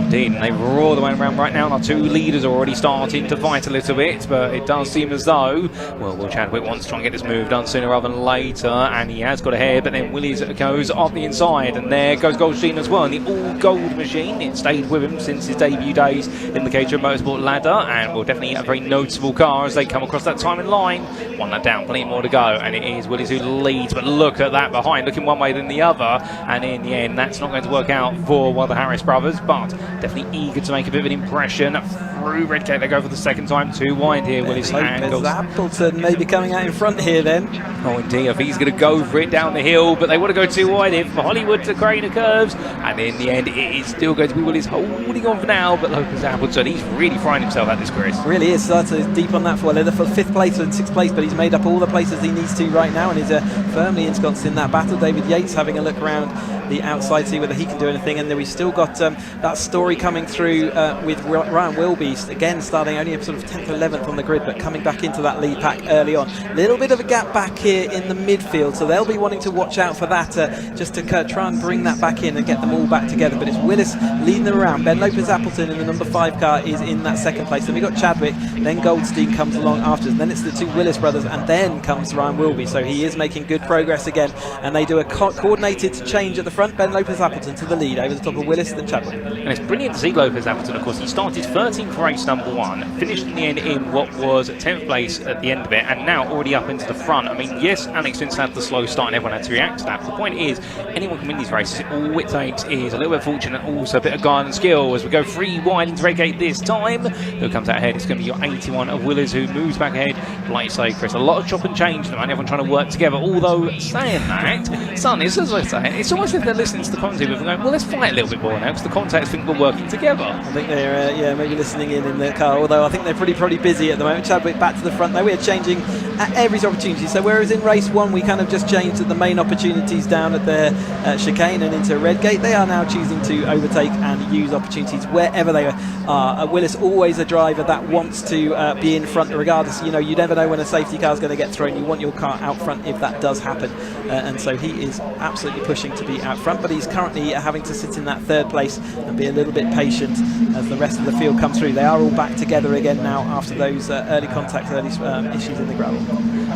Indeed, and they roar the way around right now. Our two leaders are already starting to fight a little bit, but it does seem as though, well, Will Chadwick wants to try and get this move done sooner rather than later, and he has got ahead, but then Willies goes off the inside, and there goes Goldstein as well, and the all-gold machine. It stayed with him since his debut days in the Caterham Motorsport ladder, and will definitely a very noticeable car as they come across that time in line. One lap down, plenty more to go, and it is Willies who leads, but look at that behind, looking one way than the other, and in the end, that's not going to work out for one of the Harris brothers, but definitely eager to make a bit of an impression through Redgate. They go for the second time, too wide here. Willis angles. Appleton maybe coming out in front here then. Oh indeed, I think he's going to go for it down the hill, but they want to go too wide here from Hollywood to Craner Curves, and in the end it is still going to be Willis holding on for now, but Lopez Appleton, he's really frying himself at this, Chris. Really is, started deep on that for leather for 5th place and 6th place, but he's made up all the places he needs to right now and is firmly ensconced in that battle. David Yates having a look around the outside, see whether he can do anything, and then we've still got that story coming through with Ryan Wilby, again starting only sort of 10th, 11th on the grid, but coming back into that lead pack early on. Little bit of a gap back here in the midfield, so they'll be wanting to watch out for that, just to try and bring that back in and get them all back together. But it's Willis leading them around. Ben Lopez Appleton in the number 5 car is in that 2nd place. Then we've got Chadwick, then Goldstein comes along after, and then it's the 2 Willis brothers, and then comes Ryan Wilby. So he is making good progress again, and they do a coordinated change at the front. Ben Lopez Appleton to the lead over the top of Willis, then Chadwick. And it's brilliant to see Lopez Appleton, of course. He started 13th for race number 1, finished in the end in what was 10th place at the end of it, and now already up into the front. I mean, yes, Alex Vince had the slow start and everyone had to react to that, but the point is, anyone can win these races. All it takes is a little bit of fortune and also a bit of guile and skill. As we go 3 wide into Redgate this time, who comes out ahead? It's going to be your 81 of Willers who moves back ahead. Like you say, Chris, a lot of chop and change, man. Everyone trying to work together. Although, saying that, son, it's as I say, it's almost as if they're listening to the commentary and going, well, let's fight a little bit more now, because the contacts think we're working together. I think they're, maybe listening in the car, although I think they're pretty busy at the moment. Chadwick back to the front, though. We're changing at every opportunity. So whereas in race 1 we kind of just changed at the main opportunities down at the chicane and into Redgate, they are now choosing to overtake and use opportunities wherever they are. Willis always a driver that wants to be in front regardless. You know, you never know when a safety car is going to get thrown. You want your car out front if that does happen, and so he is absolutely pushing to be out front, but he's currently having to sit in that 3rd place and be a little bit patient as the rest of the field comes through. They are all back together again now after those early contacts, early issues in the gravel.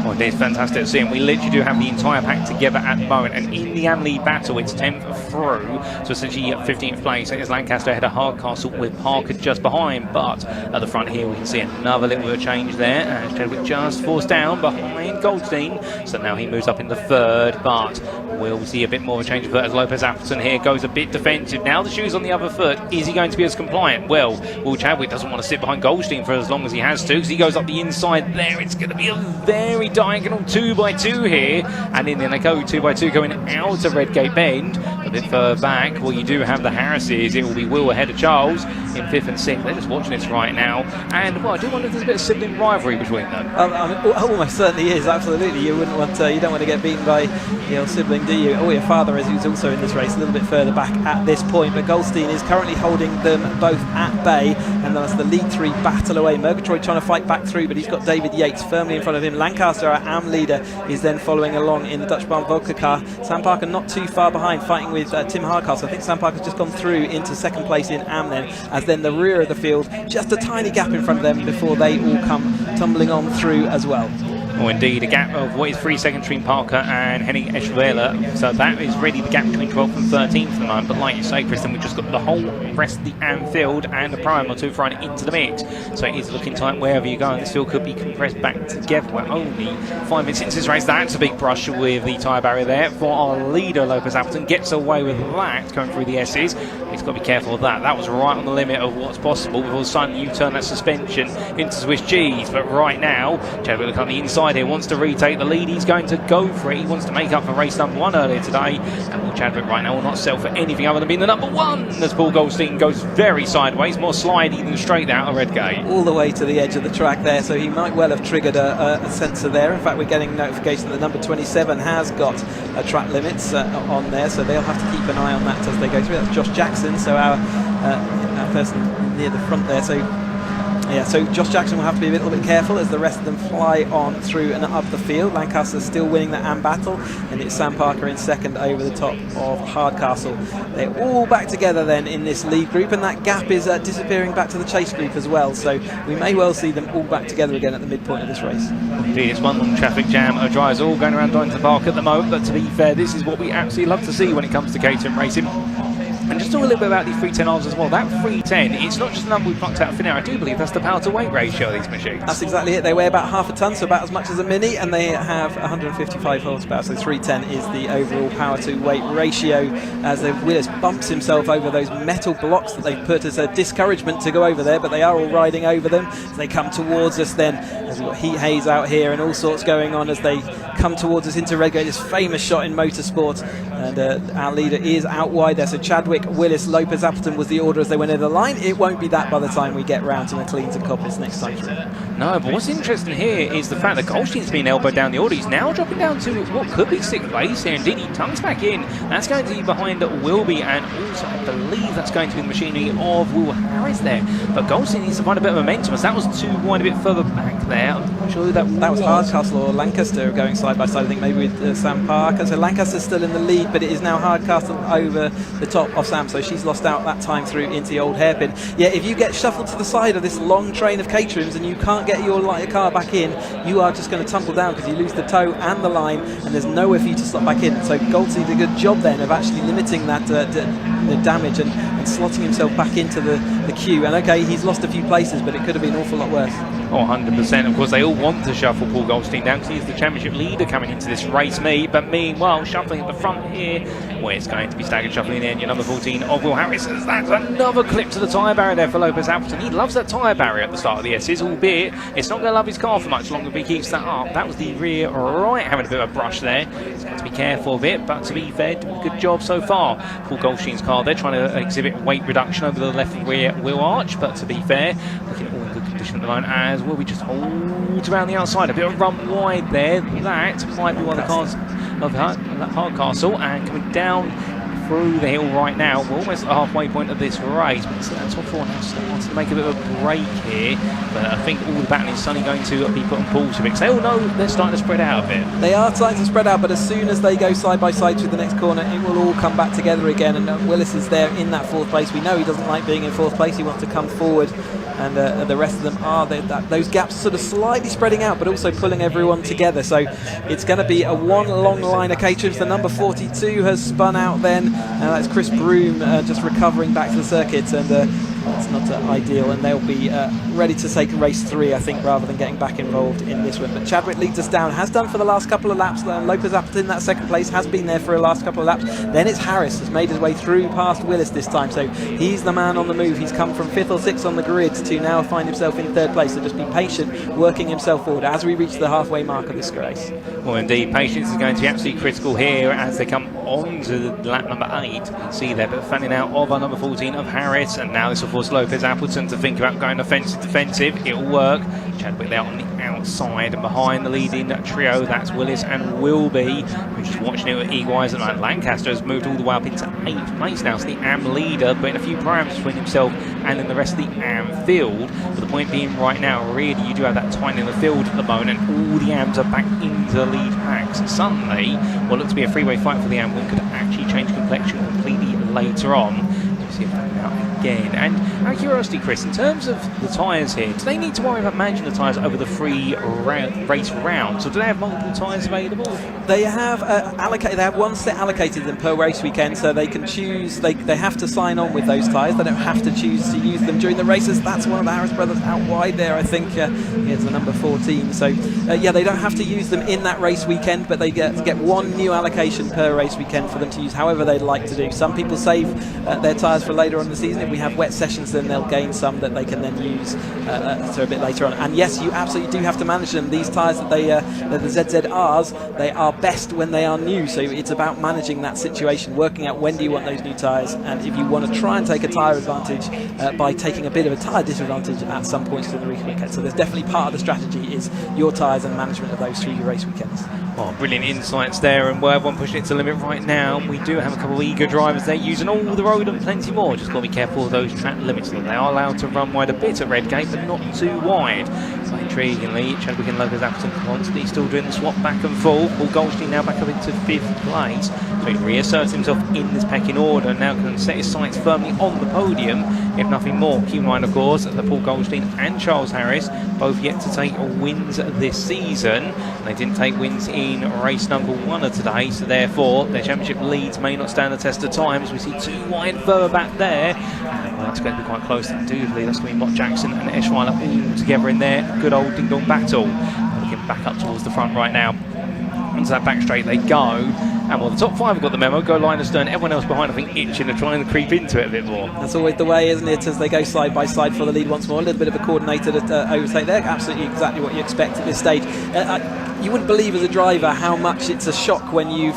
Well, it is fantastic to see, and we literally do have the entire pack together at the moment, and in the AM lead battle it's 10th through, so essentially 15th place is Lancaster ahead of Hardcastle with Parker just behind, but at the front here we can see another little bit of change there, and Chadwick just forced down behind Goldstein, so now he moves up in the 3rd, but we'll see a bit more of a change of foot as Lopez Appleton here goes a bit defensive. Now the shoe's on the other foot. Is he going to be as compliant? Well, Chadwick doesn't want to sit behind Goldstein for as long as he has to, because he goes up the inside there. It's going to be a very diagonal 2x2 here, and in the end they go 2x2 going out of Redgate Bend. A bit further back, well, you do have the Harrises. It will be Will ahead of Charles in 5th and 6th. They're just watching this right now, and well, I do wonder if there's a bit of sibling rivalry between them. Almost certainly is, absolutely. You wouldn't want you don't want to get beaten by your sibling, do you? Or your father, as who's also in this race, a little bit further back at this point. But Goldstein is currently holding them both at bay, and that's the lead 3 battle away. Murgatroyd trying to fight back through, but he's got David Yates firmly in front of him. Lancaster, our AM leader, is then following along in the Dutch Barn Vodka car. Sam Parker not too far behind, fighting with Tim Hardcastle. I think Sam Parker's just gone through into 2nd place in AM then, as then the rear of the field, just a tiny gap in front of them before they all come tumbling on through as well. Oh, indeed, a gap of what is 3 seconds between Parker and Henning Eschweiler. So that is really the gap between 12th and 13th at the moment. But like you say, Kristen, we've just got the whole rest of the Anfield and the Prime or 2 thrown into the mix. So it is looking tight wherever you go, and this field could be compressed back together. We're only 5 minutes into this race. That's a big brush with the tyre barrier there for our leader, Lopez Appleton. Gets away with that going through the S's. He's got to be careful of that. That was right on the limit of what's possible. Before sudden you turn that suspension into Swiss cheese. But right now, Chadwick look on the inside here, wants to retake the lead. He's going to go for it. He wants to make up for race number 1 earlier today. And Will Chadwick right now will not settle for anything other than being the number 1 as Paul Goldstein goes very sideways, more slidey than straight out of Redgate. All the way to the edge of the track there, so he might well have triggered a sensor there. In fact, we're getting notification that number 27 has got track limits on there, so they'll have to keep an eye on that as they go through. That's Josh Jackson, so our person near the front there. So Yeah, so Josh Jackson will have to be a little bit careful as the rest of them fly on through and up the field. Lancaster's still winning the AM battle, and it's Sam Parker in second over the top of Hardcastle. They're all back together then in this lead group, and that gap is disappearing back to the chase group as well, so we may well see them all back together again at the midpoint of this race. Indeed, it's one long traffic jam of drivers all going around Donington Park at the moment, but to be fair, this is what we absolutely love to see when it comes to Caterham racing. And just talk a little bit about these 310Rs as well. That 310, it's not just a number we plucked out for now. I do believe that's the power to weight ratio of these machines. That's exactly it. They weigh about half a tonne, so about as much as a Mini, and they have 155 horsepower. So 310 is the overall power to weight ratio as Willis bumps himself over those metal blocks that they've put as a discouragement to go over there, but they are all riding over them. As they come towards us then, as we've got heat haze out here and all sorts going on as they come towards us into Redgate, this famous shot in motorsport. And our leader is out wide there, so Chadwick, Willis, Lopez, Appleton was the order as they went over the line. It won't be that by the time we get round to McLean's and Coppers next time through. No, but what's interesting here is the fact that Goldstein's been elbowed down the order. He's now dropping down to what could be 6th place here. Indeed, he tucks back in. That's going to be behind Wilby, and also I believe that's going to be the machinery of Will Harris there. But Goldstein needs to find a bit of momentum, as that was too wide a bit further back there. I'm not sure who that was Hardcastle or Lancaster going side by side, I think maybe with Sam Parker. So Lancaster's still in the lead, but it is now Hardcastle over the top of Sam, so she's lost out that time through into the old hairpin. Yeah, if you get shuffled to the side of this long train of Caterhams and you can't get your lighter car back in, you are just going to tumble down because you lose the toe and the line, and there's nowhere for you to slot back in. So Goldstein did a good job then of actually limiting that the damage and slotting himself back into the queue. And okay, he's lost a few places, but it could have been an awful lot worse. Oh, 100%. Of course, they all want to shuffle Paul Goldstein down because he's the championship leader coming into this race meet. But meanwhile, shuffling at the front here, where it's going to be staggered shuffling in, your number 14 of Will Harris. That's another clip to the tyre barrier there for Lopez Appleton. He loves that tyre barrier at the start of the S's, albeit it's not going to love his car for much longer if he keeps that up. That was the rear right having a bit of a brush there. He's got to be careful of it, but to be fair, doing a good job so far. Paul Goldstein's car, they're trying to exhibit weight reduction over the left rear wheel arch, but to be fair, looking at all in good condition at the moment, as will we just hold around the outside. A bit of run wide there. That might be one of the cars of Hardcastle, and coming down through the hill right now. We're almost at the halfway point of this race, but that's top 4 now starting to make a bit of a break here. But I think all the battling is suddenly going to be put on pause because they all know they're starting to spread out a bit. They are starting to spread out, but as soon as they go side by side through the next corner, it will all come back together again. And Willis is there in that 4th place. We know he doesn't like being in 4th place. He wants to come forward. And the rest of them are those gaps sort of slightly spreading out, but also pulling everyone together. So it's going to be a one long line of Caterhams. The number 42 has spun out then. That's Chris Broom just recovering back to the circuit, and that's not ideal. And they'll be ready to take race 3, I think, rather than getting back involved in this one. But Chadwick leads us down, has done for the last couple of laps. Lopez Appleton, that 2nd place, has been there for the last couple of laps. Then it's Harris, has made his way through past Willis this time. So he's the man on the move. He's come from 5th or 6th on the grid to now find himself in 3rd place. So just be patient, working himself forward as we reach the halfway mark of this race. Well, indeed, patience is going to be absolutely critical here as they come on to lap number 8. You can see there, but fanning out of our number 14 of Harris, and now this will force Lopez Appleton to think about going offensive defensive. It'll work. Chadwick there on the outside, and behind the leading trio, that's Willis and Wilby. We're just watching it with eagle eyes, and Lancaster has moved all the way up into 8th place now. So the AM leader, putting a few params between himself and then the rest of the AM field. But the point being, right now, really, you do have that time in the field at the moment, and all the AMs are back into the lead packs. Suddenly, what looks to be a freeway fight for the AM win could actually change complexion completely later on. We'll see if that out again. And out of curiosity, Chris, in terms of the tyres here, do they need to worry about managing the tyres over the 3 race rounds, or do they have multiple tyres available? They have allocated. They have one set allocated them per race weekend, so they can choose. They have to sign on with those tyres. They don't have to choose to use them during the races. That's one of the Harris brothers out wide there, I think. Here's the number 14. So yeah, they don't have to use them in that race weekend, but they get one new allocation per race weekend for them to use however they'd like to do. Some people save their tyres for later on in the season. If we have wet sessions, then they'll gain some that they can then use to a bit later on. And yes, you absolutely do have to manage them. These tyres that they're the ZZRs, they are best when they are new. So it's about managing that situation, working out when do you want those new tyres, and if you want to try and take a tyre advantage by taking a bit of a tyre disadvantage at some points during the race weekend. So there's definitely part of the strategy is your tyres and management of those through your race weekends. Oh, brilliant insights there, and we're everyone pushing it to the limit right now. We do have a couple of eager drivers there using all the road and plenty more. Just got to be careful of those track limits. They are allowed to run wide a bit at Redgate, but not too wide. So intriguingly, Chadwick and Lopez Appleton constantly still doing the swap back and forth. Paul Goldstein now back up into 5th place. So he reasserts himself in this pecking order, now can set his sights firmly on the podium, if nothing more. Keep in mind, of course, that Paul Goldstein and Charles Harris both yet to take wins this season. They didn't take wins in race number 1 of today, so therefore their championship leads may not stand the test of time, as we see 2 wide further back there. And well, that's going to be quite close. I do believe that's going to be Mott Jackson and Eschweiler all together in their good old ding-dong battle. Looking back up towards the front right now. Onto that back straight they go. And well, the top 5 have got the memo. Go line astern. Everyone else behind, I think, itching to try and creep into it a bit more. That's always the way, isn't it, as they go side by side for the lead once more. A little bit of a coordinated overtake there. Absolutely exactly what you expect at this stage. You wouldn't believe as a driver how much it's a shock when you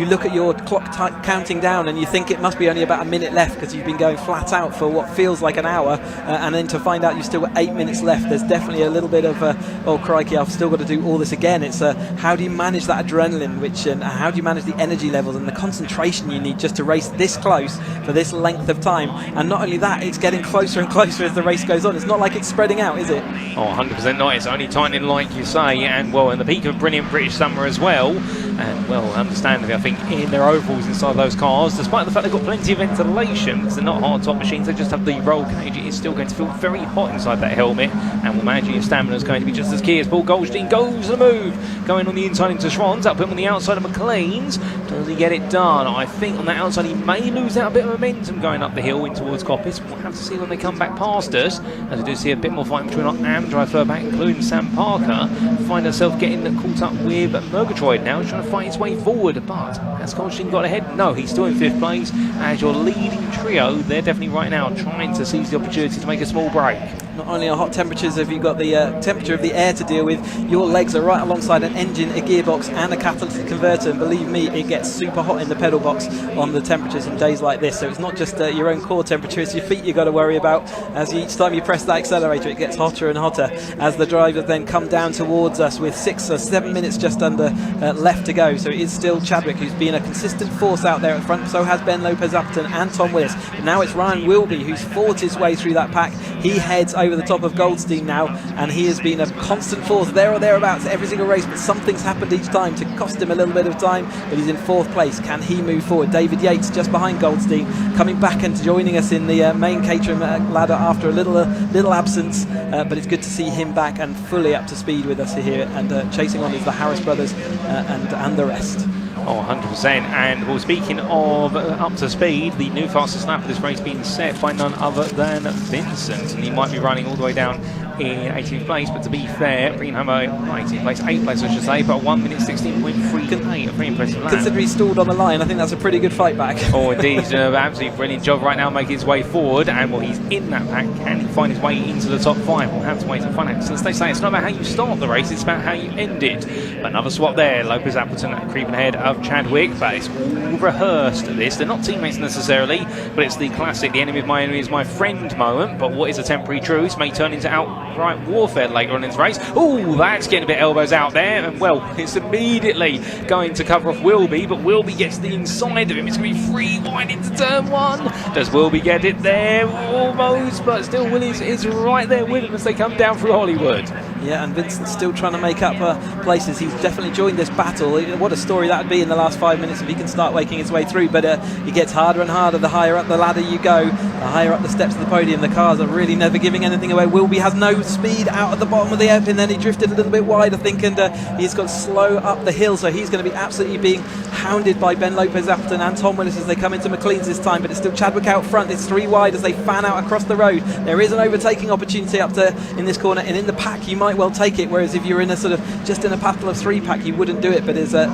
look at your clock counting down and you think it must be only about a minute left because you've been going flat out for what feels like an hour, and then to find out you've still got 8 minutes left. There's definitely a little bit of oh crikey, I've still got to do all this again. It's how do you manage that adrenaline, and how do you manage the energy levels and the concentration you need just to race this close for this length of time. And not only that, it's getting closer and closer as the race goes on. It's not like it's spreading out, is it? Oh, 100% not. It's only tightening, like you say, and well, in the peak of a brilliant British summer as well. And well, understandably, I think in their overalls inside those cars, despite the fact they've got plenty of ventilation, because they're not hard top machines, they just have the roll cage, it is still going to feel very hot inside that helmet, and will managing your stamina is going to be just as key. As Paul Goldstein goes the move, going on the inside into Schwann's, up him on the outside of McLean's. Does he get it done? I think on that outside he may lose out a bit of momentum going up the hill in towards Coppice. We'll have to see when they come back past us, as we do see a bit more fight between our Amdrive further back, including Sam Parker. Find herself getting caught up with Murgatroyd now, trying to fight his way forward, but has Goldstein got ahead? No, he's still in 5th place as your leading trio. They're definitely right now trying to seize the opportunity to make a small break. Not only are hot temperatures, have you got the temperature of the air to deal with, your legs are right alongside an engine, a gearbox and a catalytic converter, and believe me, it gets super hot in the pedal box on the temperatures in days like this. So it's not just your own core temperature, it's your feet you've got to worry about. As each time you press that accelerator, it gets hotter and hotter as the drivers then come down towards us with 6 or 7 minutes just under left to go. So it is still Chadwick who's been a consistent force out there at front, so has Ben Lopez Appleton and Tom Willis. But now it's Ryan Wilby who's fought his way through that pack. He heads over the top of Goldstein now, and he has been a constant force there or thereabouts every single race, but something's happened each time to cost him a little bit of time, but he's in 4th place. Can he move forward? David Yates just behind Goldstein, coming back and joining us in the main Caterham ladder after a little absence, but it's good to see him back and fully up to speed with us here, and chasing on is the Harris brothers and the rest. Oh, 100%. And well, speaking of up to speed, the new fastest lap of this race being set by none other than Vincent, and he might be running all the way down in 18th place, but to be fair, bringing home a 18th place, 8th place I should say, but 1 minute 16.38, a pretty impressive lap. Considering he stalled on the line, I think that's a pretty good fight back. Oh indeed, he's doing an absolutely brilliant job right now making his way forward, and well, he's in that pack. Can he find his way into the top 5? We'll have to wait and find out. Since they say it's not about how you start the race, it's about how you end it. But another swap there, Lopez Appleton creeping ahead of Chadwick, but it's all rehearsed at this. They're not teammates necessarily, but it's the classic, the enemy of my enemy is my friend moment, but what is a temporary truce may turn into outright warfare later on in the race. Oh, that's getting a bit elbows out there, and well, it's immediately going to cover off Wilby, but Wilby gets the inside of him. It's going to be free wide into turn 1. Does Wilby get it there? Almost, but still Willis is right there with him as they come down through Hollywood. Yeah, and Vincent's still trying to make up places. He's definitely joined this battle. What a story that would be in the last 5 minutes if he can start waking his way through, but it gets harder and harder the higher up the ladder you go, the higher up the steps of the podium. The cars are really never giving anything away. Wilby has no speed out at the bottom of the hairpin, then he drifted a little bit wide I think, and he's got slow up the hill, so he's going to be absolutely being hounded by Ben Lopez Appleton and Tom Willis as they come into McLean's this time, but it's still Chadwick out front. It's 3 wide as they fan out across the road. There is an overtaking opportunity up to in this corner, and in the pack you might well take it, whereas if you're in a sort of just in a battle of 3 pack you wouldn't do it, but there's a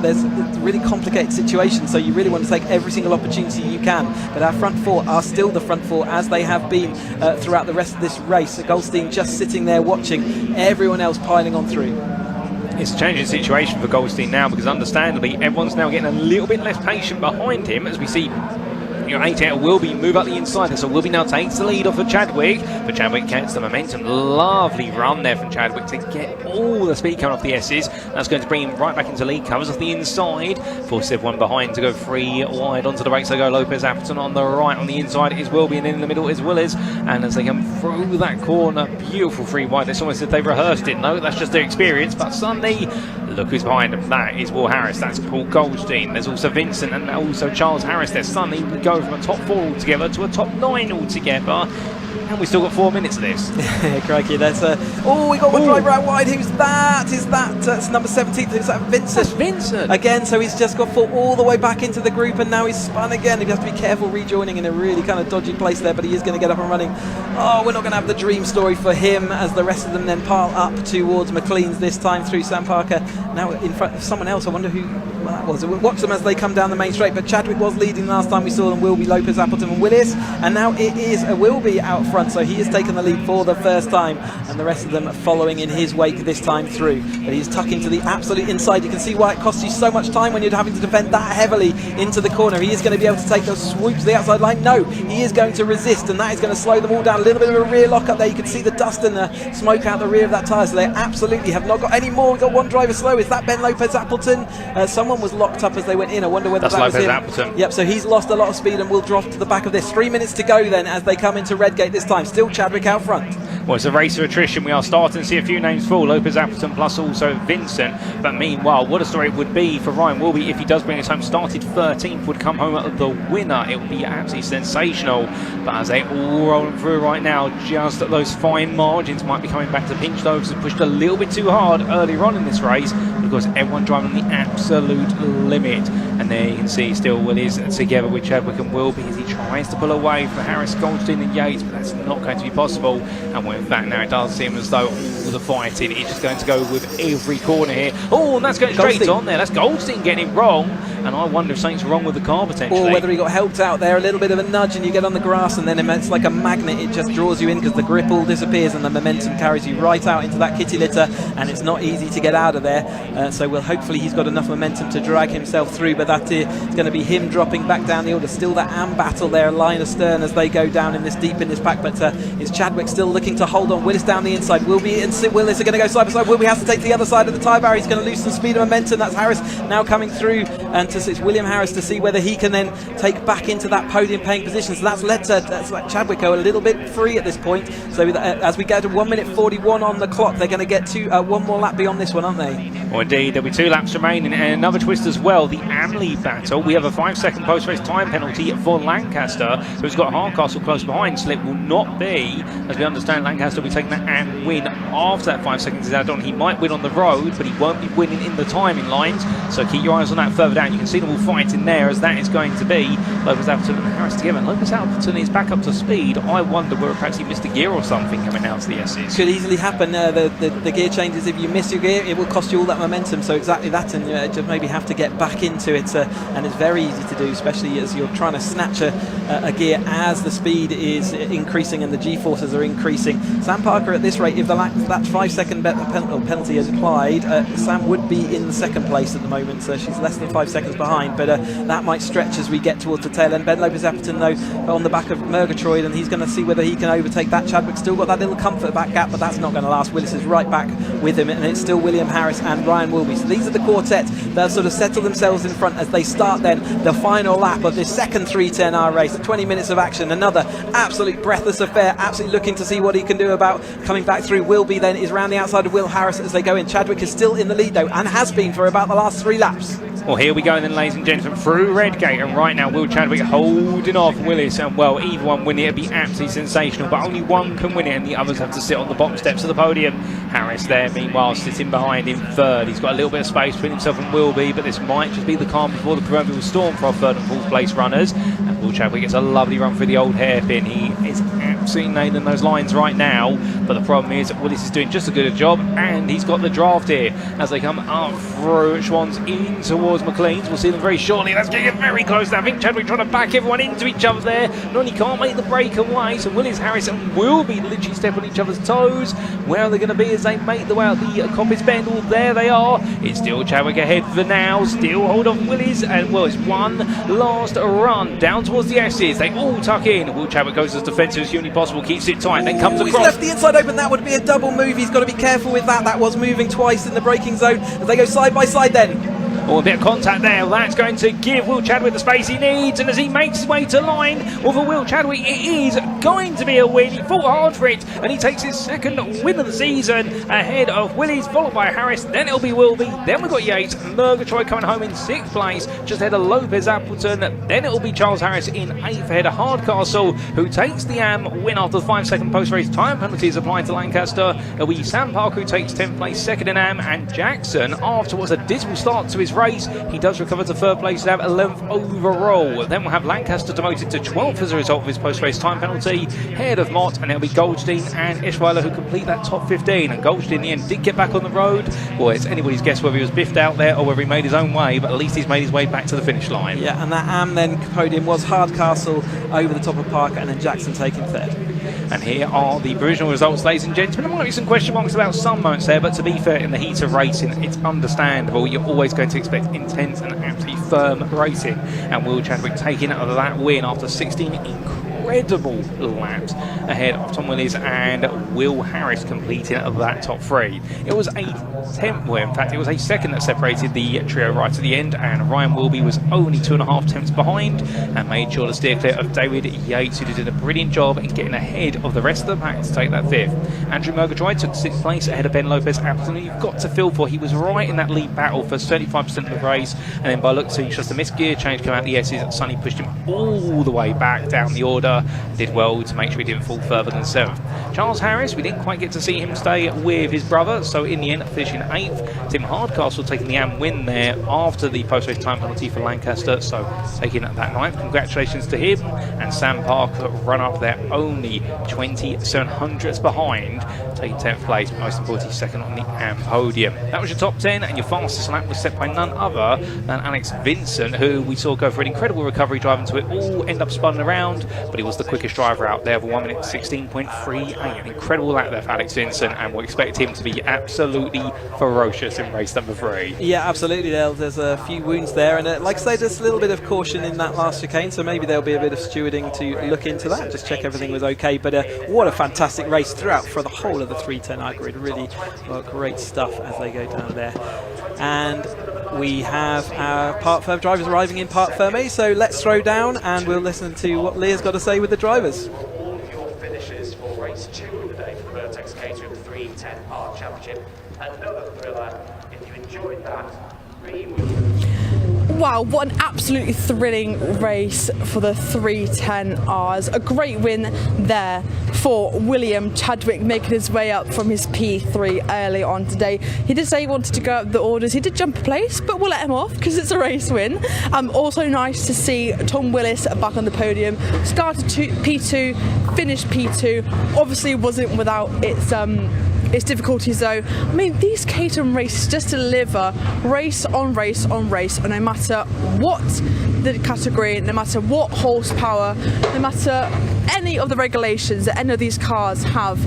really complicated situation, so you really want to take every single opportunity you can. But our front 4 are still the front 4 as they have been throughout the rest of this race. Goldstein just sitting there watching everyone else piling on through. It's a changing situation for Goldstein now, because understandably everyone's now getting a little bit less patient behind him, as we see Your 88 Wilby move up the inside there, so Wilby now takes the lead off of Chadwick, but Chadwick gets the momentum. Lovely run there from Chadwick to get all the speed coming off the S's. That's going to bring him right back into lead, covers off the inside, forces everyone behind to go 3 wide onto the brakes. They go Lopez Appleton on the right, on the inside is Wilby, and in the middle is Willis, and as they come through that corner, beautiful 3 wide. It's almost as if they've rehearsed it. No, that's just their experience, but suddenly look who's behind them. That is Will Harris, that's Paul Goldstein, there's also Vincent and also Charles Harris there. Suddenly we go from a top 4 altogether to a top 9 altogether, and we still got 4 minutes of this. Crikey, that's oh, we got one driver out wide. Who's that? Is that that's number 17? Is that Vincent? That's Vincent again. So he's just got fought all the way back into the group, and now he's spun again. You have to be careful rejoining in a really kind of dodgy place there, but he is going to get up and running. Oh, we're not going to have the dream story for him as the rest of them then pile up towards McLean's, this time through Sam Parker. Now in front of someone else. I wonder who that was. Watch them as they come down the main straight, but Chadwick was leading last time we saw them. Wilby, Lopez, Appleton and Willis, and now it is a Wilby out front, so he has taken the lead for the first time, and the rest of them are following in his wake this time through. But he's tucking to the absolute inside. You can see why it costs you so much time when you're having to defend that heavily into the corner. He is going to be able to take those swoops to the outside line. No, he is going to resist, and that is going to slow them all down. A little bit of a rear lock up there. You can see the dust and the smoke out the rear of that tyre, so they absolutely have not got any more. We've got one driver slow. Is that Ben Lopez Appleton? Someone was locked up as they went in. I wonder whether that's that was Lopez him. Appleton. Yep, so he's lost a lot of speed and will drop to the back of this. 3 minutes to go then as they come into Redgate this time. Still Chadwick out front. Well, it's a race of attrition. We are starting to see a few names fall. Lopez Appleton plus also Vincent. But meanwhile, what a story it would be for Ryan Wilby if he does bring us home. Started 13th, would come home the winner. It would be absolutely sensational. But as they all rolling through right now, just at those fine margins might be coming back to pinch those and pushed a little bit too hard earlier on in this race, because everyone driving the absolute limit. And there you can see still Will is together with Chadwick and Wilby as he tries to pull away from Harris, Goldstein and Yates, but that's not going to be possible. And when in fact now it does seem as though all the fighting is just going to go with every corner here. Oh, and that's going straight on there. That's Goldstein getting it wrong, and I wonder if something's wrong with the car potentially. Or whether he got helped out there, a little bit of a nudge and you get on the grass, and then it's like a magnet, it just draws you in because the grip all disappears and the momentum carries you right out into that kitty litter, and it's not easy to get out of there. So hopefully he's got enough momentum to drag himself through, but that is going to be him dropping back down the order. Still that Am battle there, line astern as they go down in this deep in this pack, but it's Chadwick still looking to hold on. Willis down the inside. Wilby and Willis are going to go side by side. Wilby has to take the other side of the tyre barrier. He's going to lose some speed and momentum. That's Harris now coming through, and it's William Harris to see whether he can then take back into that podium paying position. So that's led to Chadwick go a little bit free at this point. So as we get to 1 minute 41 on the clock, they're going to get to one more lap beyond this one, aren't they? Well, indeed, there'll be 2 laps remaining, and another twist as well. The Amley battle. We have a 5-second post-race time penalty for Lancaster, so he's got Hardcastle close behind. So it will not be, as we understand, Lancaster will be taking that and win after that 5 seconds is added on. He might win on the road, but he won't be winning in the timing lines. So keep your eyes on that further down. You can see them all fighting there, as that is going to be Lopez Appleton and Harris together. And Lopez Appleton is back up to speed. I wonder whether perhaps he missed a gear or something coming out to the S's. Could easily happen. The gear changes. If you miss your gear, it will cost you all that momentum. So exactly that, and just maybe have to get back into it. And it's very easy to do, especially as you're trying to snatch a gear as the speed is increasing and the G-forces are increasing. Sam Parker at this rate, if that 5 second penalty is applied, Sam would be in the second place at the moment, so she's less than 5 seconds behind, but that might stretch as we get towards the tail end. Ben Lopez Appleton though on the back of Murgatroyd, and he's going to see whether he can overtake that. Chadwick still got that little comfort back gap, but that's not going to last. Willis is right back with him, and it's still William Harris and Ryan Wilby. So these are the quartet that have sort of settled themselves in front as they start then the final lap of this second 310R race. 20 minutes of action, another absolute breathless affair, absolutely looking to see what he can do about coming back through. Wilby then is round the outside of Will Harris as they go in. Chadwick is still in the lead though, and has been for about the last 3 laps. Well, here we go then, ladies and gentlemen, through Redgate, and right now Will Chadwick holding off Willis, and well, either one winning it would be absolutely sensational, but only one can win it and the others have to sit on the bottom steps of the podium. Harris there meanwhile sitting behind in third. He's got a little bit of space between himself and Wilby, but this might just be the calm before the proverbial storm for our third and fourth place runners. And Will Chadwick gets a lovely run through the old hairpin. He is absolutely nailing those lines right now. but the problem is Willis is doing just as good a job, and he's got the draft here as they come up through Schwann's in towards McLean's. We'll see them very shortly. That's getting very close now. I think Chadwick trying to back everyone into each other there. Nonny can't make the breakaway, so Willis, Harris will be literally stepping on each other's toes. Where are they going to be as they make the way out the Coppice Bend? Well, there they are. It's still Chadwick ahead for now. Still hold on Willis, and well, it's one last run down towards the S's. They all tuck in. Will Chadwick goes as defensive as humanly possible, keeps it tight, then comes He's across. left the inside open. That would be a double move. He's got to be careful with that. That was moving twice in the braking zone as they go side by side then. Oh, a bit of contact there. That's going to give Will Chadwick the space he needs, and as he makes his way to line, well, for Will Chadwick, it is going to be a win. He fought hard for it, and he takes his second win of the season ahead of Willis, followed by Harris. Then it'll be Wilby. Then we've got Yates. Murgatroyd coming home in 6th place, just ahead of Lopez Appleton. Then it'll be Charles Harris in 8th, ahead of Hardcastle, who takes the AM win after the 5-second post-race time penalties applied to Lancaster. It'll be Sam Parker who takes 10th place, second in AM, and Jackson, after what's a dismal start to his race, he does recover to 3rd place to have 11th overall. Then we'll have Lancaster demoted to 12th as a result of his post-race time penalty, ahead of Mott, and it'll be Goldstein and Eschweiler who complete that top 15. And Goldstein in the end did get back on the road. Well, it's anybody's guess whether he was biffed out there or whether he made his own way, but at least he's made his way back to the finish line. Yeah, and that AM then podium was Hardcastle over the top of Parker, and then Jackson taking 3rd. And here are the provisional results, ladies and gentlemen. There might be some question marks about some moments there, but to be fair, in the heat of racing, it's understandable. You're always going to expect intense and absolutely firm racing. And Will Chadwick taking that win after 16 incredible laps ahead of Tom Willis and Will Harris completing that top 3. It was a 10th, well, in fact, it was a second that separated the trio right at the end, and Ryan Wilby was only 2.5 tenths behind and made sure to steer clear of David Yates, who did a brilliant job in getting ahead of the rest of the pack to take that 5th. Andrew Murgatroyd took 6th place ahead of Ben Lopez Appleton, who you've got to feel for. He was right in that lead battle for 35% of the race, and then by looks, just a missed gear change came out the S's. Sonny pushed him all the way back down the order, did well to make sure he didn't fall further than 7th. Charles Harris, we didn't quite get to see him stay with his brother, so in the end finishing 8th. Tim Hardcastle taking the AM win there after the post-race time penalty for Lancaster, so taking that 9th. Congratulations to him. And Sam Parker run up there only 2700ths behind, taking 10th place, most importantly second on the AM podium. That was your top 10, and your fastest lap was set by none other than Alex Vincent, who we saw go for an incredible recovery driving to it all, end up spun around, but he was the quickest driver out there for 1 minute 16.38. An incredible lap there for Alex Vincent, and we'll expect him to be absolutely ferocious in race number 3. Yeah, absolutely. There's a few wounds there, and like I say, there's a little bit of caution in that last chicane, so maybe there'll be a bit of stewarding to look into that, just check everything was okay. But what a fantastic race throughout for the whole of the 310I grid. Really great stuff as they go down there. And we have our Parc Ferme drivers arriving in Parc Ferme, so let's throw down and we'll listen to what Leah's got to say with the drivers. All your finishes for race 2 of the day for Vertex Caterham 310 Park Championship. Another thriller. If you enjoyed that, Wow, what an absolutely thrilling race for the 310Rs. A great win there for William Chadwick, making his way up from his P3 early on today. He did say he wanted to go up the orders. He did jump a place, but we'll let him off because it's a race win. Also nice to see Tom Willis back on the podium. Started P2, finished P2. Obviously wasn't without its difficulties though. I mean, these Caterham races just deliver race on race on race, and no matter what the category, no matter what horsepower, no matter any of the regulations that any of these cars have,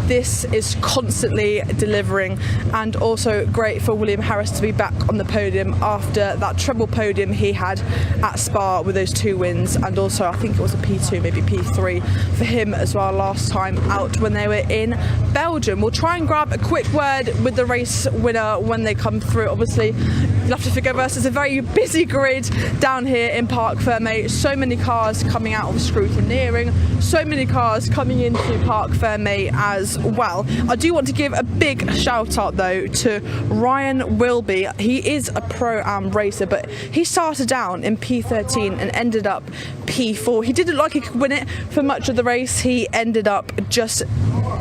this is constantly delivering. And also great for William Harris to be back on the podium after that treble podium he had at Spa with those 2 wins, and also I think it was a P2, maybe P3 for him as well last time out when they were in Belgium. We'll try and grab a quick word with the race winner when they come through. Obviously you'll have to forgive us, it's a very busy grid down here in Parc Ferme. So many cars coming out of scrutineering, so many cars coming into Parc Ferme as well. I do want to give a big shout out though to Ryan Wilby. He is a Pro-Am racer, but he started down in P13 and ended up P4. He didn't like he could win it for much of the race. He ended up just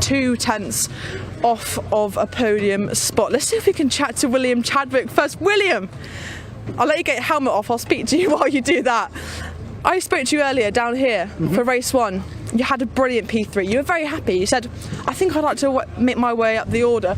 2 tenths off of a podium spot. Let's see if we can chat to William Chadwick first. William, I'll let you get your helmet off. I'll speak to you while you do that. I spoke to you earlier down here for race 1. you had a brilliant P3. You were very happy. You said, I think I'd like to make my way up the order.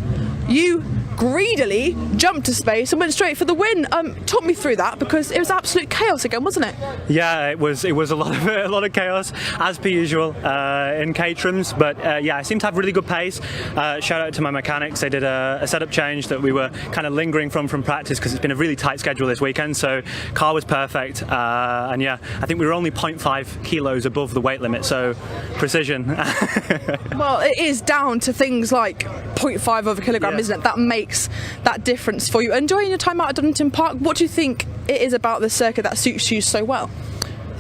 You greedily jumped to space and went straight for the win. Talk me through that, because it was absolute chaos again, wasn't it? Yeah, it was a lot of chaos as per usual in Caterham's, but yeah, I seemed to have really good pace. Shout out to my mechanics. They did a setup change that we were kind of lingering from practice, because it's been a really tight schedule this weekend, so car was perfect, and yeah, I think we were only 0.5 kilos above the weight limit, so precision. Well, it is down to things like 0.5 of a kilogram, isn't it? That makes that difference for you. Enjoying your time out at Donington Park, what do you think it is about the circuit that suits you so well?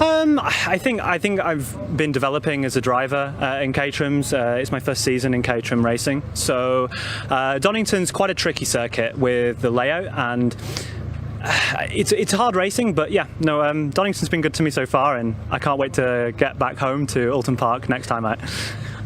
I think I've been developing as a driver in Caterham's. It's my first season in Caterham racing, so Donington's quite a tricky circuit with the layout, and it's hard racing, but yeah, no, Donington's been good to me so far, and I can't wait to get back home to Alton Park next time out.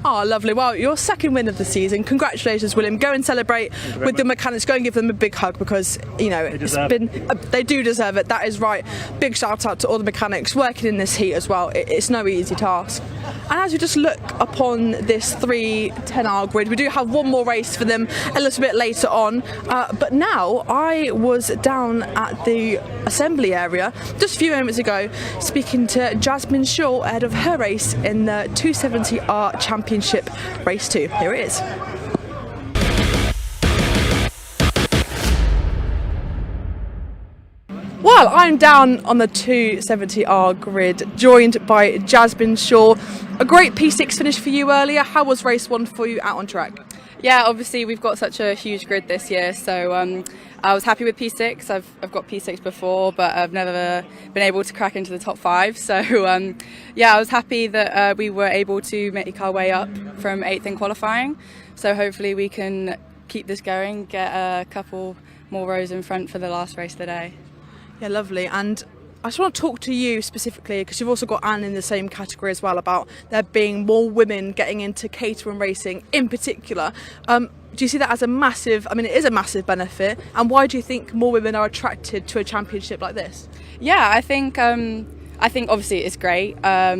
Oh, lovely. Well, your second win of the season. Congratulations, William. Go and celebrate with the mechanics. Go and give them a big hug, because, you know, they do deserve it. That is right. Big shout out to all the mechanics working in this heat as well. It's no easy task. And as we just look upon this 3:10-hour grid, we do have one more race for them a little bit later on. But now I was down at the assembly area just a few moments ago speaking to Jasmine Shaw ahead of her race in the 270R Championship Race 2. Here it is. Well, I'm down on the 270R grid, joined by Jasmine Shaw. A great P6 finish for you earlier. How was race 1 for you out on track? Yeah, obviously we've got such a huge grid this year, so I was happy with P6. I've got P6 before, but I've never been able to crack into the top 5. So yeah, I was happy that we were able to make our way up from 8th in qualifying. So hopefully we can keep this going, get a couple more rows in front for the last race of the day. Yeah, lovely. And I just want to talk to you specifically, because you've also got Anne in the same category as well, about there being more women getting into Caterham racing in particular. Do you see that as a massive, I mean, it is a massive benefit, and why do you think more women are attracted to a championship like this? Yeah, I think obviously it's great. I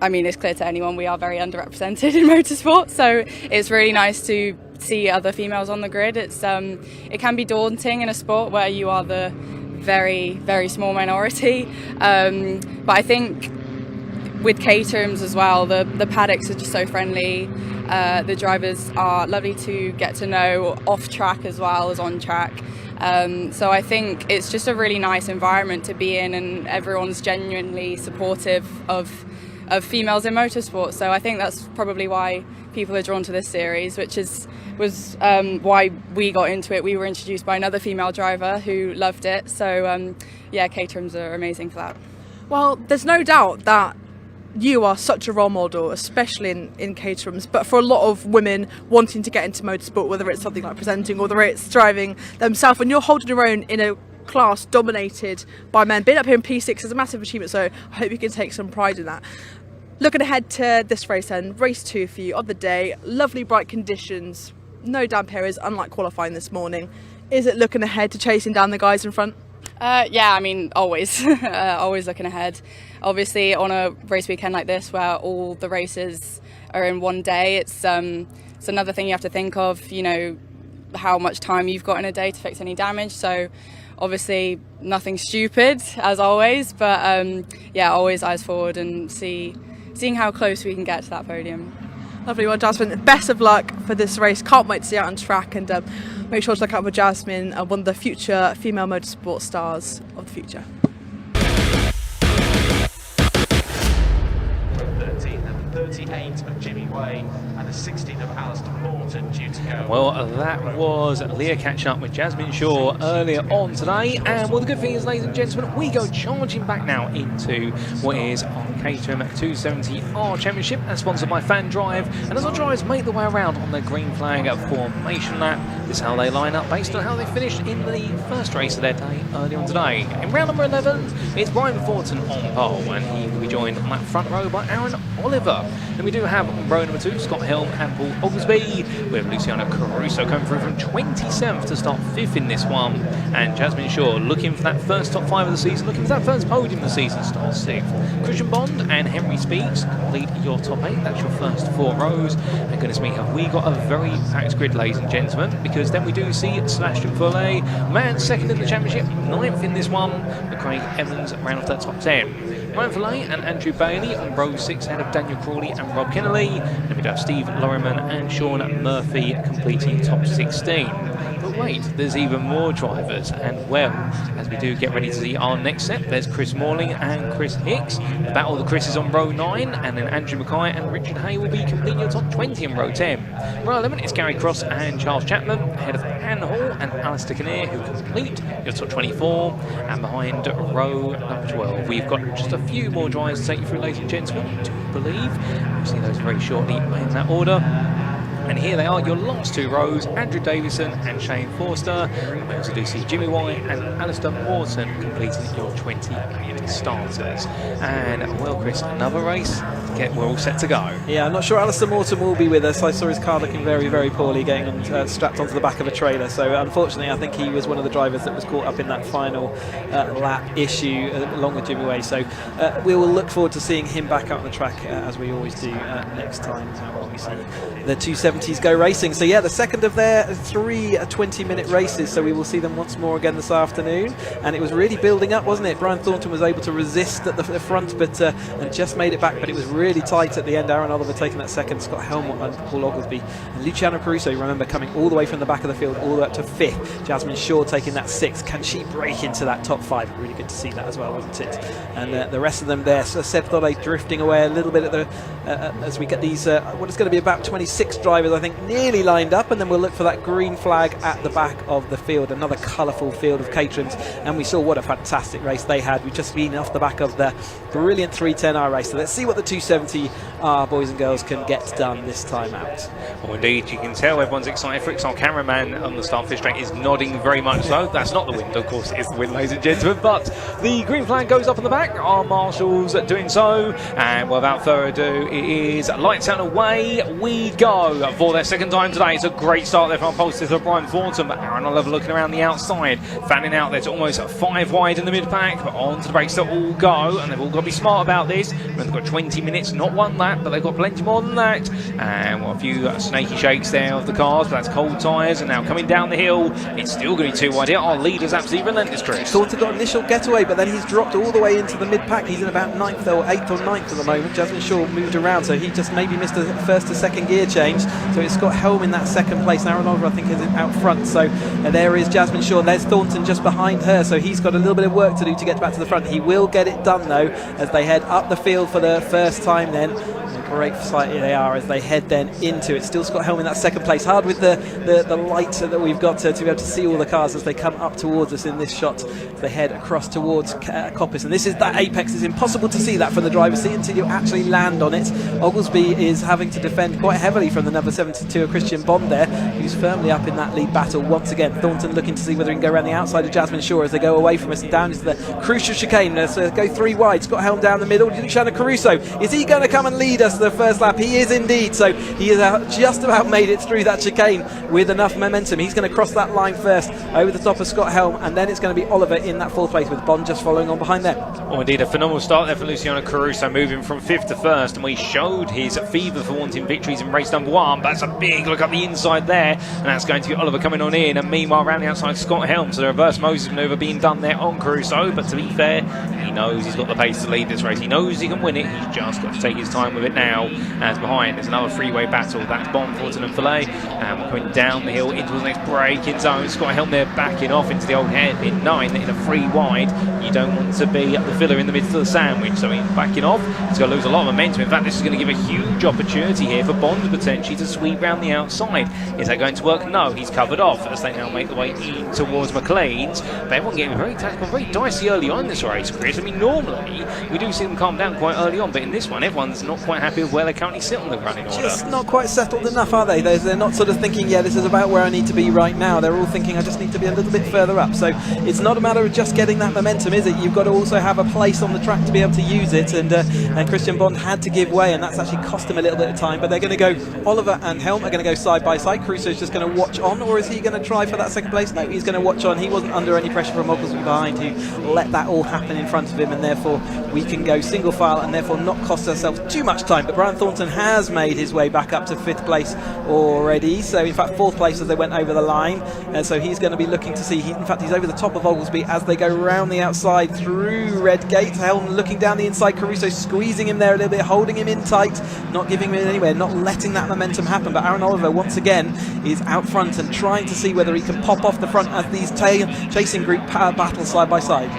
mean, it's clear to anyone we are very underrepresented in motorsport, so it's really nice to see other females on the grid. It can be daunting in a sport where you are the very, very small minority, but I think with Caterham's as well, the paddocks are just so friendly. The drivers are lovely to get to know off track as well as on track. So I think it's just a really nice environment to be in, and everyone's genuinely supportive of females in motorsport. So I think that's probably why people are drawn to this series, which was why we got into it. We were introduced by another female driver who loved it. So yeah, Caterham's are amazing for that. Well, there's no doubt that you are such a role model, especially in Caterham's, but for a lot of women wanting to get into motorsport, whether it's something like presenting or whether it's driving themselves, and you're holding your own in a class dominated by men. Being up here in P6 is a massive achievement, so I hope you can take some pride in that. Looking ahead to this race then, race 2 for you of the day, lovely bright conditions, no damp areas, unlike qualifying this morning. Is it looking ahead to chasing down the guys in front? Yeah, I mean, always, always looking ahead. Obviously, on a race weekend like this, where all the races are in one day, it's another thing you have to think of. You know, how much time you've got in a day to fix any damage. So, obviously, nothing stupid as always, but yeah, always eyes forward and seeing how close we can get to that podium. Lovely. Well, Jasmine, best of luck for this race. Can't wait to see you out on track, and make sure to look out for Jasmine, one of the future female motorsport stars of the future. 13 and 38 of Jimmy Way and the 16 of Alistair Morton due to go. Well, that was Leah catching up with Jasmine Shaw earlier on today, and well, the good thing is, ladies and gentlemen, we go charging back now into what is our Caterham 270R Championship, as sponsored by Fan Drive, and as our drivers make their way around on their green flag formation lap, This is how they line up based on how they finished in the first race of their day earlier on today. In round number 11, it's Brian Thornton on pole, and he will be joined on that front row by Aaron Oliver. Then we do have on row number 2, Scott Helm and Paul Oglesby, with Luciano Caruso coming through from 27th to start 5th in this one, and Jasmine Shaw looking for that first top 5 of the season, looking for that first podium of the season, starts 6th. Christian Bond and Henry Speaks lead your top 8. That's your first 4 rows. And goodness me, have we got a very packed grid, ladies and gentlemen, because then we do see Sebastian Follet, man second in the championship, 9th in this one, but Craig Evans round off that top 10. Ryan Follet and Andrew Bailey on row 6 ahead of Daniel Crawley and Rob Kennelly. Then we'd have Steve Lorriman and Sean Murphy completing top 16. But wait, there's even more drivers, and well, as we do get ready to see our next set, there's Chris Morley and Chris Hicks. The battle of the Chris's on row 9, and then Andrew Mackay and Richard Hay will be completing your top 20 in row 10. Row 11 is Gary Cross and Charles Chapman, ahead of Anne Hall and Alistair Kinnear, who complete your top 24. And behind row number 12, we've got just a few more drivers to take you through, ladies and gentlemen, I do believe. We'll see those very shortly in that order. And here they are, your last 2 rows, Andrew Davison and Shane Forster. And we also do see Jimmy White and Alistair Morton completing your 28 starters. And well, Chris, another race, we're all set to go. Yeah, I'm not sure Alistair Morton will be with us. I saw his car looking very, very poorly, getting strapped onto the back of a trailer. So unfortunately, I think he was one of the drivers that was caught up in that final lap issue, along with Jimmy Way. So we will look forward to seeing him back out on the track, as we always do next time when we see the 270s go racing. So yeah, the second of their 3 20-minute races, so we will see them once more again this afternoon. And it was really building up, wasn't it? Brian Thornton was able to resist at the front, but and just made it back, but it was really tight at the end. Aaron Oliver taking that second, Scott Helm and Paul Oglesby, and Luciano Caruso, you remember, coming all the way from the back of the field all the way up to 5th. Jasmine Shaw taking that 6th. Can she break into that top 5? Really good to see that as well, wasn't it? And the rest of them there, so Seb Thole drifting away a little bit at the as we get these what is going to be about 26 drivers, I think, nearly lined up, and then we'll look for that green flag at the back of the field. Another colourful field of Caterhams, and we saw what a fantastic race they had. We've just been off the back of the brilliant 310R race, so let's see what the 270R boys and girls can get done this time out. Well, indeed, you can tell everyone's excited for it. Our cameraman on the start finish straight is nodding very much so. That's not the wind, of course, it is the wind, ladies and gentlemen, but the green flag goes up on the back. Our marshals doing so, and without further ado, it is lights out, away we go for their second time today. It's a great start there from our posters for Brian Thornton, but Aaron Oliver looking around the outside, fanning out there to almost 5 wide in the mid-pack, but onto the brakes to all go, and they've all got to be smart about this. They've got 20 minutes, not one lap, but they've got plenty more than that. And a few snaky shakes there of the cars, but that's cold tyres, and now coming down the hill, it's still going to be too wide here. Our leader's absolutely relentless, Chris. Thornton got initial getaway, but then he's dropped all the way into the mid-pack. He's in about 9th or 8th or 9th at the moment. Jasmine Shaw moved around, so he just maybe missed a first to second gear change. So it's Scott Helm in that second place. Aaron Oliver, I think, is out front. So there is Jasmine Shaw. There's Thornton just behind her. So he's got a little bit of work to do to get back to the front. He will get it done, though, as they head up the field for the first time then. Great sight they are as they head then into it. Still Scott Helm in that second place. Hard with the light that we've got to be able to see all the cars as they come up towards us in this shot. They head across towards Coppice, and this is that apex. It's impossible to see that from the driver's seat until you actually land on it. Oglesby is having to defend quite heavily from the number 72, Christian Bond there, who's firmly up in that lead battle once again. Thornton looking to see whether he can go around the outside of Jasmine Shaw as they go away from us and down into the crucial chicane. Let's go 3 wide. Scott Helm down the middle. Luciano Caruso, is he going to come and lead us the first lap? He is indeed. So he has just about made it through that chicane with enough momentum. He's going to cross that line first over the top of Scott Helm, and then it's going to be Oliver in that 4th place with Bond just following on behind them. Oh, indeed, a phenomenal start there for Luciano Caruso, moving from 5th to 1st, and we showed his fever for wanting victories in race number 1. But that's a big look up the inside there, and that's going to be Oliver coming on in, and meanwhile around the outside Scott Helm. So the reverse Moses manoeuvre being done there on Caruso, but to be fair, he knows he's got the pace to lead this race. He knows he can win it. He's just got to take his time with it now. As behind, there's another freeway battle. That's Bond, Thornton and Follet, and we're coming down the hill into the next braking zone. Scott Helm there backing off into the old hairpin 9 in a 3 wide. You don't want to be at the filler in the midst of the sandwich, so he's backing off. He's going to lose a lot of momentum. In fact, this is going to give a huge opportunity here for Bond potentially to sweep round the outside. Is that going to work? No, he's covered off as they now make the way in towards McLean's. But everyone getting very tactical, very dicey early on in this race, Chris. I mean, normally we do see them calm down quite early on, but in this one, everyone's not quite happy happy with where they currently sit on the running order. Just not quite settled enough, are they? They're not sort of thinking, yeah, this is about where I need to be right now. They're all thinking, I just need to be a little bit further up. So it's not a matter of just getting that momentum, is it? You've got to also have a place on the track to be able to use it, and Christian Bond had to give way, and that's actually cost him a little bit of time. But they're going to go, Oliver and Helm are going to go side by side. Crusoe's just going to watch on, or is he going to try for that second place? No, he's going to watch on. He wasn't under any pressure from Oglesby behind, who let that all happen in front of him, and therefore we can go single file and therefore not cost ourselves too much time. But Brian Thornton has made his way back up to 5th place already, so in fact 4th place as they went over the line, and so he's going to be looking to see, in fact he's over the top of Oglesby as they go round the outside through Red Gate. Helm looking down the inside, Caruso squeezing him there a little bit, holding him in tight, not giving him anywhere, not letting that momentum happen. But Aaron Oliver once again is out front and trying to see whether he can pop off the front as these chasing group battle side by side.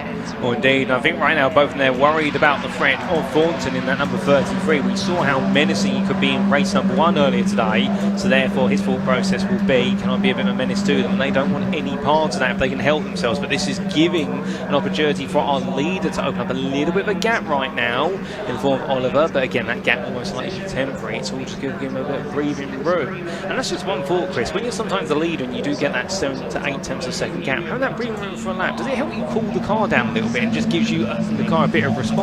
Well, indeed, I think right now both of them are worried about the threat of Thornton in that number 33. We saw how menacing he could be in race number 1 earlier today, so therefore his thought process will be, can I be a bit of a menace to them? And they don't want any part of that if they can help themselves, but this is giving an opportunity for our leader to open up a little bit of a gap right now in the form of Oliver, but again, that gap almost likely temporary. It's all just going to give him a bit of breathing room. And that's just one thought, Chris. When you're sometimes the leader and you do get that 7 to 8 tenths of a second gap, having that breathing room for a lap, does it help you cool the car down a little bit and just gives you the car a bit of respite?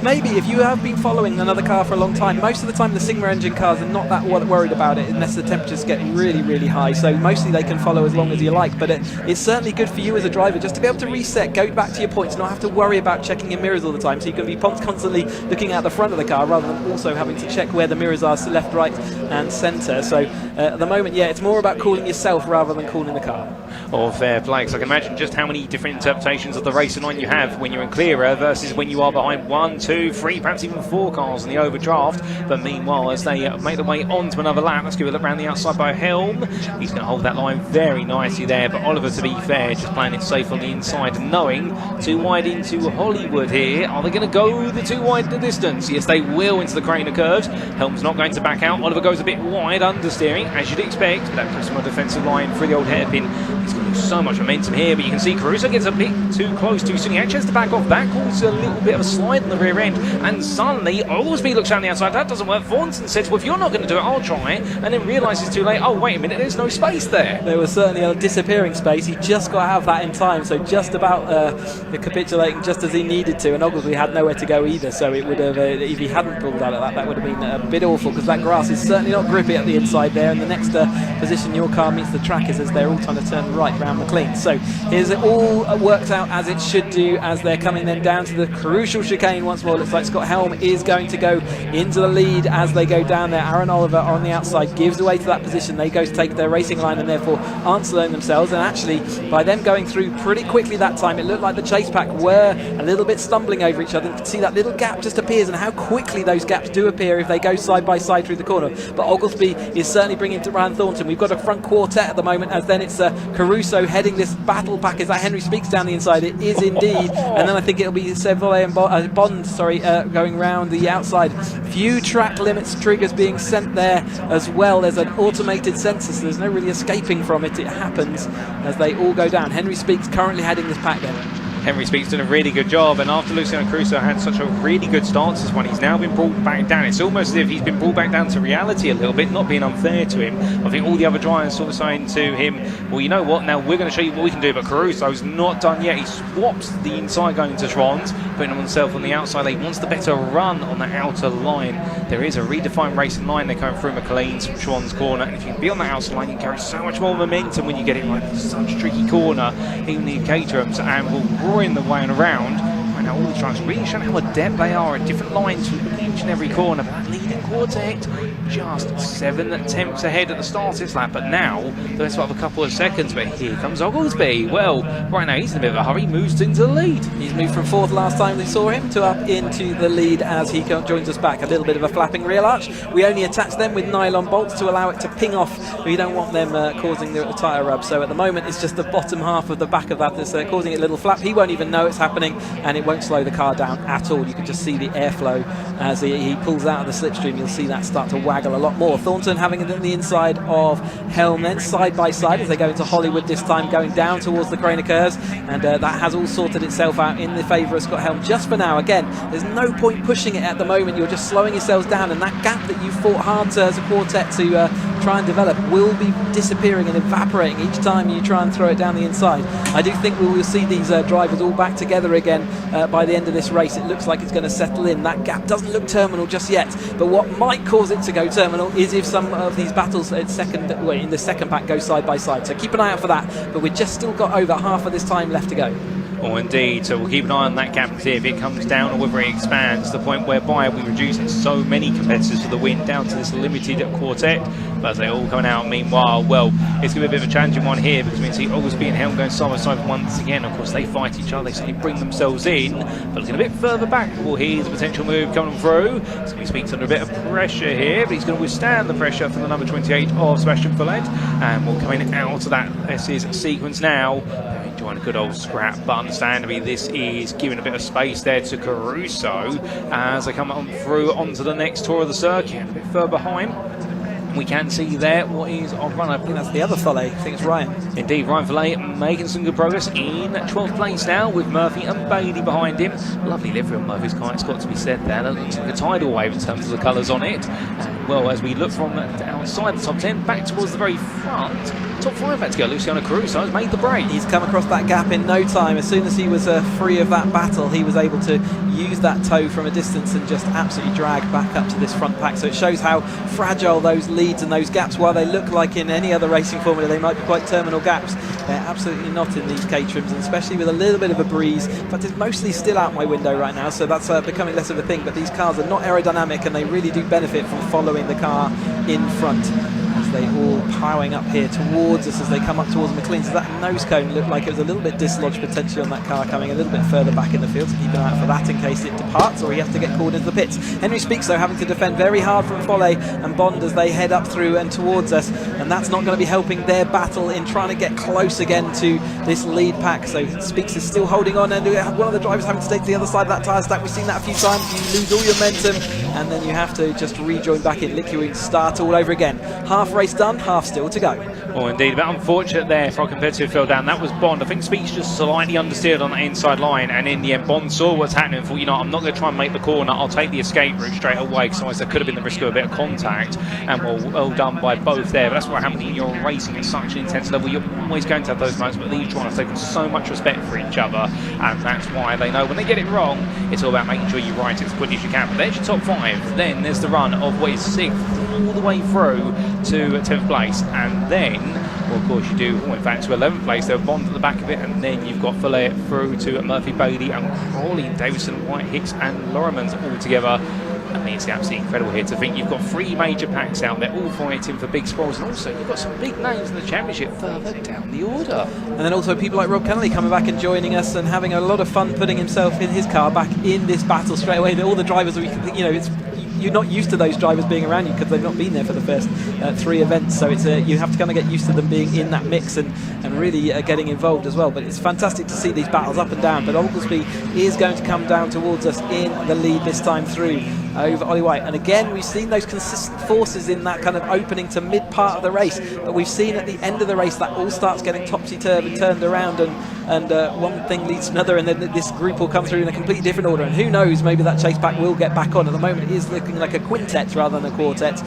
Maybe if you have been following another car for a long time, most of the time the Sigma engine cars are not that worried about it unless the temperatures get really, really high, so mostly they can follow as long as you like. But it's certainly good for you as a driver just to be able to reset, go back to your points, not have to worry about checking your mirrors all the time, so you can be constantly looking at the front of the car rather than also having to check where the mirrors are, so left, right and centre. So at the moment, yeah, it's more about cooling yourself rather than cooling the car. Or fair play, so I can imagine just how many different interpretations of the racing line you have when you're in clearer versus when you are behind 1, 2, 3, perhaps even 4 cars in the overdraft. But meanwhile, as they make their way onto another lap, let's give a look around the outside by Helm. He's going to hold that line very nicely there, but Oliver, to be fair, just playing it safe on the inside and knowing too wide into Hollywood here. Are they going to go the too wide the distance? Yes, they will, into the Craner curves. Helm's not going to back out. Oliver goes a bit wide, understeering, as you'd expect. That puts him on defensive line through the old hairpin. He's going to lose so much momentum here, but you can see Caruso gets a bit too close too soon. He actually has to back off. That causes a little bit of a slide in the rear end, and suddenly Oglesby looks down the outside. That doesn't work. Thornton says, well, if you're not going to do it, I'll try it, and then realises too late, oh, wait a minute, there's no space there. There was certainly a disappearing space. He just got out of that in time, so just about capitulating just as he needed to, and Oglesby had nowhere to go either, so it would have, if he hadn't pulled out of that, that would have been a bit awful, because that grass is certainly not grippy at the inside there, and the next position your car meets the track is as they're all trying to turn right round McLean. So here's it all worked out as it should do as they're coming then down to the crucial chicane once more. Looks like Scott Helm is going to go into the lead as they go down there. Aaron Oliver on the outside gives away to that position. They go to take their racing line and therefore aren't slowing themselves, and actually by them going through pretty quickly that time, it looked like the chase pack were a little bit stumbling over each other. You can see that little gap just appears, and how quickly those gaps do appear if they go side by side through the corner. But Oglesby is certainly bringing to Ryan Thornton. We've got a front quartet at the moment, as then it's Caruso heading this battle pack. Is that Henry Speaks down the inside? It is indeed. And then I think it'll be Seville and Bond going round the outside. Few track limits triggers being sent there as well. There's an automated sensor, so there's no really escaping from it. It happens as they all go down. Henry Speaks currently heading this pack then. Henry Speaks done a really good job, and after Luciano Caruso had such a really good start to this one, he's now been brought back down. It's almost as if he's been brought back down to reality a little bit, not being unfair to him. I think all the other drivers sort of saying to him, well, you know what, now we're going to show you what we can do, but Caruso's not done yet. He swaps the inside going to Schwann's, putting himself on the outside. He wants the better run on the outer line. There is a redefined racing line. They're going through McLean's from Schwann's corner, and if you can be on the outside line, you can carry so much more momentum when you get it right. It's such a tricky corner, even the Caterhams, and will roaring the way and around. Right now, all the trucks really showing how adept they are at different lines through each and every corner. But that leading quartet just 7 tenths ahead at the start of this lap, but now there's sort of a couple of seconds. But here comes Oglesby. Well, right now he's in a bit of a hurry, moves into the lead. He's moved from 4th last time we saw him to up into the lead as he joins us back. A little bit of a flapping rear arch. We only attach them with nylon bolts to allow it to ping off. We don't want them causing the tyre rub. So at the moment it's just the bottom half of the back of that that's causing it a little flap. He won't even know it's happening, and it won't slow the car down at all. You can just see the airflow as he pulls out of the slipstream. You'll see that start to waggle a lot more. Thornton having it on the inside of Helm, then side by side as they go into Hollywood this time, going down towards the Craner curves, and that has all sorted itself out in the favour of Scott Helm just for now. Again, there's no point pushing it at the moment. You're just slowing yourselves down, and that gap that you fought hard to, as a quartet to try and develop will be disappearing and evaporating each time you try and throw it down the inside. I do think we will see these drivers all back together again by the end of this race. It looks like it's going to settle in. That gap doesn't look terminal just yet, but what might cause it to go terminal is if some of these battles in the second pack go side by side. So keep an eye out for that, but we've just still got over half of this time left to go. Oh, indeed. So we'll keep an eye on that gap and see if it comes down or whether it expands to the point whereby we reduce so many competitors for the win down to this limited quartet. But as they all coming out, meanwhile, well, it's going to be a bit of a challenging one here because we can see Oglesby and Helm going side by side once again. Of course, they fight each other, they certainly bring themselves in. But looking a bit further back, well, here's a potential move coming through. So he speaks under a bit of pressure here, but he's going to withstand the pressure from the number 28 of Sebastian Follett. And we're coming out of that sequence now. Enjoying a good old scrap, but understandably this is giving a bit of space there to Caruso as they come on through onto the next tour of the circuit. A bit further behind, we can see there what is our runner. I think that's the other Follett. I think it's Ryan. Indeed, Ryan Follett making some good progress in 12th place now with Murphy and Bailey behind him. Lovely livery on Murphy's car, it's got to be said there. That looks like a tidal wave in terms of the colours on it. Well, as we look from outside the top 10 back towards the very front, top 5 back to go. Luciano Caruso has made the break. He's come across that gap in no time. As soon as he was free of that battle, he was able to use that toe from a distance and just absolutely drag back up to this front pack. So it shows how fragile those leads and those gaps, while they look like in any other racing formula they might be quite terminal gaps, they're absolutely not in these Caterhams, and especially with a little bit of a breeze. But it's mostly still out my window right now, so that's becoming less of a thing. But these cars are not aerodynamic, and they really do benefit from following the car in front as they all plowing up here towards us as they come up towards McLean. So that nose cone looked like it was a little bit dislodged potentially on that car coming a little bit further back in the field, so keep an eye out for that in case it departs or he has to get called into the pits. Henry Speaks though having to defend very hard from Follett and Bond as they head up through and towards us, and that's not going to be helping their battle in trying to get close again to this lead pack. So Speaks is still holding on, and one of the drivers having to stay to the other side of that tyre stack. We've seen that a few times. You lose all your momentum and then you have to just rejoin back in. Liquid start all over again. Half race done, half still to go. Oh, indeed, but unfortunate there for a competitive field down. That was Bond. I think Speaks just slightly understeered on that inside line, and in the end, Bond saw what's happening and thought, you know, I'm not going to try and make the corner. I'll take the escape route straight away, because otherwise there could have been the risk of a bit of contact. And well done by both there. But that's what happens when you're racing at such an intense level. You're always going to have those moments, but these drivers have taken so much respect for each other, and that's why they know when they get it wrong, it's all about making sure you right it as quickly as you can. But there's your top 5. Then there's the run of what is 6th all the way through to 10th place, and then, well, of course, you do, in fact, to 11th place. There are Bond at the back of it, and then you've got Follett through to Murphy, Bailey, and Crawley, Davidson, White, Hicks, and Loremans all together. I mean, it's absolutely incredible here to think you've got 3 major packs out there, all fighting for big spoils, and also you've got some big names in the championship further down the order. And then also people like Rob Kennelly coming back and joining us and having a lot of fun putting himself in his car back in this battle straight away. All the drivers, you're not used to those drivers being around you because they've not been there for the first 3 events, so it's you have to kind of get used to them being in that mix and really getting involved as well. But it's fantastic to see these battles up and down. But Oglesby is going to come down towards us in the lead this time through over Ollie White, and again we've seen those consistent forces in that kind of opening to mid part of the race, but we've seen at the end of the race that all starts getting topsy-turvy, turned around, and one thing leads to another, and then this group will come through in a completely different order, and who knows, maybe that chase pack will get back on. At the moment it is looking like a quintet rather than a quartet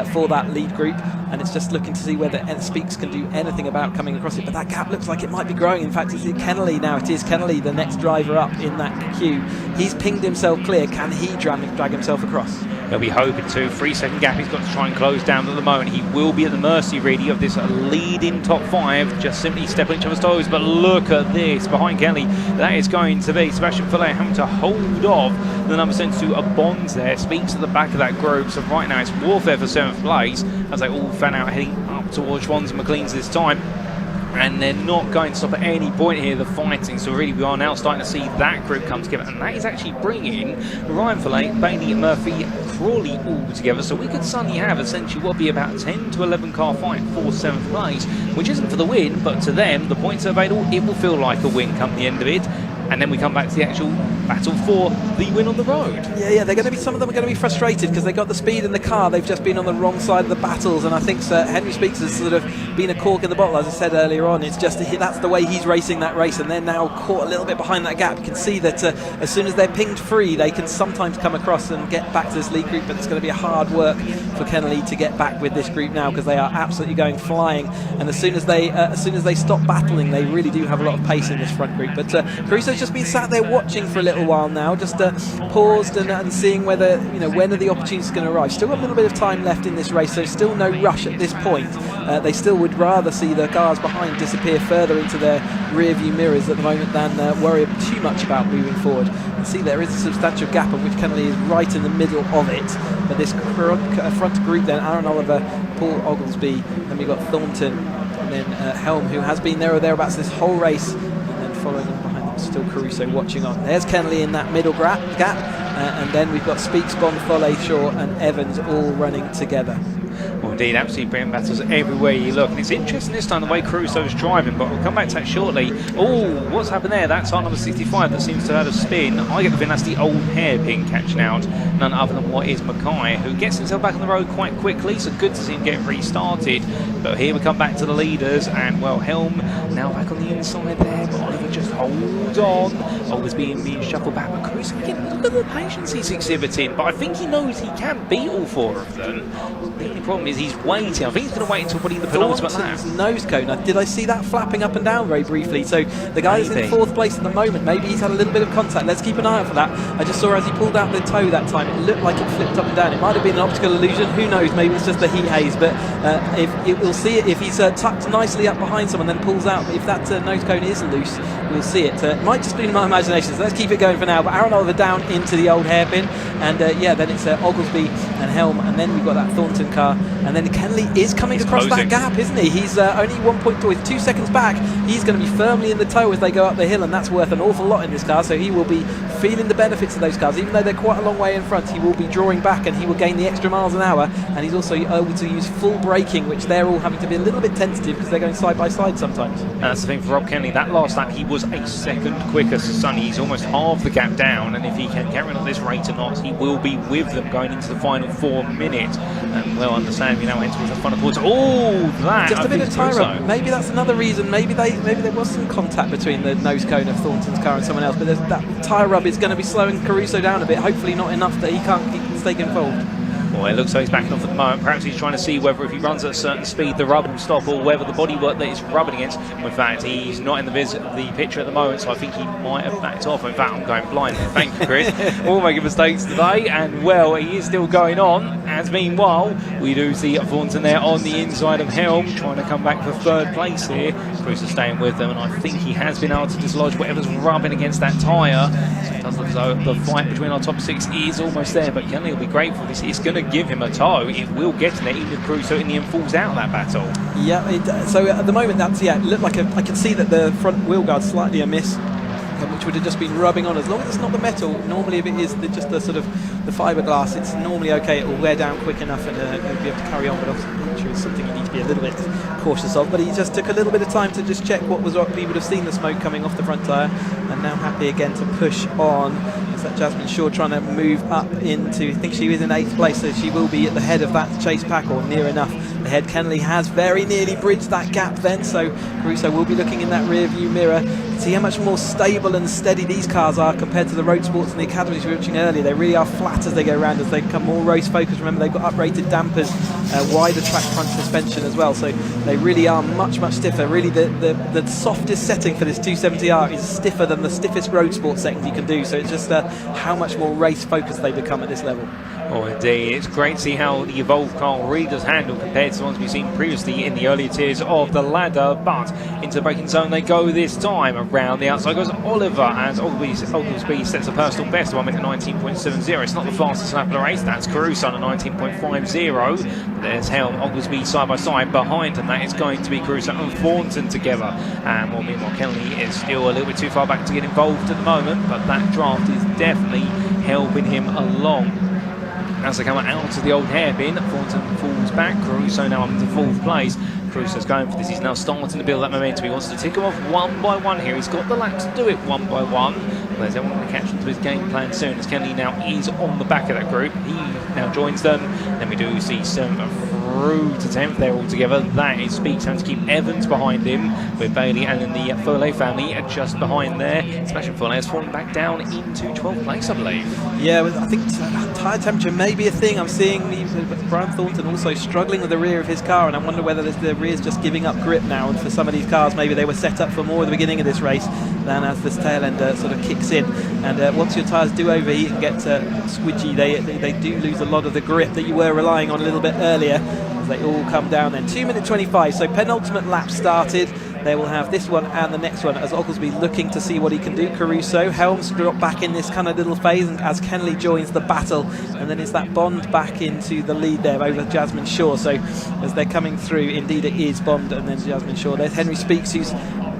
for that lead group, and it's just looking to see whether Speaks can do anything about coming across it. But that gap looks like it might be growing. In fact, it's Kennelly now. It is Kennelly, the next driver up in that queue. He's pinged himself clear. Can he drag himself across? He'll be hoping to. 3-second gap he's got to try and close down at the moment. He will be at the mercy really of this leading top 5, just simply stepping each other's toes. But look at this behind Kelly. That is going to be Sebastian Follett having to hold off the number 72 of Bonds there. Speaks at the back of that group. So right now it's warfare for 7th place as they all fan out heading up towards Schwann's and McLean's this time. And they're not going to stop at any point here, the fighting. So really we are now starting to see that group come together, and that is actually bringing Ryan Follett, Bailey, Murphy, Crawley all together. So we could suddenly have essentially what would be about 10 to 11 car fight for 7th place, which isn't for the win, but to them, the points are available. It will feel like a win come the end of it. and then we come back to the actual battle for the win on the road. Yeah, they're going to be. Some of them are going to be frustrated because they got the speed in the car. They've just been on the wrong side of the battles, and I think Sir Henry Speaks has sort of been a cork in the bottle, as I said earlier on. It's just that's the way he's racing that race, and they're now caught a little bit behind that gap. You can see that as soon as they're pinged free, they can sometimes come across and get back to this lead group, but it's going to be a hard work for Kennelly to get back with this group now because they are absolutely going flying. And as soon as they stop battling, they really do have a lot of pace in this front group. But Caruso's just been sat there watching for a little while now, just paused and seeing whether, when are the opportunities going to arrive. Still got a little bit of time left in this race, so still no rush at this point. They still would rather see the cars behind disappear further into their rear view mirrors at the moment than worry too much about moving forward. You can see there is a substantial gap, of which Kennelly is right in the middle of it. But this front group then, Aaron Oliver, Paul Oglesby, then we've got Thornton, and then Helm, who has been there or thereabouts this whole race, and then following them behind them still Caruso watching on. There's Kennelly in that middle gap, and then we've got Speaks, Bond, Foley, Shaw and Evans all running together. Well, indeed, absolutely brilliant battles everywhere you look. And it's interesting this time the way Caruso's driving, but we'll come back to that shortly. Oh, what's happened there? That's our number 65 that seems to have had a spin. I get the feeling that's the old hairpin catching out, none other than what is Mackay, who gets himself back on the road quite quickly, so good to see him get restarted. But here we come back to the leaders, and well, Helm now back on the inside there, but Oliver just holds on. Always being shuffled back, but Caruso, again, look at the patience he's exhibiting. But I think he knows he can beat all four of them. The only problem is he's waiting. I think he's going to wait until probably the penultimate lap. Nose cone. Did I see that flapping up and down very briefly? So the guy is in fourth place at the moment. Maybe he's had a little bit of contact. Let's keep an eye out for that. I just saw as he pulled out the toe that time, it looked like it flipped up and down. It might have been an optical illusion. Who knows? Maybe it's just the heat haze. But we'll see it if he's tucked nicely up behind someone, then pulls out. If that nose cone is loose, we'll see it. It might just be in my imagination. So let's keep it going for now. But Aaron Oliver down into the old hairpin, and then it's Oglesby and Helm, and then we've got that Thornton car, and then Kennelly is coming across that gap, isn't he? He's only 2 seconds back. He's going to be firmly in the toe as they go up the hill, and that's worth an awful lot in this car, so he will be feeling the benefits of those cars. Even though they're quite a long way in front, he will be drawing back, and he will gain the extra miles an hour, and he's also able to use full braking, which they're all having to be a little bit tentative because they're going side by side sometimes. And that's the thing for Rob Kennelly. That last lap, he was a second quicker, so Sonny, he's almost half the gap down, and if he can carry on at this rate or not, he will be with them going into the final 4 minutes. And well, understand, now enter the final quarter. Oh, that! Just a bit of tyre up. Maybe that's another reason. Maybe there was some contact between the nose cone of Thornton's car and someone else, but that tyre rub is going to be slowing Caruso down a bit. Hopefully not enough that he can stay involved. Well, it looks like he's backing off at the moment. Perhaps he's trying to see whether if he runs at a certain speed, the rub will stop, or whether the bodywork that he's rubbing against. In fact, he's not in the picture at the moment, so I think he might have backed off. In fact, I'm going blind. Thank you, Chris. All making mistakes today, and well, he is still going on. As meanwhile, we do see Thornton there on the inside of Helm, trying to come back for third place here. Bruce is staying with them, and I think he has been able to dislodge whatever's rubbing against that tyre. So it does look as though the fight between our top 6 is almost there, but Kennelly will be grateful. This is going to give him a toe. It will get in there, even if Caruso in the end falls out of that battle. Yeah, so at the moment that's, it looked like I can see that the front wheel guard's slightly amiss, which would have just been rubbing on. As long as it's not the metal, normally if it is just the sort of the fiberglass, it's normally okay. It will wear down quick enough and you'll be able to carry on, but obviously I'm sure it's something you need to be a little bit cautious of. But he just took a little bit of time to just check what was up. He would have seen the smoke coming off the front tyre, and now happy again to push on. It's that Jasmine Shaw trying to move up into, I think she was in 8th place, so she will be at the head of that chase pack, or near enough. The head Kennelly has very nearly bridged that gap then, so Caruso will be looking in that rear view mirror. See how much more stable and steady these cars are compared to the Roadsports and the Academies we were watching earlier. They really are flat as they go around, as they become more race focused. Remember, they've got uprated dampers, wider track front suspension as well, so they really are much stiffer. Really the softest setting for this 270R is stiffer than the stiffest Roadsport settings you can do, so it's just how much more race focused they become at this level. Oh, indeed. It's great to see how the evolved car really does handle compared to the ones we've seen previously in the earlier tiers of the ladder. But into the braking zone they go this time. Around the outside goes Oliver, as Oglesby sets a personal best of 1 minute 19.70. It's not the fastest lap of the race. That's Caruso on a 19.50. There's Helm, Oglesby side by side behind, and that is going to be Caruso and Thornton together. And well, meanwhile, Kennelly is still a little bit too far back to get involved at the moment, but that draft is definitely helping him along. As they come out of the old hairpin, Thornton falls back. Caruso now up into 4th place. Crusoe's going for this. He's now starting to build that momentum. He wants to tick them off one by one here. He's got the lap to do it one by one. There's everyone going to catch into his game plan soon, as Kennedy now is on the back of that group. He now joins them. Then we do see some through to 10th there all together. That is Speaks having to keep Evans behind him, with Bailey and then the Foley family just behind there. Sebastian Foley has fallen back down into 12th place, I believe. Yeah, well, I think tyre temperature may be a thing. I'm seeing Brian Thornton also struggling with the rear of his car, and I wonder whether the rear is just giving up grip now. And for some of these cars, maybe they were set up for more at the beginning of this race than as this tail end sort of kicks in. And once your tyres do overheat and get squidgy, they do lose a lot of the grip that you were relying on a little bit earlier, as they all come down then. 2:25, so penultimate lap started. They will have this one and the next one as Oglesby looking to see what he can do. Caruso, Helms drop back in this kind of little phase, and as Kennedy joins the battle, and then it's that Bond back into the lead there over Jasmine Shaw. So as they're coming through, indeed it is Bond and then Jasmine Shaw. There's Henry Speaks, who's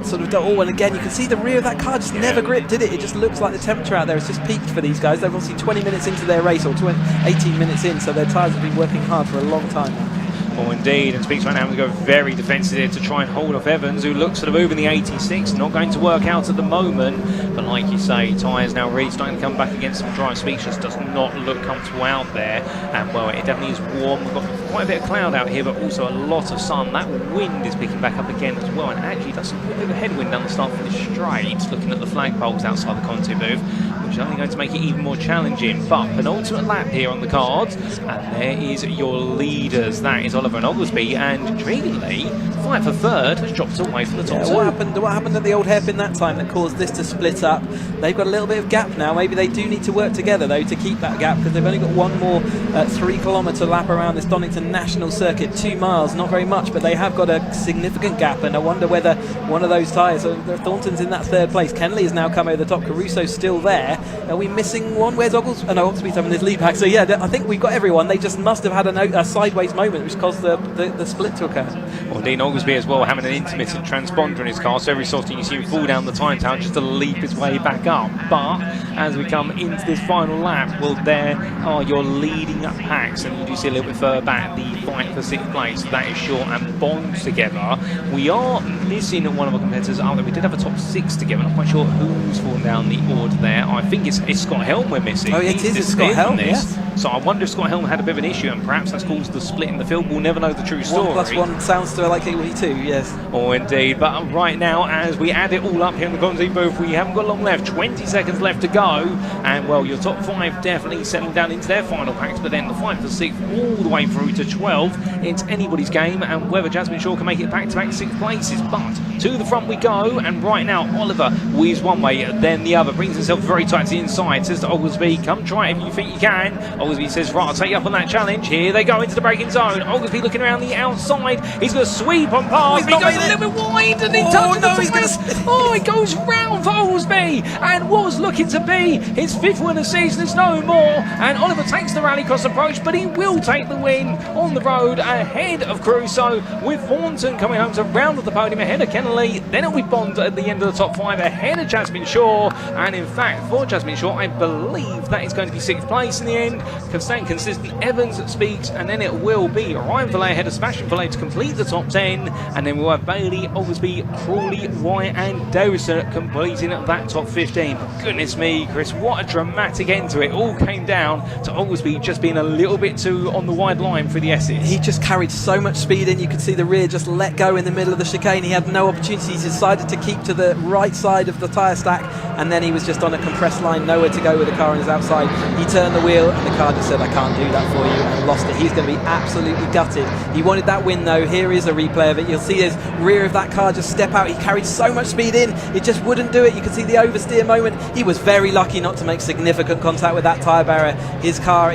sort of and again you can see the rear of that car just never gripped, did it? It just looks like the temperature out there has just peaked for these guys. They're obviously 20 minutes into their race, or 18 minutes in, so their tyres have been working hard for a long time now. Oh, indeed, and Speaks right now having to go very defensive here to try and hold off Evans, who looks to move in the 86. Not going to work out at the moment, but like you say, tyres now really starting to come back against some drive. Speaks just does not look comfortable out there, and well, it definitely is warm. We've got quite a bit of cloud out here, but also a lot of sun. That wind is picking back up again as well, and actually does some bit of a headwind down the start finish straight, looking at the flagpoles outside the Conti booth, which is only going to make it even more challenging. But penultimate lap here on the cards, and there is your leaders. That is Oliver and Oglesby, and intriguingly, fight for third has dropped away from the top two. What happened at the old hairpin that time that caused this to split up? They've got a little bit of gap now. Maybe they do need to work together though to keep that gap, because they've only got one more 3-kilometre lap around this Donington National Circuit. 2 miles, not very much, but they have got a significant gap, and I wonder whether one of those tyres, Thornton's in that third place, Kenley has now come over the top, Caruso's still there. Are we missing one? Where's Oglesby? No, Oglesby's having his lead back. So yeah, I think we've got everyone. They just must have had a sideways moment which caused the split to occur. Well, Dean Oglesby as well having an intermittent transponder in his car, so every so often you see him fall down the time tower just to leap his way back up. But as we come into this final lap, well, there are your leading packs, and you do see a little bit further back the fight for 6th place. That is Shaw and Bond together. We are missing one of our competitors out there. We did have a top 6 together. I'm not quite sure who's fallen down the order there. I think it's Scott Helm we're missing. Oh, it is Scott Helm, yes. So I wonder if Scott Helm had a bit of an issue, and perhaps that's caused the split in the field. We'll never know the true story. 1+1 sounds to like equal 2, yes. Oh, indeed. But right now, as we add it all up here in the Conti booth, we haven't got long left. 20 seconds left to go. And, well, your top 5 definitely settling down into their final packs, but then the fight for 6th all the way through to 12. It's anybody's game, and whether Jasmine Shaw can make it back-to-back 6th places. But to the front we go, and right now, Oliver weaves one way, then the other. Brings himself very tight to the inside. Says to Oglesby, come try it if you think you can. Oglesby says, right, I'll take you up on that challenge. Here they go into the braking zone. Oglesby looking around the outside. He's going to sweep on past. He goes a little bit wide, and he touches it goes round for Oglesby. And what was looking to be his 5th win of the season is no more. And Oliver takes the rallycross approach, but he will take the win on the road ahead of Crusoe, with Thornton coming home to round of the podium ahead of Kennelly. Then it'll be Bond at the end of the top 5 ahead of Jasmine Shaw. And in fact, for Jasmine Shaw, I believe that is going to be 6th place in the end. Staying consistent, Evans Speaks, and then it will be Ryan Valet ahead of Sebastian Valet to complete the top 10. And then we'll have Bailey, Oglesby, Crawley, White and Davison completing that top 15. But goodness me, Chris, what a dramatic end to it. All came down to Oglesby just being a little bit too on the wide line for the Essex. He just carried so much speed in. You could see the rear just let go in the middle of the chicane. He had no opportunity. He decided to keep to the right side of the tyre stack, and then he was just on a compressed line, nowhere to go with the car on his outside. He turned the wheel, and the car just said, I can't do that for you, and lost it. He's going to be absolutely gutted. He wanted that win though. Here is a replay of it. You'll see his rear of that car just step out. He carried so much speed in, it just wouldn't do it. You can see the oversteer moment. He was very lucky not to make significant contact with that tyre barrier. His car,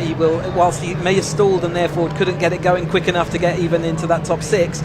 whilst he may have stalled and therefore couldn't get it going quick enough to get even into that top 6,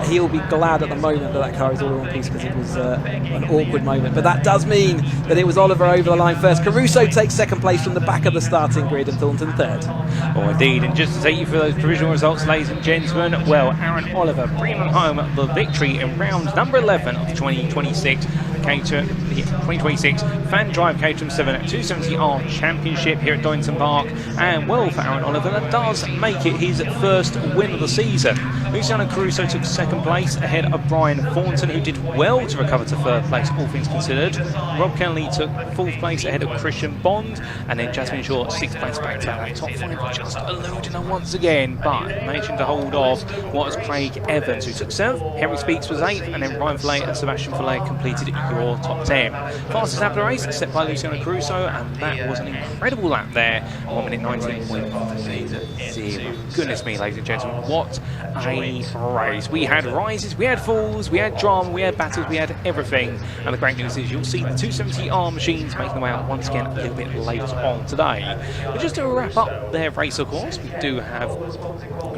he'll be glad at the moment that car is all in one piece, because it was an awkward moment. But that does mean that it was Oliver over the line first. Caruso takes 2nd place from the back of the starting grid, and Thornton 3rd. Oh, indeed. And just to take you through those provisional results, ladies and gentlemen, well, Aaron Oliver bringing home the victory in round number 11 of the 2026 Caterham, the 2026 Fan Drive Caterham 7 270R Championship here at Donington Park. And well, for Aaron Oliver, that does make it his first win of the season. Luciano Caruso took second place ahead of Brian Thornton, who did well to recover to third place, all things considered. Rob Kennelly took fourth place ahead of Christian Bond, and then Jasmine Shaw sixth place back to that top five, just eluding her once again, but managing to hold off was Craig Evans, who took seventh. Henry Speaks was eighth, and then Ryan Fillet and Sebastian Fillet completed your top 10. Fastest lap of the race set by Luciano Caruso, and that was an incredible lap there, 1 minute 19.30. Goodness me, ladies and gentlemen, what a race. We had rises, we had falls, we had drama, we had battles, we had everything. And the great news is you'll see the 270R machines making their way out once again a little bit later on today. But just to wrap up their race, of course, we do have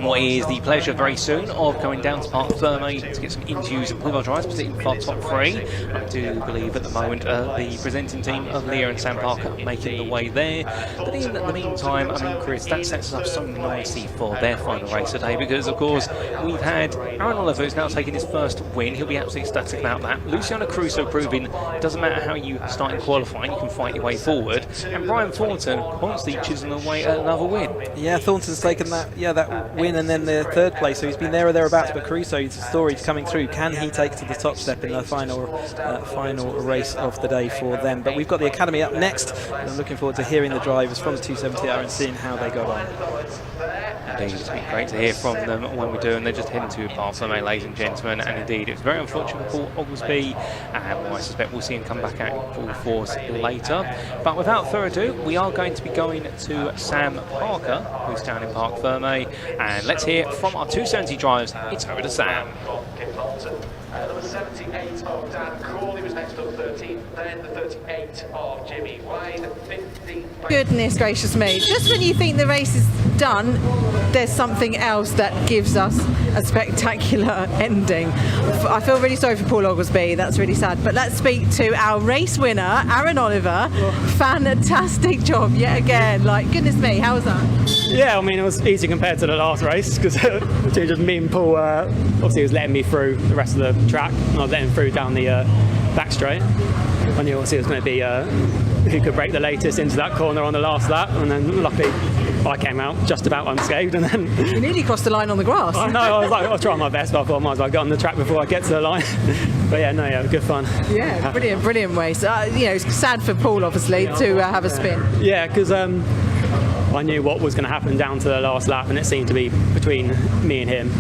what is the pleasure very soon of going down to Park Ferme to get some interviews with our drivers, particularly for our top three. I do believe at the moment the presenting team of Leah and Sam Parker are making the way there. But in the meantime, I mean, Chris, that sets us up so nicely for their final race today, because of course we've had Aaron Oliver, who's now taking his first win. He'll be absolutely ecstatic about that. Luciano Caruso proving it doesn't matter how you start in qualifying, you can fight your way forward. And Brian Thornton constantly choosing away another win. Yeah, Thornton's taken that win and then the third place, so he's been there or thereabouts. But Caruso's story's coming through. Can he take to the top step in the final race of the day for them? But we've got the Academy up next, and I'm looking forward to hearing the drivers from the 270R and seeing how they got on. Indeed, it's been great to hear from them when we do, and they're just heading to Park Ferme, ladies and gentlemen. And indeed, it's very unfortunate for Paul Oglesby, and I suspect we'll see him come back out in full force later. But without further ado, we are going to be going to Sam Parker, who's down in Park Ferme, and let's hear from our 270 drivers. It's over to Sam. Number 78 of Dan Crawley was next up, 13. Then the 38 of Jimmy Wade, 15. Goodness gracious me. Just when you think the race is done, there's something else that gives us a spectacular ending. I feel really sorry for Paul Oglesby, that's really sad. But let's speak to our race winner, Aaron Oliver. Fantastic job yet again. Like, goodness me, how was that? Yeah, I mean, it was easy compared to the last race, because just me and Paul, obviously he was letting me through the rest of the track, and I was letting him through down the back straight. I knew obviously it was going to be who could break the latest into that corner on the last lap, and then luckily I came out just about unscathed, and then you nearly crossed the line on the grass. I know, I was like, I'll try my best, but I thought I might as well get on the track before I get to the line. But yeah, no, yeah, good fun. Yeah, brilliant race. You know, it's sad for Paul obviously to have a spin. Yeah, because I knew what was going to happen down to the last lap, and it seemed to be between me and him.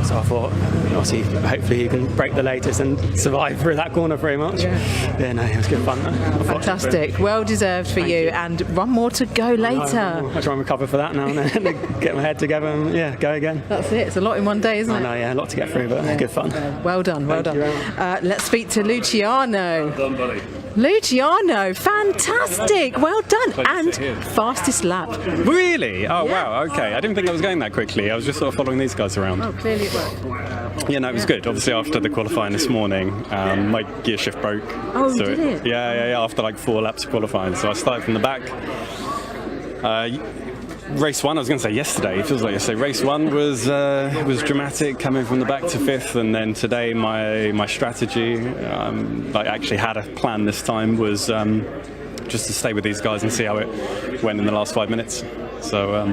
So I thought, obviously, hopefully he can break the latest and survive through that corner pretty much. Yeah, no, it was good fun. Fantastic, well deserved for you, and one more to go later. I'll try and recover for that now and then, get my head together and yeah, go again. That's it, it's a lot in one day, isn't it? I know, yeah, a lot to get through, but good fun. Well done, well done. Let's speak to Luciano. Well done, buddy. Luciano, fantastic, well done, and fastest lap. Really? Oh wow, okay. I didn't think I was going that quickly. I was just sort of following these guys around. Oh, clearly it worked. Yeah, no, it was good. Obviously, after the qualifying this morning, my gear shift broke. Oh, so did it? Yeah, after like 4 laps of qualifying. So I started from the back. Race 1, I was going to say yesterday, it feels like yesterday. Race 1 was dramatic, coming from the back to 5th, and then today my strategy, I actually had a plan this time, was just to stay with these guys and see how it went in the last 5 minutes. So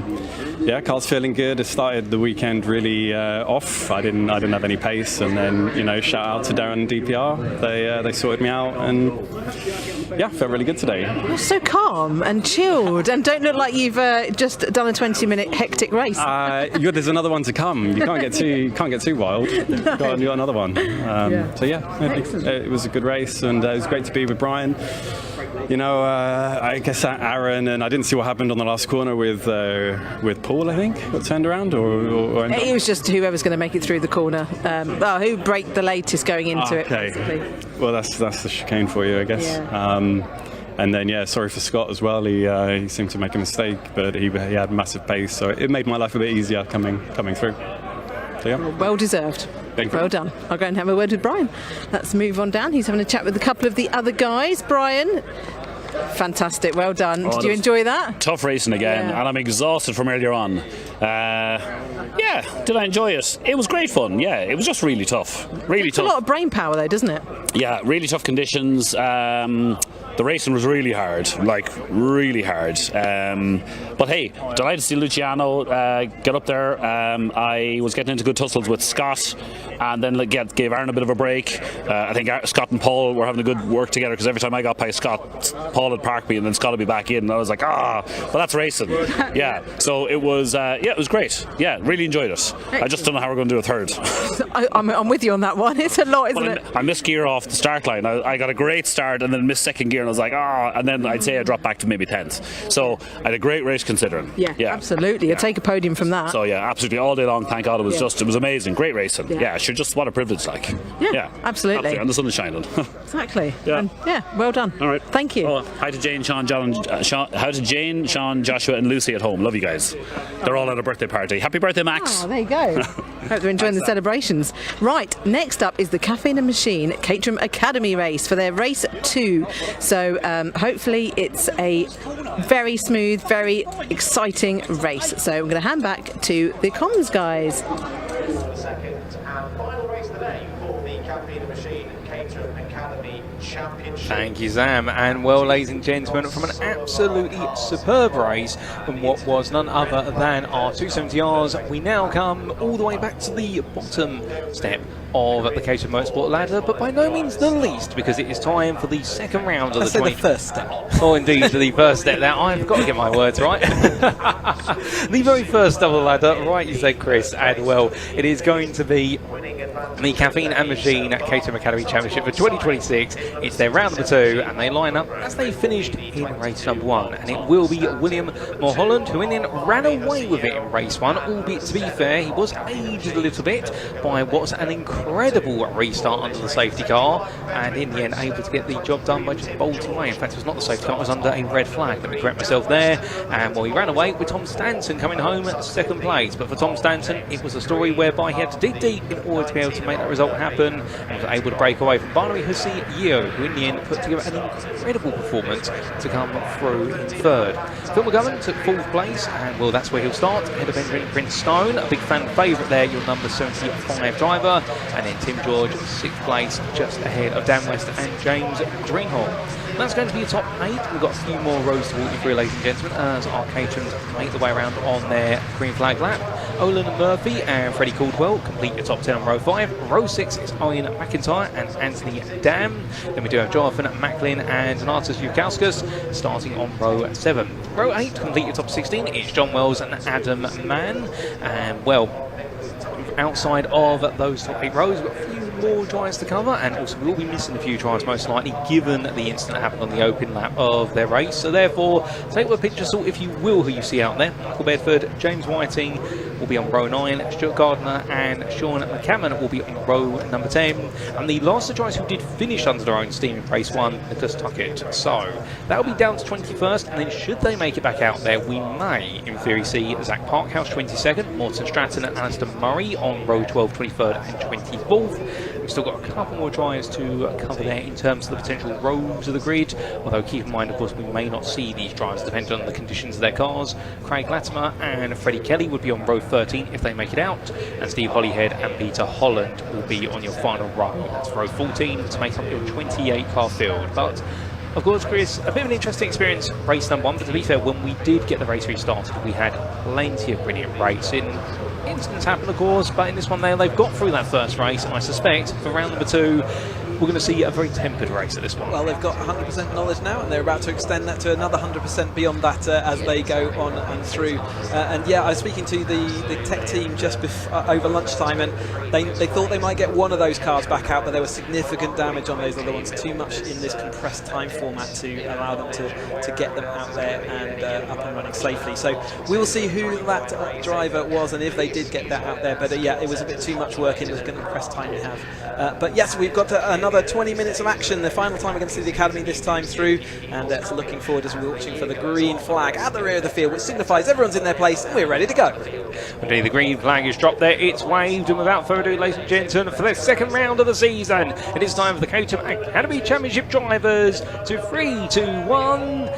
yeah, car's feeling good. It started the weekend really off. I didn't have any pace, and then shout out to Darren and DPR. They sorted me out, and yeah, felt really good today. You're so calm and chilled, and don't look like you've just done a 20-minute hectic race. There's another one to come. You can't get too wild. You've got another one. So yeah, it was a good race, and it was great to be with Brian. I guess Aaron, and I didn't see what happened on the last corner with Paul, I think, got turned around, or it was just whoever's going to make it through the corner. Who break the latest going into it. Basically. Well, that's the chicane for you, I guess. Yeah. And then, sorry for Scott as well. He seemed to make a mistake, but he had massive pace, so it made my life a bit easier coming through. So, yeah. Well deserved. Well done. I'll go and have a word with Brian. Let's move on down. He's having a chat with a couple of the other guys. Brian, Fantastic, well done. Oh, Did you enjoy that? Tough racing again, Yeah. and I'm exhausted from earlier on. Yeah, did I enjoy it? It was great fun. Yeah, it was just really tough. Really It's a tough. lot of brain power though, doesn't it? Yeah, really tough conditions. The racing was really hard, like really hard. But hey, delighted to see Luciano get up there. I was getting into good tussles with Scott, and then gave Aaron a bit of a break. I think Scott and Paul were having a good work together, because every time I got past Scott, Paul would park me, and then Scott would be back in. And I was like, but that's racing. Yeah, so it was. It was great. Yeah, really enjoyed it. I just don't know how we're going to do a third. I'm with you on that one. It's a lot, isn't it? I missed gear off the start line. I got a great start and then missed second gear, and I was like, and then I'd say I dropped back to maybe 10th. So I had a great race considering. Yeah, absolutely. You take a podium from that. So yeah, absolutely all day long. Thank God, it was amazing. Great racing. Yeah. Yeah, sure, just what a privilege, like. Yeah, absolutely. And the sun is shining. Exactly. Yeah. And well done. All right. Thank you. Hi to Jane, Sean, Joshua, and Lucy at home. Love you guys. They're all at a birthday party. Happy birthday, Max. Oh, there you go. Hope they're enjoying the celebrations. Right, next up is the Caffeine and Machine Caterham Academy race for their race 2. So hopefully it's a very smooth, very exciting race. So I'm going to hand back to the comms guys. Thank you, Sam. And well, ladies and gentlemen, from an absolutely superb race from what was none other than our 270Rs, we now come all the way back to the bottom step of the Caterham Motorsport ladder, but by no means the least, because it is time for the second round of the first step. Oh, indeed, the first step. Now, I've got to get my words right. The very first step of the ladder, right, you said, Chris, and well, it is going to be the Caffeine and Machine Caterham Academy Championship for 2026. It's their round number 2, and they line up as they finished in race number 1. And it will be William Mulholland, who in the end ran away with it in race 1, albeit, to be fair, he was aged a little bit by what's an incredible restart under the safety car, and in the end able to get the job done by just bolting away. In fact, it was not the safety car, it was under a red flag. Let me correct myself there. And well, he ran away with Tom Stanton coming home at second place. But for Tom Stanton, it was a story whereby he had to dig deep in order to be able to make that result happen, and was able to break away from Barnaby Hussey Yeo, who in the end put together an incredible performance to come through in third. Phil McGovern took 4th place, and well, that's where he'll start, ahead of Benjamin Prince Stone, a big fan favourite there, your number 75 driver, and then Tim George, 6th place, just ahead of Dan West and James Greenhall. That's going to be a top 8. We've got a few more rows to walk you through, ladies and gentlemen, as our Caterhams make the way around on their green flag lap. Olin Murphy and Freddie Caldwell complete your top 10 on row 5. Row 6 is Owen McIntyre and Anthony Dam. Then we do have Jonathan Macklin and Donatas Jukauskas starting on row 7. Row 8, complete your top 16, is John Wells and Adam Mann. And well, outside of those top 8 rows, we've got a few more drivers to cover, and also we'll be missing a few drivers most likely, given the incident that happened on the open lap of their race. So therefore, take with a pinch of salt, if you will, who you see out there. Michael Bedford, James Whiting will be on row 9, Stuart Gardner and Sean McCammon will be on row number 10, and the last of the drivers who did finish under their own steam in race 1, Nicholas Tuckett. So that'll be down to 21st, and then should they make it back out there, we may, in theory, see Zach Parkhouse 22nd, Morton Stratton and Alistair Murray on row 12, 23rd and 24th. We've still got a couple more drivers to cover there in terms of the potential rows of the grid, although keep in mind, of course, we may not see these drivers depending on the conditions of their cars. Craig Latimer and Freddie Kelly would be on row 13 if they make it out, and Steve Hollyhead and Peter Holland will be on your final row. That's row 14 to make up your 28 car field. But of course, Chris, a bit of an interesting experience, race number 1, but to be fair, when we did get the race restarted, we had plenty of brilliant racing. Incidents happen, of course, but in this one they've got through that first race, and I suspect for round number 2, we're going to see a very tempered race at this one. Well, they've got 100% knowledge now, and they're about to extend that to another 100% beyond that as they go on and through. And yeah, I was speaking to the tech team just over lunchtime, and they thought they might get one of those cars back out, but there was significant damage on those other ones. Too much in this compressed time format to allow them to get them out there and up and running safely. So we will see who that driver was and if they did get that out there. But yeah, it was a bit too much work in the compressed time you have. But yes, we've got another another 20 minutes of action. The final time we're going to see the Academy this time through, and that's looking forward as we're watching for the green flag at the rear of the field, which signifies everyone's in their place and we're ready to go. Indeed, the green flag is dropped there, it's waved, and without further ado, ladies and gentlemen, for the second round of the season, it is time for the Caterham Academy Championship drivers to 3, 2, 1.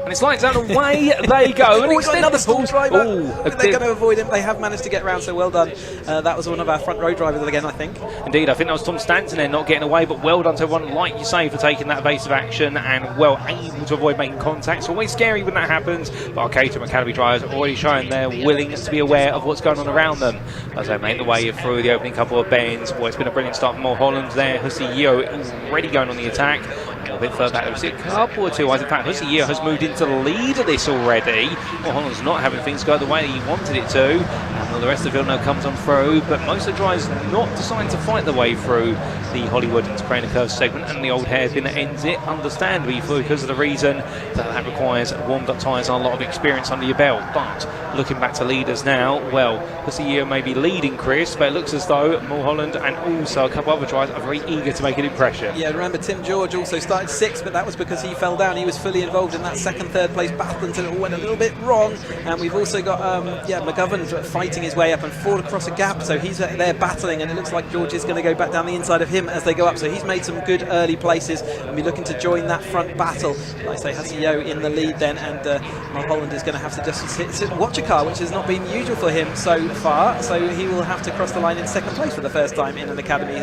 And it's lights out, away they go. And we've got another Paul driver. They're going to avoid him. They have managed to get around, so well done. That was one of our front row drivers again, I think. Indeed, I think that was Tom Stanton there, not getting away, but well done to everyone, like you say, for taking that evasive action and well able to avoid making contact. It's always scary when that happens, but our Caterham Academy drivers are already showing their willingness to be aware of what's going on around them as they make the way through the opening couple of bends. Well, it's been a brilliant start from Mulholland there. Hussey Yeo already going on the attack. A little bit further back, we'll see a couple or two. In fact, Hussey Yeo has moved into the lead of this already. Mulholland's not having things go the way he wanted it to. And well, the rest of the field now comes on through, but most of the drivers not deciding to fight their way through the Hollywood and Soprano Curve segment, and the old hairpin that ends it, understandably, because of the reason that requires warmed up tyres and a lot of experience under your belt. But looking back to leaders now, well, Hussey Yeo may be leading Chris, but it looks as though Mulholland and also a couple other drivers are very eager to make an impression. Yeah, remember Tim George also started 6th, but that was because he fell down. He was fully involved in that second, third place battle until it all went a little bit wrong. And we've also got McGovern fighting his way up and Ford across a gap, so he's there battling, and it looks like George is going to go back down the inside of him as they go up. So he's made some good early places and be looking to join that front battle. Like I say, Hussey Yeo in the lead then, and Mulholland is going to have to just sit and watch a car, which has not been usual for him so far. So he will have to cross the line in second place for the first time in an academy,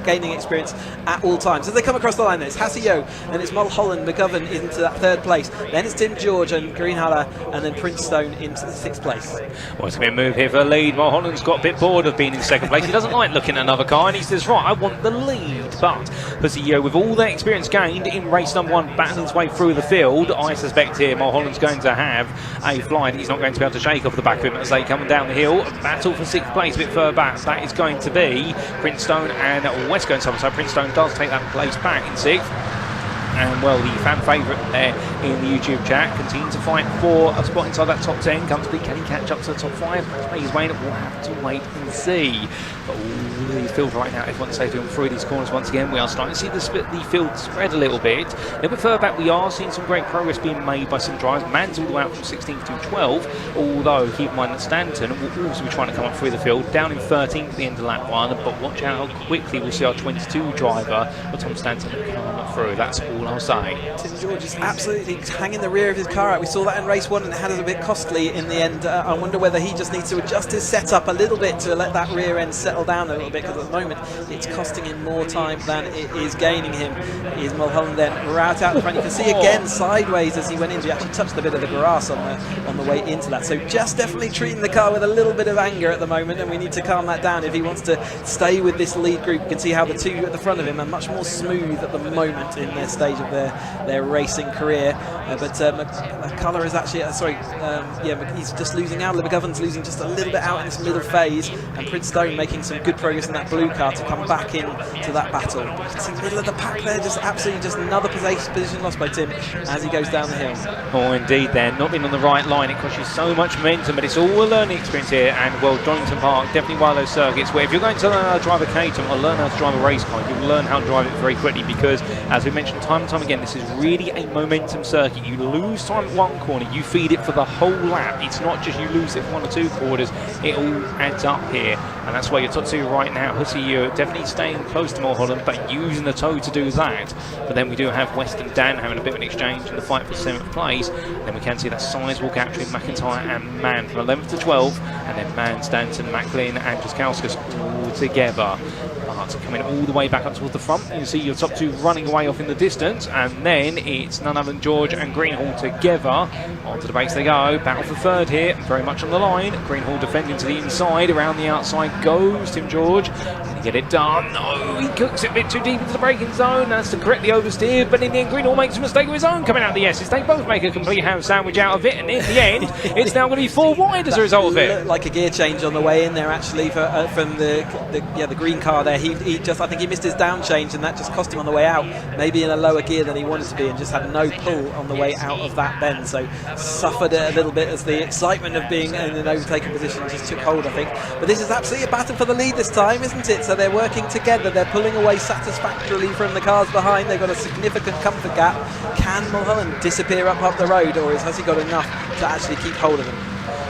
gaining experience at all times. As they come across the line, it's Hussey Yeo, and it's Mulholland, McGovern into that third place. Then it's Tim George and Greenhaller, and then Prince Stone into the 6th place. Well, it's going to be a move here for the lead. Mulholland's got a bit bored of being in second place. He doesn't like looking at another car, and he says, right, I want the lead. But Hussey Yeo, with all that experience gained in race number 1, battling his way through the field, I suspect here Mulholland's going to have a fly that he's not going to be able to shake off the back of him as they come down the hill. Battle for 6th place a bit further back. That is going to be Prince Stone and West going somewhere. So Prince Stone does take that place back in 6th. And well, the fan favourite there in the YouTube chat continuing to fight for a spot inside that top 10. Comfortably, can he catch up to the top 5? Make his way in. We'll have to wait and see. But all the field right now, everyone's safely on through these corners once again. We are starting to see the field spread a little bit. A little bit further back, we are seeing some great progress being made by some drivers. Man's all the way out from 16th to 12th, although keep in mind that Stanton will also be trying to come up through the field, down in 13th at the end of lap 1. But watch out how quickly we'll see our 22 driver, Tom Stanton, come through. That's all I'll say. Tim George is absolutely hanging the rear of his car out. We saw that in race 1, and it had it a bit costly in the end. I wonder whether he just needs to adjust his setup a little bit to let that rear end settle down a little bit, because at the moment it's costing him more time than it is gaining him. Is Mulholland then right out the front? You can see again sideways as he went in. He actually touched a bit of the grass on the way into that. So just definitely treating the car with a little bit of anger at the moment, and we need to calm that down if he wants to stay with this lead group. You can see how the two at the front of him are much more smooth at the moment in their stage of their racing career. But McCullough is actually he's just losing out. McGovern's losing just a little bit out in this middle phase, and Prince Stone making some good progress in that blue car to come back into that battle. You can see middle of the pack there, just absolutely just another position lost by Tim as he goes down the hill. Oh, indeed, they're not being on the right line. It costs you so much momentum, but it's all a learning experience here. And well, Donington Park, definitely one of those circuits where if you're going to learn how to drive a Caterham or learn how to drive a race car, you'll learn how to drive it very quickly, because as we mentioned time and time again, this is really a momentum circuit. You lose time at one corner, you feed it for the whole lap. It's not just you lose it for 1 or 2 quarters, it all adds up here. And that's where your top 2 right now. Hussey Yeo definitely staying close to Mulholland, but using the toe to do that. But then we do have West and Dan having a bit of an exchange in the fight for 7th place. And then we can see that sizable gap between McIntyre and Mann from 11th to 12th, and then Mann, Stanton, Macklin and Jaskauskas all together. But coming all the way back up towards the front, you see your top 2 running away off in the distance, and then it's none other than George and Greenhall together. Onto the base they go. Battle for 3rd here, very much on the line. Greenhall defending to the inside, around the outside goes Tim George. Can he get it done? No, he cooks it a bit too deep into the braking zone. That's to correctly oversteer, but in the end Greenhall makes a mistake of his own coming out of the S's. They both make a complete ham sandwich out of it, and in the end it's now going to be 4 wide as a result of it. Looked like a gear change on the way in there actually from the green car there. He just, I think he missed his down change, and that just cost him on the way out, maybe in a lower gear than he wanted to be, and just had no pull on the way out of that bend, so suffered it a little bit as the excitement of being in an overtaken position just took hold, I think. But this is absolutely a battle for the lead this time, isn't it? So so they're working together. They're pulling away satisfactorily from the cars behind. They've got a significant comfort gap. Can Mulholland disappear up the road, or has he got enough to actually keep hold of them?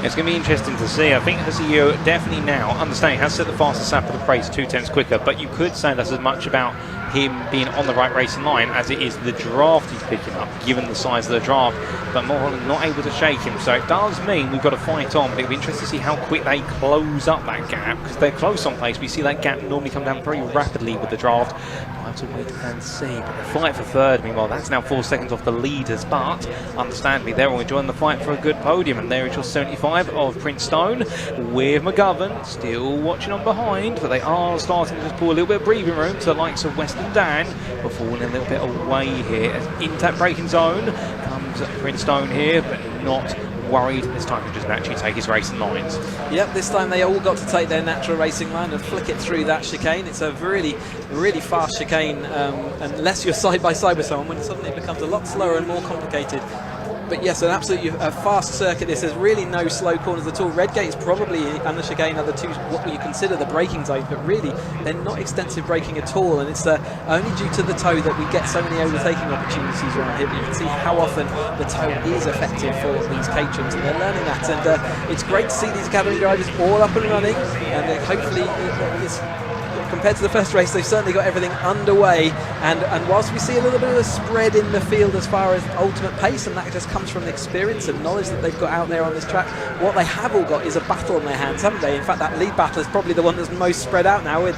It's going to be interesting to see. I think Haseo definitely now, understanding, has set the fastest lap of the race 2/10 quicker, but you could say that's as much about him being on the right racing line as it is the draft he's picking up, given the size of the draft. But Mulholland not able to shake him, so it does mean we've got to fight on. But it'll be interesting to see how quick they close up that gap, because they're close on pace. We see that gap normally come down very rapidly with the draft. We'll have to wait and see. But the fight for third, meanwhile, that's now 4 seconds off the leaders. But understandably, they're all enjoying the fight for a good podium, and there is your 75 of Prince Stone with McGovern still watching on behind, but they are starting to just pull a little bit of breathing room to the likes of Western Dan, but falling a little bit away here as into that braking zone comes Prince Stone here, but not worried this time. He just naturally take his racing lines. Yep, this time they all got to take their natural racing line and flick it through that chicane. It's a really fast chicane, unless you're side by side with someone, when suddenly it becomes a lot slower and more complicated. But yes, an absolutely fast circuit. This has really no slow corners at all. Redgate is probably, and the chicane are the two what you consider the braking zones, but really they're not extensive braking at all, and it's only due to the toe that we get so many overtaking opportunities around here. But you can see how often the toe is effective for these Caterhams, and they're learning that, and it's great to see these Academy drivers all up and running, and hopefully it's, compared to the first race, they've certainly got everything underway, and whilst we see a little bit of a spread in the field as far as ultimate pace, and that just comes from the experience and knowledge that they've got out there on this track, what they have all got is a battle on their hands, haven't they? In fact, that lead battle is probably the one that's most spread out now, with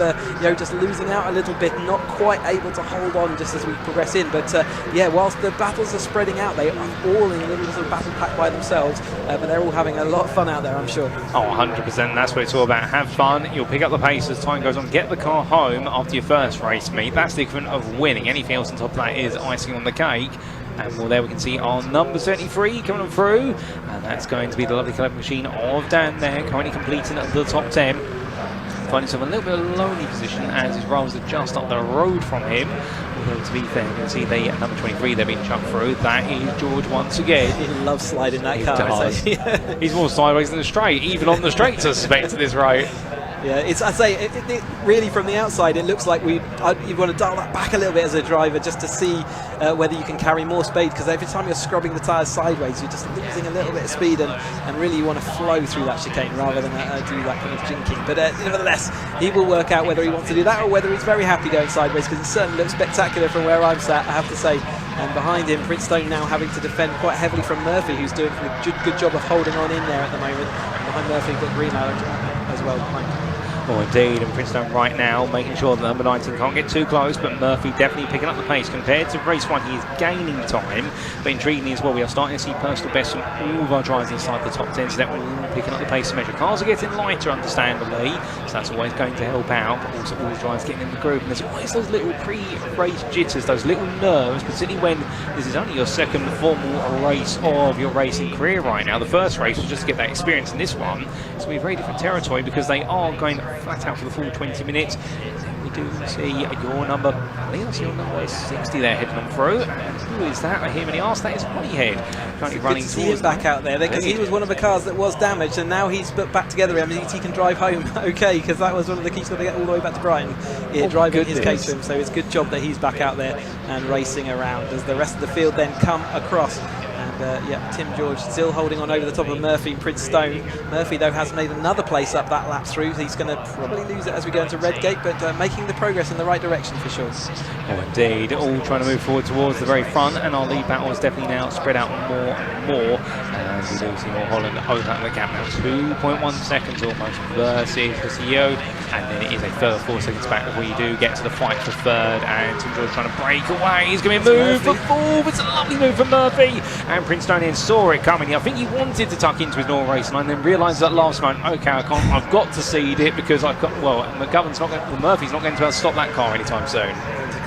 just losing out a little bit, not quite able to hold on just as we progress in. But yeah, whilst the battles are spreading out, they are all in a little sort of battle pack by themselves, but they're all having a lot of fun out there, I'm sure. Oh, 100%. That's what it's all about. Have fun. You'll pick up the pace as time goes on. Get the car home after your first race meet. That's the equivalent of winning. Anything else on top of that is icing on the cake. And well, there we can see our number 73 coming on through, and that's going to be the lovely colour machine of Dan there, currently completing the top 10. Finding himself a little bit of a lonely position as his rivals are just up the road from him. Although, to be fair, you can see the number 23 they're being chucked through. That is George once again. He loves sliding that car. He's more sideways than the straight, even on the straight, I suspect, at this rate. Yeah, I say it really from the outside it looks like you want to dial that back a little bit as a driver just to see whether you can carry more speed, because every time you're scrubbing the tyres sideways you're just losing a little bit of speed, and really you want to flow through that chicane rather than do that kind of jinking. But nevertheless, he will work out whether he wants to do that or whether he's very happy going sideways, because it certainly looks spectacular from where I'm sat, I have to say. And behind him, Prince Stone now having to defend quite heavily from Murphy, who's doing a good job of holding on in there at the moment. Behind Murphy, you've got Greenlow as well behind him. Oh, indeed, and Prince Stone right now making sure that number 19 can't get too close, but Murphy definitely picking up the pace. Compared to race 1, he is gaining time, but intriguingly as well, we are starting to see personal bests from all of our drivers inside the top 10, so that we're all picking up the pace to measure. Cars are getting lighter, understandably, so that's always going to help out, but also all the drivers getting in the group, and there's always those little pre-race jitters, those little nerves, particularly when this is only your second formal race of your racing career right now. The first race was just to get that experience, and this one is going to be a very different territory, because they are going flat out for the full 20 minutes. We do see your number, I think that's your number 60 there heading on through. And who is that? I hear many ask. That is Honeyhead. Currently running towards back out there, because he was one of the cars that was damaged, and now he's put back together. I mean, he can drive home okay, because that was one of the keys to get all the way back to Brighton, driving his Caterham. So it's a good job that he's back out there and racing around as the rest of the field then come across. Yeah, Tim George still holding on over the top of Murphy and Prince Stone. Murphy, though, has made another place up that lap through. He's going to probably lose it as we go into Redgate, but making the progress in the right direction for sure. Oh, indeed. All trying to move forward towards the very front, and our lead battle is definitely now spread out more and more. And we do see Mulholland open the gap now, 2.1 seconds almost versus Haseo. And then it is a further 4 seconds back before you do get to the fight for third. And Tim George trying to break away. He's going to be moved for fourth. It's a lovely move from Murphy. And Prince Stone in saw it coming. I think he wanted to tuck into his normal race line, then realised that last moment, okay, I've got to cede it, because I've got, well, Murphy's not going to be able to stop that car anytime soon.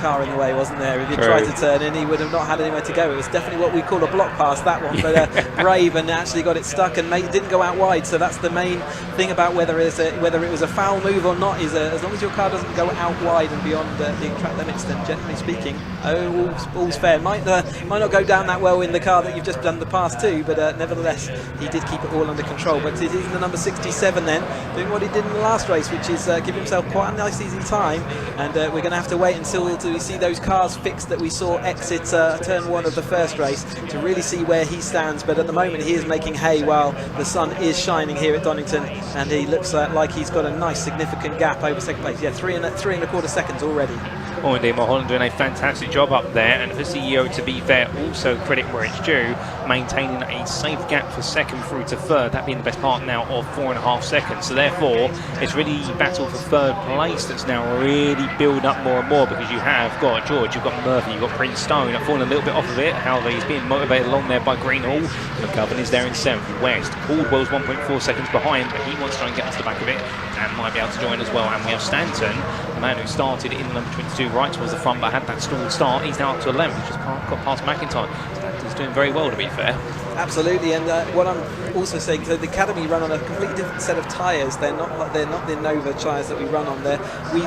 car in the way, wasn't there? If he tried to turn in, he would have not had anywhere to go. It was definitely what we call a block pass, that one, but brave and actually got it stuck and didn't go out wide. So that's the main thing about whether it was a foul move or not, is as long as your car doesn't go out wide and beyond the track limits, then generally speaking, all's fair. Might not go down that well in the car that you've just done the pass to, but nevertheless, he did keep it all under control. But it is the number 67 then, doing what he did in the last race, which is give himself quite a nice easy time, and we're going to have to wait until we see those cars fixed that we saw exit turn 1 of the first race to really see where he stands. But at the moment he is making hay while the sun is shining here at Donington, and he looks like he's got a nice significant gap over second place. Yeah, 3.25 seconds already. Oh, indeed, Mulholland doing a fantastic job up there, and for CEO, to be fair, also credit where it's due, maintaining a safe gap for second through to third, that being the best part now of 4.5 seconds. So therefore, it's really battle for third place that's now really building up more and more, because you have got George, you've got Murphy, you've got Prince Stone, falling a little bit off of it. However, he's being motivated along there by Greenhall. McGovern is there in 7th. West, Caldwell's 1.4 seconds behind, but he wants to try and get us the back of it and might be able to join as well. And we have Stanton, the man who started in number 22 right towards the front but had that stalled start. He's now up to 11th. He's just got past McIntyre. Stanton's doing very well, to be fair. Absolutely, and what I'm also saying, so the Academy run on a completely different set of tyres. They're not the Nova tyres that we run on there. We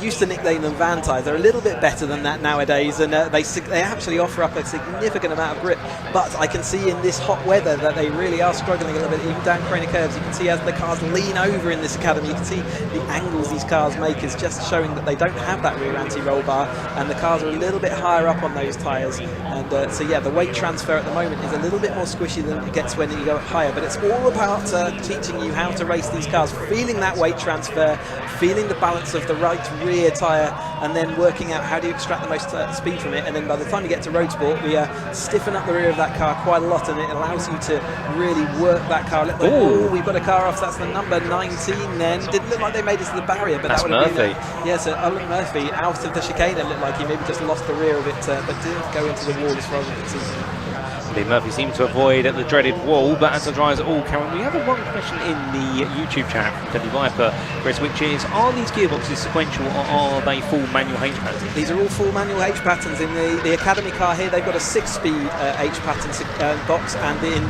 used to nickname them van tyres. They're a little bit better than that nowadays, and they actually offer up a significant amount of grip. But I can see in this hot weather that they really are struggling a little bit, even down Craner curves. You can see as the cars lean over in this Academy, you can see the angles these cars make is just showing that they don't have that rear anti-roll bar, and the cars are a little bit higher up on those tyres. And so yeah, the weight transfer at the moment is a little bit more squishy than it gets when you go higher, but it's all about teaching you how to race these cars, feeling that weight transfer, feeling the balance of the right rear tyre, and then working out how do you extract the most speed from it. And then by the time you get to Roadsport, we stiffen up the rear of that car quite a lot, and it allows you to really work that car. We've got a car off, that's the number 19 then. Didn't look like they made it to the barrier, but that's that would have Murphy. been yeah, so Owen Murphy out of the chicane. It looked like he maybe just lost the rear of it, but didn't go into the wall as far as we can see. Murphy seemed to avoid the dreaded wall, but as the drivers all carry, we have one question in the YouTube chat from Teddy Viper, Chris, which is, are these gearboxes sequential or are they full manual H patterns? These are all full manual H patterns. In the Academy car here, they've got a 6-speed H pattern box, and in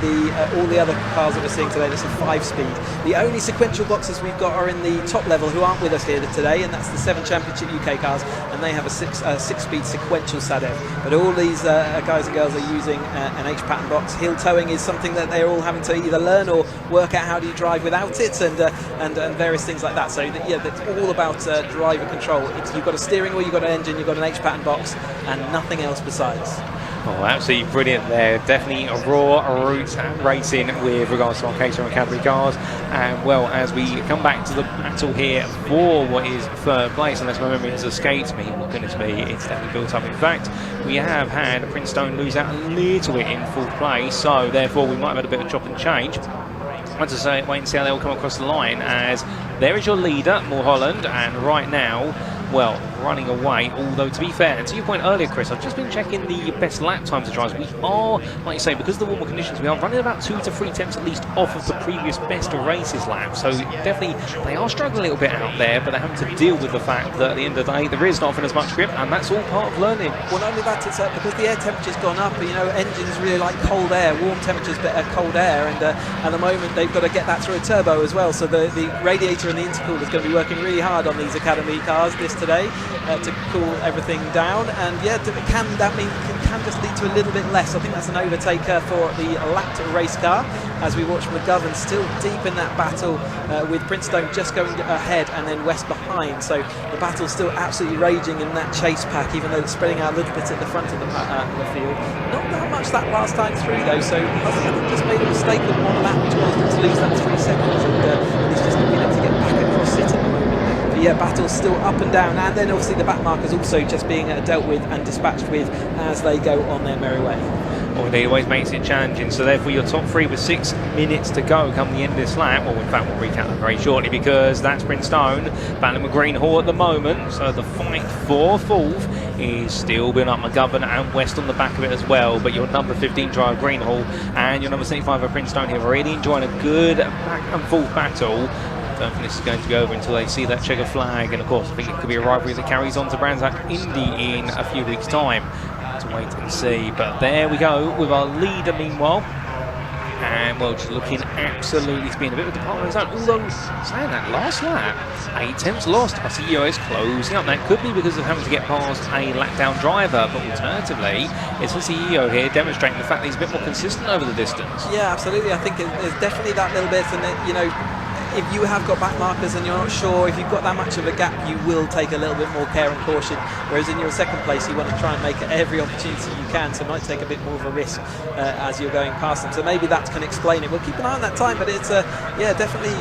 all the other cars that we're seeing today, there's a 5-speed. The only sequential boxes we've got are in the top level, who aren't with us here today, and that's the 7 Championship UK cars, and they have a 6-speed sequential SADEV. But all these guys and girls are using an H pattern box. Heel towing is something that they're all having to either learn or work out how do you drive without it, and various things like that. So yeah, it's all about driver control. You've got a steering wheel, you've got an engine, you've got an H pattern box, and nothing else besides. Oh, absolutely brilliant there. Definitely a raw roots racing with regards to our Caterham Cadbury cars. And well, as we come back to the battle here for what is third place, unless my memory has escaped me, what goodness me, it's definitely built up. In fact, we have had Prince Stone lose out a little bit in fourth place, so therefore we might have had a bit of chop and change. I want to say, wait and see how they all come across the line, as there is your leader, Mulholland, and right now, well, running away. Although, to be fair, and to your point earlier, Chris, I've just been checking the best lap times of drivers. We are, like you say, because of the warmer conditions, we are running about 2 to 3 tenths at least off of the previous best of races lap. So definitely, they are struggling a little bit out there, but they're having to deal with the fact that at the end of the day, there is not often as much grip, and that's all part of learning. Well, not only that, it's because the air temperature's gone up. Engines really like cold air, warm temperatures, but cold air, and at the moment they've got to get that through a turbo as well. So the radiator and the intercooler is going to be working really hard on these Academy cars today to cool everything down, and yeah, can just lead to a little bit less. I think that's an overtake for the lapped race car, as we watch McGovern still deep in that battle with Prince Stone just going ahead and then West behind. So the battle's still absolutely raging in that chase pack, even though it's spreading out a little bit at the front of the field. Not that much that last time through though, so Husky just made a mistake on one lap, which caused him to lose that 3 seconds, and he's just been able to get back across it at the moment. Yeah, battle's still up and down, and then obviously the back markers also just being dealt with and dispatched with as they go on their merry way. Well, it always makes it challenging, so therefore your top 3 with 6 minutes to go come the end of this lap. Well, in fact, we'll recap that very shortly, because that's Prince Stone battling with Greenhall at the moment, so the fight for fourth is still building up. McGovern and West on the back of it as well, but your number 15 driver Greenhall and your number 75 of Prince Stone here really enjoying a good back and forth battle. Don't think this is going to be over until they see that checker flag, and of course I think it could be a rivalry that carries on to Brands Hatch Indy in a few weeks' time. To wait and see, but there we go with our leader meanwhile. And well, just looking absolutely to be in a bit of a department zone. Although, saying that, last lap, 8 tenths lost. Our CEO is closing up. That could be because of having to get past a lap down driver, but alternatively, it's the CEO here demonstrating the fact that he's a bit more consistent over the distance. Yeah, absolutely. I think there's definitely that little bit, and you know, if you have got back markers and you're not sure, if you've got that much of a gap, you will take a little bit more care and caution. Whereas in your second place, you want to try and make every opportunity you can, so it might take a bit more of a risk as you're going past them. So maybe that can explain it. We'll keep an eye on that time, but it's yeah, definitely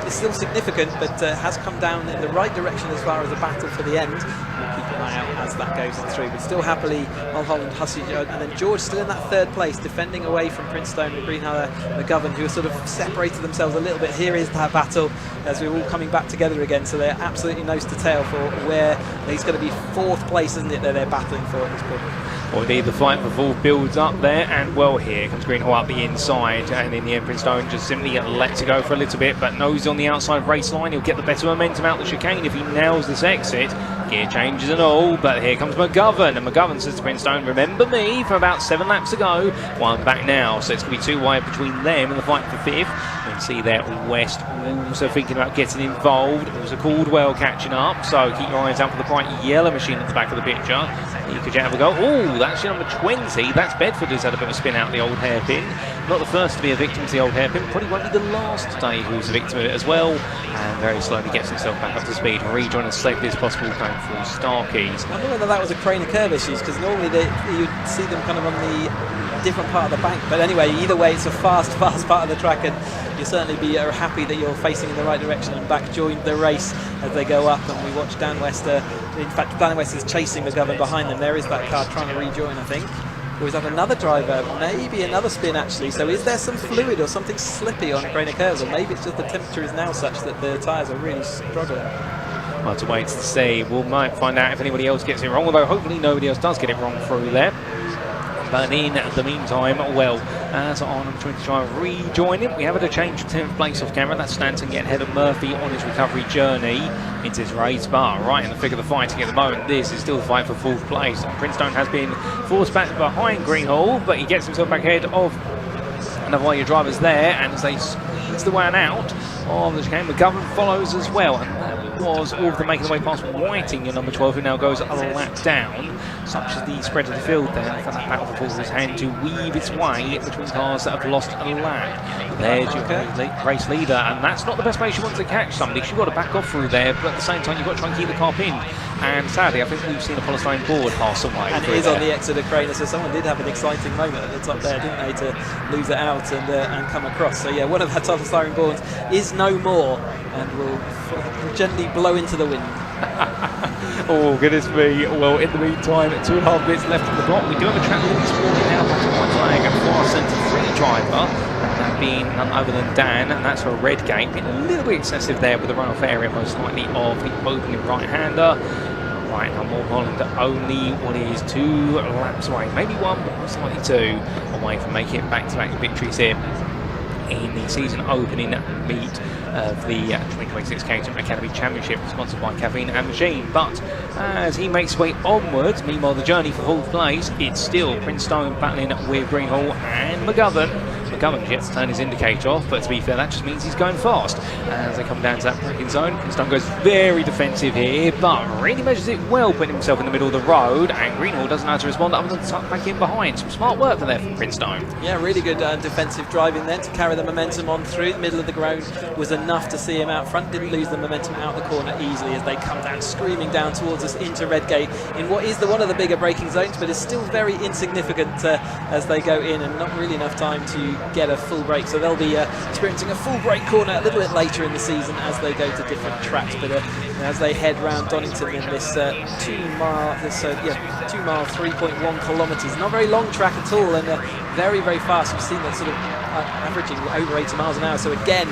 it's still significant, but has come down in the right direction as far as the battle for the end. We'll keep an eye out as that goes through. But still happily, Mulholland, Hussey, and then George still in that third place, defending away from Prince Stone and Greenhalgh McGovern, who have sort of separated themselves a little bit. Here is that battle as we're all coming back together again, so they're absolutely nose to tail for where he's going to be fourth place, isn't it, that they're battling for at this point. Well, indeed, the fight for fourth builds up there, and well, here comes Greenhalgh up the inside, and in the end, Prince Stone just simply lets it go for a little bit, but knows on the outside race line he'll get the better momentum out the chicane if he nails this exit. Gear changes and all, but here comes McGovern, and McGovern says to Prince Stone, remember me from about 7 laps ago. One back now, so it's going to be 2 wide between them in the fight for fifth. You can see there West also thinking about getting involved. Also Caldwell catching up, so keep your eyes out for the bright yellow machine at the back of the picture. Here could you have a go? Oh, that's your number 20. That's Bedford, who's had a bit of a spin out the old hairpin. Not the first to be a victim to the old hairpin, probably won't be the last today who's a victim of it as well. And very slowly gets himself back up to speed and rejoin as safely as possible going through Starkeys. I wonder whether that was a crane of curve issues, because normally you'd see them kind of on the different part of the bank. But anyway, either way, it's a fast part of the track, and you'll certainly be happy that you're facing in the right direction and back joined the race as they go up. And we watch Dan Wester. In fact, Dan Wester is chasing McGovern behind them. There is that car trying to rejoin, I think. Or is that another driver? Maybe another spin, actually. So is there some fluid or something slippy on Crane of Curves? Or maybe it's just the temperature is now such that the tyres are really struggling. Well, to wait to see. We might find out if anybody else gets it wrong, although hopefully nobody else does get it wrong through there. But in the meantime, well, as Arnhem trying to try and rejoin him, we have had a change of 10th place off camera. That's Stanton getting ahead of Murphy on his recovery journey into his race, but right in the thick of the fighting at the moment. This is still the fight for fourth place. And Prince Stone has been forced back behind Greenhalgh, but he gets himself back ahead of another one of your drivers there, and as they squeeze the one out of the chicane, McGovern follows as well. And that was all of them making their way past Whiting, your number 12, who now goes a lap down. Such as the spread of the field there, for that battle for fourth hand to weave its way between cars that have lost a lap. There's your race leader, and that's not the best place you want to catch somebody, because you've got to back off through there, but at the same time you've got to try and keep the car pinned. And sadly, I think we've seen a polystyrene board pass away. And it is on the exit of Craner, so someone did have an exciting moment at the top there, didn't they, to lose it out and come across. So yeah, one of the polystyrene boards is no more, and will gently blow into the wind. Oh, goodness me. Well, in the meantime, 2.5 minutes left on the clock. We do have a track release warning now back to white flag, a far centre 3 driver, and that being none other than Dan, and that's for Redgate. Been a little bit excessive there with the runoff area, most likely, of the opening right-hander. Right now, Mulholland only what is 2 laps away, maybe 1, but most likely 2 away from making it back-to-back victories here in the season opening meet of the 2026 Caterham Academy Championship, sponsored by Caffeine and Machine. But as he makes his way onwards, meanwhile the journey for fourth place, it's still Prince Stone battling with Greenhalgh and McGovern. McGovern's yet to turn his indicator off, but to be fair, that just means he's going fast. As they come down to that braking zone, Prince Stone goes very defensive here, but really measures it well, putting himself in the middle of the road, and Greenhalgh doesn't know how to respond other than tuck back in behind. Some smart work there from Prince Stone. Yeah, really good defensive driving then to carry the momentum on through the middle of the ground was enough to see him out front. Didn't lose the momentum out the corner easily as they come down, screaming down towards us into Redgate in what is one of the bigger braking zones, but is still very insignificant as they go in, and not really enough time to get a full break. So they'll be experiencing a full break corner a little bit later in the season as they go to different tracks. But as they head round Donington in this 2 mile, 3.1 kilometres, not very long track at all, and very, very fast. We've seen that sort of averaging over 80 miles an hour. So again,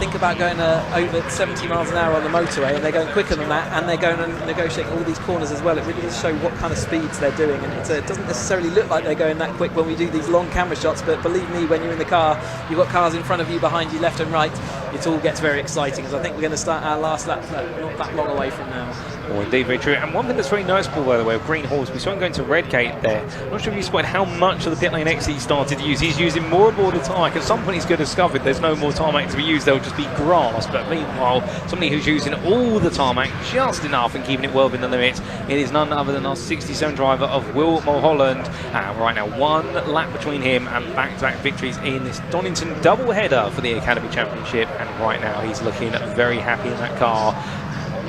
think about going over 70 miles an hour on the motorway, and they're going quicker than that, and they're going and negotiating all these corners as well. It really does show what kind of speeds they're doing, and it doesn't necessarily look like they're going that quick when we do these long camera shots, but believe me, when you're in the car, you've got cars in front of you, behind you, left and right, it all gets very exciting, as I think we're going to start our last lap not that long away from now. Oh, indeed, very true. And one thing that's very noticeable, by the way, of Green Horse, we saw him going to Redgate there. I'm not sure if you spotted how much of the pit lane exit he started to use. He's using more and more of the tarmac. At some point, he's going to discover there's no more tarmac to be used. There'll just be grass. But meanwhile, somebody who's using all the tarmac just enough and keeping it well within the limit, it is none other than our 67 driver of Will Mulholland. And right now, one lap between him and back-to-back victories in this Donington double-header for the Academy Championship. And right now, he's looking very happy in that car.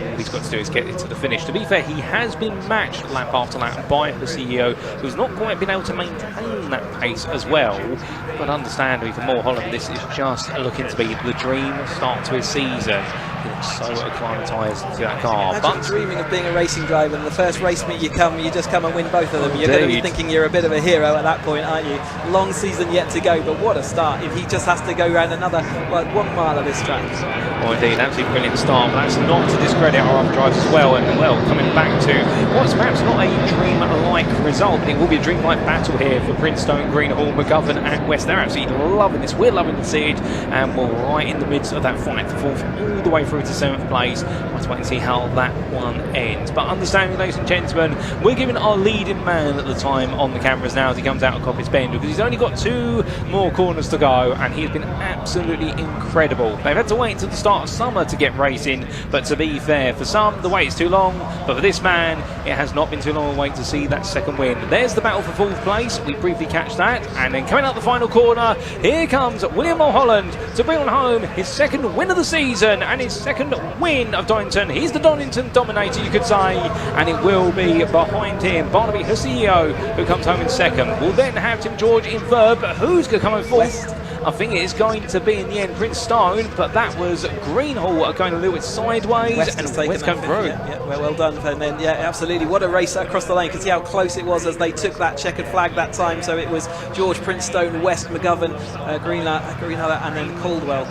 All he's got to do is get it to the finish. To be fair, he has been matched lap after lap by the CEO, who's not quite been able to maintain that pace as well. But understandably, for Mulholland, this is just looking to be the dream start to his season. He looks so acclimatised to that car. Imagine dreaming of being a racing driver, and the first race meet you just come and win both of them. You're going to be thinking you're a bit of a hero at that point, aren't you? Long season yet to go, but what a start if he just has to go around another 1 mile of this track. Oh, indeed, absolutely brilliant start, but that's not to discredit our other drivers as well. And well, coming back to what's perhaps not a dream-like result, it will be a dream-like battle here for Princetown, Greenhall, McGovern and West. They're absolutely loving this. We're loving to see it, and we're right in the midst of that fight for fourth all the way through to 7th place. Let's wait and see how that one ends. But understanding, ladies and gentlemen, we're giving our leading man at the time on the cameras now as he comes out of Coppice Bend, because he's only got 2 more corners to go, and he's been absolutely incredible. They've had to wait until the start of summer to get racing, but to be fair, for some the wait's too long, but for this man it has not been too long a wait to see that second win. There's the battle for 4th place. We briefly catch that, and then coming out the final corner, here comes William Mulholland to bring on home his 2nd win of the season and his 2nd win of Donington. He's the Donington dominator, you could say, and it will be behind him Barnaby Husio, who comes home in 2nd. We'll then have Tim George in 3rd, but who's going to come in 4th? I think it is going to be in the end Prince Stone, but that was Greenhall going a little bit sideways, and West come through. Yeah, well done. And then, yeah, absolutely. What a race across the lane. You can see how close it was as they took that checkered flag that time. So it was George, Princetown, West, McGovern, Greenhall, and then Caldwell.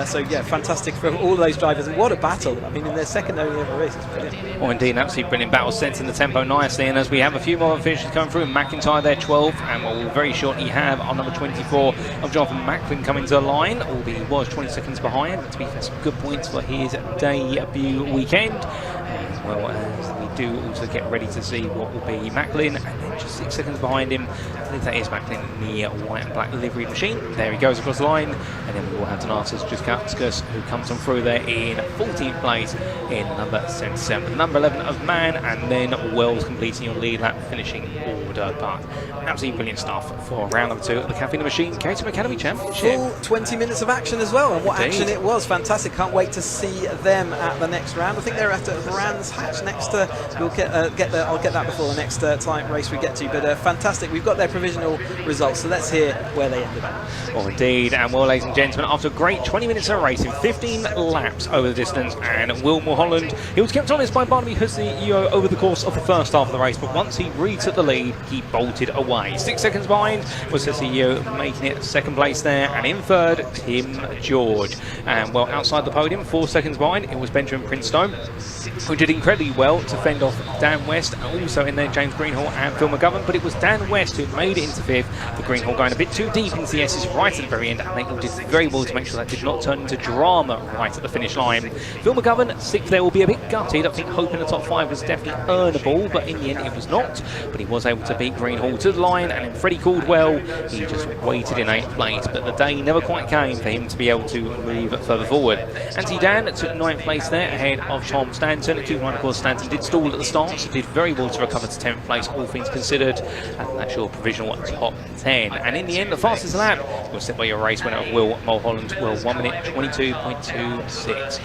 So yeah, fantastic for all of those drivers. And what a battle. I mean, in their 2nd only ever race. It's brilliant. Oh, indeed, an absolutely brilliant battle, setting the tempo nicely. And as we have a few more finishers coming through, McIntyre there 12th, and we'll very shortly have our number 24 of Jonathan Macklin coming to the line, albeit he was 20 seconds behind. But to be fair, some good points for his debut weekend. As well as we do also get ready to see what will be Macklin, and then just 6 seconds behind him, I think that is Macklin in the white and black livery machine. There he goes across the line, and then we will have Donatas Juskauskas, who comes on through there in 14th place in number 77. Number 11 of Man, and then Wells completing your lead lap finishing order. But absolutely brilliant stuff for round number 2 of the Cafe in the Machine Caterham Academy Championship. Full 20 minutes of action as well, and what Indeed. action it was. Fantastic. Can't wait to see them at the next round. I think they're at Brands Hatch next. We'll I'll get that before the next time race we get to. But fantastic. We've got their provisional results, so let's hear where they ended up. Oh, indeed. And well, ladies and gentlemen, after a great 20 minutes of racing, 15 laps over the distance, and Will Mulholland, he was kept honest by Barnaby Husio over the course of the first half of the race, but once he retook the lead, he bolted away. 6 seconds behind was Husio, making it 2nd place there, and in 3rd, Tim George. And well, outside the podium, 4 seconds behind, it was Benjamin Princetown, who did incredibly well to fend off Dan West, and also in there James Greenhall and Phil McGovern, but it was Dan West who made it into 5th, for Greenhall going a bit too deep into the S's right at the very end, and they all did very well to make sure that did not turn into drama right at the finish line. Phil McGovern, 6th there, will be a bit gutted. I think hoping the top 5 was definitely earnable, but in the end it was not, but he was able to beat Greenhall to the line, and then Freddie Caldwell, he just waited in 8th place, but the day never quite came for him to be able to move further forward. Anthony Dan took 9th place there ahead of Tom Stanton. Keep in mind, of course, Stanton did stall at the start, so did very well to recover to 10th place, all things considered, and that's your provisional top 10. And in the end, the fastest lap was set by your race winner of Will Mulholland, Will 1 minute 22.26.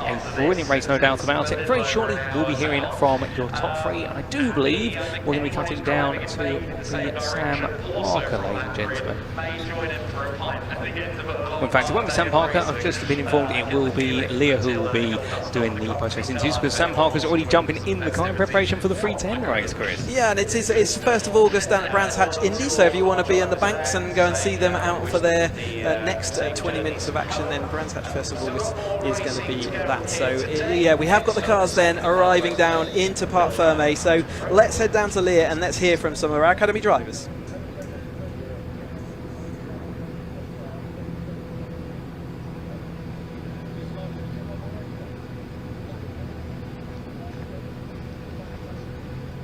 A brilliant race, no doubt about it. Very shortly, we'll be hearing from your top 3, and I do believe we're going to be cutting down down to the Sam Parker, ladies and gentlemen. Well, in fact, it won't be Sam Parker. I've just been informed it will be Leah who will be doing the post-race interviews, because Sam Parker's already jumping in the car in preparation for the 310 race, Chris. Yeah, and it's 1st of August down at Brands Hatch Indy, so if you want to be in the banks and go and see them out for their next 20 minutes of action, then Brands Hatch 1st of August is going to be that. So yeah, we have got the cars then arriving down into Parc Fermé, so let's head down to Leah and let's hear from some of our Academy drivers.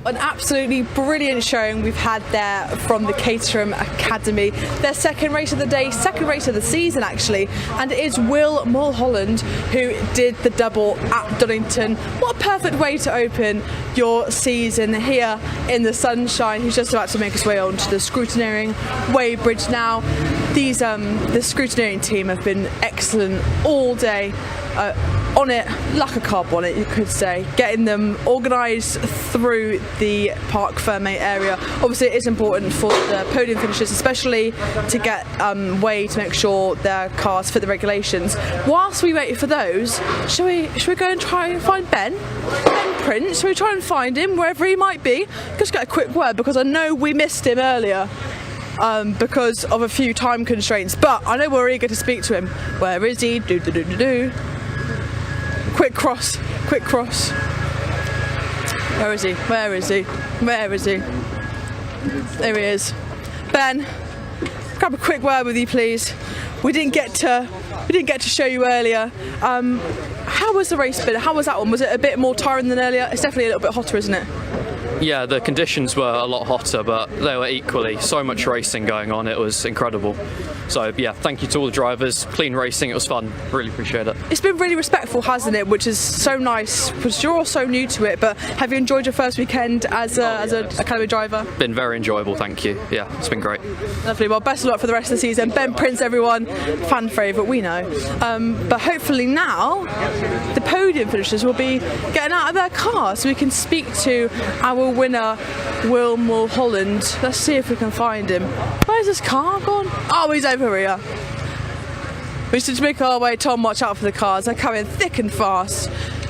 An absolutely brilliant showing we've had there from the Caterham Academy. Their second race of the day, second race of the season actually, and it is Will Mulholland who did the double at Donington. What a perfect way to open your season here in the sunshine. He's just about to make his way onto the scrutineering weighbridge now. These the scrutineering team have been excellent all day. On it, like a carb on it, you could say, getting them organised through the Parc Fermé area. Obviously, it is important for the podium finishers, especially to get way to make sure their cars fit the regulations. Whilst we wait for those, shall we go and try and find Ben Prince? Shall we try and find him wherever he might be? Just get a quick word, because I know we missed him earlier. Because of a few time constraints, but I know we're eager to speak to him. Where is he? Quick cross, quick cross. Where is he? Where is he? Where is he? There he is. Ben, grab a quick word with you, please. We didn't get to show you earlier. How was the race been? How was that one? Was it a bit more tiring than earlier? It's definitely a little bit hotter, isn't it? Yeah, the conditions were a lot hotter, but they were equally. So much racing going on, it was incredible. So yeah, thank you to all the drivers. Clean racing, it was fun. Really appreciate it. It's been really respectful, hasn't it? Which is so nice, because you're all so new to it. But have you enjoyed your first weekend as an Academy driver? Been very enjoyable, thank you. Yeah, it's been great. Lovely. Well, best of luck for the rest of the season. Ben Prince, everyone, fan favourite, we know. But hopefully now, the podium finishers will be getting out of their car so we can speak to our winner, Will Mulholland. Let's see if we can find him. Where's his car gone? Oh, he's over here. We should make our way. Tom, watch out for the cars. They're coming thick and fast.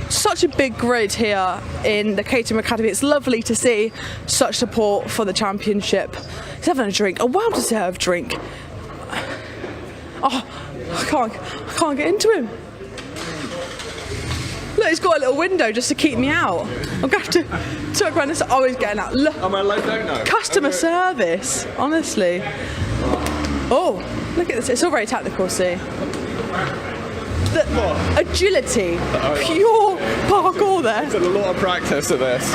Such a big grid here in the Caterham Academy. It's lovely to see such support for the championship. He's having a drink, a well-deserved drink. Oh, I can't get into him. Look, he's got a little window just to keep me out. I'm going to have to turn around and say, oh, he's getting out. Look. Am I allowed out now? Customer service, honestly. Oh, look at this. It's all very technical, see. The agility, pure parkour there. It's a lot of practice of this.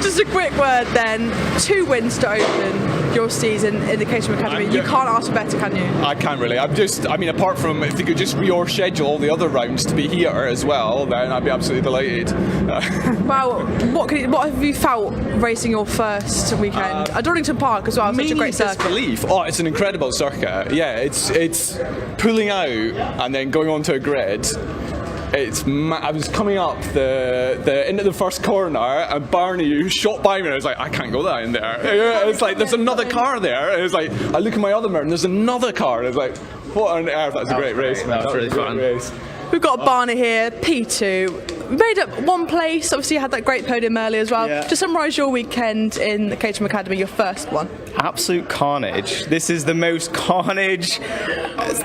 Just a quick word then. 2 wins to open your season in the Caterham Academy. You can't ask for better, can you? I can't really. I mean, apart from if they could just reschedule all the other rounds to be here as well, then I'd be absolutely delighted. Wow, what have you felt racing your first weekend? At Donington Park as well, such a great circuit. Disbelief. Oh, it's an incredible circuit. Yeah, it's pulling out and then going onto a grid. I was coming up into the first corner, and Barney shot by me, and I was like, I can't go down there. It's like, there's another car there. And it was like, I look at my other mirror, and there's another car. And I was like, what on earth? That was a great race. That was really fun. We've got Barney here, P2. Made up 1 place, obviously you had that great podium earlier as well. Yeah. Just summarise your weekend in the Caterham Academy, your first one. Absolute carnage. This is the most carnage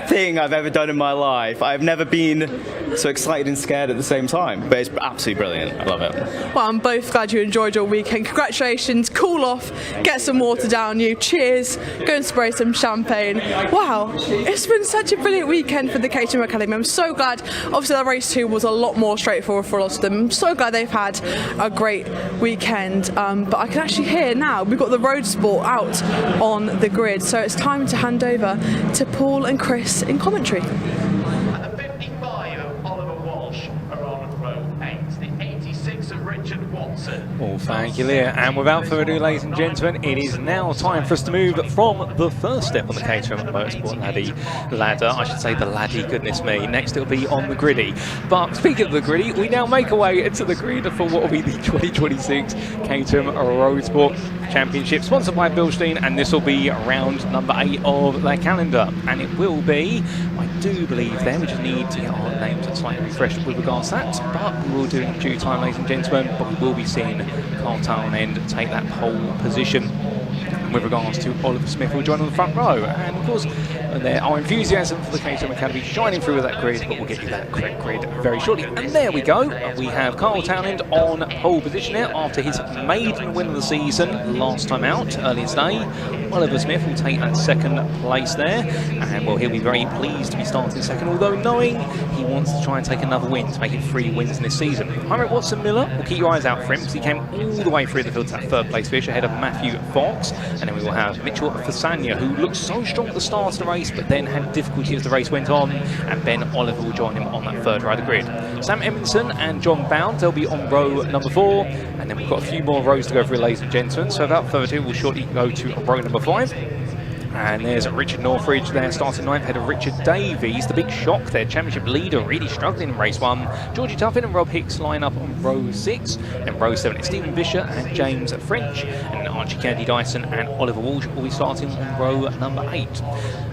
thing I've ever done in my life. I've never been so excited and scared at the same time, but it's absolutely brilliant. I love it. Well, I'm both glad you enjoyed your weekend. Congratulations, cool off, get some water down you, cheers, go and spray some champagne. Wow, it's been such a brilliant weekend for the Caterham Academy. I'm so glad. Obviously the race 2 was a lot more straightforward for a lot of them. I'm so glad they've had a great weekend, but I can actually hear now we've got the Roadsport out on the grid, so it's time to hand over to Paul and Chris in commentary. At the 55 of Oliver Walsh are on row 8, the 86 of Richard Watson. Well, thank you, Leah. And without further ado, ladies and gentlemen, it is now time for us to move from the first step on the Caterham Motorsport ladder. I should say the laddie, goodness me. Next it'll be on the griddy. But speaking of the griddy, we now make our way into the grid for what will be the 2026 Caterham Roadsport Championship, sponsored by Bilstein, and this will be round number 8 of their calendar. And it will be, I do believe there, we just need to get our names slightly refreshed with regards to that, but we will do it in due time, ladies and gentlemen. But we will be seeing Carl Townend take that pole position. With regards to Oliver Smith, who'll join on the front row. And of course, our enthusiasm for the Caterham Academy shining through with that grid, but we'll get you that correct grid very shortly. And there we go. We have Carl Townend on pole position here after his maiden win of the season last time out, earlier today. Oliver Smith will take that second place there. And well, he'll be very pleased to be starting second, although knowing he wants to try and take another win to make it 3 wins in this season. Heinrich Watson-Miller, will keep your eyes out for him because he came all the way through the field to that third place finish ahead of Matthew Fox. And then we will have Mitchell Fasania, who looked so strong at the start of the race, but then had difficulty as the race went on, and Ben Oliver will join him on that third row of the grid. Sam Edmondson and John Bound, they'll be on row number 4, and then we've got a few more rows to go through, ladies and gentlemen, so without further ado, we'll shortly go to row number 5. And there's Richard Northridge there, starting 9th, ahead of Richard Davies. The big shock there, championship leader, really struggling in race 1. Georgie Tuffin and Rob Hicks line up on row 6. And row 7, it's Stephen Fisher and James French. And Archie Candy Dyson and Oliver Walsh will be starting on row number 8.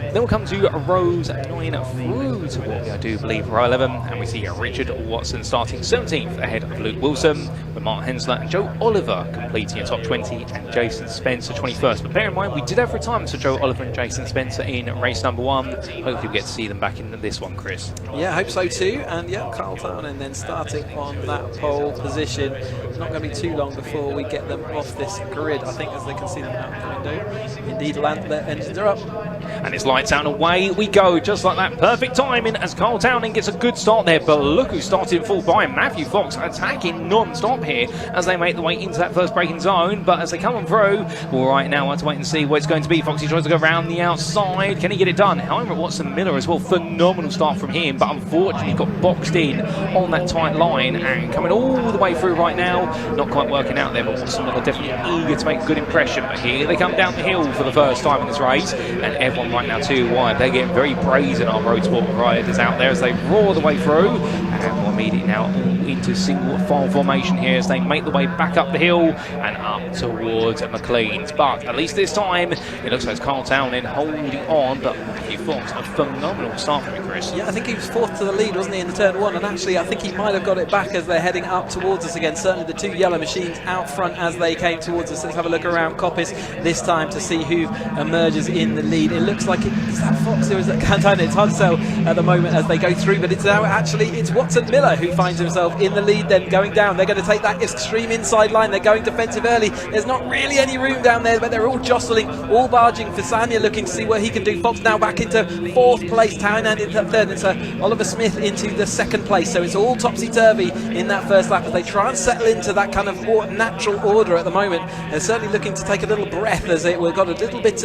Then we'll come to rows 9 through to what I do believe row 11. And we see Richard Watson starting 17th, ahead of Luke Wilson, with Mark Hensler and Joe Oliver completing a top 20, and Jason Spencer 21st. But bear in mind, we did have retirements for Joe Oliver and Jason Spencer in race number 1. Hopefully we'll get to see them back in this one, Chris. Yeah, I hope so too. And yeah, Carl Townend then starting on that pole position. It's not going to be too long before we get them off this grid, I think, as they can see them out the window. Indeed, their engines are up. And it's lights out and away we go, just like that. Perfect timing as Carl Townend gets a good start there. But look who started full by, Matthew Fox attacking non-stop here as they make the way into that first braking zone. But as they come on through, well, right now, I have to wait and see what it's going to be. Foxy tries to go around the outside. Can he get it done? However, Watson-Miller as well, phenomenal start from him, but unfortunately got boxed in on that tight line and coming all the way through right now. Not quite working out there, but Watson-Miller definitely eager to make a good impression. But here they come down the hill for the first time in this race, and everyone right now too wide. They're getting very brazen, our Roadsport riders out there, as they roar the way through, and we're immediately now into single file formation here as they make the way back up the hill and up towards McLean's. But at least this time it looks like it's Carl Townend holding on, but Matthew Fox, a phenomenal start from him, Chris. Yeah, I think he was 4th to the lead, wasn't he, in the turn 1, and actually I think he might have got it back as they're heading up towards us again. Certainly the 2 yellow machines out front as they came towards us. Let's have a look around Coppice this time to see who emerges in the lead. It looks like is that Fox or is that Cantona? It's hard to tell at the moment as they go through, but it's now actually it's Watson-Miller who finds himself in the lead then going down. They're going to take that extreme inside line. They're going defensive early. There's not really any room down there, but they're all jostling, all barging. Fasania looking to see what he can do. Fox now back into 4th place. Townend into 3rd. It's Oliver Smith into the 2nd place. So it's all topsy-turvy in that first lap as they try and settle into that kind of more natural order at the moment. They're certainly looking to take a little breath as it got a little bit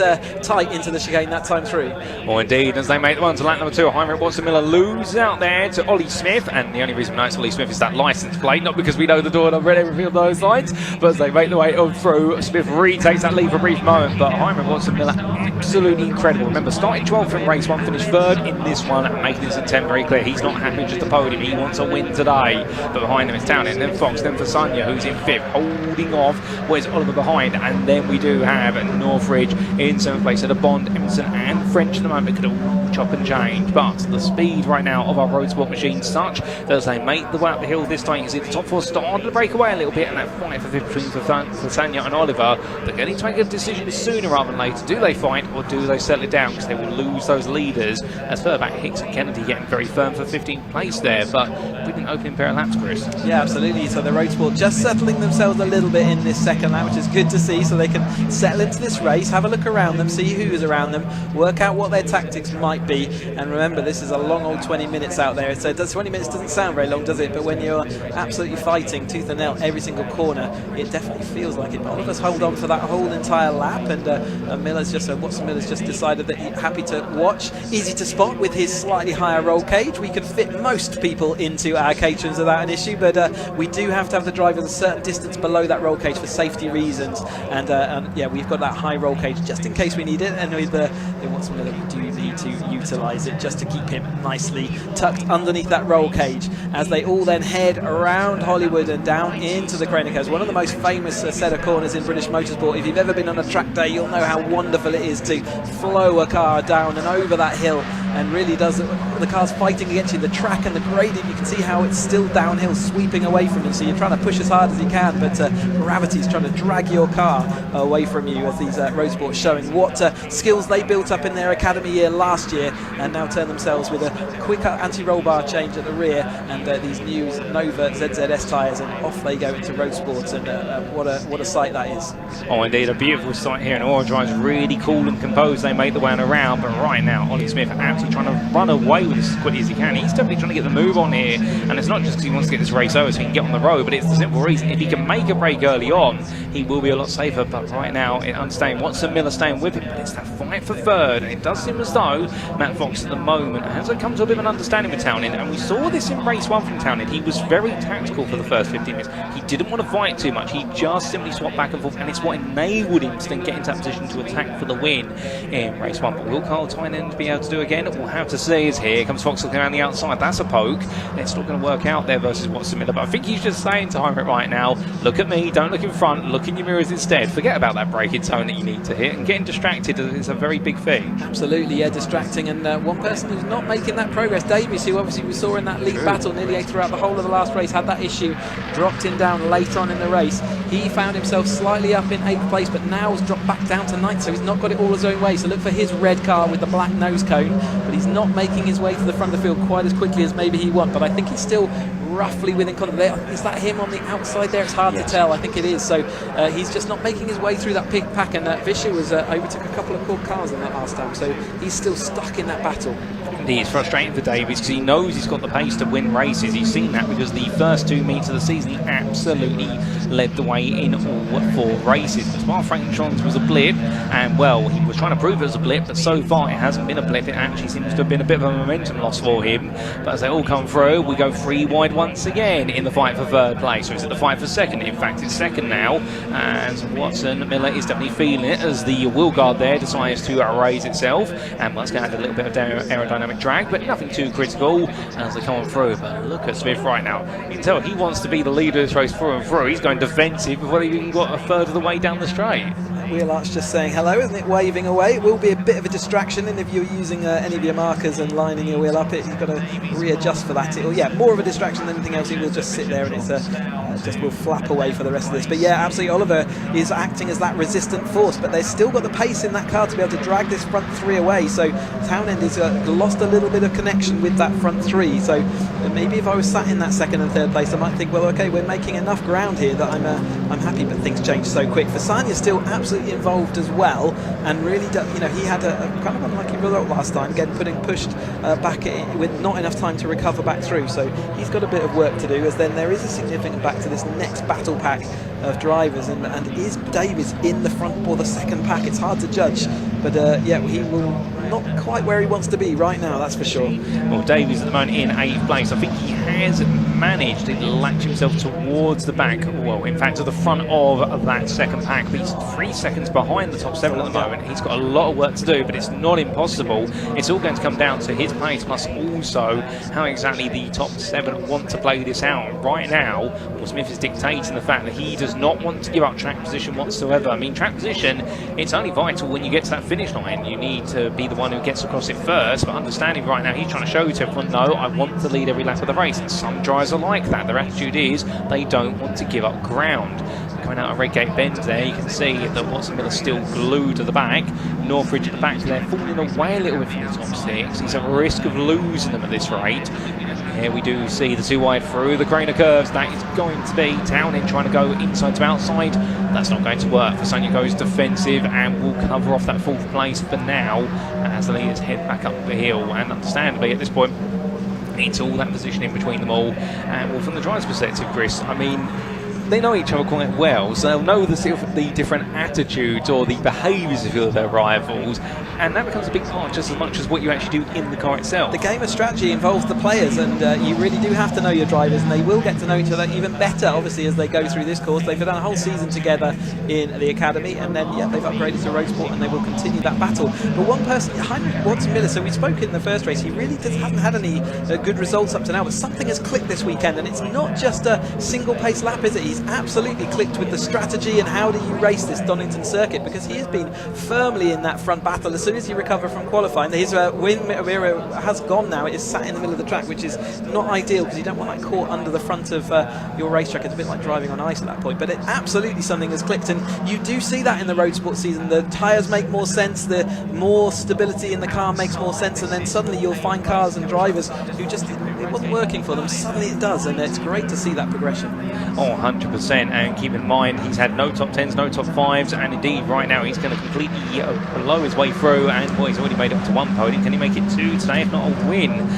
tight into the chicane that time through. Oh, indeed, as they make the one to lap number 2, Heinrich Watson-Miller loses out there to Ollie Smith, and the only reason we know it's Ollie Smith is that licence plate, not because we know the door and I've read everything on those lines, but as they make the way on through, Smith retakes that lead for a brief moment, but Heinrich Watson-Miller absolutely incredible. Remember, starting 12th in race 1, finished 3rd in this one, making his intent very clear. He's not happy with just a podium, he wants a win today. But behind him is Townend, then Fox, then Fasania, who's in 5th, holding off. Where's Oliver behind? And then we do have Northridge in 7th place at a Bond, Emerson and French at the moment. Could all chop and change, but the speed right now of our Roadsport machine such that as they make the way up the hill this time, you can see the top 4 starting to break away a little bit, and that fight for 5th between Fasania and Oliver. They're going to make a decision sooner rather than later. Do they fight or do they settle it down, because they will lose those leaders as further back Hicks and Kennedy getting very firm for 15th place there, but with an opening pair of laps, Chris. Yeah, absolutely. So the Roadsport just settling themselves a little bit in this second lap, which is good to see, so they can settle into this race, have a look around them, see who's around them, work out what their tactics might be. And remember, this is a long old 20 minutes out there, so 20 minutes doesn't sound very long, does it? But when you're absolutely fighting tooth and nail every single corner, it definitely feels like it. But all of us hold on for that whole entire lap, and Miller's just Watson Wilson Miller's just decided that he's happy to watch. Easy to spot with his slightly higher roll cage. We can fit most people into our Caterhams without an issue, but we do have to have the drivers a certain distance below that roll cage for safety reasons. And yeah, we've got that high roll cage just in case we need it. And with the Wilson Miller, we do need to utilise it just to keep him nicely tucked underneath that roll cage as they all then head around Hollywood and down into the Craner Curves. One of the most famous set of corners in British motorsport. If you've ever been on a track day, you'll know how wonderful it is to flow a car down and over that hill, and really does, the car's fighting against you, the track and the gradient, you can see how it's still downhill sweeping away from you, so you're trying to push as hard as you can, but gravity's trying to drag your car away from you, as these Roadsports showing what skills they built up in their academy year last year, and now turn themselves with a quicker anti-roll bar change at the rear, and these new Nova ZZS tyres, and off they go into Roadsports, and what a sight that is. Oh, indeed, a beautiful sight here, and Aura Drive's really cool and composed. They make the way on around, but right now, Ollie Smith absolutely trying to run away with this as quickly as he can. He's definitely trying to get the move on here, and it's not just because he wants to get this race over so he can get on the road, but it's the simple reason, if he can make a break early on, he will be a lot safer. But right now, Unstaying, Watson Miller staying with him, but it's that fight for third, and it does seem as though Matt Fox at the moment has come to a bit of an understanding with Townend, and we saw this in race 1 from Townend. He was very tactical for the first 15 minutes. He didn't want to fight too much. He just simply swapped back and forth, and it's what enabled him to then get into that position to attack for the win in race 1. But will Carl Townend be able to do again? We'll have to see. As here comes Fox looking around the outside. That's a poke. It's not going to work out there versus Watson Miller, but I think he's just saying to Heinrich right now, look at me, don't look in front, look in your mirrors instead. Forget about that braking tone that you need to hit, and getting distracted is a very big thing. Absolutely, yeah, distracting. And one person who's not making that progress, Davies, who obviously we saw in that lead battle nearly throughout the whole of the last race, had that issue, dropped him down late on in the race. He found himself slightly up in 8th place, but now has dropped back down to 9th, so he's not got it all his own way. So look for his red car with the black nose cone, but he's not making his way to the front of the field quite as quickly as maybe he wants. But I think he's still roughly within contact there. Is that him on the outside there? It's hard to tell. I think it is. So he's just not making his way through that pig pack, and Vischer was overtook a couple of core cars in that last time, so he's still stuck in that battle. Indeed, it's frustrating for Davies because he knows he's got the pace to win races. He's seen that because the first 2 meets of the season he absolutely led the way in all 4 races. But Spa Frankenstein's was a blip, and well, he was trying to prove it was a blip, but so far it hasn't been a blip. It actually seems to have been a bit of a momentum loss for him. But as they all come through, we go 3 wide once again in the fight for 3rd place. Or is it the fight for 2nd? In fact, it's 2nd now, and Watson Miller is definitely feeling it as the wheel guard there decides to raise itself, and that's going to add a little bit of aerodynamic drag, but nothing too critical as they come on through. But look at Smith right now. You can tell he wants to be the leader of this race through and through. He's going defensive before he even got a third of the way down the straight. Wheel Arch just saying hello, isn't it, waving away. It will be a bit of a distraction, and if you're using any of your markers and lining your wheel up, you've got to readjust for that. It'll, yeah, more of a distraction than anything else. It will just sit there and it's just will flap away for the rest of this. But yeah, absolutely, Oliver is acting as that resistant force, but they've still got the pace in that car to be able to drag this front 3 away. So Townend has lost a little bit of connection with that front 3. So maybe if I was sat in that 2nd and 3rd place, I might think, well, okay, we're making enough ground here that I'm happy. But things change so quick. Fasania's still absolutely involved as well, and really, he had a kind of unlucky result last time, again pushed back with not enough time to recover back through. So he's got a bit of work to do, as then there is a significant back to this next battle pack of drivers, and is Davies in the front or the 2nd pack? It's hard to judge, but yeah, he will not quite where he wants to be right now, that's for sure. Well, Davies at the moment in 8th place. I think he has managed to latch himself towards the back, well, in fact to the front of that 2nd pack, but he's 3 seconds behind the top 7 at the moment. He's got a lot of work to do, but it's not impossible. It's all going to come down to his pace, plus also how exactly the top 7 want to play this out. Right now, Will Smith is dictating the fact that he does not want to give up track position whatsoever. I mean, track position, it's only vital when you get to that finish line. You need to be the one who gets across it first, but understanding right now, he's trying to show to everyone, no, I want to lead every lap of the race. And some drivers are like that. Their attitude is they don't want to give up ground. Coming out of Redgate Bend there, you can see that Watson Miller's still glued to the back. Northridge at the back there, falling away a little bit from the top 6. He's at risk of losing them at this rate. And here we do see the 2 wide through the Craner Curves. That is going to be Townend trying to go inside to outside. That's not going to work. Fasania goes defensive and will cover off that 4th place for now as the leaders head back up the hill. And understandably at this point, it's all that position in between them all. And well, from the driver's perspective, Chris, I mean, they know each other quite well, so they'll know the different attitudes or the behaviours of their rivals, and that becomes a big part just as much as what you actually do in the car itself. The game of strategy involves the players, and you really do have to know your drivers, and they will get to know each other even better, obviously, as they go through this course. They've done a whole season together in the academy, and then they've upgraded to Roadsport, and they will continue that battle. But one person, Heinrich Watson-Miller, so we spoke in the first race, he really hasn't had any good results up to now, but something has clicked this weekend, and it's not just a single pace lap, is it? He's absolutely clicked with the strategy and how do you race this Donington circuit, because he has been firmly in that front battle. As soon as he recovered from qualifying, his win mirror has gone now. It is sat in the middle of the track, which is not ideal because you don't want that caught under the front of your racetrack. It's a bit like driving on ice at that point, but it absolutely something has clicked, and you do see that in the Roadsport season. The tyres make more sense, the more stability in the car makes more sense, and then suddenly you'll find cars and drivers who just, it wasn't working for them, suddenly it does, and it's great to see that progression. Oh, 100%, and keep in mind he's had no top 10s, no top 5s, and indeed right now he's going to completely blow his way through, and boy, he's already made it to 1 podium. Can he make it 2 today, if not a win?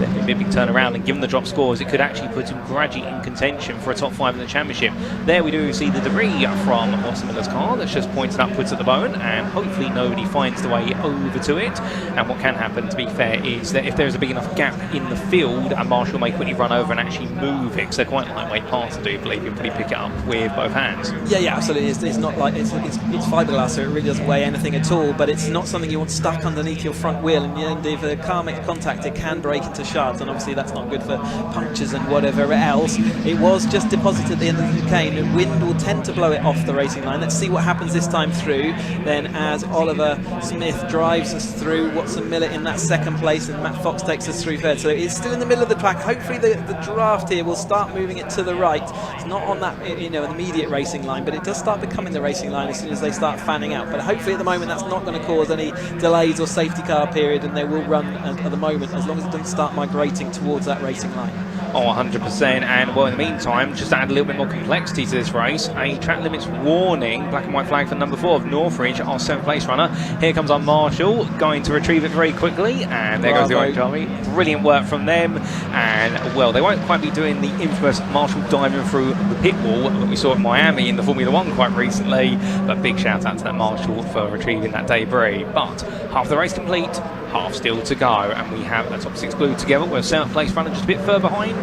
Definitely a big turnaround, and given the drop scores, it could actually put him gradually in contention for a top 5 in the championship. There we do see the debris from Watson-Miller's car that's just pointed upwards at the moment, and hopefully nobody finds the way over to it. And what can happen, to be fair, is that if there's a big enough gap in the field, a marshal may quickly run over and actually move it, because they're quite lightweight parts, I do believe. You can probably pick it up with both hands. Yeah, absolutely. It's not like it's fiberglass, so it really doesn't weigh anything at all, but it's not something you want stuck underneath your front wheel, and if the car makes contact, it can break into shards, and obviously that's not good for punctures and whatever else. It was just deposited at the end of the chicane. The wind will tend to blow it off the racing line. Let's see what happens this time through. Then as Oliver Smith drives us through, Watson-Miller in that second place, and Matt Fox takes us through third. So it's still in the middle of the track. Hopefully the draft here will start moving it to the right. It's not on that immediate racing line, but it does start becoming the racing line as soon as they start fanning out. But hopefully at the moment that's not going to cause any delays or safety car period, and they will run at the moment as long as it doesn't start migrating towards that racing line. Oh, 100%, and well, in the meantime, just to add a little bit more complexity to this race, a track limits warning, black and white flag for number 4 of Northridge, our 7th place runner. Here comes our marshal, going to retrieve it very quickly, and there goes the Orange Army. Brilliant work from them, and well, they won't quite be doing the infamous marshal diving through the pit wall that we saw in Miami in the Formula 1 quite recently, but big shout out to that marshal for retrieving that debris. But half the race complete, half still to go, and we have a top 6 glued together. We're 7th place runner just a bit further behind.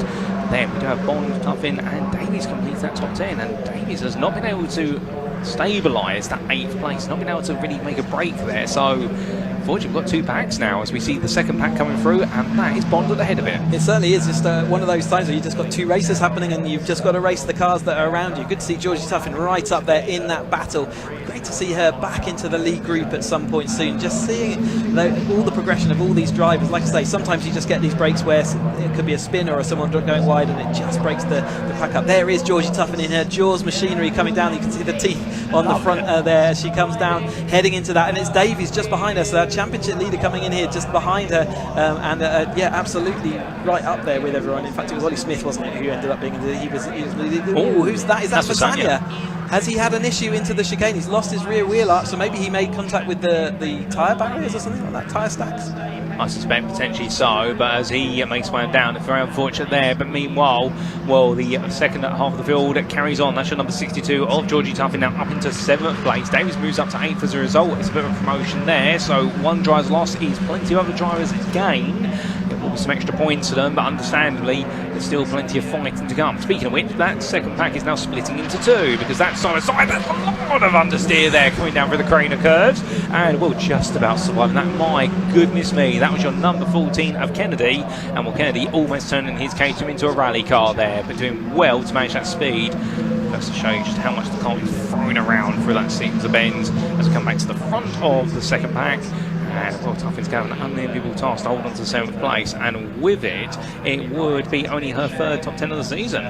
Then we do have Bond, Tuffin, and Davies completes that top 10, and Davies has not been able to stabilise that 8th place, not been able to really make a break there. So unfortunately we've got 2 packs now as we see the second pack coming through, and that is Bond at the head of it. It certainly is just one of those times where you've just got 2 races happening, and you've just got to race the cars that are around you. Good to see Georgie Tuffin right up there in that battle. Great to see her back into the lead group at some point soon. Just seeing all the progression of all these drivers. Like I say, sometimes you just get these breaks where it could be a spin or someone going wide, and it just breaks the pack up. There is Georgie Tuffin in her Jaws machinery coming down. You can see the teeth on the front there as she comes down, heading into that, and it's Davies just behind her, so our championship leader coming in here just behind her, yeah, absolutely right up there with everyone. In fact, it was Ollie Smith, wasn't it, who ended up being oh, who's that? Is that Fasania? Has he had an issue into the chicane? He's lost his rear wheel arch, so maybe he made contact with the tyre barriers or something like that, tyre stacks? I suspect potentially so, but as he makes way down, it's very unfortunate there. But meanwhile, well, the second half of the field carries on. That's your number 62 of Georgie Tuffin, now up into 7th place. Davies moves up to 8th as a result. It's a bit of a promotion there, so 1 driver's loss is plenty of other drivers gain. There will be some extra points to them, but understandably, there's still plenty of fighting to come. Speaking of which, that second pack is now splitting into 2, because that's side by side. There's a lot of understeer there coming down through the Carina curves, and we'll just about survive that. My goodness me, that was your number 14 of Kennedy, and well, Kennedy almost turning his Caterham into a rally car there, but doing well to manage that speed. Just to show you just how much the car was thrown around through that sequence of bends as we come back to the front of the second pack. And well, Tuffin's got an unenviable task to hold on to 7th place, and with it, it would be only her 3rd top 10 of the season.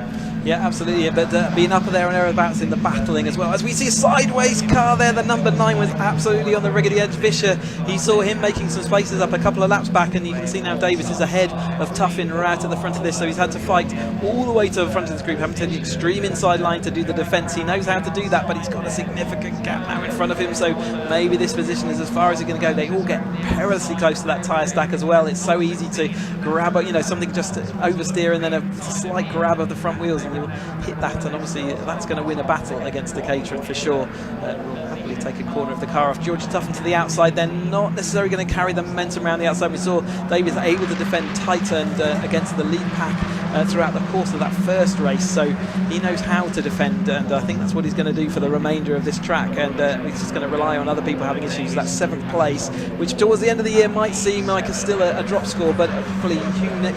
Yeah, absolutely, but being up there and thereabouts in the battling as well. As we see a sideways car there, the number 9 was absolutely on the riggedy edge. Vischer, he saw him making some spaces up a couple of laps back, and you can see now Davis is ahead of Tuffin right at the front of this, so he's had to fight all the way to the front of this group, having to take the extreme inside line to do the defence. He knows how to do that, but he's got a significant gap now in front of him, so maybe this position is as far as he's going to go. They all get get perilously close to that tyre stack as well. It's so easy to grab, something just to oversteer and then a slight grab of the front wheels and you'll hit that, and obviously that's going to win a battle against the Caterham for sure. We'll happily take a corner of the car off. Georgie Tuffin to the outside, they're not necessarily going to carry the momentum around the outside. We saw Davies able to defend tight and against the lead pack throughout the course of that first race, so he knows how to defend, and I think that's what he's going to do for the remainder of this track, and he's just going to rely on other people having issues. That 7th place, which towards the end of the year might seem like still a drop score, but hopefully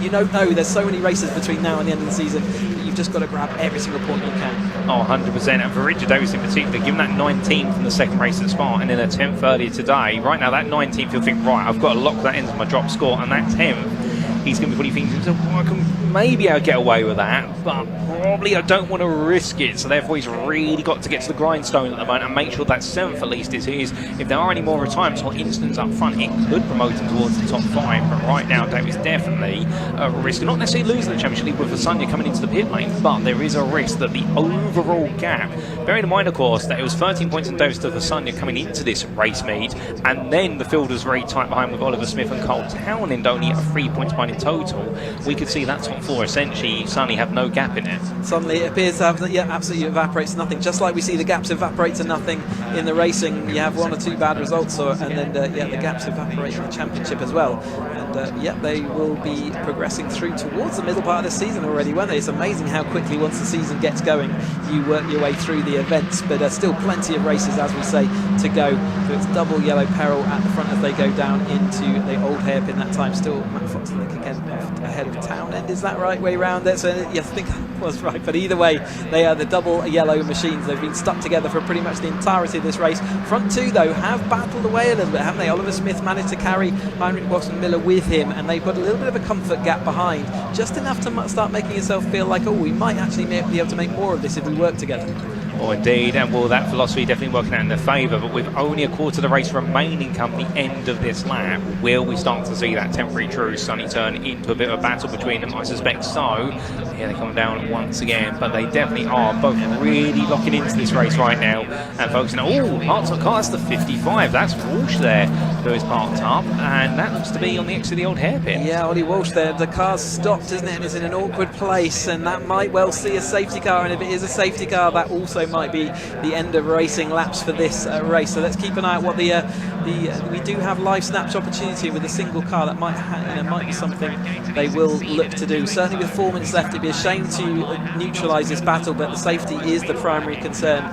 you don't know, there's so many races between now and the end of the season that you've just got to grab every single point you can. Oh, 100%, and for Richard Davies in particular, given that 19th from the second race at Spa and then a 10th earlier today, right now that 19th you'll think, right, I've got to lock that into my drop score, and that 10th he's going to be probably thinking, well, I can maybe I'll get away with that, but probably I don't want to risk it. So therefore he's really got to get to the grindstone at the moment and make sure that 7th at least is his. If there are any more retirements or incidents up front, it could promote him towards the top 5, but right now Davies definitely a risk, not necessarily losing the Championship League with Vasanya coming into the pit lane, but there is a risk that the overall gap, bearing in mind of course that it was 13 points in Davies to Vasanya coming into this race meet, and then the field was very tight behind with Oliver Smith and Cole Townend only at 3 points behind in total. We could see that top 4 essentially suddenly have no gap in it. Suddenly it appears to have, absolutely evaporates to nothing. Just like we see the gaps evaporate to nothing in the racing, you have 1 or 2 bad results, and then the gaps evaporate in the championship as well. And they will be progressing through towards the middle part of the season already, won't they? It's amazing how quickly once the season gets going, you work your way through the events. But there's still plenty of races, as we say, to go. So it's double yellow peril at the front as they go down into the old hairpin. That time still Matt Fox ahead of Townend. Is that right way round it? So yes, I think that was right. But either way, they are the double yellow machines. They've been stuck together for pretty much the entirety of this race. Front 2 though have battled away a little bit, haven't they? Oliver Smith managed to carry Heinrich Watson Miller with him, and they put a little bit of a comfort gap behind, just enough to start making yourself feel like, oh, we might actually be able to make more of this if we work together. Oh, indeed, and well, that philosophy definitely working out in their favour, but with only a quarter of the race remaining come the end of this lap, will we start to see that temporary truce suddenly turn into a bit of a battle between them? I suspect so. Here they come down once again, but they definitely are both really locking into this race right now and focusing. Oh, parked up car, that's the 55, that's Walsh there who is parked up, and that looks to be on the exit of the old hairpin. Yeah, Ollie Walsh there, the car's stopped, isn't it, and it's in an awkward place, and that might well see a safety car, and if it is a safety car, that also might be the end of racing laps for this race. So let's keep an eye out what we do have live snatch opportunity with a single car. That might be something they will look to do. Certainly with 4 minutes left, it'd be a shame to neutralise this battle, but the safety is the primary concern.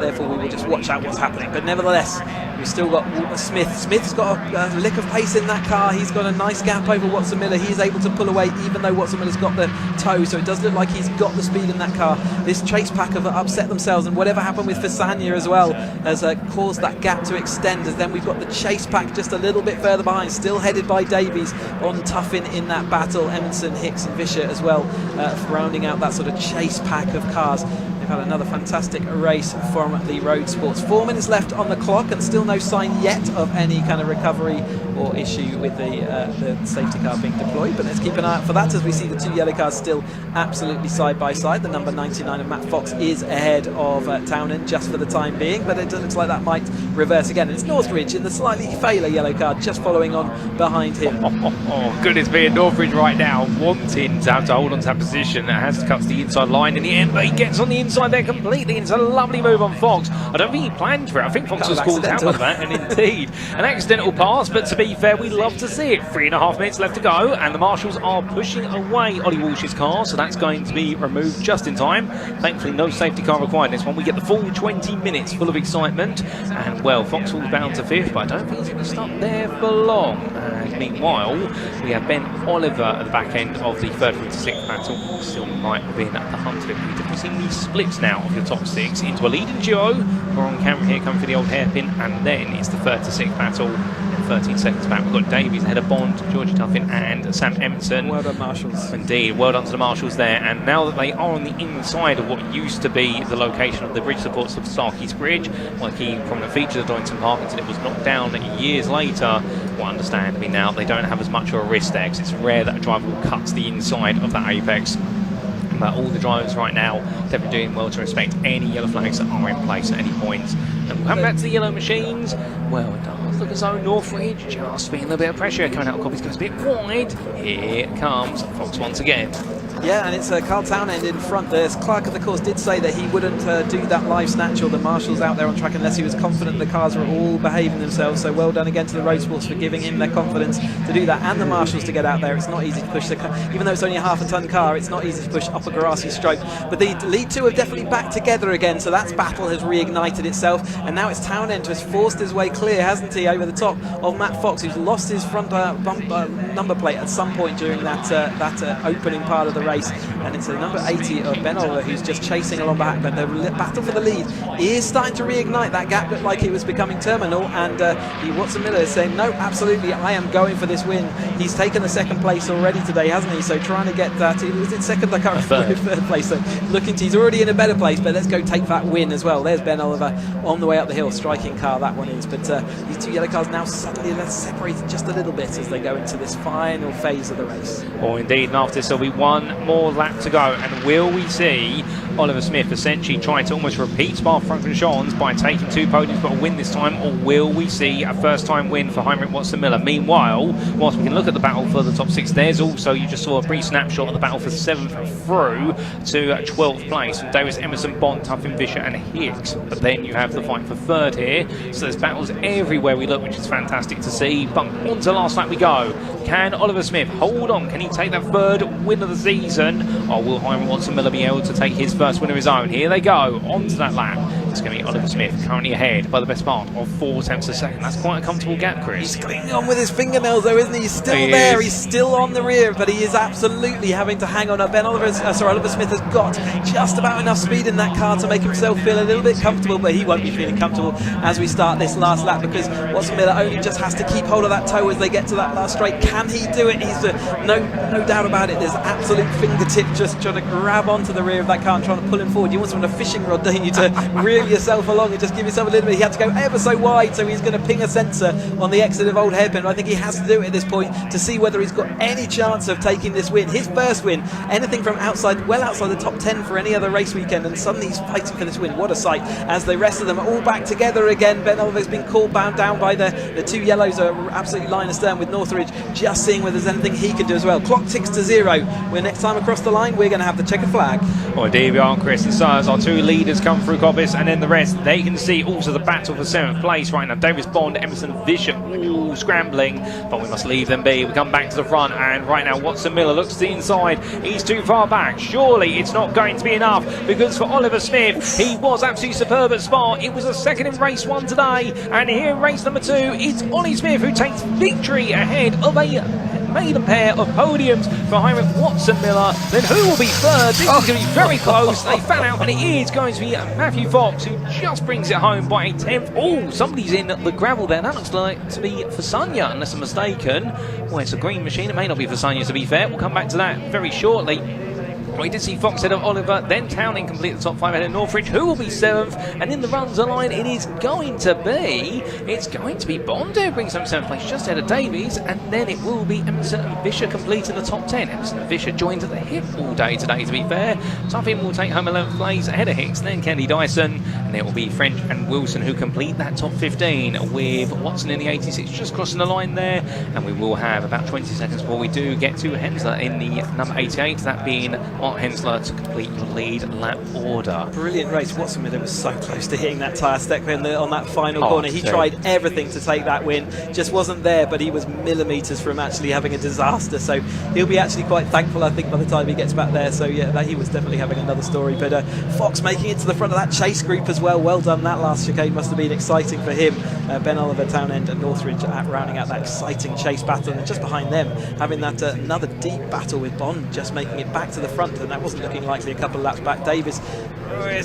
Therefore we will just watch out what's happening. But nevertheless, we've still got Smith. Smith's got a lick of pace in that car. He's got a nice gap over Watson Miller. He is able to pull away even though Watson Miller's got the toe, so it does look like he's got the speed in that car. This chase pack have upset themselves, and whatever happened with Fasania as well has caused that gap to extend, as then we've got the chase pack just a little bit further behind, still headed by Davies on Tuffin in that battle. Emerson, Hicks and Vischer as well, rounding out that sort of chase pack of cars. They've had another fantastic race from the Roadsports. 4 minutes left on the clock and still no sign yet of any kind of recovery or issue with the safety car being deployed, but let's keep an eye out for that as we see the 2 yellow cars still absolutely side by side. The number 99 of Matt Fox is ahead of Townend just for the time being, but it looks like that might reverse again. It's Northridge in the slightly failure yellow car just following on behind him. Oh goodness me, Northridge right now wanting to have to hold on to that position. That has to cut to the inside line in the end, but he gets on the inside there completely. It's a lovely move on Fox. I don't think he planned for it. I think Fox was called out of that, and indeed an accidental pass, but to be fair, we love to see it. 3.5 minutes left to go, and the marshals are pushing away Ollie Walsh's car, so that's going to be removed just in time. Thankfully, no safety car required in this one. We get the full 20 minutes full of excitement, and well, Fox falls bound to 5th, but I don't think he's going to stop there for long. And meanwhile, we have Ben Oliver at the back end of the 3rd through to 6th battle. Still might have been at the hunt of it. We've definitely seen these splits now of your top 6 into a leading duo. We're on camera here coming for the old hairpin, and then it's the 3rd to 6th battle. 13 seconds back, we've got Davies ahead of Bond, Georgie Tuffin and Sam Emerson. Well done, Marshals. Indeed, well done to the Marshals there. And now that they are on the inside of what used to be the location of the bridge supports of Starkey's Bridge, one of the key prominent features of Donington Park until it was knocked down years later, well, understandably now they don't have as much of a risk there, because it's rare that a driver will cut to the inside of that apex. But all the drivers right now definitely doing well to respect any yellow flags that are in place at any point. And we'll come back to the yellow machines. Well, it does. does look as though Northridge just feeling a bit of pressure coming out. Coppice goes a bit wide. Here comes Fox once again. Yeah, and it's Carl Townend in front. The clerk of the course did say that he wouldn't do that live snatch or the marshals out there on track unless he was confident the cars were all behaving themselves. So well done again to the Roadsports for giving him their confidence to do that, and the marshals to get out there. It's not easy to push the car, even though it's only a half-a-ton car. It's not easy to push up a grassy straight. But the lead two are definitely back together again. So that battle has reignited itself, and now it's Townend who has forced his way clear, hasn't he, over the top of Matt Fox, who's lost his front number plate at some point during that opening part of the race. And it's the number 80 of Ben Oliver who's just chasing along back, but the battle for the lead is starting to reignite. That gap looked like it was becoming terminal, and Watson Miller is saying, no, absolutely, I am going for this win. He's taken the second place already today, hasn't he? So trying to get that, was it second? I can't remember, third place. So looking to, he's already in a better place, but let's go take that win as well. There's Ben Oliver on the way up the hill, striking car that one is. But these two yellow cars now suddenly separated just a little bit as they go into this final phase of the race. Oh, indeed, and after this there'll be one more lap to go. And will we see Oliver Smith essentially trying to almost repeat Spa-Francorchamps by taking 2 podiums but a win this time, or will we see a first-time win for Heinrich Watson Miller? Meanwhile, whilst we can look at the battle for the top 6, there's also, you just saw a brief snapshot of the battle for 7th through to 12th place from Davis, Emerson, Bond, Tuffin, Vischer and Hicks. But then you have the fight for 3rd here, so there's battles everywhere we look, which is fantastic to see. But on to last lap we go. Can Oliver Smith hold on? Can he take that 3rd win of the season? Or will Heinrich Watson Miller be able to take his first win of his own? Here they go, onto that lap. It's going to be Oliver Smith, currently ahead by the best part of 4 tenths a second. That's quite a comfortable gap, Chris. He's clinging on with his fingernails though, isn't he? He's still there, he's still on the rear, but he is absolutely having to hang on. Oliver Smith has got just about enough speed in that car to make himself feel a little bit comfortable, but he won't be feeling comfortable as we start this last lap, because Watson Miller only just has to keep hold of that toe as they get to that last straight. Can he do it? He's no doubt about it. There's absolute fingertip just trying to grab onto the rear of that car and trying to pull him forward. You want someone a fishing rod, don't you, to reel yourself along and just give yourself a little bit. He had to go ever so wide, so he's going to ping a sensor on the exit of Old Hairpin. I think he has to do it at this point to see whether he's got any chance of taking this win. His first win, anything from well outside the top 10 for any other race weekend, and suddenly he's fighting for this win. What a sight, as the rest of them are all back together again. Ben Oliver's been called down by the 2 yellows are absolutely line astern with Northridge, just seeing whether there's anything he can do as well. Clock ticks to 0. We're next time across the line, we're going to have the checkered flag. Well, indeed we are, Chris. And so as our 2 leaders come through Coppice, and then the rest, they can see also the battle for 7th place right now. Davis, Bond, Emerson, Vischer, all scrambling, but we must leave them be. We come back to the front, and right now Watson Miller looks to the inside. He's too far back. Surely it's not going to be enough, because for Oliver Smith, he was absolutely superb at Spa. It was a second in race 1 today, and here in race number 2, it's Ollie Smith who takes victory ahead of a maiden pair of podiums for Heinrich Watson Miller. Then who will be 3rd? This is going to be very close. They fell out, and it is going to be Matthew Fox who just brings it home by a 10th. Oh, somebody's in the gravel there. That looks like to be Fasanya, unless I'm mistaken. Well, it's a green machine. It may not be Fasanya, to be fair. We'll come back to that very shortly. We did see Fox ahead of Oliver, then Townend complete the top 5 ahead of Northridge, who will be 7th, and in the runs line it's going to be Bond who brings home 7th place just ahead of Davies, and then it will be Emerson and Vischer completing the top 10. Emerson and Vischer joined at the hip all day today, to be fair. Tuffin will take home 11th place ahead of Hicks, then Kennedy Dyson, and it will be French and Wilson who complete that top 15, with Watson in the 86 just crossing the line there, and we will have about 20 seconds before we do get to Hensler in the number 88, that being Mark Hensler to complete your lead lap order. Brilliant race. Watson Miller was so close to hitting that tyre stack on that final corner. He tried everything to take that win, just wasn't there, but he was millimetres from actually having a disaster, so he'll be actually quite thankful, I think, by the time he gets back there. So yeah, he was definitely having another story. But Fox making it to the front of that chase group as well. Well done. That last chicane must have been exciting for him. Ben Oliver, Townend and Northridge rounding out that exciting chase battle, and just behind them having that another deep battle with Bond just making it back to the front, and that wasn't looking likely a couple of laps back. Davis,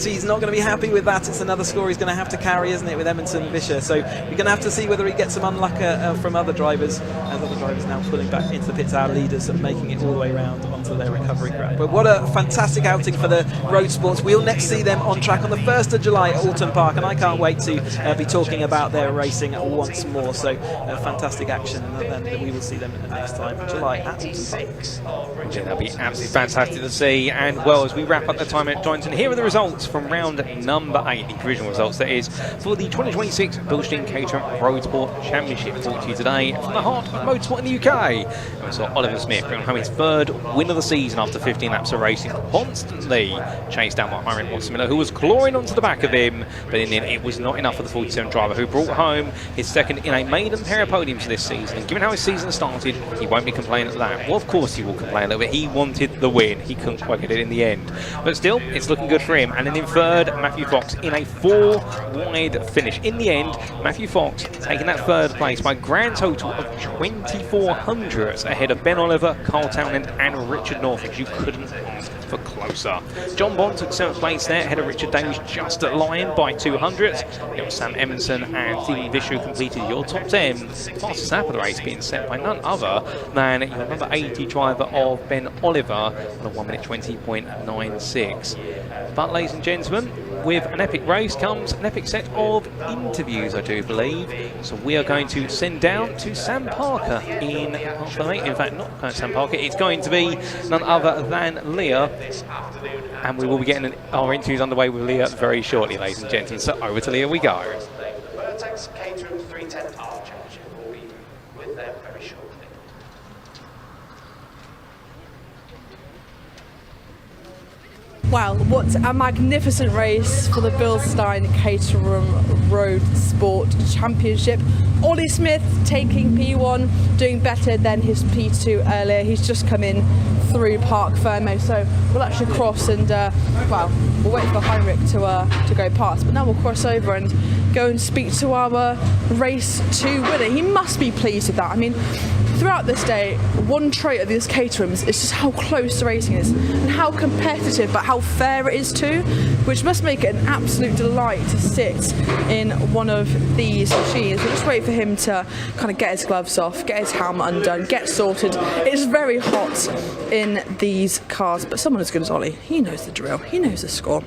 he's not going to be happy with that. It's another score he's going to have to carry, isn't it, with Emerson and Vischer? So we're going to have to see whether he gets some unluck from other drivers, as other drivers now pulling back into the pits, our leaders, and making it all the way around onto their recovery track. But what a fantastic outing for the Roadsports. We'll next see them on track on the 1st of July at Alton Park, and I can't wait to be talking about their racing once more. So fantastic action, and we will see them next time in July at Alton Park. That'll be absolutely fantastic to see. And well, as we wrap up the time at Donington, here are the results from round number 8, the provisional results that is, for the 2026 Bilstein Caterham Roadsport Championship. Brought to you today from the heart of motorsport in the UK. And we saw Oliver Smith bring home his 3rd win of the season after 15 laps of racing, constantly chased down by Heinrich Watson-Miller, who was clawing onto the back of him, but in the end it was not enough for the 47 driver, who brought home his 2nd in a maiden pair of podiums this season. And given how his season started, he won't be complaining at that. Well, of course he will complain a little bit. He wanted the win. He couldn't quite get it in the end. But still, it's looking good for him. And then in 3rd, Matthew Fox in a 4-wide finish. In the end, Matthew Fox taking that 3rd place by a grand total of 24 hundredths ahead of Ben Oliver, Carl Townend and Richard Norfolk. You couldn't ask for closer. John Bond took 7th place there, ahead of Richard Davies just at line by 200ths. You got Sam Emerson and Stephen Vischer who completed your top 10. Fastest lap of the race being set by none other than your number 80 driver of Ben Oliver on a 1 minute 20.96. But ladies and gentlemen, with an epic race comes an epic set of interviews, I do believe. So we are going to send down to Sam Parker in half an 8. In fact, not Sam Parker, it's going to be none other than Leah. And we will be getting our interviews underway with Leah very shortly, ladies and gentlemen. So over to Leah we go. Vertex Caterham 310R Championship will be with them very shortly. Wow, what a magnificent race for the Bilstein Caterham Roadsport Championship. Ollie Smith taking P1, doing better than his P2 earlier. He's just come in through Park Fermo, so we'll actually cross and, well, we'll wait for Heinrich to go past. But now we'll cross over and go and speak to our race 2 winner. He must be pleased with that. I mean, throughout this day, one trait of these Caterhams is just how close the racing is and how competitive but how fair it is too, which must make it an absolute delight to sit in one of these machines. We'll just wait for him to kind of get his gloves off, get his helmet undone, get sorted. It's very hot in these cars, but someone as good as Ollie, he knows the drill, he knows the score.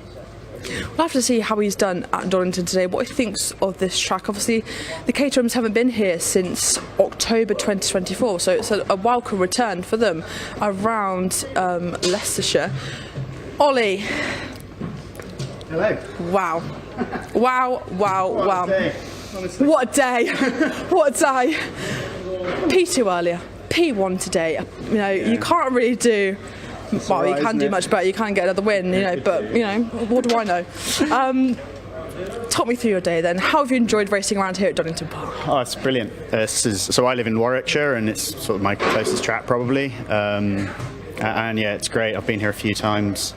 We'll have to see how he's done at Donington today, what he thinks of this track. Obviously, the Caterhams haven't been here since October 2024, so it's a welcome return for them around Leicestershire. Ollie. Hello. Wow. Wow, wow, wow. What a day. What a day. P2 earlier, P1 today. You know, you can't really do... Well, you can do much better, you can get another win, you know, but, you know, what do I know? Talk me through your day then. How have you enjoyed racing around here at Donington Park? Oh, it's brilliant. So I live in Warwickshire and it's sort of my closest track probably. And yeah, it's great. I've been here a few times.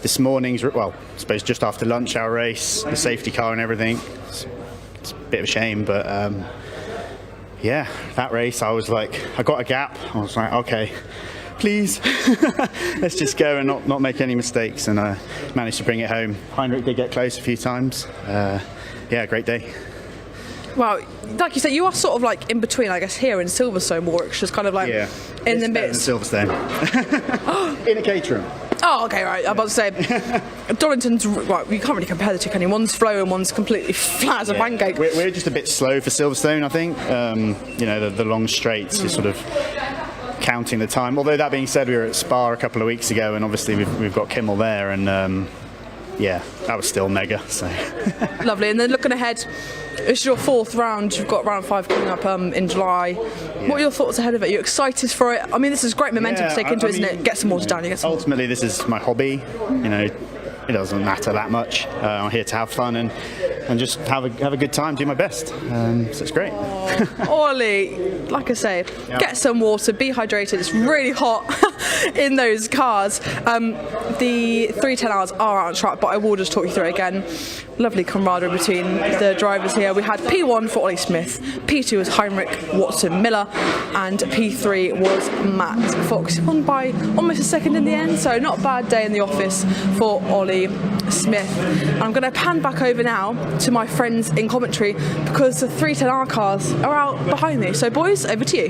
This morning's, well, I suppose just after lunch, our race, the safety car and everything. It's a bit of a shame, but yeah, that race, I was like, I got a gap. I was like, okay, please, let's just go and not make any mistakes, and I managed to bring it home. Heinrich did get close a few times. Yeah, great day. Well, like you said, you are sort of like in between, I guess, here in Silverstone, Warwickshire's kind of like in the midst. Silverstone. In a Caterham. Oh, okay, right. I'm about to say, Donington's, well, you can't really compare the two, can you? One's flow and one's completely flat as a pancake. We're just a bit slow for Silverstone, I think. You know, the long straights is sort of counting the time. Although that being said, we were at Spa a couple of weeks ago, and obviously we've got Kimmel there, and yeah, that was still mega. So lovely. And then looking ahead, it's your 4th round. You've got round 5 coming up in July. What are your thoughts ahead of it? Are you excited for it? I mean, this is great momentum to take into, isn't it? Get some water down. Ultimately, this is my hobby. You know, it doesn't matter that much. I'm here to have fun and just have a good time, do my best. So it's great. Ollie, like I say, get some water, be hydrated. It's really hot in those cars. The 310Rs are out on track, but I will just talk you through it again. Lovely camaraderie between the drivers here. We had P1 for Ollie Smith, P2 was Heinrich Watson-Miller, and P3 was Matt Fox. He won by almost a second in the end, so not a bad day in the office for Ollie Smith. And I'm going to pan back over now to my friends in commentary because the 310R cars are out behind me. So boys, over to you.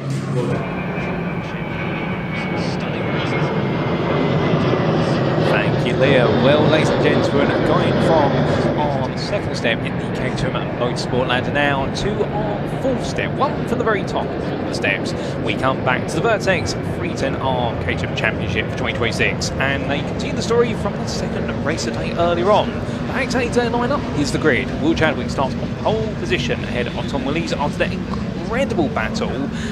Thank Thank you, Leah. Well, ladies and gentlemen, going from our second step in the Caterham Motorsport ladder now to our fourth step, one from the very top of the steps. We come back to the Vertex 310R Caterham Championship for 2026, and they continue the story from the second race of the day earlier on. The Act 8-day lineup is the grid. Will Chadwick starts on pole position ahead of Tom Willies after that incredible battle,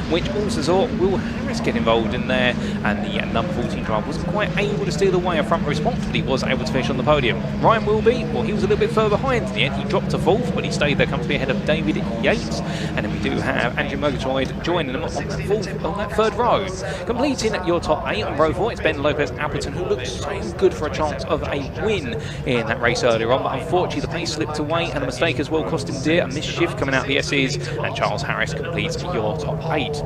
which also saw Will Harris get involved in there, and the number 14 driver wasn't quite able to steal away a front row spot, but he was able to finish on the podium. Ryan Wilby, well, he was a little bit further behind in the end. He dropped to fourth, but he stayed there comfortably ahead of David Yates, and then we do have Andrew Murgatroyd joining them on that third row. Completing your top 8 on row 4, it's Ben Lopez Appleton, who looks so good for a chance of a win in that race earlier on, but unfortunately the pace slipped away, and a mistake as well cost him dear. A missed shift coming out the S's, and Charles Harris completes your top 8.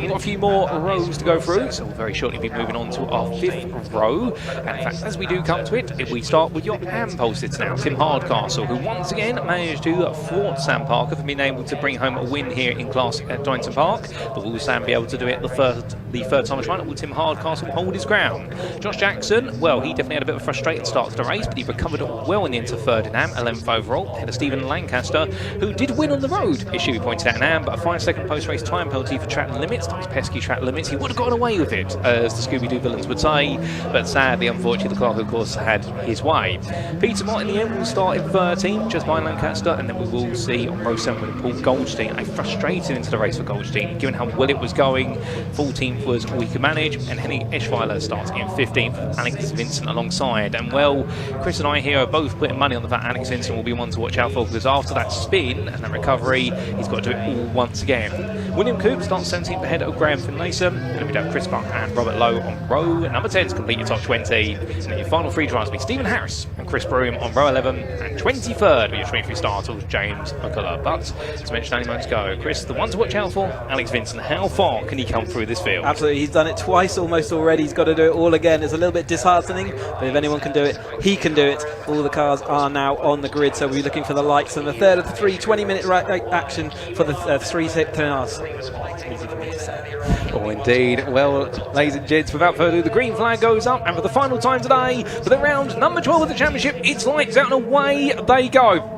We've got a few more rows to go through, so we'll very shortly be moving on to our 5th row. And in fact, as we do come to it, if we start with your AM pole sitter now, Tim Hardcastle, who once again managed to thwart Sam Parker for being able to bring home a win here in class at Donington Park. But will Sam be able to do it the third time around? Will Tim Hardcastle hold his ground? Josh Jackson, well, he definitely had a bit of a frustrating start to the race, but he recovered well in the into third in AM, 11th overall, ahead of Stephen Lancaster, who did win on the road, it should be pointed out in AM, but a 5-second post-race time penalty for track limits, those pesky track limits. He would have got away with it, as the Scooby-Doo villains would say, but sadly, unfortunately, the clock, of course, had his way. Peter Mott in the end will start in 13, just by Lancaster, and then we will see on row 7 with Paul Goldstein, a frustrating into the race for Goldstein, given how well it was going. 14th was we could manage, and Henning Eschweiler starts in 15th, Alex Vincent alongside. And well, Chris and I here are both putting money on the fact Alex Vincent will be one to watch out for, because after that spin and that recovery, he's got to do it all once again. William Coop starts 17th ahead of Graham Finlayson, and then we'd have Chris Buck and Robert Lowe on row number 10 to complete your top 20. And then your final 3 drivers will be Stephen Harris and Chris Broom on row 11, and 23rd with your 23 starters, James McCullough. But as mentioned only moments ago, Chris, the one to watch out for, Alex Vincent. How far can he come through this field? Absolutely, he's done it twice almost already. He's got to do it all again. It's a little bit disheartening, but if anyone can do it, he can do it. All the cars are now on the grid, so we'll be looking for the lights, and the third of the 3 20-minute action for the 3 10Rs. Easy for me to say. Oh, indeed. Well, ladies and gents, without further ado, the green flag goes up, and for the final time today, for the round number 12 of the championship, it's lights out and away they go.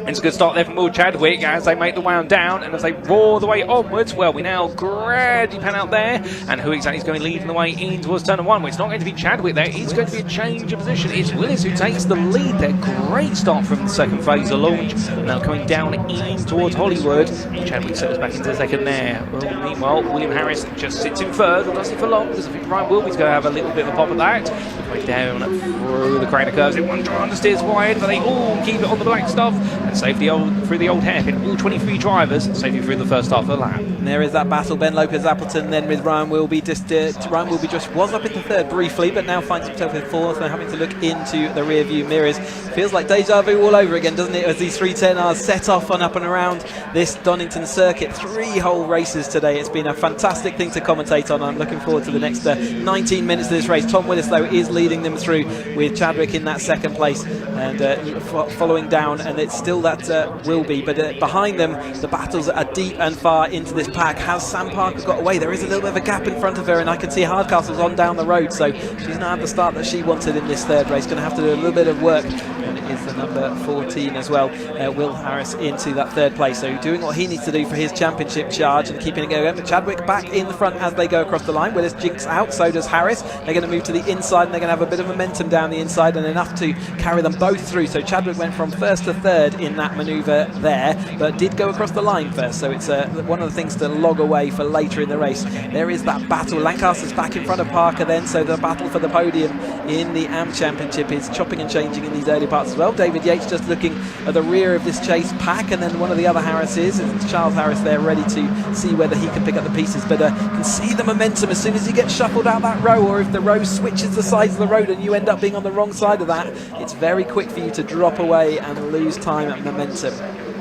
It's a good start there from Will Chadwick as they make the way on down, and as they roar the way onwards, well, we now gradually pan out there, and who exactly is going leading the way in towards turn 1? Well, it's not going to be Chadwick there, it's going to be a change of position. It's Willis who takes the lead there. Great start from the second phase of launch, and now coming down in towards Hollywood. Chadwick settles back into second there. Well, meanwhile, William Harris just sits in third, but doesn't for long, because I think Ryan Wilby's going to have a little bit of a pop at that. Going down through the crane of curves, one trying to steer wide, but they all keep it on the black stuff, and save through the old hairpin. All 23 drivers safely through the first half of the lap. And there is that battle. Ben Lopez Appleton then with Ryan Wilby. Ryan Wilby just was up into third briefly, but now finds himself in fourth and having to look into the rear view mirrors. Feels like deja vu all over again, doesn't it, as these 310Rs set off on up and around this Donington circuit. 3 whole races today. It's been a fantastic thing to commentate on. I'm looking forward to the next 19 minutes of this race. Tom Willis, though, is leading them through with Chadwick in that second place and following down, and it's still that Wilby, but behind them the battles are deep and far into this pack. Has Sam Parker got away? There is a little bit of a gap in front of her, and I can see Hardcastle's on down the road, so she's not had the start that she wanted in this third race. Going to have to do a little bit of work, and it is the number 14 as well, Will Harris, into that third place, so doing what he needs to do for his championship charge and keeping it going. But Chadwick back in the front as they go across the line. Willis jinks out, so does Harris. They're going to move to the inside, and they're going to have a bit of momentum down the inside, and enough to carry them both through. So Chadwick went from first to third in that manoeuvre there, but did go across the line first, so it's one of the things to log away for later in the race. There is that battle. Lancaster's back in front of Parker then, so the battle for the podium in the AM Championship is chopping and changing in these early parts as well. David Yates just looking at the rear of this chase pack, and then one of the other Harrises, it's Charles Harris there, ready to see whether he can pick up the pieces, but can see the momentum as soon as he gets shuffled out that row, or if the row switches the sides of the road and you end up being on the wrong side of that, it's very quick for you to drop away and lose time and momentum.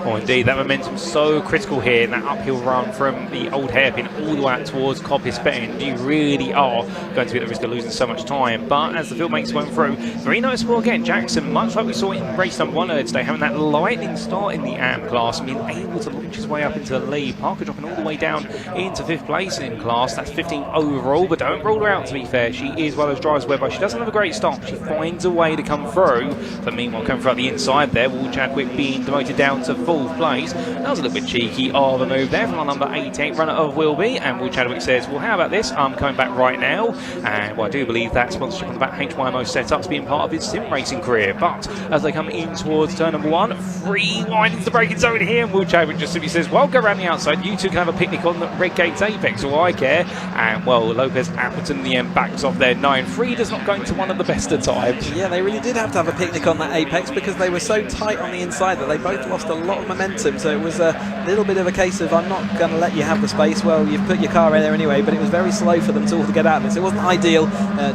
Oh, indeed, that momentum's so critical here in that uphill run from the old hairpin all the way up towards Coppice Betting. You really are going to be at the risk of losing so much time. But as the field mates went through, very noticeable again, Jackson, much like we saw in race number 1 earlier today, having that lightning start in the AM class and being able to launch his way up into the lead. Parker dropping all the way down into 5th place in class. That's 15 overall, but don't rule her out, to be fair. She is one of those drivers whereby she doesn't have a great start. She finds a way to come through. But meanwhile, coming through the inside there, Will Chadwick being demoted down to 4th place. That was a little bit cheeky of a move there from our number 88 runner of Wilby, and Will Chadwick says, well, how about this? I'm coming back right now. And well, I do believe that sponsorship on the back HYMO setup's being part of his sim racing career. But as they come in towards turn number 1, free wide into the braking zone here, and Will Chadwick just simply says, well, go around the outside, you two can have a picnic on the Red Gates Apex, all I care. And well, Lopez Appleton in the end backs off there 9-3, does not go into one of the best of times. Yeah, they really did have to have a picnic on that Apex because they were so tight on the inside that they both lost a lot of momentum. So it was a little bit of a case of, I'm not going to let you have the space. Well, you've put your car in there anyway, but it was very slow for them to all to get out of it. So it wasn't ideal.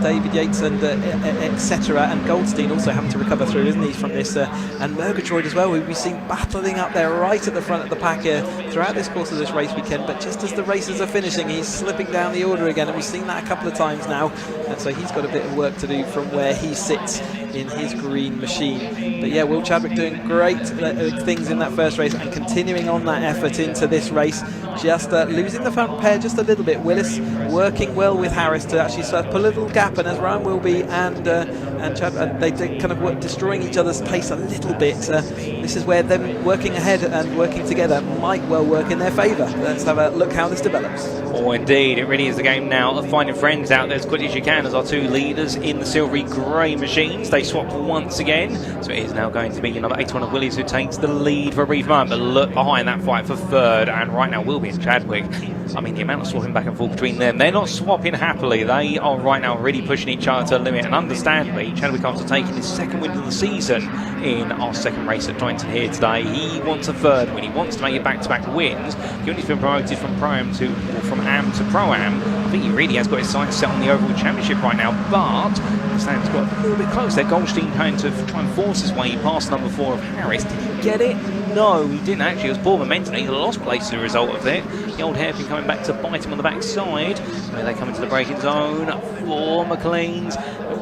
David Yates and etc. and Goldstein also having to recover through, isn't he, from this? And Murgatroyd as well, we've seen battling up there right at the front of the pack throughout this course of this race weekend. But just as the races are finishing, he's slipping down the order again, and we've seen that a couple of times now. And so he's got a bit of work to do from where he sits in his green machine. But yeah, Will Chadwick doing great things in that first race and continuing on that effort into this race. Just losing the front pair just a little bit. Willis working well with Harris to actually sort of pull a little gap, and as Ryan Wilby and Chad, they kind of work destroying each other's pace a little bit. This is where them working ahead and working together might well work in their favour. Let's have a look how this develops. Oh, indeed, it really is the game now of finding friends out there as quickly as you can, as our two leaders in the silvery grey machines. They swap once again, so it is now going to be number 81 of Willies who takes the lead for a brief moment, but look behind that fight for third, and right now Wilby and Chadwick, I mean, the amount of swapping back and forth between them, they're not swapping happily. They are right now really pushing each other to the limit, and understandably, Chadwick, after taking his second win of the season in our second race at Donington here today, he wants a third win. He wants to make it back-to-back wins. Given he's been promoted from Pro-Am to, or from Am to Pro-Am, I think he really has got his sights set on the overall championship right now, but Sam's got a little bit close there. Goldstein going to try and force his way past number 4 of Harris. Did he get it? No, he didn't actually. It was poor momentum. He lost place as a result of it. The old hairpin coming back to bite him on the backside. Where they come into the braking zone for McLean's.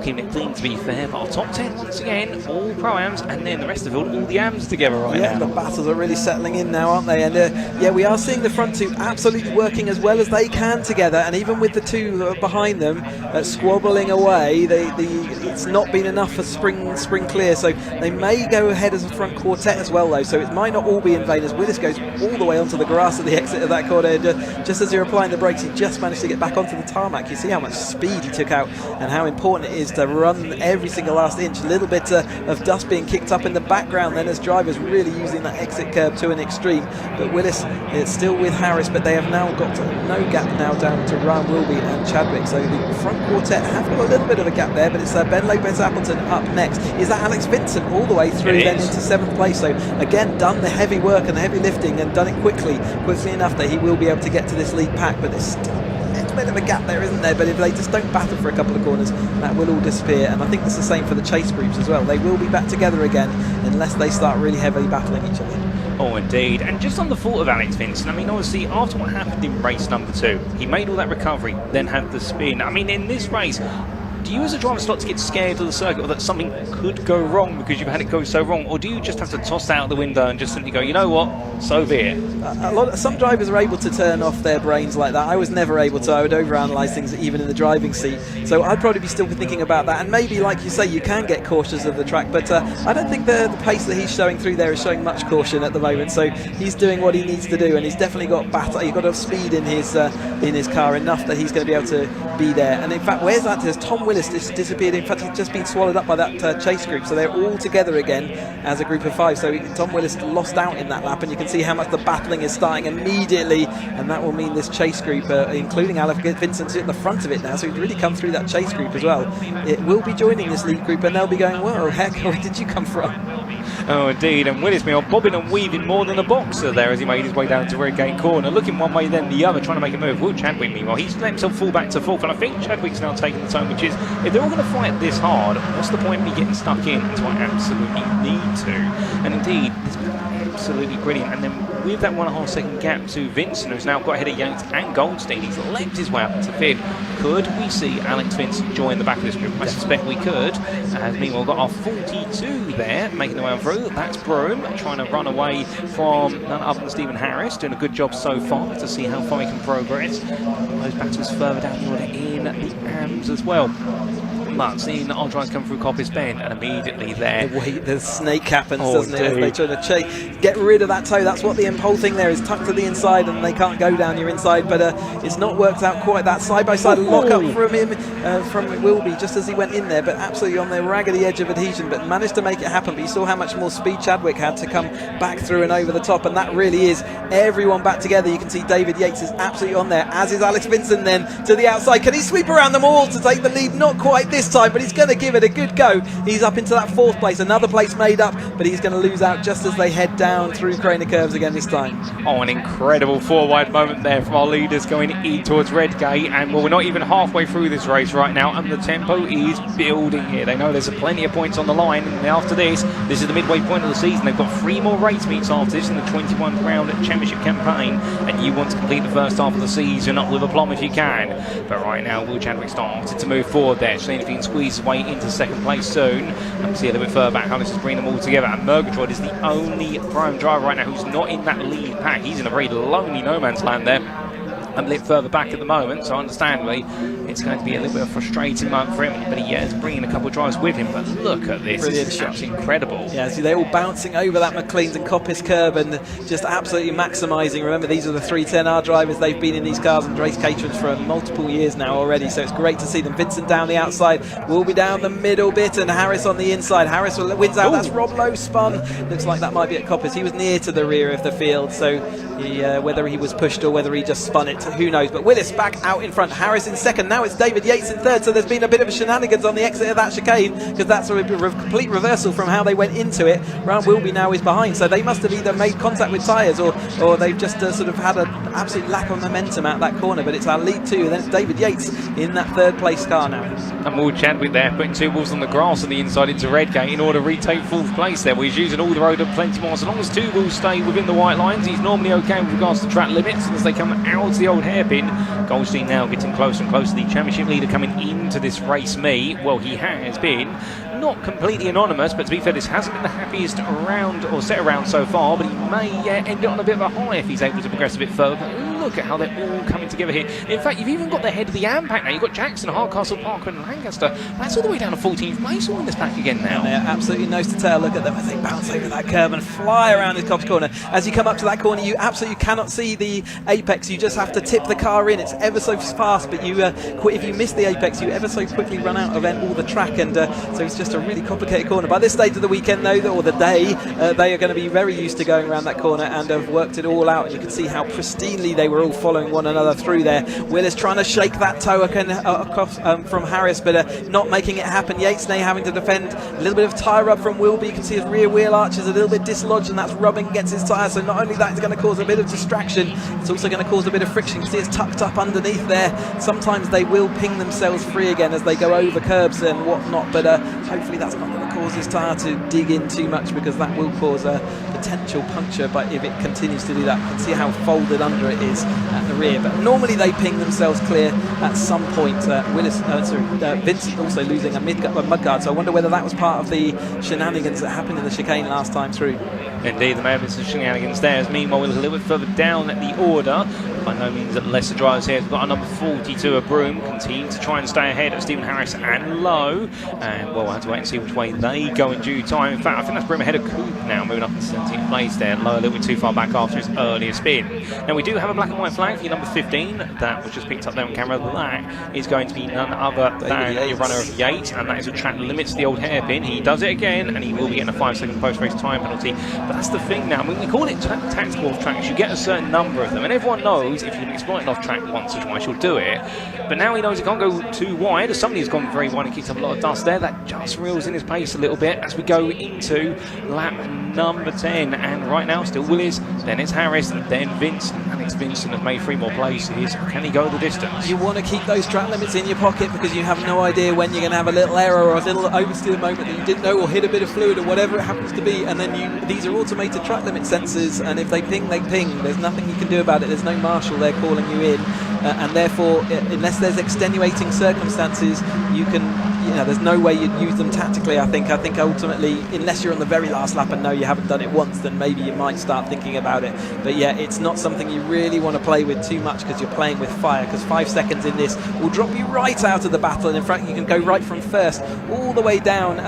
Keeping it clean, to be fair, but our top 10 once again, all Pro-Ams, and then the rest of the field, all the Ams together right now. Yeah, the battles are really settling in now, aren't they? And yeah, we are seeing the front two absolutely working as well as they can together, and even with the two that are behind them squabbling away, it's not been enough for spring clear, so they may go ahead as a front quartet as well, though, so it might not all be in vain as Willis goes all the way onto the grass at the exit of that corner. Just as you're applying the brakes, he just managed to get back onto the tarmac. You see how much speed he took out and how important it is to run every single last inch. A little bit of dust being kicked up in the background then as drivers really using that exit curb to an extreme. But Willis is still with Harris, but they have now got no gap now down to Ryan Wilby and Chadwick. So the front quartet have got a little bit of a gap there, but it's Ben Lopez Appleton up next. Is that Alex Vincent all the way through then into 7th place? So again, done the heavy work and the heavy lifting and done it quickly enough that he will be able to get to this lead pack, but there's still a bit of a gap there, isn't there? But if they just don't battle for a couple of corners, that will all disappear. And I think it's the same for the chase groups as well. They will be back together again unless they start really heavily battling each other. Oh, indeed. And just on the thought of Alex Vincent, I mean, obviously, after what happened in race number 2, he made all that recovery, then had the spin. I mean, in this race, do you as a driver start to get scared of the circuit, or that something could go wrong because you've had it go so wrong, or do you just have to toss that out the window and just simply go, you know what, so be it? Some drivers are able to turn off their brains like that. I was never able to. I would overanalyze things even in the driving seat, so I'd probably be still thinking about that. And maybe, like you say, you can get cautious of the track, but I don't think the pace that he's showing through there is showing much caution at the moment. So he's doing what he needs to do, and he's definitely got battle. He's got enough speed in his car, enough that he's going to be able to be there. And in fact, where's that? There's Tom Willis just disappeared. In fact, he's just been swallowed up by that chase group, so they're all together again as a group of 5. So Tom Willis lost out in that lap, and you can see how much the battling is starting immediately, and that will mean this chase group, including Alex Vincent at the front of it now, so he's really come through that chase group as well. It will be joining this lead group, and they'll be going, whoa, heck, where did you come from? Oh, indeed, and Willis Mill bobbing and weaving more than a boxer there as he made his way down to Redgate Corner, looking one way then the other, trying to make a move. Will Chadwick, meanwhile, he's let himself fall back to 4th, and I think Chadwick's now taking the tone, which is, if they're all going to fight this hard, what's the point of me getting stuck in until I absolutely need to? And indeed, there's been absolutely brilliant. And then with that 1.5 second gap to Vincent, who's now got ahead of Yates and Goldstein, he's leapt his way up to 5th. Could we see Alex Vincent join the back of this group? I suspect we could. As meanwhile, got our 42 there, making their way on through. That's Broome, trying to run away from none other than Stephen Harris, doing a good job so far to see how far he can progress. Those battles further down the order in the AMs as well. But seeing our drives come through Coppice Bend, and immediately there. The snake happens, doesn't it? As they try to get rid of that toe. That's what the impole thing there is, tucked to the inside, and they can't go down your inside. But it's not worked out quite. That side-by-side lock up from him, from Wilby, just as he went in there, but absolutely on the raggedy edge of adhesion. But managed to make it happen. But you saw how much more speed Chadwick had to come back through and over the top, and that really is everyone back together. You can see David Yates is absolutely on there, as is Alex Vincent. Then to the outside, can he sweep around them all to take the lead? Not quite this time, but he's going to give it a good go. He's up into that 4th place, another place made up, but he's going to lose out just as they head down through Craner Curves again this time. Oh, an incredible 4-wide moment there from our leaders going in towards Redgate, and well, we're not even halfway through this race right now, and the tempo is building here. They know there's plenty of points on the line, and after this is the midway point of the season. They've got 3 more race meets after this in the 21 round championship campaign, and you want to complete the first half of the season up with a plum if you can. But right now, Will Chadwick started to move forward there, seeing if he can squeeze his way into 2nd place soon. And see a little bit further back how this is bringing them all together. And Murgatroyd is the only prime driver right now who's not in that lead pack. He's in a very lonely no man's land there, and a bit further back at the moment, so understandably it's going to be a little bit of a frustrating month for him, but he is bringing a couple of drives with him. But look at this, it's absolutely incredible. Yeah, see, they're all bouncing over that McLean's and Coppice curb and just absolutely maximising. Remember, these are the 310R drivers. They've been in these cars and race Caterhams for multiple years now already, so it's great to see them. Vincent down the outside, will be down the middle bit, and Harris on the inside. Harris wins out. Ooh. That's Rob Lowe spun. Looks like that might be at Coppice. He was near to the rear of the field, so whether he was pushed or whether he just spun it, who knows. But Willis back out in front, Harris in 2nd. Now it's David Yates in 3rd, so there's been a bit of a shenanigans on the exit of that chicane, because that's a complete reversal from how they went into it. Ryan Wilby now is behind, so they must have either made contact with tyres or they've just sort of had an absolute lack of momentum out that corner. But it's our lead 2, and then it's David Yates in that 3rd place car now. And Will Chadwick there putting 2 balls on the grass on the inside into Redgate in order to retake 4th place there. Well, he's using all the road and plenty more. So long as 2 balls stay within the white lines, he's normally okay with regards to track limits. And as they come out to the old hairpin, Goldstein now getting closer and closer. The championship leader coming into this race meet. Well, he has been not completely anonymous, but to be fair, this hasn't been the happiest round or set around so far, but he may end on a bit of a high if he's able to progress a bit further. But look at how they're all coming together here. In fact, you've even got the head of the AM pack now. You've got Jackson, Hardcastle, Parker and Lancaster. That's all the way down to 14th place all in this pack again now. And they're absolutely nose to tail. Look at them as they bounce over that curb and fly around this Copse corner. As you come up to that corner, you absolutely cannot see the apex. You just have to tip the car in. It's ever so fast, but you if you miss the apex, you ever so quickly run out of all the track, and so it's just a really complicated corner. By this stage of the weekend, though, or the day, they are going to be very used to going around that corner and have worked it all out. And you can see how pristinely they were all following one another through there. Willis trying to shake that toe from Harris, but not making it happen. Yates now having to defend. A little bit of tyre rub from Wilby. You can see his rear wheel arch is a little bit dislodged, and that's rubbing against his tyre. So not only that, it's going to cause a bit of distraction, it's also going to cause a bit of friction. You see it's tucked up underneath there. Sometimes they will ping themselves free again as they go over curbs and whatnot, but hopefully that's not going to cause his tyre to dig in too much, because that will cause a potential puncture. But if it continues to do that, you can see how folded under it is at the rear. But normally they ping themselves clear at some point. Vincent also losing a mudguard, so I wonder whether that was part of the shenanigans that happened in the chicane last time through. Indeed, there may have been some shenanigans there. As meanwhile, we're a little bit further down at the order. By no means that lesser drivers here. We've got a number 42 of Broome, continue to try and stay ahead of Stephen Harris and Lowe. And well, we'll have to wait and see which way they go in due time. In fact, I think that's Broome ahead of Coop now, moving up in 17th place there. Lowe a little bit too far back after his earlier spin. Now, we do have a black and white flag for your number 15. That was just picked up there on camera. That is going to be none other than your runner of Yates, and that is a track limits the old hairpin. He does it again, and he will be getting a 5-second post-race time penalty. But that's the thing now. I mean, we call it tactical off tracks. You get a certain number of them, and everyone knows if you can exploit an off track once or twice, you'll do it. But now he knows he can't go too wide, as somebody has gone very wide and kicked up a lot of dust there. That just reels in his pace a little bit as we go into lap number 10. And right now, still Willis, then it's Harris, then Vince, and Alex Vincent has made 3 more places. Can he go the distance? You want to keep those track limits in your pocket because you have no idea when you're going to have a little error or a little oversteer moment that you didn't know, or hit a bit of fluid or whatever it happens to be, and then these are automated track limit sensors, and if they ping, they ping. There's nothing you can do about it. There's no marshal there calling you in, and therefore, unless there's extenuating circumstances, you can, there's no way you'd use them tactically. I think ultimately, unless you're on the very last lap and know you haven't done it once, then maybe you might start thinking about it. But yeah, it's not something you really want to play with too much because you're playing with fire, because 5 seconds in this will drop you right out of the battle, and in fact you can go right from first all the way down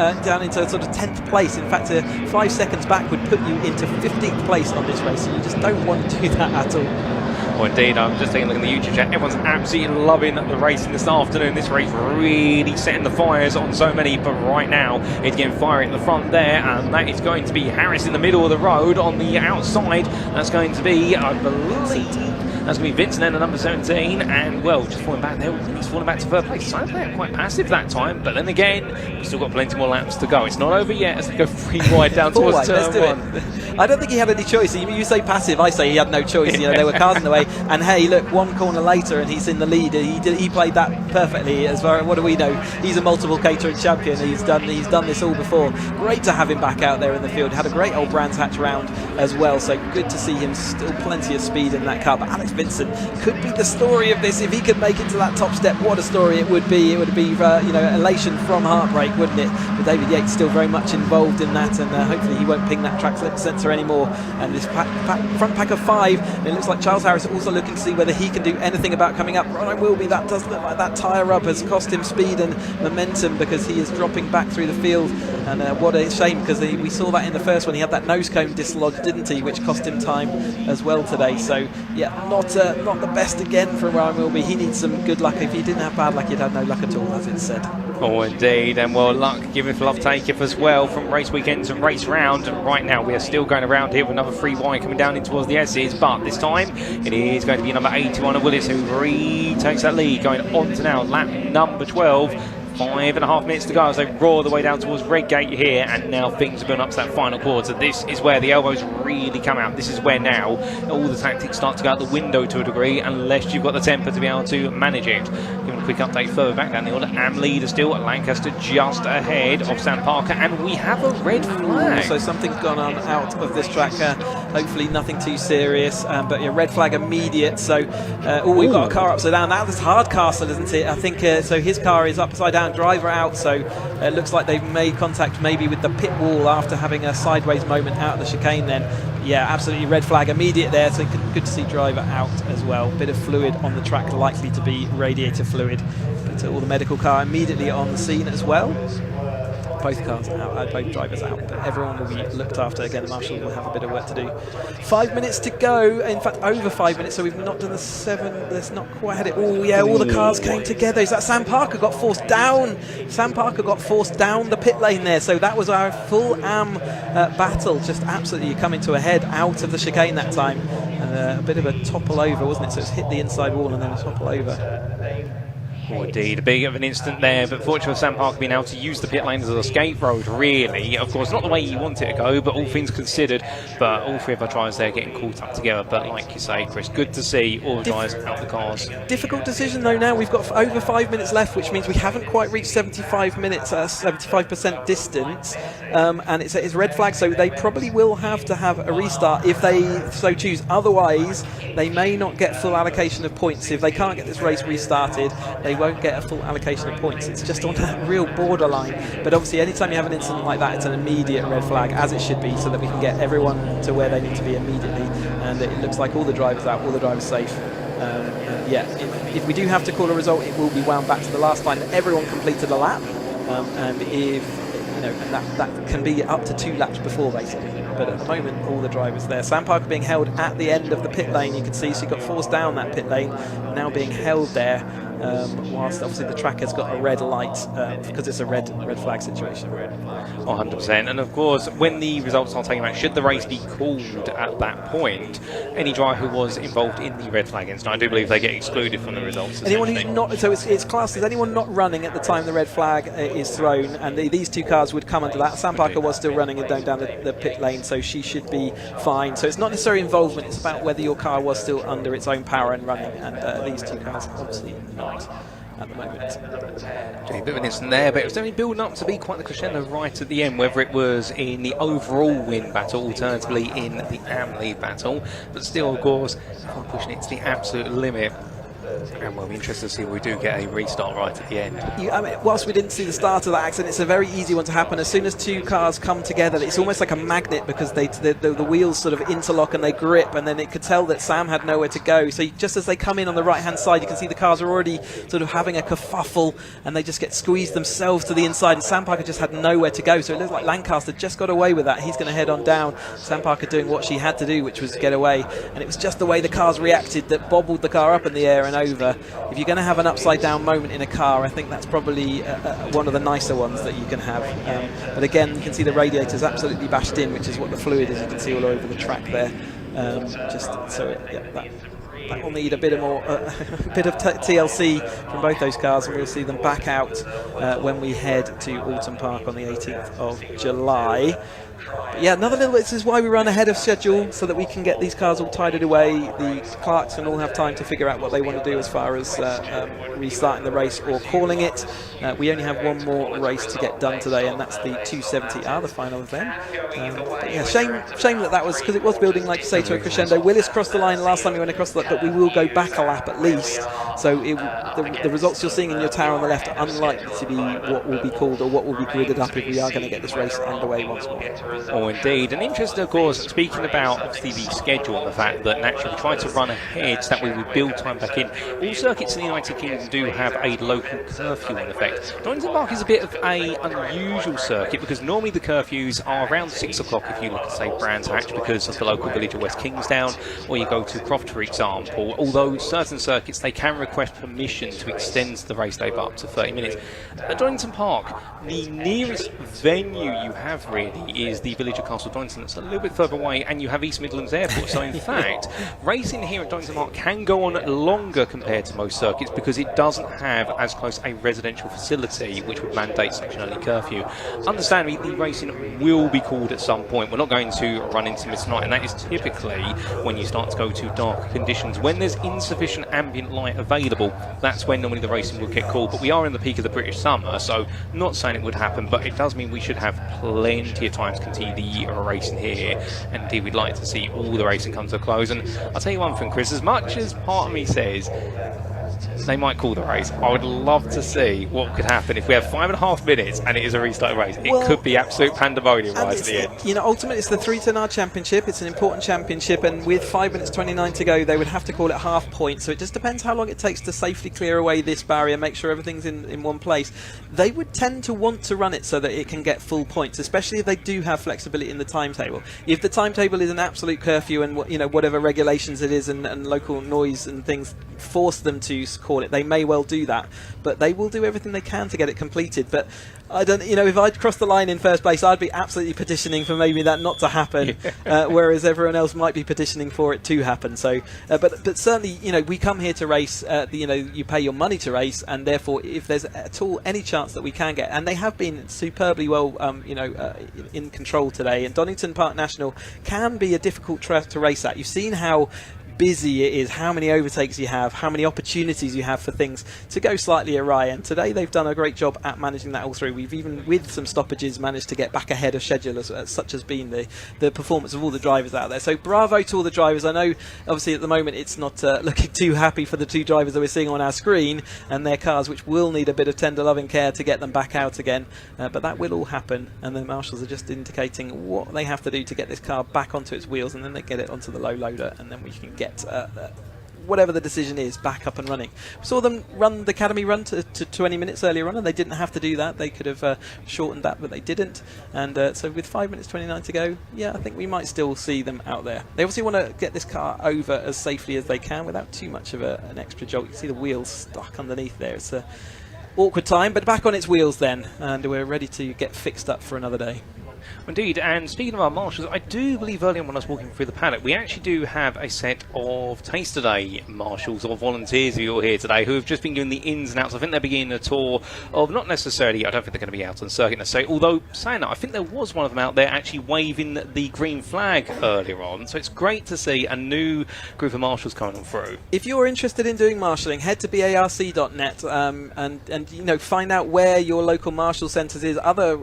into sort of 10th place. In fact, 5 seconds back would put you into 15th place on this race, so you just don't want to do that at all. Well, indeed, I'm just taking a look in the YouTube chat. Everyone's absolutely loving the racing this afternoon. This race really setting the fires on so many, but right now it's getting fiery at the front there, and that is going to be Harris in the middle of the road. On the outside, that's going to be, I believe, that's going to be Vincent in the number 17, and well, just falling back there. He's falling back to third place. So they're quite passive that time, but then again, we've still got plenty more laps to go. It's not over yet as they go 3 wide down towards turn 1. I don't think he had any choice. You say passive, I say he had no choice. There were cars in the way, and hey, look, 1 corner later, and he's in the lead. He played that perfectly. As far as what do we know? He's a multiple catering champion. He's done this all before. Great to have him back out there in the field. Had a great old Brands Hatch round as well. So good to see him. Still plenty of speed in that car. But Alex Vincent could be the story of this. If he could make it to that top step, what a story it would be. It would be elation from heartbreak, wouldn't it? With David Yates still very much involved in that, and hopefully he won't ping that track sensor anymore. And this front pack of 5, it looks like Charles Harris also looking to see whether he can do anything about coming up. Ryan Wilby, that does look like that tyre rub has cost him speed and momentum because he is dropping back through the field. And what a shame, because we saw that in the first one. He had that nose cone dislodged, didn't he, which cost him time as well today. So yeah, not the best again for Ryan Wilby. He needs some good luck. If he didn't have bad luck, he'd have no luck at all, as it's said. Oh, indeed, and well, luck giveth, love taketh as well from race weekend to race round. And right now, we are still going around here with another 3 wide coming down in towards the S's, but this time it is going to be number 81 of Willis who retakes that lead, going on to now lap number 12. 5.5 minutes to go as they roar the way down towards Redgate here, and now things are going up to that final quarter. This is where the elbows really come out. This is where now all the tactics start to go out the window to a degree, unless you've got the temper to be able to manage it. Giving a quick update further back down the order, Am leader still at Lancaster, just ahead of Sam Parker, and we have a red flag. So something's gone on out of this track. Hopefully nothing too serious, but your red flag immediate. So we've got a car upside down. That's Hardcastle, isn't it? I think so. His car is upside down, driver out, so it looks like they've made contact maybe with the pit wall after having a sideways moment out of the chicane then. Yeah, absolutely red flag immediate there, so good to see driver out as well. Bit of fluid on the track, likely to be radiator fluid. But all the medical car immediately on the scene as well. Both cars out, both drivers out, but everyone will be looked after. Again, the marshal will have a bit of work to do. 5 minutes to go, in fact over 5 minutes, so we've not done the 7, let's not quite had it. Oh yeah, all the cars came together. Is that Sam Parker got forced down? Sam Parker got forced down the pit lane there, so that was our full Am battle, just absolutely coming to a head out of the chicane that time. And a bit of a topple over, wasn't it? So it's hit the inside wall and then a topple over. Oh, indeed, a big of an instant there, but fortunately for Sam Parker being able to use the pit lane as an escape road, really. Of course, not the way you want it to go, but all things considered. But all 3 of our drivers there getting caught up together. But like you say, Chris, good to see all the drivers out the cars. Difficult decision though now. We've got over 5 minutes left, which means we haven't quite reached 75 minutes, 75% distance. And it's red flag, so they probably will have to have a restart if they so choose. Otherwise, they may not get full allocation of points. If they can't get this race restarted, they won't get a full allocation of points. It's just on that real borderline. But obviously, anytime you have an incident like that, it's an immediate red flag, as it should be, so that we can get everyone to where they need to be immediately. And it looks like all the drivers out, all the drivers safe. Yeah, if we do have to call a result, it will be wound back to the last time that everyone completed a lap. And if and that can be up to 2 laps before, basically. But at the moment, all the drivers there. Sam Parker being held at the end of the pit lane, you can see, so he got forced down that pit lane, now being held there. whilst obviously the track has got a red light because it's a red flag situation. 100%. And of course, when the results are taken out, should the race be called at that point, any driver who was involved in the red flag incident, I do believe they get excluded from the results. Anyone who's not, so it's classed as anyone not running at the time the red flag is thrown, and these two cars would come under that. Sam Parker was still running and down the pit lane, so she should be fine. So it's not necessarily involvement, it's about whether your car was still under its own power and running, and these two cars obviously not at the moment. A bit of an instant there, but it was only building up to be quite the crescendo right at the end, whether it was in the overall win battle, alternatively in the AM lead battle, but still, of course, everyone pushing it to the absolute limit. And we'll be interested to see if we do get a restart right at the end. I mean, whilst we didn't see the start of that accident, it's a very easy one to happen. As soon as two cars come together, it's almost like a magnet, because the wheels sort of interlock and they grip, and then it could tell that Sam had nowhere to go. So just as they come in on the right-hand side, you can see the cars are already sort of having a kerfuffle, and they just get squeezed themselves to the inside, and Sam Parker just had nowhere to go. So it looks like Lancaster just got away with that. He's going to head on down. Sam Parker doing what she had to do, which was get away. And it was just the way the cars reacted that bobbled the car up in the air and over. If you're going to have an upside down moment in a car, I think that's probably one of the nicer ones that you can have. But again, you can see the radiators absolutely bashed in, which is what the fluid is. You can see all over the track there. That will need a bit of more, bit of TLC from both those cars, and we'll see them back out when we head to Alton Park on the 18th of July. But yeah, another little bit, this is why we run ahead of schedule, so that we can get these cars all tidied away. The Clarks can all have time to figure out what they want to do as far as restarting the race or calling it. We only have one more race to get done today, and that's the 270R, the final of them. But yeah, shame that was, because it was building, like you say, to a crescendo. Willis crossed the line last time we went across that, but we will go back a lap at least. So the results you're seeing in your tower on the left are unlikely to be what will be called or what will be gridded up if we are going to get this race underway once more. Oh, indeed. And interesting, of course, speaking about obviously the schedule and the fact that naturally we try to run ahead so that way we build time back in. All circuits in the United Kingdom do have a local curfew in effect. Donington Park is a bit of an unusual circuit, because normally the curfews are around 6 o'clock if you look at, say, Brands Hatch, because of the local village of West Kingsdown, or you go to Croft, for example. Although certain circuits, they can request permission to extend the race day up to 30 minutes. At Donington Park, the nearest venue you have really is the village of Castle Donington. That's a little bit further away, and you have East Midlands Airport. So in fact, racing here at Donington Park can go on longer compared to most circuits, because it doesn't have as close a residential facility which would mandate such an early curfew. Understandably, the racing will be called at some point. We're not going to run into midnight, and that is typically when you start to go to darker conditions. When there's insufficient ambient light available, that's when normally the racing will get called. But we are in the peak of the British summer, so not saying it would happen, but it does mean we should have plenty of time to continue the racing here, and indeed we'd like to see all the racing come to a close. And I'll tell you one thing, Chris, as much as part of me says they might call the race, I would love to see what could happen if we have 5.5 minutes and it is a restart race. It could be absolute pandemonium right at the end. You know, ultimately it's the 310R championship. It's an important championship, and with 5 minutes 29 to go, they would have to call it half point. So it just depends how long it takes to safely clear away this barrier, make sure everything's in one place. They would tend to want to run it so that it can get full points, especially if they do have flexibility in the timetable. If the timetable is an absolute curfew, and whatever regulations it is and local noise and things force them to call it, they may well do that, but they will do everything they can to get it completed. But I don't, if I'd crossed the line in first place, I'd be absolutely petitioning for maybe that not to happen, whereas everyone else might be petitioning for it to happen. So, but certainly, we come here to race. You pay your money to race, and therefore, if there's at all any chance that we can get, and they have been superbly well, in control today. And Donington Park National can be a difficult track to race at. You've seen how busy it is, how many overtakes you have, how many opportunities you have for things to go slightly awry, and today they've done a great job at managing that all through. We've even, with some stoppages, managed to get back ahead of schedule, as such has been the performance of all the drivers out there. So bravo to all the drivers. I know obviously at the moment it's not looking too happy for the two drivers that we're seeing on our screen and their cars, which will need a bit of tender loving care to get them back out again, but that will all happen, and the marshals are just indicating what they have to do to get this car back onto its wheels, and then they get it onto the low loader, and then we can get whatever the decision is, back up and running. We saw them run the Academy run to 20 minutes earlier on, and they didn't have to do that. They could have shortened that, but they didn't. And so with 5 minutes 29 to go, yeah, I think we might still see them out there. They obviously want to get this car over as safely as they can without too much of an extra jolt. You can see the wheels stuck underneath there. It's a awkward time, but back on its wheels then, and we're ready to get fixed up for another day. Indeed, and speaking of our marshals, I do believe earlier when I was walking through the paddock, we actually do have a set of Taster Day marshals or volunteers who are here today who have just been doing the ins and outs. I think they're beginning a tour of, not necessarily, I don't think they're going to be out on circuit necessarily, although saying that, I think there was one of them out there actually waving the green flag earlier on, so it's great to see a new group of marshals coming on through. If you're interested in doing marshalling, head to barc.net and find out where your local marshal centres is. Other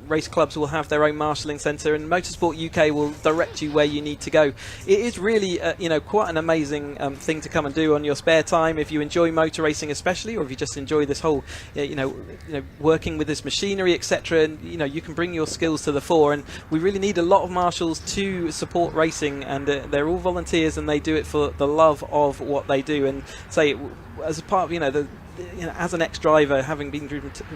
race clubs will have their own marshalling centre, and Motorsport UK will direct you where you need to go. It is really quite an amazing thing to come and do on your spare time if you enjoy motor racing especially, or if you just enjoy this whole working with this machinery, etc. And you can bring your skills to the fore, and we really need a lot of marshals to support racing, and they're all volunteers and they do it for the love of what they do. And say as a part of as an ex-driver, having been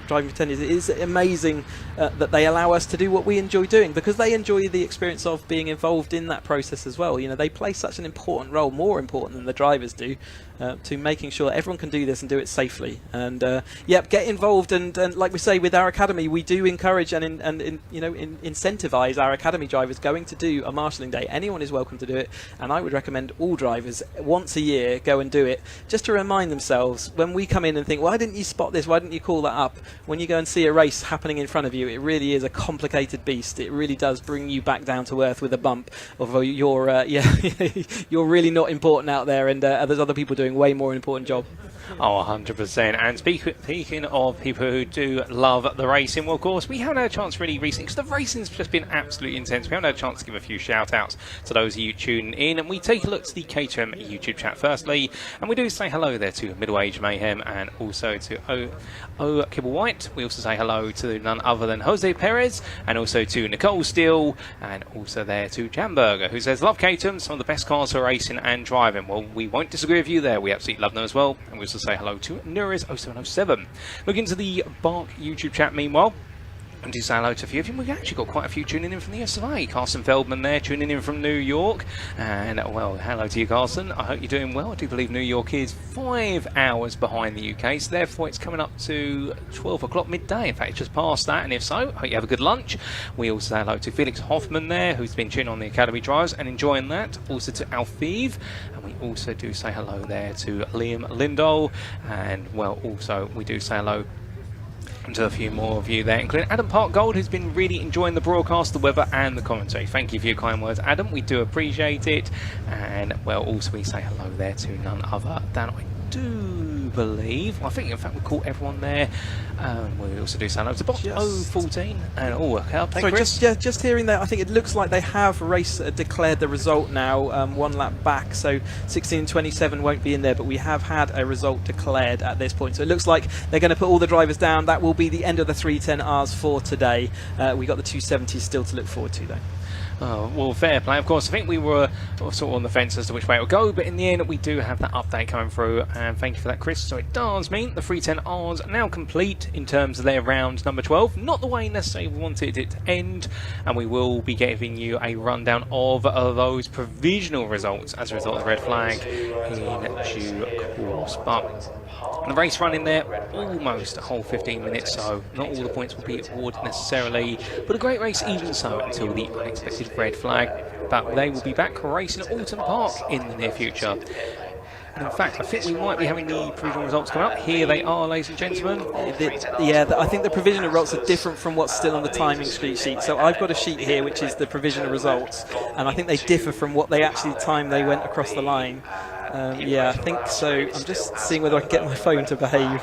driving for 10 years, it is amazing that they allow us to do what we enjoy doing, because they enjoy the experience of being involved in that process as well. They play such an important role, more important than the drivers do, to making sure that everyone can do this and do it safely. And get involved. And like we say, with our academy, we do encourage and incentivize our academy drivers going to do a marshalling day. Anyone is welcome to do it, and I would recommend all drivers once a year go and do it, just to remind themselves when we come in and think, why didn't you spot this, why didn't you call that up? When you go and see a race happening in front of you, it really is a complicated beast. It really does bring you back down to earth with a bump of you're you're really not important out there, and there's other people doing way more important job. Oh, 100%. And speaking of people who do love the racing, well, of course, we haven't had a chance really recently, because the racing's just been absolutely intense. We haven't had a chance to give a few shout-outs to those of you tuning in, and we take a look to the Caterham YouTube chat firstly, and we do say hello there to Middle Age Mayhem and also to O Kibble White. We also say hello to none other than Jose Perez, and also to Nicole Steele, and also there to Jamburger, who says, love Caterham, some of the best cars for racing and driving. Well, we won't disagree with you there. We absolutely love them as well. And we also say hello to Nuris0707. Look into the BARC YouTube chat meanwhile, and do say hello to a few of you. We've actually got quite a few tuning in from the US of A. Carson Feldman there tuning in from New York, and well, hello to you, Carson. I hope you're doing well. I do believe New York is 5 hours behind the UK, so therefore it's coming up to 12 o'clock midday. In fact, it's just past that, and if so, I hope you have a good lunch. We also say hello to Felix Hoffman there, who's been tuning on the Academy drives and enjoying that. Also to Alfiv, and we also do say hello there to Liam Lindahl, and well, also we do say hello to a few more of you there, including Adam Park Gold, who's been really enjoying the broadcast, the weather and the commentary. Thank you for your kind words, Adam. We do appreciate it. And well, also we say hello there to none other than, I do believe, well, I think in fact we call everyone there. We also do say hello to Bot 014 and all work out. Sorry, just hearing that, I think it looks like they have declared the result now, 1 lap back, so 16:27 won't be in there, but we have had a result declared at this point, so it looks like they're going to put all the drivers down. That will be the end of the 310Rs for today. We got the 270s still to look forward to though. Oh, well, fair play. Of course, I think we were sort of on the fence as to which way it would go, but in the end we do have that update coming through, and thank you for that, Chris. So it does mean the 310Rs are now complete in terms of their round number 12. Not the way necessarily we wanted it to end, and we will be giving you a rundown of those provisional results as a result of the red flag in due course. But the race running there almost a whole 15 minutes, so not all the points will be awarded necessarily, but a great race even so until the unexpected red flag. But they will be back racing at Donington Park in the near future. And in fact, I think we might be having the provisional results come up. Here they are, ladies and gentlemen. I think the provisional results are different from what's still on the timing sheet. So I've got a sheet here which is the provisional results, and I think they differ from what they actually time they went across the line. Yeah, I think so. I'm just seeing whether I can get my phone to behave.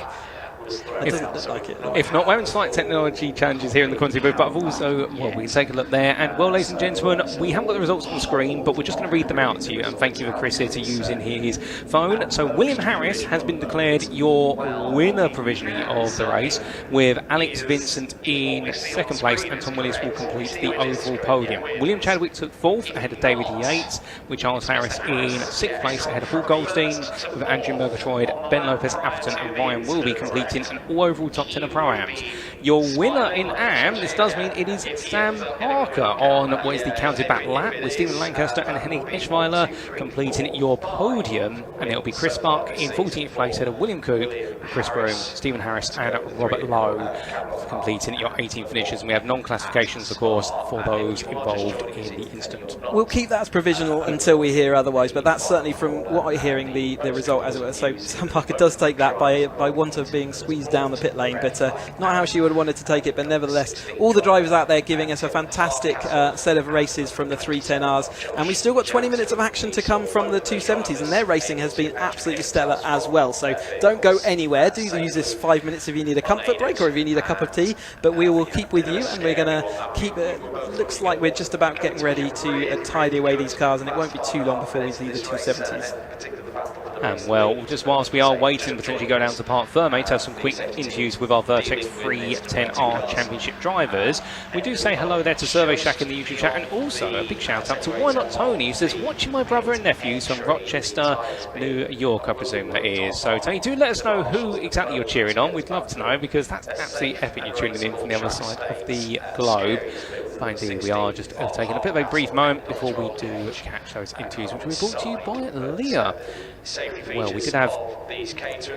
It doesn't look like it. If not, we're having slight technology challenges here in the commentary booth, but I've also, well, we can take a look there. And, well, ladies and gentlemen, we haven't got the results on the screen, but we're just going to read them out to you. And thank you for Chris here to using his phone. So, William Harris has been declared your winner provisionally of the race, with Alex Vincent in second place, and Tom Willis will complete the overall podium. William Chadwick took fourth ahead of David Yates, with Charles Harris in sixth place ahead of Paul Goldstein, with Andrew Murgatroyd, Ben Lopez Appleton and Ryan Wilby completing an all-overall top 10 of Pro-Ams. Your winner in AM, this does mean it is Sam Parker on what is the counted back lap, with Stephen Lancaster and Henning Eschweiler completing your podium, and it'll be Chris Buck in 14th place ahead of William Coop, Chris Broome, Stephen Harris and Robert Lowe completing your 18 finishes. And we have non-classifications, of course, for those involved in the incident. We'll keep that as provisional until we hear otherwise, but that's certainly from what I'm hearing the result, as it were. So Sam Parker does take that by want of being squeezed down the pit lane, but not how she would have wanted to take it. But nevertheless, all the drivers out there giving us a fantastic set of races from the 310Rs, and we've still got 20 minutes of action to come from the 270s, and their racing has been absolutely stellar as well. So don't go anywhere. Do use this 5 minutes if you need a comfort break or if you need a cup of tea, but we will keep with you, and we're going to keep it. Looks like we're just about getting ready to tidy away these cars, and it won't be too long before we see the 270s. And well, just whilst we are waiting, potentially go down to Parc Fermé to have some quick interviews with our Vertex 310R Championship drivers, we do say hello there to Survey Shack in the YouTube chat, and also a big shout out to Why Not Tony, who says, watching my brother and nephews from Rochester, New York, I presume that is. So Tony, do let us know who exactly you're cheering on. We'd love to know, because that's absolutely epic you're tuning in from the other side of the globe. But indeed, we are just taking a bit of a brief moment before we do catch those interviews, which will be brought to you by Leah. Well, we did have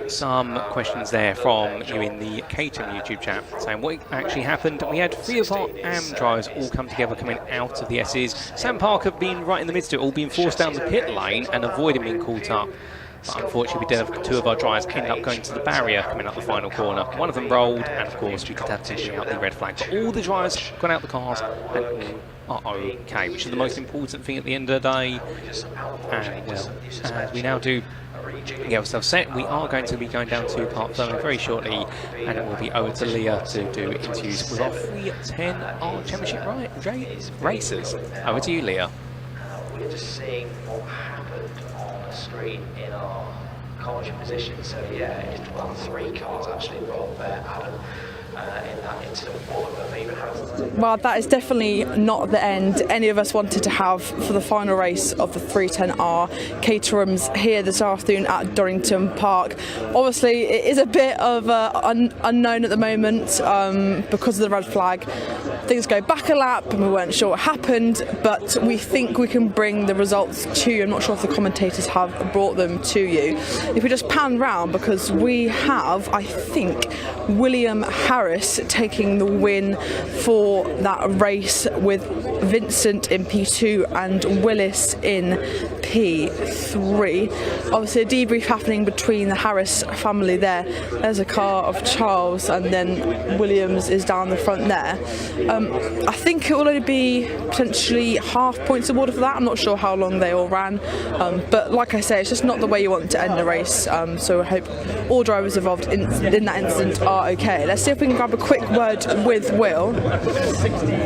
some questions there from you in the Caterham YouTube chat saying what actually happened. We had 3 of our AM drivers all come together coming out of the S's. Sam Parker being right in the midst of it all, being forced down the pit lane and avoiding being caught up. But unfortunately, we did have 2 of our drivers end up going to the barrier coming up the final corner. One of them rolled, and of course, we did have to bring out the red flag. But all the drivers got out the cars and all are okay, which is the most important thing at the end of the day. And well, as we now do get ourselves set, we are going to be going down to Parc Fermé very shortly, and it will be over to Leah to do interviews with our 310R Championship racers. Over to you, Leah. We're just seeing what happened on the screen in our caution position. So yeah, it's 3 cars actually involved there, Adam, in that incident. What would have even happened? Well, that is definitely not the end any of us wanted to have for the final race of the 310R Caterham's here this afternoon at Donington Park. Obviously, it is a bit of unknown at the moment because of the red flag. Things go back a lap and we weren't sure what happened, but we think we can bring the results to you. I'm not sure if the commentators have brought them to you. If we just pan round, because we have, I think, William Harris taking the win for that race, with Vincent in P2 and Willis in P3. Obviously a debrief happening between the Harris family there. There's a car of Charles, and then Williams is down the front there. I think it will only be potentially half points awarded for that. I'm not sure how long they all ran, but like I say, it's just not the way you want to end the race. So I hope all drivers involved in that incident are okay. Let's see if we can grab a quick word with Will.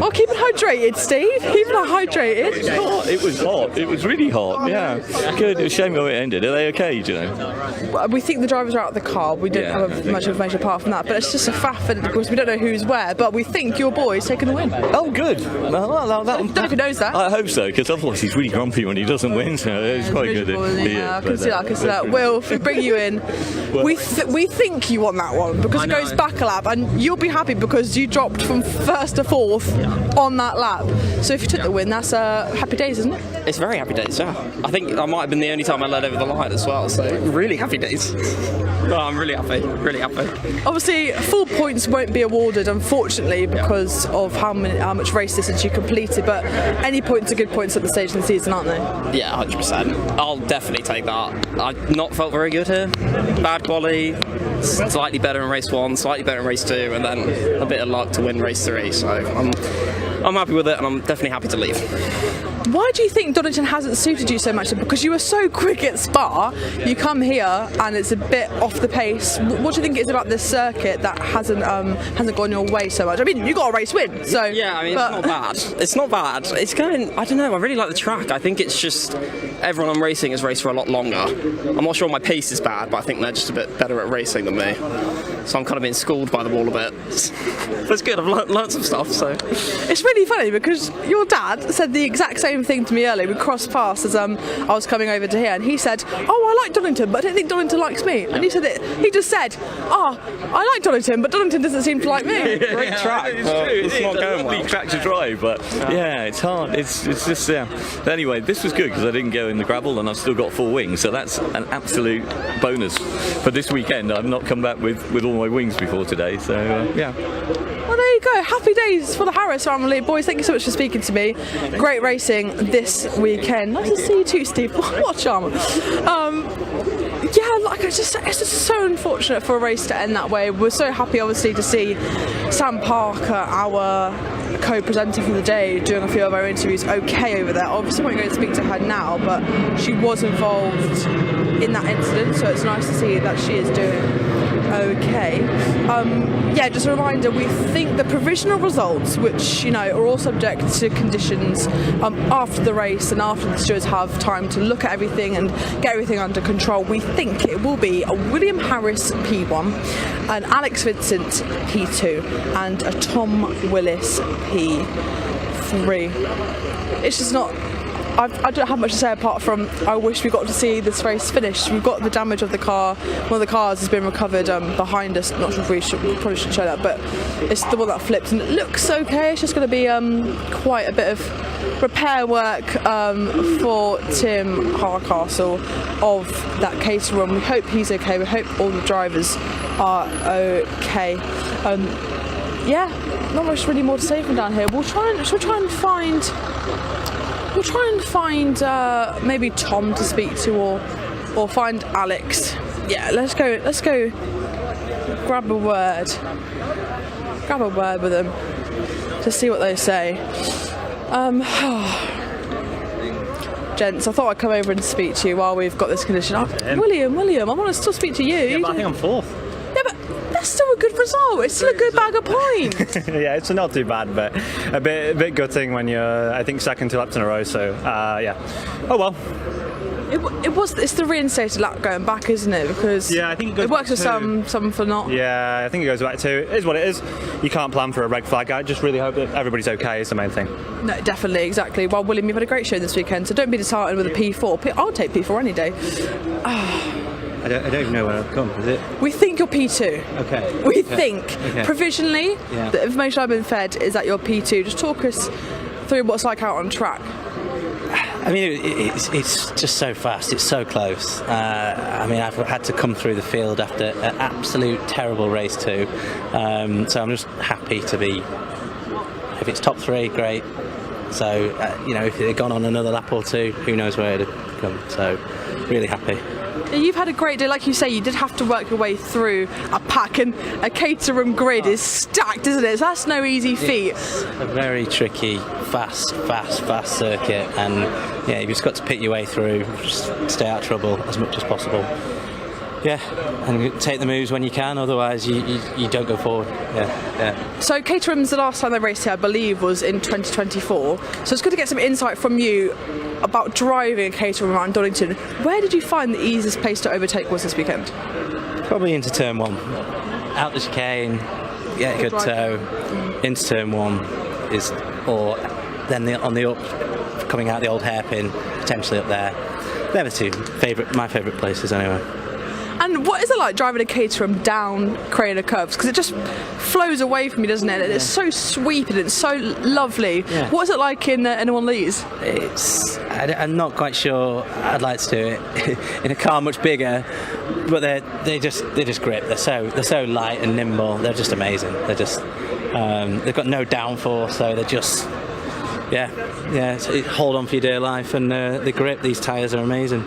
Oh, keep it hydrated, Steve. Keep it hydrated. It was hot. It was really hot. Yeah. Good. It was a shame how it ended. Are they okay, do you know? We think the drivers are out of the car. We don't have much information apart from that, but it's just a faff, and of course we don't know who's where, but we think your boy's taken the win. Oh, good. I don't know if he knows that. I hope so, because otherwise he's really grumpy when he doesn't win, so it's quite good. I can see that. Will, if we bring you in, we think you won that one, because it goes back a lap, and you'll be happy because you dropped from 1st to 4th on that lap. So if you took the win, that's happy days, isn't it? It's very happy days, yeah. I think that might have been the only time I led over the line as well, so really happy days. Well, I'm really happy, really happy. Obviously, full points won't be awarded, unfortunately, because of how much race distance you completed, but any points are good points at the stage in the season, aren't they? Yeah, 100%. I'll definitely take that. I've not felt very good here. Bad quality, slightly better in race 1, slightly better in race 2, and then a bit of luck to win race 3, so I'm happy with it, and I'm definitely happy to leave. Why do you think Donington hasn't suited you so much? Because you were so quick at Spa, you come here and it's a bit off the pace. What do you think it is about this circuit that hasn't gone your way so much? I mean, you got a race win, so yeah. I mean, it's not bad. It's not bad. It's going. I don't know. I really like the track. I think it's just everyone I'm racing has raced for a lot longer. I'm not sure my pace is bad, but I think they're just a bit better at racing than me. So I'm kind of being schooled by the wall a bit. But it's good. I've learnt some stuff. So it's really funny because your dad said the exact same thing to me earlier. We crossed paths as I was coming over to here, and he said, "Oh, I like Donington, but I don't think Donington likes me." And he said it. He just said, "Oh, I like Donington, but Donington doesn't seem to like me." Great track. It's true. It's not going well. Track to drive, but yeah, it's hard. It's just But anyway, this was good because I didn't go in the gravel, and I've still got 4 wings, so that's an absolute bonus for this weekend. I've not come back with all my wings before today, so yeah. Well, there you go. Happy days for the Harris family. Boys, thank you so much for speaking to me. Great racing this weekend. Nice to see you too, Steve. What a charmer. Yeah, like it's just so unfortunate for a race to end that way. We're so happy, obviously, to see Sam Parker, our co-presenter for the day, doing a few of our interviews okay over there. Obviously, I won't go to speak to her now, but she was involved in that incident, so it's nice to see that she is doing okay. Yeah, just a reminder, we think the provisional results, which, you know, are all subject to conditions after the race and after the stewards have time to look at everything and get everything under control, we think it will be a William Harris P1, an Alex Vincent P2 and a Tom Willis P3. It's just not... I don't have much to say apart from I wish we got to see this race finished. We've got the damage of the car. One of the cars has been recovered behind us. Not sure if we probably shouldn't show that, but it's the one that flipped and it looks okay. It's just going to be quite a bit of repair work for Tim Hardcastle of that Caterham. We hope he's okay. We hope all the drivers are okay. Yeah, not much really more to say from down here. We'll try and find maybe Tom to speak to, or find Alex. Yeah, let's go grab a word with them to see what they say. Gents, I thought I'd come over and speak to you while we've got this condition. William, I want to still speak to you. Yeah, but I think I'm 4th. Yeah, but that's still a good result. It's still a good bag of points. Yeah, it's not too bad, but a bit gutting when you're, I think, second 2 laps in a row. So yeah. Oh well. It's the reinstated lap going back, isn't it? Because yeah, I think it works for some for not. Yeah, I think it goes back to it is what it is. You can't plan for a red flag. I just really hope that everybody's okay is the main thing. No, definitely, exactly. Well, William, you've had a great show this weekend, so don't be disheartened with a P4. I'll take P4 any day. I don't even know where I've come. Is it? We think you're P2. Okay. We think provisionally. Yeah. The information I've been fed is that you're P2. Just talk us through what's like out on track. I mean, it's just so fast. It's so close. I mean, I've had to come through the field after an absolute terrible race too. So I'm just happy to be. If it's top 3, great. So you know, if they'd gone on another lap or 2, who knows where it'd have come. So really happy. You've had a great day, like you say. You did have to work your way through a pack, and a Caterham grid is stacked, isn't it? So that's no easy feat. It's a very tricky, fast circuit, and yeah, you've just got to pick your way through, just stay out of trouble as much as possible. Yeah, and take the moves when you can, otherwise you don't go forward. Yeah. So Caterham's the last time they raced here, I believe, was in 2024. So it's good to get some insight from you about driving a Caterham around Donington. Where did you find the easiest place to overtake was this weekend? Probably into turn 1. Out the chicane, get a good toe, into turn 1 is, or then on the up, coming out the old hairpin, potentially up there. They're the 2 my favourite places anyway. And what is it like driving a Caterham down Craner curves? Because it just flows away from you, doesn't it? And it's so sweeping, it's so lovely. Yeah. What is it like in one of these? I'm not quite sure I'd like to do it in a car much bigger, but they just grip. They're so light and nimble. They're just amazing. They're just they've got no downforce, so they're just hold on for your dear life, and the grip. These tyres are amazing.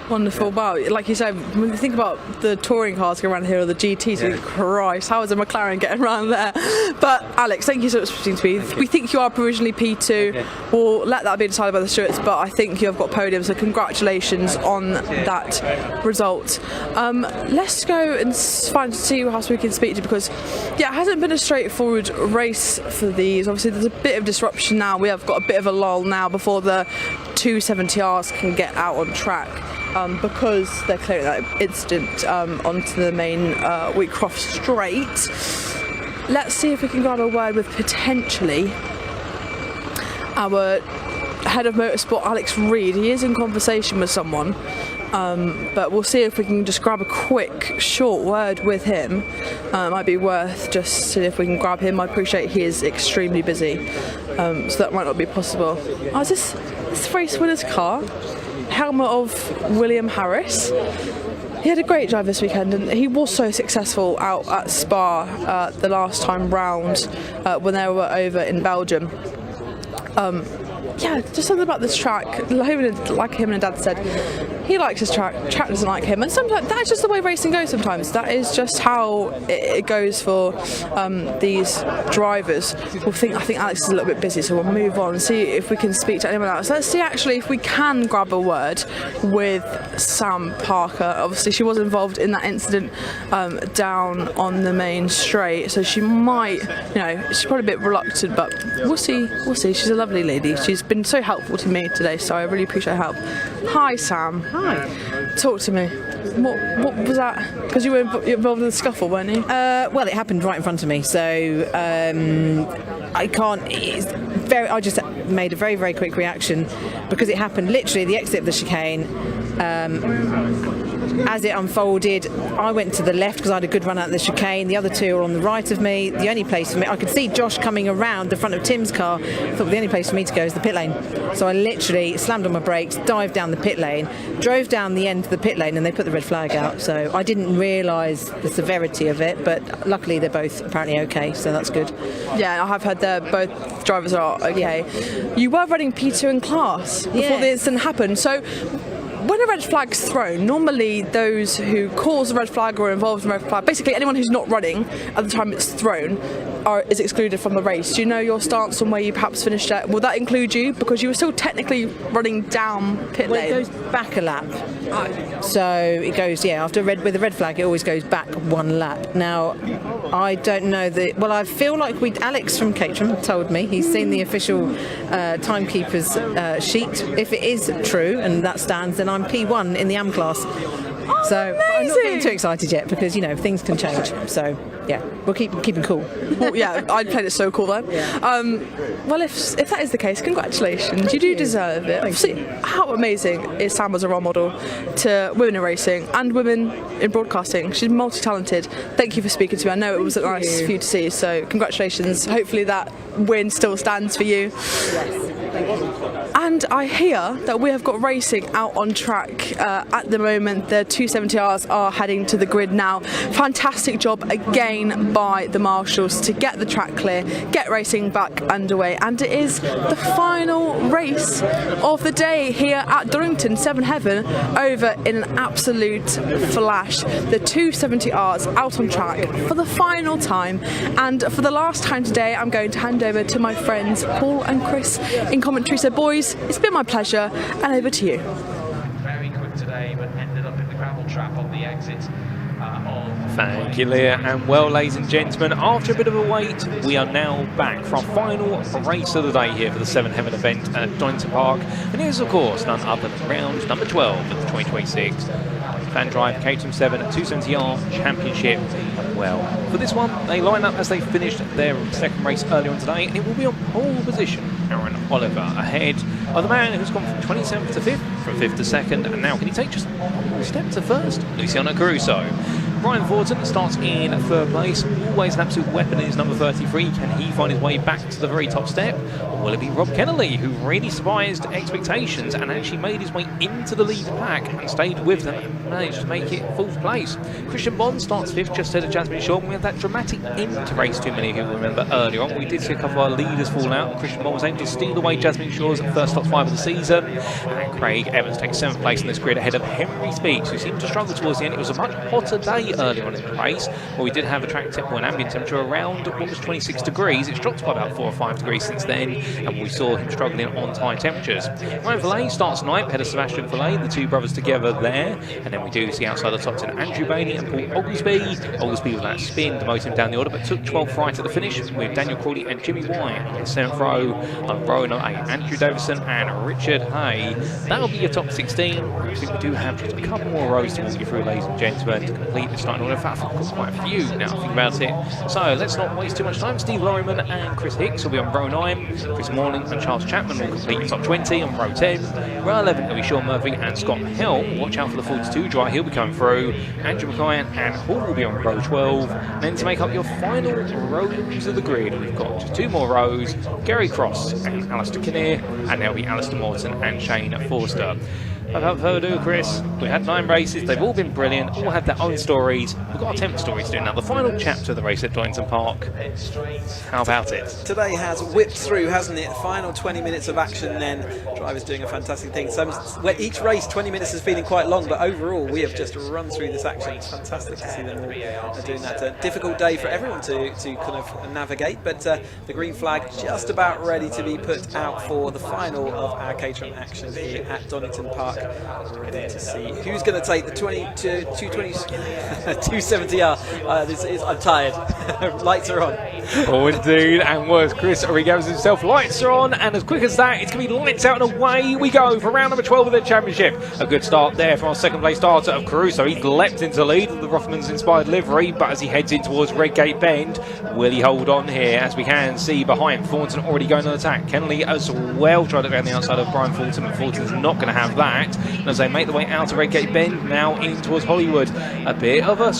Wonderful. Wow, like you said, when you think about the touring cars going around here or the GTs, you think, Christ, how is a McLaren getting around there? But Alex, thank you so much for speaking to me. We think you are provisionally P2. Okay. We'll let that be decided by the stewards, but I think you have got podium, so congratulations on that result. Let's go and see who else we can speak to, because it hasn't been a straightforward race for these. Obviously there's a bit of disruption now. We have got a bit of a lull now before the 270Rs can get out on track. Because they're clearing that incident onto the main Wheatcroft Straight. Let's see if we can grab a word with potentially our head of motorsport, Alex Reed. He is in conversation with someone, but we'll see if we can just grab a quick, short word with him. It might be worth just seeing if we can grab him. I appreciate he is extremely busy, so that might not be possible. Oh, is this race winner's car? Helmet of William Harris. He had a great drive this weekend, and he was so successful out at Spa the last time round when they were over in Belgium. Yeah, just something about this track. Like him and Dad said, he likes his track. Track doesn't like him, and sometimes that's just the way racing goes. Sometimes that is just how it goes for these drivers. I think Alex is a little bit busy, so we'll move on and see if we can speak to anyone else. Let's see actually if we can grab a word with Sam Parker. Obviously, she was involved in that incident down on the main straight, so she might, she's probably a bit reluctant, but we'll see. We'll see. She's a lovely lady. She's been so helpful to me today, so I really appreciate her help. Hi, Sam. Hi. Talk to me. What was that? Because you were involved in the scuffle, weren't you? Well, it happened right in front of me, so I can't. I just made a very, very quick reaction because it happened literally at the exit of the chicane. As it unfolded, I went to the left because I had a good run out of the chicane. The other two were on the right of me. The only place for me, I could see Josh coming around the front of Tim's car. I thought the only place for me to go is the pit lane. So I literally slammed on my brakes, dived down the pit lane, drove down the end of the pit lane, and they put the red flag out. So I didn't realise the severity of it, but luckily they're both apparently okay, so that's good. Yeah, I have heard that both drivers are okay. Yeah. You were running P2 in class before the incident happened, so when a red flag's thrown, normally those who cause the red flag or are involved in the red flag, basically anyone who's not running at the time it's thrown, is excluded from the race. Do you know your stance on where you perhaps finished at? Will that include you? Because you were still technically running down pit lane. It goes back a lap. So it goes, after with the red flag, it always goes back one lap. Now, I don't know well, I feel like Alex from Caterham told me he's seen the official timekeeper's sheet. If it is true and that stands, then I'm P1 in the AM class. So I'm not getting too excited yet because things can change. So we'll keep cool. Well, I'd played it so cool then. Well, if that is the case, congratulations. You do deserve it. Obviously, how amazing is Sam as a role model to women in racing and women in broadcasting? She's multi-talented. Thank you for speaking to me. I know it was nice for you to see. So congratulations. Hopefully that win still stands for you. Yes. And I hear that we have got racing out on track at the moment. The 270Rs are heading to the grid now. Fantastic job again by the marshals to get the track clear, get racing back underway, and it is the final race of the day here at Donington, Seven Heaven, over in an absolute flash. The 270Rs out on track for the final time, and for the last time today I'm going to hand over to my friends Paul and Chris in commentary. So boys, it's been my pleasure, and over to you. Very quick today, but ended up in the gravel trap on the exit of... Thank you, Leah. And well, ladies and gentlemen, after a bit of a wait, we are now back for our final race of the day here for the Seven Heaven event at Donington Park. And it is, of course, none other than round number 12 of the 2026 Fan Drive Caterham 7 270R Championship. Well, for this one, they line up as they finished their second race earlier on today, and it will be on pole position. Aaron Oliver ahead of the man who's gone from 27th to 5th, from 5th to 2nd, and now can he take just one step to first? Luciano Caruso. Brian Fortin starts in 3rd place. Always an absolute weapon in his number 33. Can he find his way back to the very top step? Or will it be Rob Kennelly, who really surprised expectations and actually made his way into the lead pack and stayed with them and managed to make it 4th place? Christian Bond starts 5th, just ahead of Jasmine Shaw. We had that dramatic end to race 2, many of you will remember earlier on. We did see a couple of our leaders fall out. Christian Bond was able to steal away Jasmine Shaw's first top 5 of the season. And Craig Evans takes 7th place in this grid ahead of Henry Speaks, who seemed to struggle towards the end. It was a much hotter day earlier on in the race, where we did have a track temp or an ambient temperature around what was 26 degrees. It's dropped by about 4 or 5 degrees since then, and we saw him struggling on high temperatures. Ryan Valet starts 9th, ahead of Sebastian Valet, the 2 brothers together there. And then we do see outside the top 10 Andrew Bailey and Paul Oglesby. Oglesby with that spin demoted him down the order, but took 12th right at the finish, with Daniel Crawley and Jimmy White in 7th row. On row number 8, Andrew Davison and Richard Hay. That'll be your top 16. I think we do have just a couple more rows to walk you through, ladies and gentlemen, to complete the starting order. In fact, I've got quite a few now, think about it. So let's not waste too much time. Steve Lorryman and Chris Hicks will be on row 9. Chris Morning and Charles Chapman will complete the top 20 on row 10. Row 11 will be Sean Murphy and Scott Helm. Watch out for the 42 dry, he'll be coming through. Andrew McKay and Hall will be on row 12. And then to make up your final rows of the grid, we've got just 2 more rows. Gary Cross and Alistair Kinnear, and there'll be Alistair Morton and Shane Forster. Without further ado, Chris, we had 9 races, they've all been brilliant, all had their own stories. We've got our 10th story to do now, the final chapter of the race at Donington Park. How about it? Today has whipped through, hasn't it? Final 20 minutes of action then. Drivers doing a fantastic thing. So each race, 20 minutes is feeling quite long, but overall we have just run through this action. It's fantastic to see them all doing that. Difficult day for everyone to kind of navigate, but the green flag just about ready to be put out for the final of our Caterham action here at Donington Park. Ready to see who's going to take the 270R. I'm tired. Lights are on. Oh, indeed, and worse, Chris Regaves himself. Lights are on, and as quick as that, it's going to be lights out and away we go for round number 12 of the championship. A good start there from our 2nd place starter of Caruso. He's leapt into lead with the Rothmans inspired livery, but as he heads in towards Redgate Bend, will he hold on here? As we can see behind, Thornton already going on attack. Kennelly as well tried to go on the outside of Brian Thornton, but Thornton's not going to have that. And as they make the way out of Redgate Bend, now in towards Hollywood, a bit of a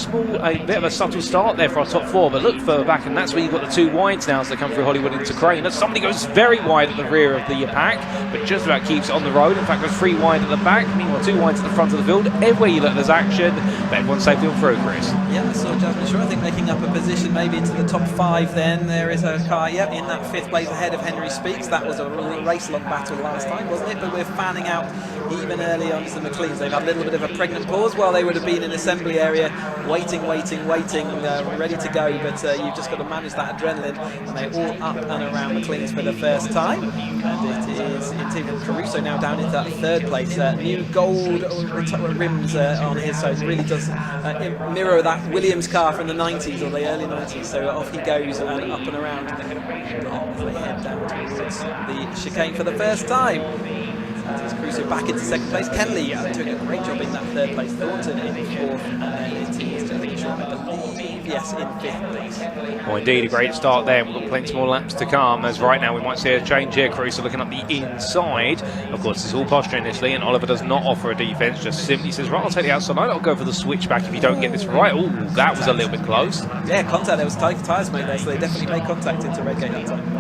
subtle start there for our top 4, but look further back, and that's where you've got the 2 wides now as they come through Hollywood into Crane. As somebody goes very wide at the rear of the pack, but just about keeps it on the road. In fact, there's 3 wide at the back, meanwhile 2 wides at the front of the field. Everywhere you look, there's action, but everyone's safely on through, Chris. Yeah, I saw Jasmine Shaw, I think, making up a position maybe into the top 5 then. There is a car, yeah, in that 5th place ahead of Henry Speaks. That was a race-long battle last time, wasn't it? But we're fanning out even early on to the McLeans. They've had a little bit of a pregnant pause while they would have been in assembly area, waiting, ready to go. But you've just got to manage that adrenaline, and they're all up and around McLean's for the first time. And it is indeed Caruso now down into that 3rd place. New gold rims on his, so it really does mirror that Williams car from the 90s or the early 90s. So off he goes and up and around. And they head down towards the chicane for the first time. It's Caruso back into 2nd place. Kennelly doing a great job in that 3rd place. Thornton in 4th, and then it is I believe, yes, in 5th place. Well, indeed, a great start there. We've got plenty more laps to come, as right now we might see a change here. Caruso looking up the inside. Of course, it's all posture initially, and Oliver does not offer a defence, just simply says, right, I'll take the outside line, I'll go for the switchback if you don't get this right. Oh, that was a little bit close. Yeah, contact. There was tyres made there, so they definitely made contact into Redgate that time.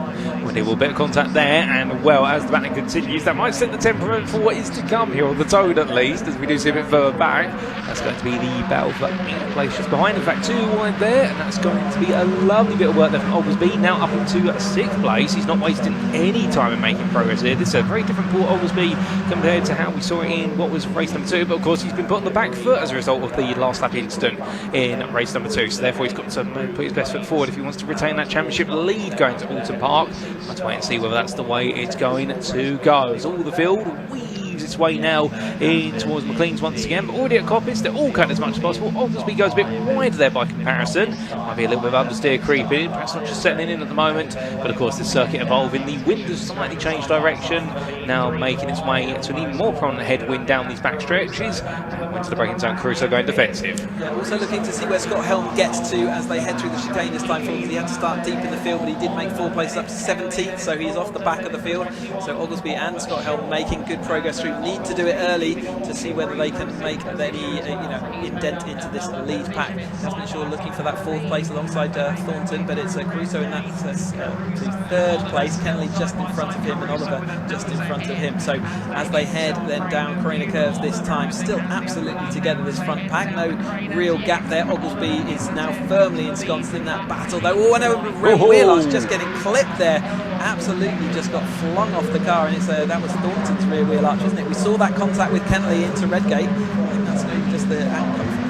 Well, there will be a bit of contact there, and well, as the battling continues, that might set the temperament for what is to come here, on the Toad at least, as we do see a bit further back. That's going to be the battle for 8th place just behind. In fact, 2 wide there, and that's going to be a lovely bit of work there from Oglesby. Now up into 6th place. He's not wasting any time in making progress here. This is a very different Paul Oglesby compared to how we saw it in what was race number 2, but of course he's been put on the back foot as a result of the last lap incident in race number 2, so therefore he's got to put his best foot forward if he wants to retain that championship lead going to Alton Park. Let's wait and see whether that's the way it's going to go. As all the field weaves its way now in towards McLean's once again, but already at Coppice, they're all cut as much as possible. Oglesby goes a bit wide there by comparison. Might be a little bit of understeer creeping, perhaps not just settling in at the moment, but of course the circuit evolving. The wind has slightly changed direction, now making its way to an even more prominent headwind down these back stretches. And into the braking zone, Caruso going defensive. Yeah, also looking to see where Scott Helm gets to as they head through the chicane this time. He had to start deep in the field, but he did make 4 places up to 17th, so he's off the back of the field. So Oglesby and Scott Helm making good progress through group need to do it early to see whether they can make any indent into this lead pack. Jasmine Shaw looking for that 4th place alongside Thornton, but it's Caruso in that to 3rd place. Kennelly just in front of him and Oliver just in front of him. So as they head then down Carina Curves this time, still absolutely together this front pack, no real gap there. Oglesby is now firmly ensconced in that battle though. Oh, and Wheelar's just getting clipped there. Absolutely just got flung off the car, and it's that was Thornton's rear wheel arch, wasn't it? We saw that contact with Kennelly into Redgate. I think that's just the outcome.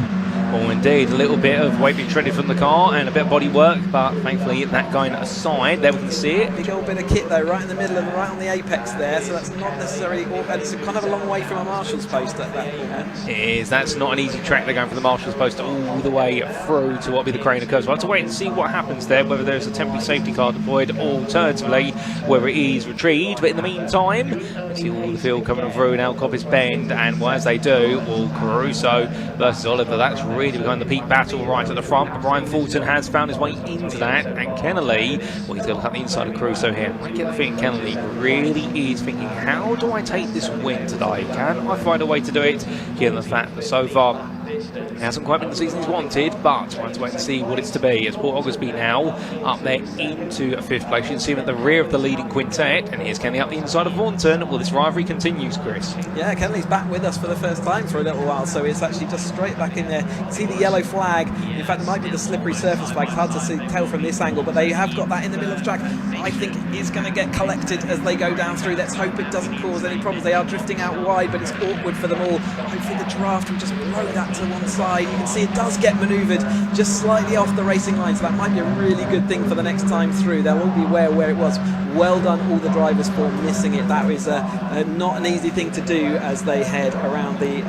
Oh, indeed, a little bit of weight being shredded from the car and a bit of body work, but thankfully that going aside, there we can see it. Big old bit of kit though, right in the middle and right on the apex there, so that's not necessarily, and it's kind of a long way from a marshal's post at that point. It is, that's not an easy track. They're going from the marshal's post all the way through to what will be the Carina Curves. We'll have to wait and see what happens there, whether there's a temporary safety car deployed, or alternatively, whether it is retrieved. But in the meantime, we see all the field coming through now, Coppice Bend, and as they do, Caruso versus Oliver, that's really behind the peak battle right at the front. But Brian Fulton has found his way into that, and Kennelly, well, he's going to cut the inside of Caruso here. I get the feeling Kennelly really is thinking, how do I take this win today? Can I find a way to do it? Given the fact that so far it hasn't quite been the season he's wanted, but we'll have to wait and see what it's to be. As Port Oglesby now up there into 5th place. You can see him at the rear of the leading quintet, and here's Kennelly up the inside of Thornton. Well, this rivalry continues, Chris. Yeah, Kennelly's back with us for the first time for a little while, so it's actually just straight back in there. You see the yellow flag. In fact, it might be the slippery surface flag. It's hard to tell from this angle, but they have got that in the middle of the track. I think it's going to get collected as they go down through. Let's hope it doesn't cause any problems. They are drifting out wide, but it's awkward for them all. Hopefully the draft will just blow that to one side. You can see it does get manoeuvred just slightly off the racing line, so that might be a really good thing for the next time through. They'll all be aware where it was. Well done all the drivers for missing it. That was not an easy thing to do as they head around the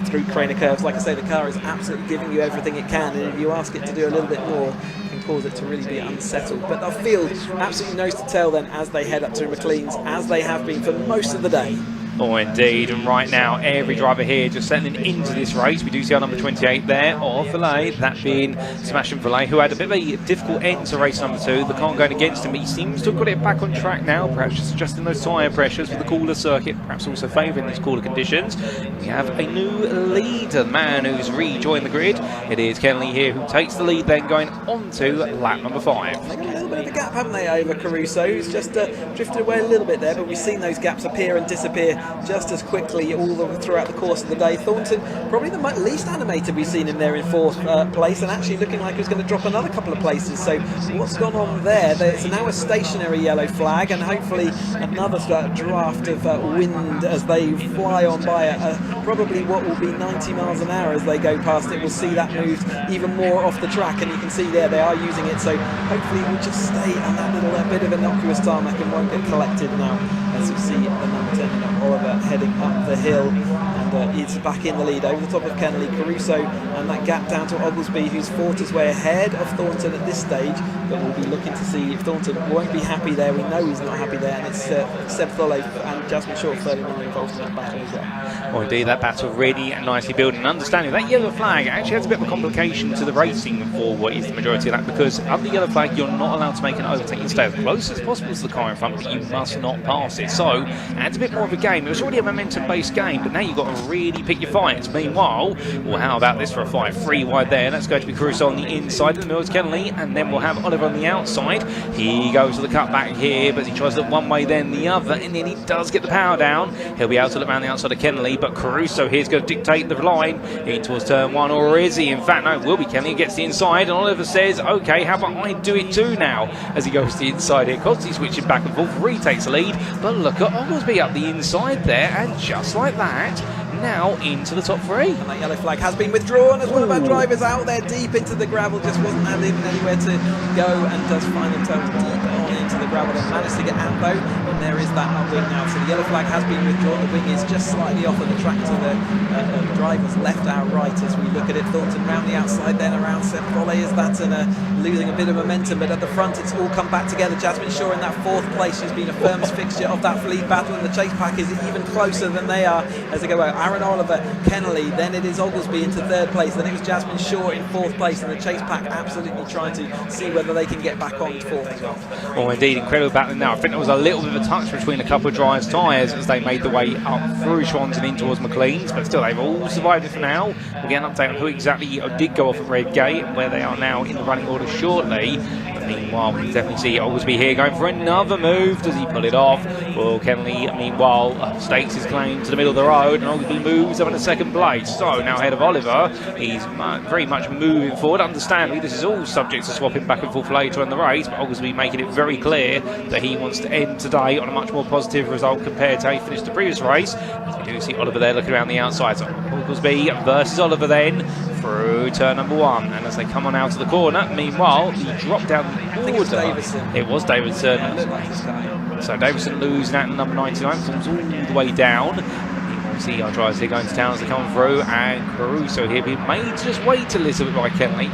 through Carina Curves. Like I say, the car is absolutely giving you everything it can, and if you ask it to do a little bit more, it can cause it to really be unsettled. But the field absolutely knows to tell then as they head up to McLean's, as they have been for most of the day. Oh, indeed, and right now every driver here just settling into this race. We do see our number 28 there of Valet, that being Sebastian Valet, who had a bit of a difficult end to race number 2. The car going against him, but he seems to have got it back on track now, perhaps just adjusting those tyre pressures with the cooler circuit, perhaps also favouring these cooler conditions. We have a new leader, the man who's rejoined the grid. It is Kennelly here who takes the lead, then going on to lap number 5. They've got a little bit of a gap, haven't they, over Caruso, who's just drifted away a little bit there, but we've seen those gaps appear and disappear just as quickly throughout the course of the day. Thornton, probably the least animated we've seen him there in 4th place, and actually looking like he was going to drop another couple of places. So what's gone on there? It's now a stationary yellow flag, and hopefully another draft of wind as they fly on by probably what will be 90 miles an hour as they go past it. We'll see that moved even more off the track, and you can see there they are using it, so hopefully we'll just stay on that little bit of innocuous tarmac and won't get collected now, as you see the number 10 Oliver heading up the hill, and it's back in the lead over the top of Kennelly. Caruso, and that gap down to Oglesby, who's fought his way ahead of Thornton at this stage, but we'll be looking to see if Thornton won't be happy there. We know he's not happy there, and it's Seb Tholle and Jasmine Shaw 39 involved in that battle as well. Oh, indeed, that battle really nicely building. Understanding that yellow flag actually has a bit of a complication to the racing for what is the majority of that, because under the yellow flag you're not allowed to make an overtake. You stay as close as possible to the car in front, but you must not pass it. So adds a bit more of a game. It was already a momentum-based game, but now you've got to really pick your fights. Meanwhile, well, how about this for a fight? 3 wide there. That's going to be Caruso on the inside of the Mills Kennelly, and then we'll have Oliver on the outside. He goes to the cutback here, but he tries to look one way then the other, and then he does get the power down. He'll be able to look around the outside of Kennelly, but Caruso here's going to dictate the line in towards turn 1, or is he? In fact, no, it will be Kennelly. He gets the inside, and Oliver says, okay, how about I do it too now? As he goes to the inside here, constantly switching back and forth, retakes the lead, but look at Oglesby up the inside there, and just like that, now into the top 3. And that yellow flag has been withdrawn as one of our drivers out there deep into the gravel, just wasn't having anywhere to go, and does find themselves deep on into the gravel. They managed to get out though, and there is that upwing now. So the yellow flag has been withdrawn. The wing is just slightly off of the track to the driver's left, our right, as we look at it. Thornton round the outside, then around Seb Tholle is that, and losing a bit of momentum, but at the front it's all come back together. Jasmine Shaw in that 4th place. She's been a firm fixture of that lead battle, and the chase pack is even closer than they are as they go out. Aaron Oliver, Kennelly, then it is Oglesby into 3rd place, then it was Jasmine Shaw in 4th place, and the chase pack absolutely trying to see whether they can get back on 4th as well. Well, indeed, incredible battling now. I think there was a little bit of a touch between a couple of drivers' tyres as they made the way up through Schwann's and in towards McLean's, but still they've all survived it for now. We'll get an update on who exactly did go off at Red Gate and where they are now in the running order shortly. But meanwhile, we can definitely see Oglesby here going for another move. Does he pull it off? Well, Kennelly, meanwhile, stakes his claim to the middle of the road, and Oglesby moves up into 2nd place. So now ahead of Oliver, he's very much moving forward. Understandably, this is all subject to swapping back and forth later in the race, but Oglesby making it very clear that he wants to end today on a much more positive result compared to how he finished the previous race. As we do see Oliver there looking around the outside. So Oglesby versus Oliver then through turn number 1, and as they come on out of the corner, meanwhile, he dropped down the order. It was Davidson. So Davidson losing out in number 99, falls all the way down. See our drivers here going to town as they come through, and Caruso here being made to just wait a little bit by Kennelly.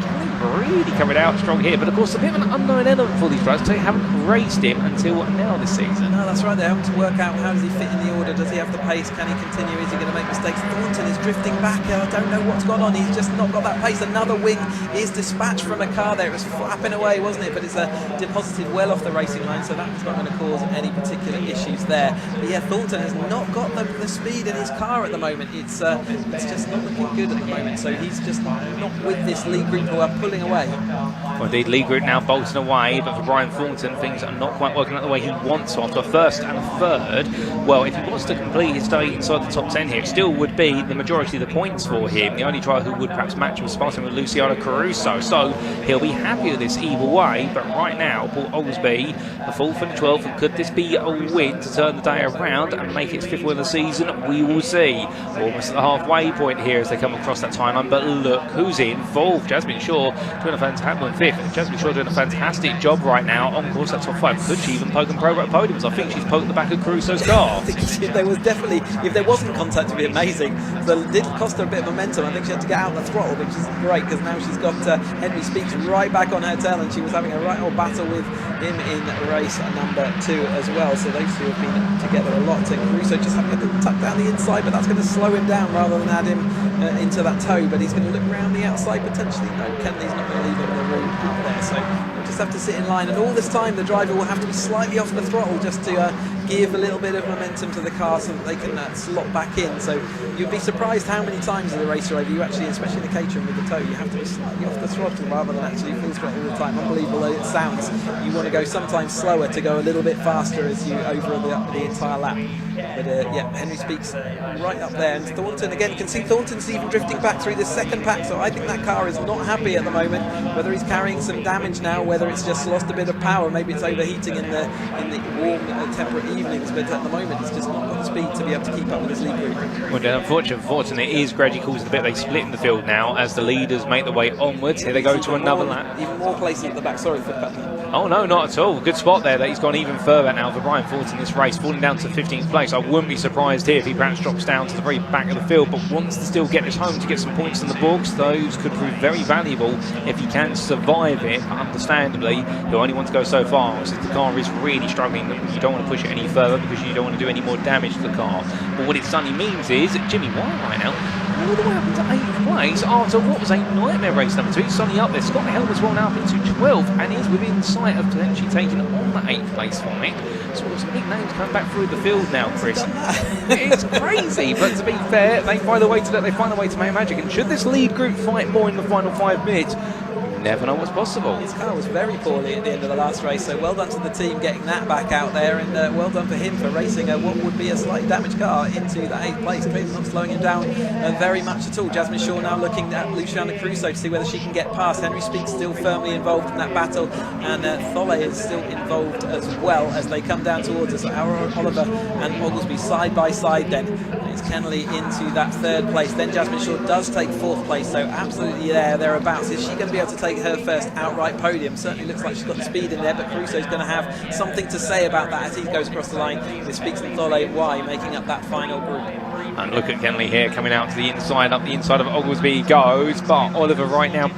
Really coming out strong here, but of course a bit of an unknown element for these drivers. They haven't raced him until now this season. No, that's right, they're having to work out how does he fit in the order, does he have the pace, can he continue, is he going to make mistakes? Thornton is drifting back, I don't know what's gone on, he's just not got that pace. Another wing is dispatched from a car there, it was flapping away, wasn't it? But it's deposited well off the racing line, so that's not going to cause any particular issues there. But yeah, Thornton has not got the speed in his car at the moment. It's just not looking good at the moment, so he's just not with this lead group who are pulling away. Well, indeed, lead group now bolting away, but for Brian Thornton, things are not quite working out the way he wants after a 1st and a 3rd. Well, if he wants to complete his day inside the top 10 here, it still would be the majority of the points for him. The only driver who would perhaps match him was Spartan with Luciano Caruso, so he'll be happy with this either way. But right now, Paul Oglesby, the 4th and 12th, and could this be a win to turn the day around and make it 5th win of the season? We will see. Almost at the halfway point here as they come across that time line, but look who's in 4th. Jasmine Shaw doing a fantastic 5th. Jasmine Shaw doing a fantastic job right now on course that top 5. Could she even poke and probe at podiums? I think she's poked the back of Caruso's car. There was definitely, if there wasn't contact, it would be amazing. So it did cost her a bit of momentum. I think she had to get out the throttle, which is great because now she's got Henry Speaks right back on her tail, and she was having a right old battle with him in race number 2 as well. So those two have been together a lot. And Caruso just having to tuck down the inside, but that's going to slow him down rather than add him into that toe. But he's going to look around the outside potentially. No, Kennelly's not going to leave him in the room out there. So we'll just have to sit in line, and all this time the driver will have to be slightly off the throttle just to give a little bit of momentum to the car so that they can slot back in. So you'd be surprised how many times as a race driver you actually, especially in the Caterham with the toe, you have to be slightly off the throttle rather than actually full throttle all the time. Unbelievable though it sounds, you want to go sometimes slower to go a little bit faster as you over the entire lap. But yeah, Henry Speaks right up there, and Thornton again, you can see Thornton's even drifting back through the 2nd pack, so I think that car is not happy at the moment, whether he's carrying some damage now, whether it's just lost a bit of power, maybe it's overheating in the warm temperate evenings, but at the moment it's just not got the speed to be able to keep up with his lead group. Well, unfortunately, it is gradually causing a bit. They split in the field now as the leaders make their way onwards. Here they go to another lap. Even more places at the back, sorry for cutting. Oh no, not at all. Good spot there that he's gone even further now for Brian Thornton in this race, falling down to 15th place. I wouldn't be surprised here if he perhaps drops down to the very back of the field, but wants to still get this home to get some points in the books. Those could prove very valuable if he can survive it. Understandably, he'll only want to go so far since the car is really struggling. You don't want to push it any further because you don't want to do any more damage to the car. But what it suddenly means is Jimmy White right now all the way up into 8th place after what was a nightmare race number 2. He's suddenly up there. Scott Helmer's rolled up into 12th and is within sight of potentially taking on the 8th place fight. So some big names coming back through the field now, Chris. It's crazy, but to be fair, they find a way to make magic. And should this lead group fight more in the final 5 minutes, never know what's possible. His car was very poorly at the end of the last race, so well done to the team getting that back out there, and well done for him for racing what would be a slightly damaged car into the 8th place. Clearly not slowing him down very much at all. Jasmine Shaw now looking at Luciana Caruso to see whether she can get past. Henry Speaks still firmly involved in that battle, and Thole is still involved as well as they come down towards us. Oliver and Oglesby side by side then. It's Kennelly into that 3rd place. Then Jasmine Shaw does take 4th place, so absolutely thereabouts. Is she going to be able to take her first outright podium? Certainly looks like she's got the speed in there, but Caruso's going to have something to say about that as he goes across the line with Speaks and Thole Y making up that final group. And look at Kennelly here coming out to the inside, up the inside of Oglesby he goes, but Oliver right now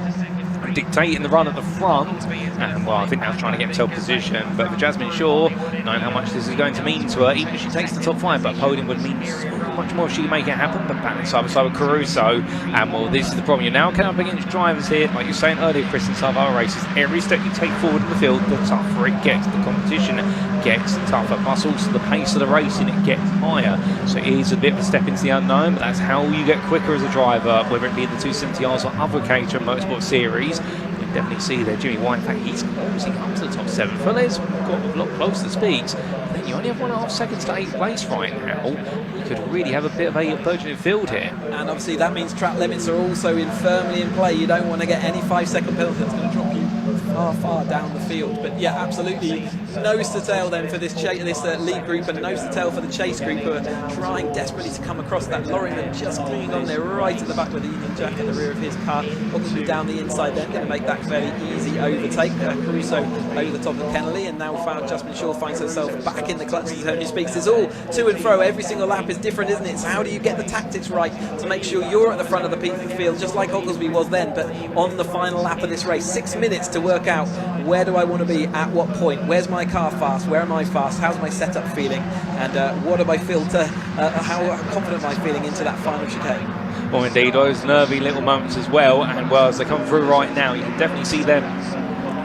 dictating the run at the front. And well, I think that's trying to get himself positioned. But for Jasmine Shaw, knowing how much this is going to mean to her, even if she takes the top 5, but a podium would mean much more if she can make it happen. But back side by side with Caruso, and well, this is the problem. You're now coming up against drivers here, like you were saying earlier, Chris, in some of our races. Every step you take forward in the field, the tougher it gets. The competition gets tougher. Plus, also the pace of the racing, it gets higher. So it is a bit of a step into the unknown, but that's how you get quicker as a driver, whether it be in the 270Rs or other Caterham Motorsport series. You can definitely see there Jimmy White, in fact, he's closing up to the top 7. Fuller's got a lot closer to speeds. You only have 1.5 seconds to 8th place right now. You could really have a bit of a burgeoning field here. And obviously that means track limits are also firmly in play. You don't want to get any 5-second penalty that's going to drop you far down the field. But yeah, absolutely nose to tail then for this lead group, and nose to tail for the chase group, who are trying desperately to come across that. Lorryman just clinging on there right at the back with the Union Jack at the rear of his car. Obviously down the inside then, going to make that fairly easy overtake. Caruso over the top of Kennelly, and now Jasmine Shaw finds herself back in the clutches as Henry speaks. It's all to and fro. Every single lap is different, isn't it? So how do you get the tactics right to make sure you're at the front of the field, just like Oglesby was then, but on the final lap of this race? 6 minutes to work out, where do I want to be at what point? Where's my car fast? Where am I fast? How's my setup feeling? And what do I feel how confident am I feeling into that final chicane? Well, indeed, those nervy little moments as well. And well, as they come through right now, you can definitely see them.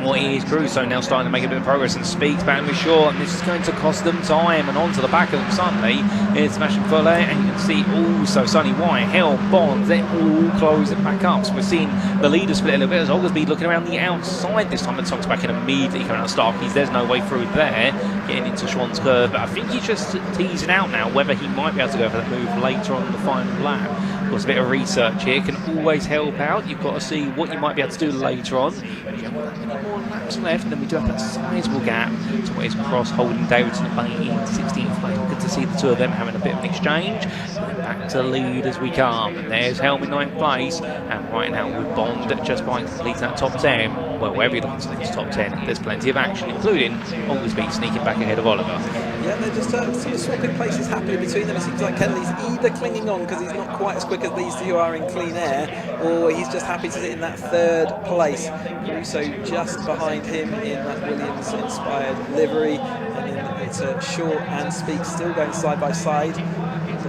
Well, here's Caruso now starting to make a bit of progress and speaks back with Shaw, and this is going to cost them time. And onto the back of them suddenly is Smashing Fuller, and you can see also Sonny White, Helm, Bonds, they're all closing back up. So we're seeing the leader split a little bit as Oglesby looking around the outside this time. And Tom's back in immediately coming out of Starkeys. There's no way through there, getting into Schwann's curve. But I think he's just teasing out now whether he might be able to go for that move later on in the final lap. Of course, a bit of research here can always help out. You've got to see what you might be able to do later on. You haven't got that many more laps left, and then we do have that sizable gap to Wes Cross holding Davidson at Bay in 16th place. Good to see the two of them having a bit of an exchange. And back to lead as we come. And there's Helm in 9th place, and right now with Bond just by completing that top 10. Well, wherever you look into this top 10, there's plenty of action, including Oglesby sneaking back ahead of Oliver. Yeah, they're just sort of swapping places happening between them. It seems like Kennelly's either clinging on because he's not quite as quick as these two are in clean air, or he's just happy to sit in that 3rd place. Caruso just behind him in that Williams-inspired livery, and then it's Shaw and Speaks still going side by side.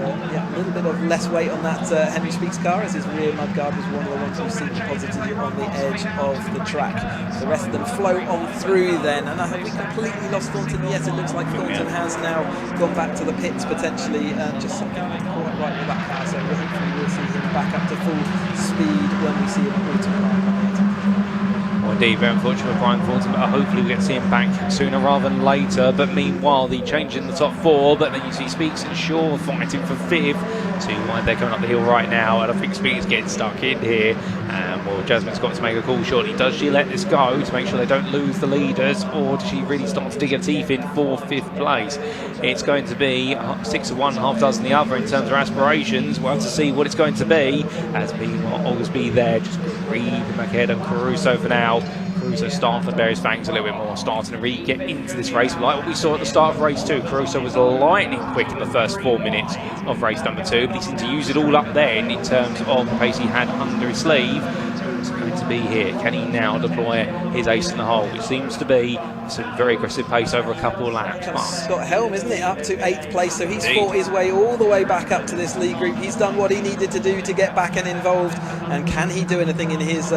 Yeah, a little bit of less weight on that Henry Speaks car, as his rear mudguard was one of the ones we've seen positively on the edge of the track. The rest of them flow on through then, and have we completely lost Thornton? Yes, it looks like Thornton has now gone back to the pits potentially, and just something quite right with that car, so hopefully we'll see him back up to full speed when we see him auto. Well, indeed, very unfortunate for Brian Thornton, but hopefully we get to see him back sooner rather than later. But meanwhile, the change in the top 4, but then you see Speaks and Shaw fighting for 5th. See why they're coming up the hill right now, and I think Speaks getting stuck in here. Well, Jasmine's got to make a call shortly. Does she let this go to make sure they don't lose the leaders, or does she really start to dig her teeth in for 5th place? It's going to be 6 of one, half dozen the other in terms of aspirations. We'll have to see what it's going to be, as meanwhile Oglesby there just creeping back ahead of Caruso for now. Caruso starting to bear his fangs a little bit more, starting to really get into this race. Like what we saw at the start of race 2, Caruso was lightning quick in the first 4 minutes of race number 2, but he seemed to use it all up then in terms of the pace he had under his sleeve. It's going to be here. Can he now deploy his ace in the hole, which seems to be some very aggressive pace over a couple of laps? Scott Helm, isn't it, up to 8th place, so he's fought his way all the way back up to this lead group. He's done what he needed to do to get back and involved, and can he do anything in his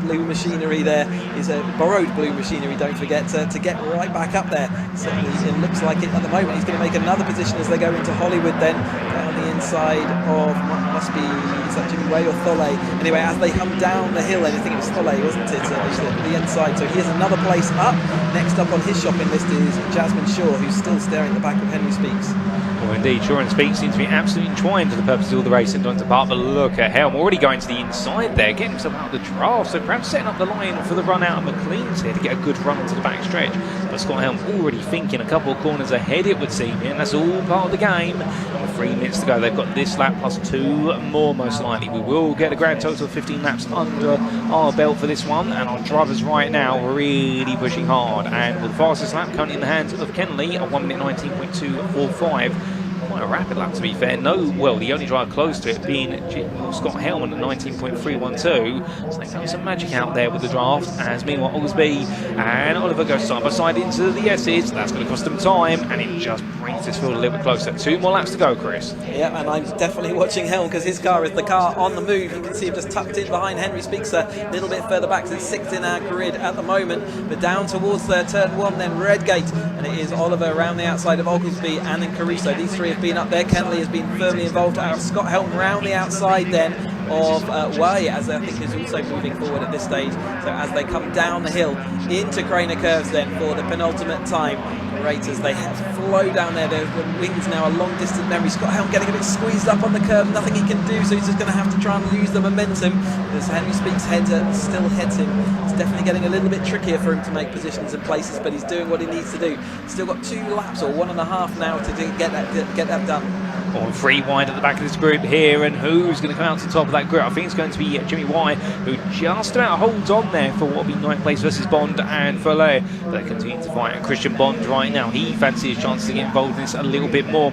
blue machinery there, his borrowed blue machinery, don't forget, to get right back up there? Certainly it looks like it at the moment. He's going to make another position as they go into Hollywood then, down the inside of, must be, is that Jimmy Way or Thole? Anyway, as they come down the hill, and I think it was Thole, wasn't it, the inside, so he has another place up. Next up on his shopping list is Jasmine Shaw, who's still staring at the back of Henry Speaks. Well, indeed, Shaw and Speaks seem to be absolutely entwined for the purpose of all the race in Donington Park, but look at Helm already going to the inside there, getting himself out of the draft, so perhaps setting up the line for the run out of McLean's here to get a good run to the back stretch. But Scott Helm already thinking a couple of corners ahead, it would seem, and that's all part of the game. And with 3 minutes to go, they've got this lap plus 2 more most likely. We will get a grand total of 15 laps under our belt for this one, and our drivers right now really pushing hard, and with the fastest lap currently in the hands of Kennelly at 1 minute 19.245. quite a rapid lap to be fair. No, well, the only driver close to it being Scott Hellman at 19.312. So they found some magic out there with the draft, as meanwhile Oglesby and Oliver go side by side into the S's. That's going to cost them time, and it just brings this field a little bit closer. 2 more laps to go, Chris. Yeah, and I'm definitely watching Helm because his car is the car on the move. You can see him just tucked in behind Henry Speaks a little bit further back, so it's 6th in our grid at the moment. But down towards turn 1 then, Redgate, and it is Oliver around the outside of Oglesby and then Caruso. These three have been up there. Kenley has been firmly involved. Scott Helm round the outside then of Way, as I think is also moving forward at this stage. So as they come down the hill into Craner Curves then for the penultimate time. Great as they flow down there. The wings now a long distance memory. Scott Helm getting a bit squeezed up on the curve. Nothing he can do, so he's just going to have to try and lose the momentum. As Henry Speaks still heads him. It's definitely getting a little bit trickier for him to make positions and places, but he's doing what he needs to do. Still got 2 laps or 1.5 now to get that done. On 3 wide at the back of this group here, and who's going to come out to the top of that group? I think it's going to be Jimmy White, who just about holds on there for what will be 9th place versus Bond and Follet. They continue to fight, and Christian Bond right now, he fancies his chance to get involved in this a little bit more.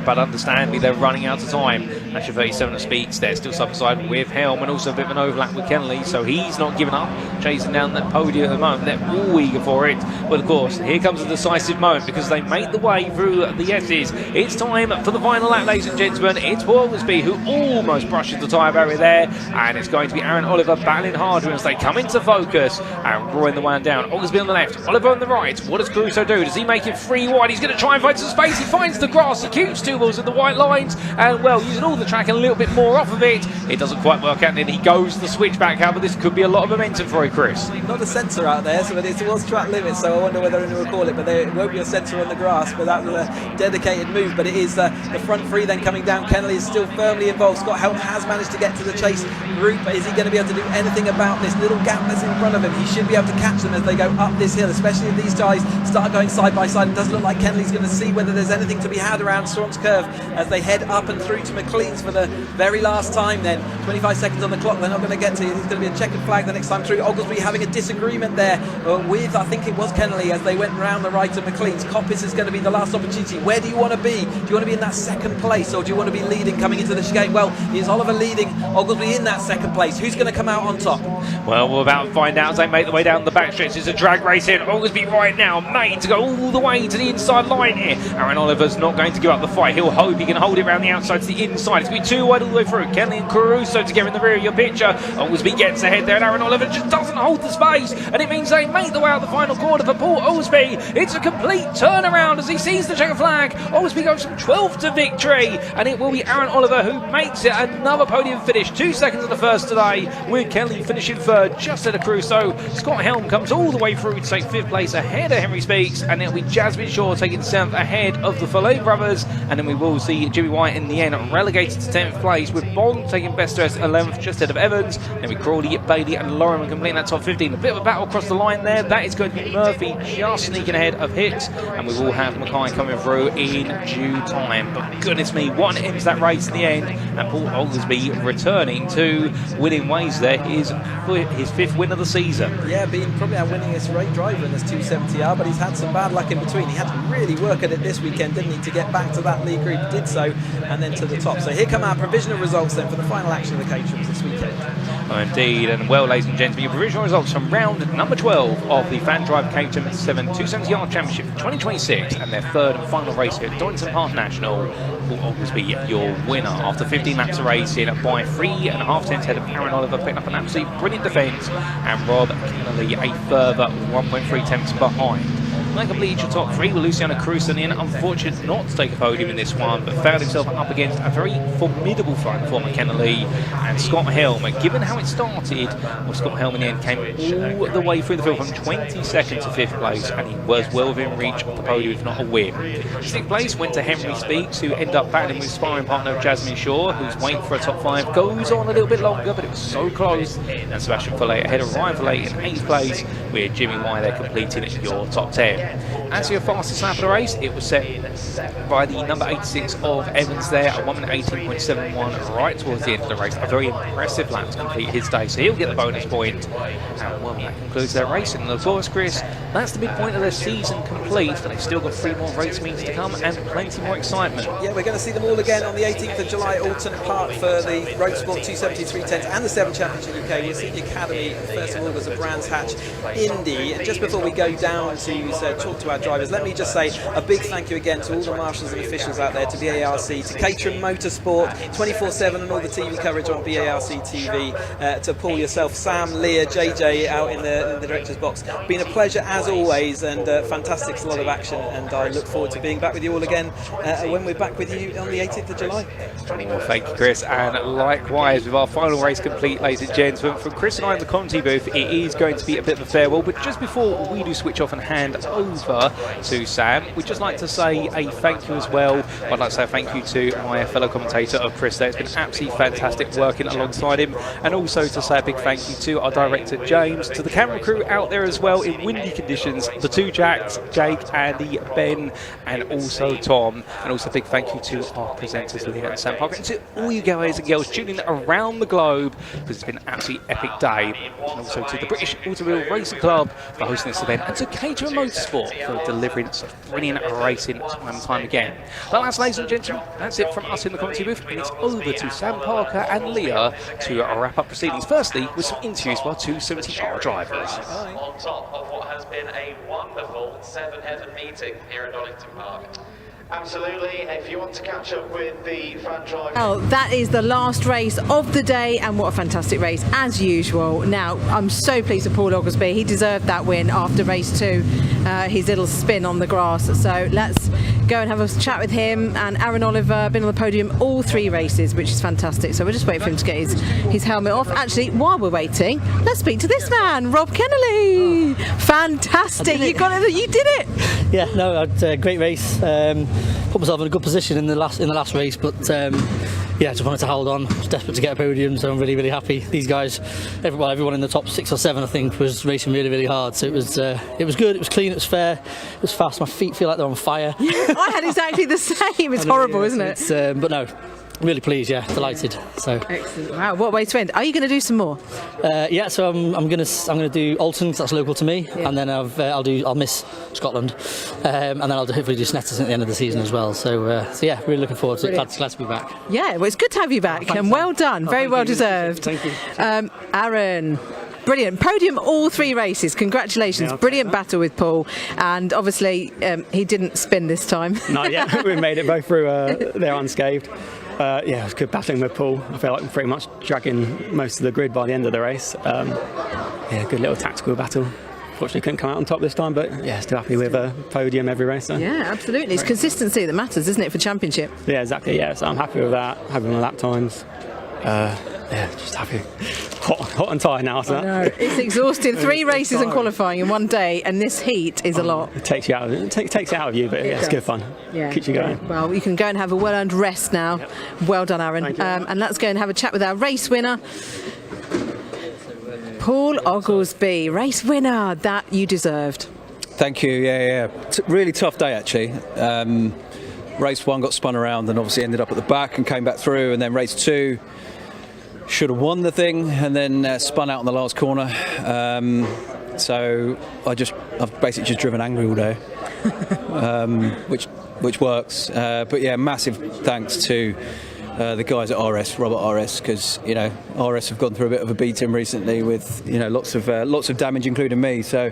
But understandably, they're running out of time. That's your 37 of Speeds. They're still side by side with Helm, and also a bit of an overlap with Kenley, so he's not giving up, chasing down that podium at the moment. They're all eager for it. But of course, here comes a decisive moment because they make the way through the S's. It's time for the final lap, ladies and gentlemen. It's Oglesby who almost brushes the tyre barrier there, and it's going to be Aaron Oliver battling harder as they come into focus and drawing the one down. Oglesby on the left, Oliver on the right. What does Caruso do? Does he make it 3 wide? He's going to try and find some space. He finds the grass. He keeps 2 wheels at the white lines, and well, using all the track a little bit more off of it. It doesn't quite work out, and then he goes the switchback. However, this could be a lot of momentum for you, Chris. Not a sensor out there, so it was track limit, so I wonder whether anyone will call it, but there won't be a sensor on the grass, but that was a dedicated move. But it is the front 3 then coming down. Kenley is still firmly involved. Scott Helm has managed to get to the chase group, but is he going to be able to do anything about this little gap that's in front of him? He should be able to catch them as they go up this hill, especially if these guys start going side by side. It doesn't look like Kenley's going to see whether there's anything to be had around Storm's Curve as they head up and through to McLean's for the very last time then. 25 seconds on the clock, they're not going to get to it. There's going to be a checkered flag the next time through. Oglesby having a disagreement there with, I think it was Kenley, as they went round the right of McLean's. Coppis is going to be the last opportunity. Where do you want to be? Do you want to be in that 2nd place, or do you want to be leading coming into the chicane? Well, is Oliver leading, Oglesby in that 2nd place. Who's going to come out on top? Well, we're about to find out as they make the way down the backstretch. It's a drag race in. Oglesby right now made to go all the way to the inside line here. Aaron Oliver's not going to give up the fight. He'll hope he can hold it around the outside to the inside. It's going to be 2 wide all the way through. Kenley and Caruso together in the rear of your picture. Oglesby gets ahead there, and Aaron Oliver just doesn't hold the space, and it means they make the way out the final corner for Paul Oglesby. It's a complete turnaround as he sees the checker flag. Oglesby goes from 12th to victory, and it will be Aaron Oliver who makes it another podium finish. 2 seconds of the first today, with Kenley finishing 3rd just ahead of Caruso. Scott Helm comes all the way through to take 5th place ahead of Henry Speaks, and it'll be Jasmine Shaw taking 7th ahead of the Follet brothers, and then we will see Jimmy White in the end relegated to 10th place, with Bond taking best dress 11th just ahead of Evans. Then we Crawley, Bailey and Lorriman completing that top 15. A bit of a battle across the line there. That is going to be Murphy just sneaking ahead of Hicks, and we will have Mackay coming through in due time. But goodness me, what ends that race in the end, and Paul Oglesby returning to winning ways there. His 5th win of the season. Yeah, being probably our winningest rate driver in this 270R, but he's had some bad luck in between. He had to really work at it this weekend, didn't he, to get back to that lead group. He did so, and then to the top. So here come our provisional results then for the final action of the Caterhams this weekend. Oh, indeed, and well, ladies and gentlemen, your provisional results from round number 12 of the Fan Drive Caterham 7 270R Championship 2026, and their 3rd and final race here at Donington Park National. Will Oglesby your winner after 15 laps of racing by 3.5 tenths ahead of Aaron Oliver, picking up an absolutely brilliant defence, and Rob Kenley a further 1.3 tenths behind. Like I believe your top 3 with Luciano Caruso in, unfortunate not to take a podium in this one, but found himself up against a very formidable front for McKenna-Lee and Scott Helm. Given how it started, well, Scott Helm in the end came all the way through the field from 22nd to 5th place, and he was well within reach of the podium, if not a win. 6th place went to Henry Speaks, who ended up battling with sparring partner Jasmine Shaw, who's waiting for a top 5. Goes on a little bit longer, but it was so close. And Sebastian Follet ahead of Ryan Follet in 8th place, with Jimmy White there completing your top 10. As your fastest lap of the race, it was set by the number 86 of Evans there at 1 minute 18.71 right towards the end of the race. A very impressive lap to complete his day, so he'll get the bonus point. And well, that concludes their race. And of course, Chris, that's the midpoint of their season complete. They've still got 3 more race meets to come and plenty more excitement. Yeah, we're going to see them all again on the 18th of July, Alton Park, for the Roadsport 270 310s and the 7 Championship UK. We'll see the Academy 1st of August at Brands Hatch Indy. And just before we go down to talk to our drivers, let me just say a big thank you again to all the marshals and officials out there, to BARC, to Caterham Motorsport, 24/7 and all the TV coverage on BARC TV, to Paul, yourself, Sam, Leah, JJ out in the director's box. Been a pleasure as always, and fantastic lot of action, and I look forward to being back with you all again when we're back with you on the 18th of July. Well, thank you, Chris, and likewise with our final race complete, ladies and gentlemen, from Chris and I in the commentary booth, it is going to be a bit of a farewell, but just before we do switch off and hand over to Sam, we'd just like to say a thank you as well. I'd like to say a thank you to my fellow commentator of Chris there. It's been absolutely fantastic working alongside him, and also to say a big thank you to our director James, to the camera crew out there as well in windy conditions, the 2 Jacks, Jake, Andy, Ben, and also Tom, and also a big thank you to our presenters Leah and Sam Parker, and to all you guys and girls tuning in around the globe, because it's been an absolutely epic day, and also to the British Automobile Racing Club for hosting this event, and to Caterham Motorsport for delivering such brilliant racing time and time again. But that's, ladies and gentlemen, that's it from us in the commentary booth, and it's over to Sam Parker and Leah to wrap up proceedings. Firstly, with some interviews with our 270R drivers. On top of what has been a wonderful 7-heaven meeting here at Donington Park. Absolutely. If you want to catch up with the fan drive. Well, that is the last race of the day, and what a fantastic race as usual. Now, I'm so pleased with Paul Oglesby. He deserved that win after race 2, his little spin on the grass. So let's go and have a chat with him. And Aaron Oliver, been on the podium all 3 races, which is fantastic. So we're just waiting for him to get his helmet off. Actually, while we're waiting, let's speak to this man, Rob Kennelly. Fantastic. You got it. You did it. Yeah, no, I had a great race. Put myself in a good position in the last race, but yeah, just wanted to hold on. I was desperate to get a podium, so I'm really, really happy. These guys, everyone in the top 6 or 7, I think, was racing really, really hard. So it was good. It was clean. It was fair. It was fast. My feet feel like they're on fire. I had exactly the same. It's horrible, isn't it? But no. Really pleased, yeah, delighted. So excellent! Wow, what way to end? Are you going to do some more? Yeah, so I'm going to do Alton, because that's local to me, and then I'll miss Scotland, and then I'll hopefully do Snetterton at the end of the season as well. So yeah, really looking forward to it. Glad to be back. Yeah, well, it's good to have you back, and well done, very well deserved. Thank you, Aaron. Brilliant. Podium all 3 races. Congratulations. Brilliant battle with Paul. And obviously, he didn't spin this time. Not yet. We made it both through there unscathed. Yeah, it was good battling with Paul. I feel like I'm pretty much dragging most of the grid by the end of the race. Yeah, good little tactical battle. Fortunately, couldn't come out on top this time, but yeah, still happy with a podium every race. So. Yeah, absolutely. It's consistency that matters, isn't it, for championship? Yeah, exactly. Yeah, so I'm happy with that. Happy with my lap times. Yeah, just happy. Hot and tired now. So. No, it's exhausting. 3 races and qualifying in one day, and this heat is a lot. It takes you out. It takes it out of you, but yeah, it's good fun. Yeah, keeps you going. Well, you can go and have a well-earned rest now. Yep. Well done, Aaron. And let's go and have a chat with our race winner, Paul Oglesby. Race winner that you deserved. Thank you. Yeah. Really tough day actually. Race 1 got spun around and obviously ended up at the back and came back through, and then race 2. Should have won the thing and then spun out in the last corner. So I've basically just driven angry all day, which works. But yeah, massive thanks to the guys at RS, Robert RS, because RS have gone through a bit of a beating recently with lots of damage, including me. So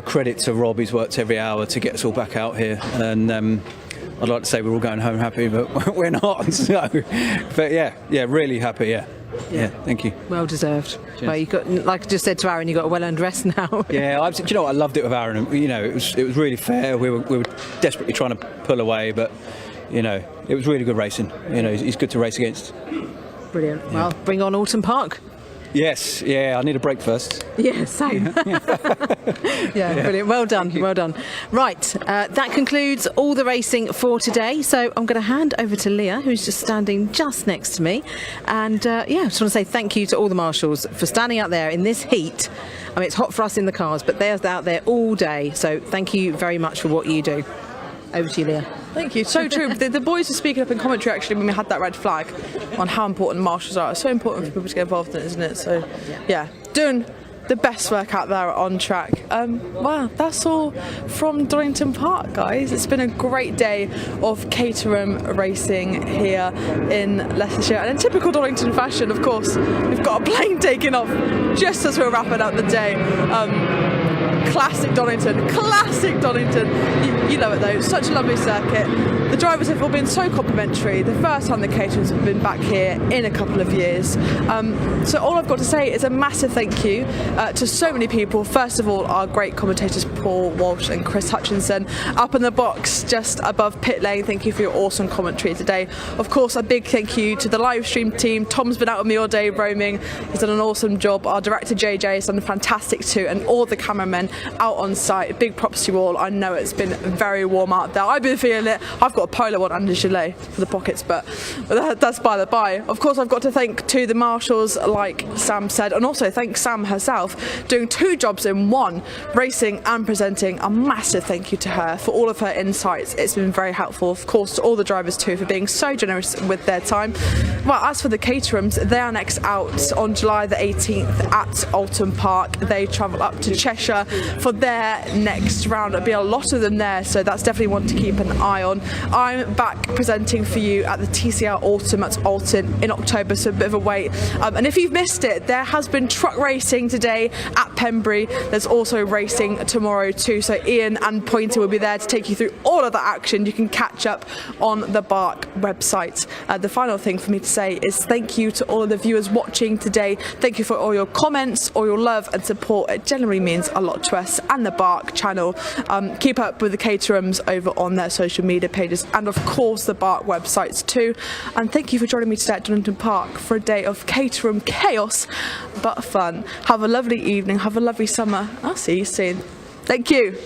credit to Rob, he's worked every hour to get us all back out here, and I'd like to say we're all going home happy, but we're not. So, but yeah, really happy. Yeah, thank you. Well deserved. Cheers. Well, you got, like I just said to Aaron, you got a well-earned rest now. Yeah, do you know what? I loved it with Aaron. It was really fair. We were desperately trying to pull away, but it was really good racing. He's good to race against. Brilliant. Yeah. Well, bring on Alton Park. Yes, yeah, I need a break first. Yeah, same. Yeah, brilliant. Well done, well done. Right, that concludes all the racing for today. So I'm going to hand over to Leah, who's just standing just next to me. And yeah, I just want to say thank you to all the marshals for standing out there in this heat. I mean, it's hot for us in the cars, but they're out there all day. So thank you very much for what you do. Over to you, Leah. Thank you. So true. The boys were speaking up in commentary actually when we had that red flag on how important marshals are. It's so important for people to get involved in it, isn't it? So, yeah, doing the best work out there on track. Wow, that's all from Donington Park, guys. It's been a great day of Caterham racing here in Leicestershire. And in typical Donington fashion, of course, we've got a plane taking off just as we're wrapping up the day. Classic Donington, you know it though, such a lovely circuit. The drivers have all been so complimentary. The first time the Caterhams have been back here in a couple of years. So all I've got to say is a massive thank you to so many people. First of all, our great commentators Paul Walsh and Chris Hutchinson up in the box just above pit lane. Thank you for your awesome commentary today. Of course, a big thank you to the live stream team. Tom's been out with me all day roaming. He's done an awesome job. Our director JJ has done fantastic too, and all the cameramen out on site. Big props to you all. I know it's been very warm out there. I've been feeling it. I've got a polo on under gilet for the pockets, but that's by the by. Of course, I've got to thank to the marshals, like Sam said, and also thank Sam herself, doing 2 jobs in one, racing and presenting. A massive thank you to her for all of her insights. It's been very helpful. Of course, to all the drivers too for being so generous with their time. Well, as for the Caterhams, they are next out on July the 18th at Alton Park. They travel up to Cheshire for their next round. There'll be a lot of them there, so that's definitely one to keep an eye on. I'm back presenting for you at the TCR Autumn at Alton in October, so a bit of a wait. And if you've missed it, there has been truck racing today at Pembury. There's also racing tomorrow too, so Ian and Pointer will be there to take you through all of that action. You can catch up on the BARC website. The final thing for me to say is thank you to all of the viewers watching today. Thank you for all your comments, all your love and support. It generally means a lot to us and the BARC channel. Keep up with the Caterhams over on their social media pages and of course the BARC websites too. And thank you for joining me today at Donington Park for a day of Caterham chaos but fun. Have a lovely evening, have a lovely summer. I'll see you soon. Thank you.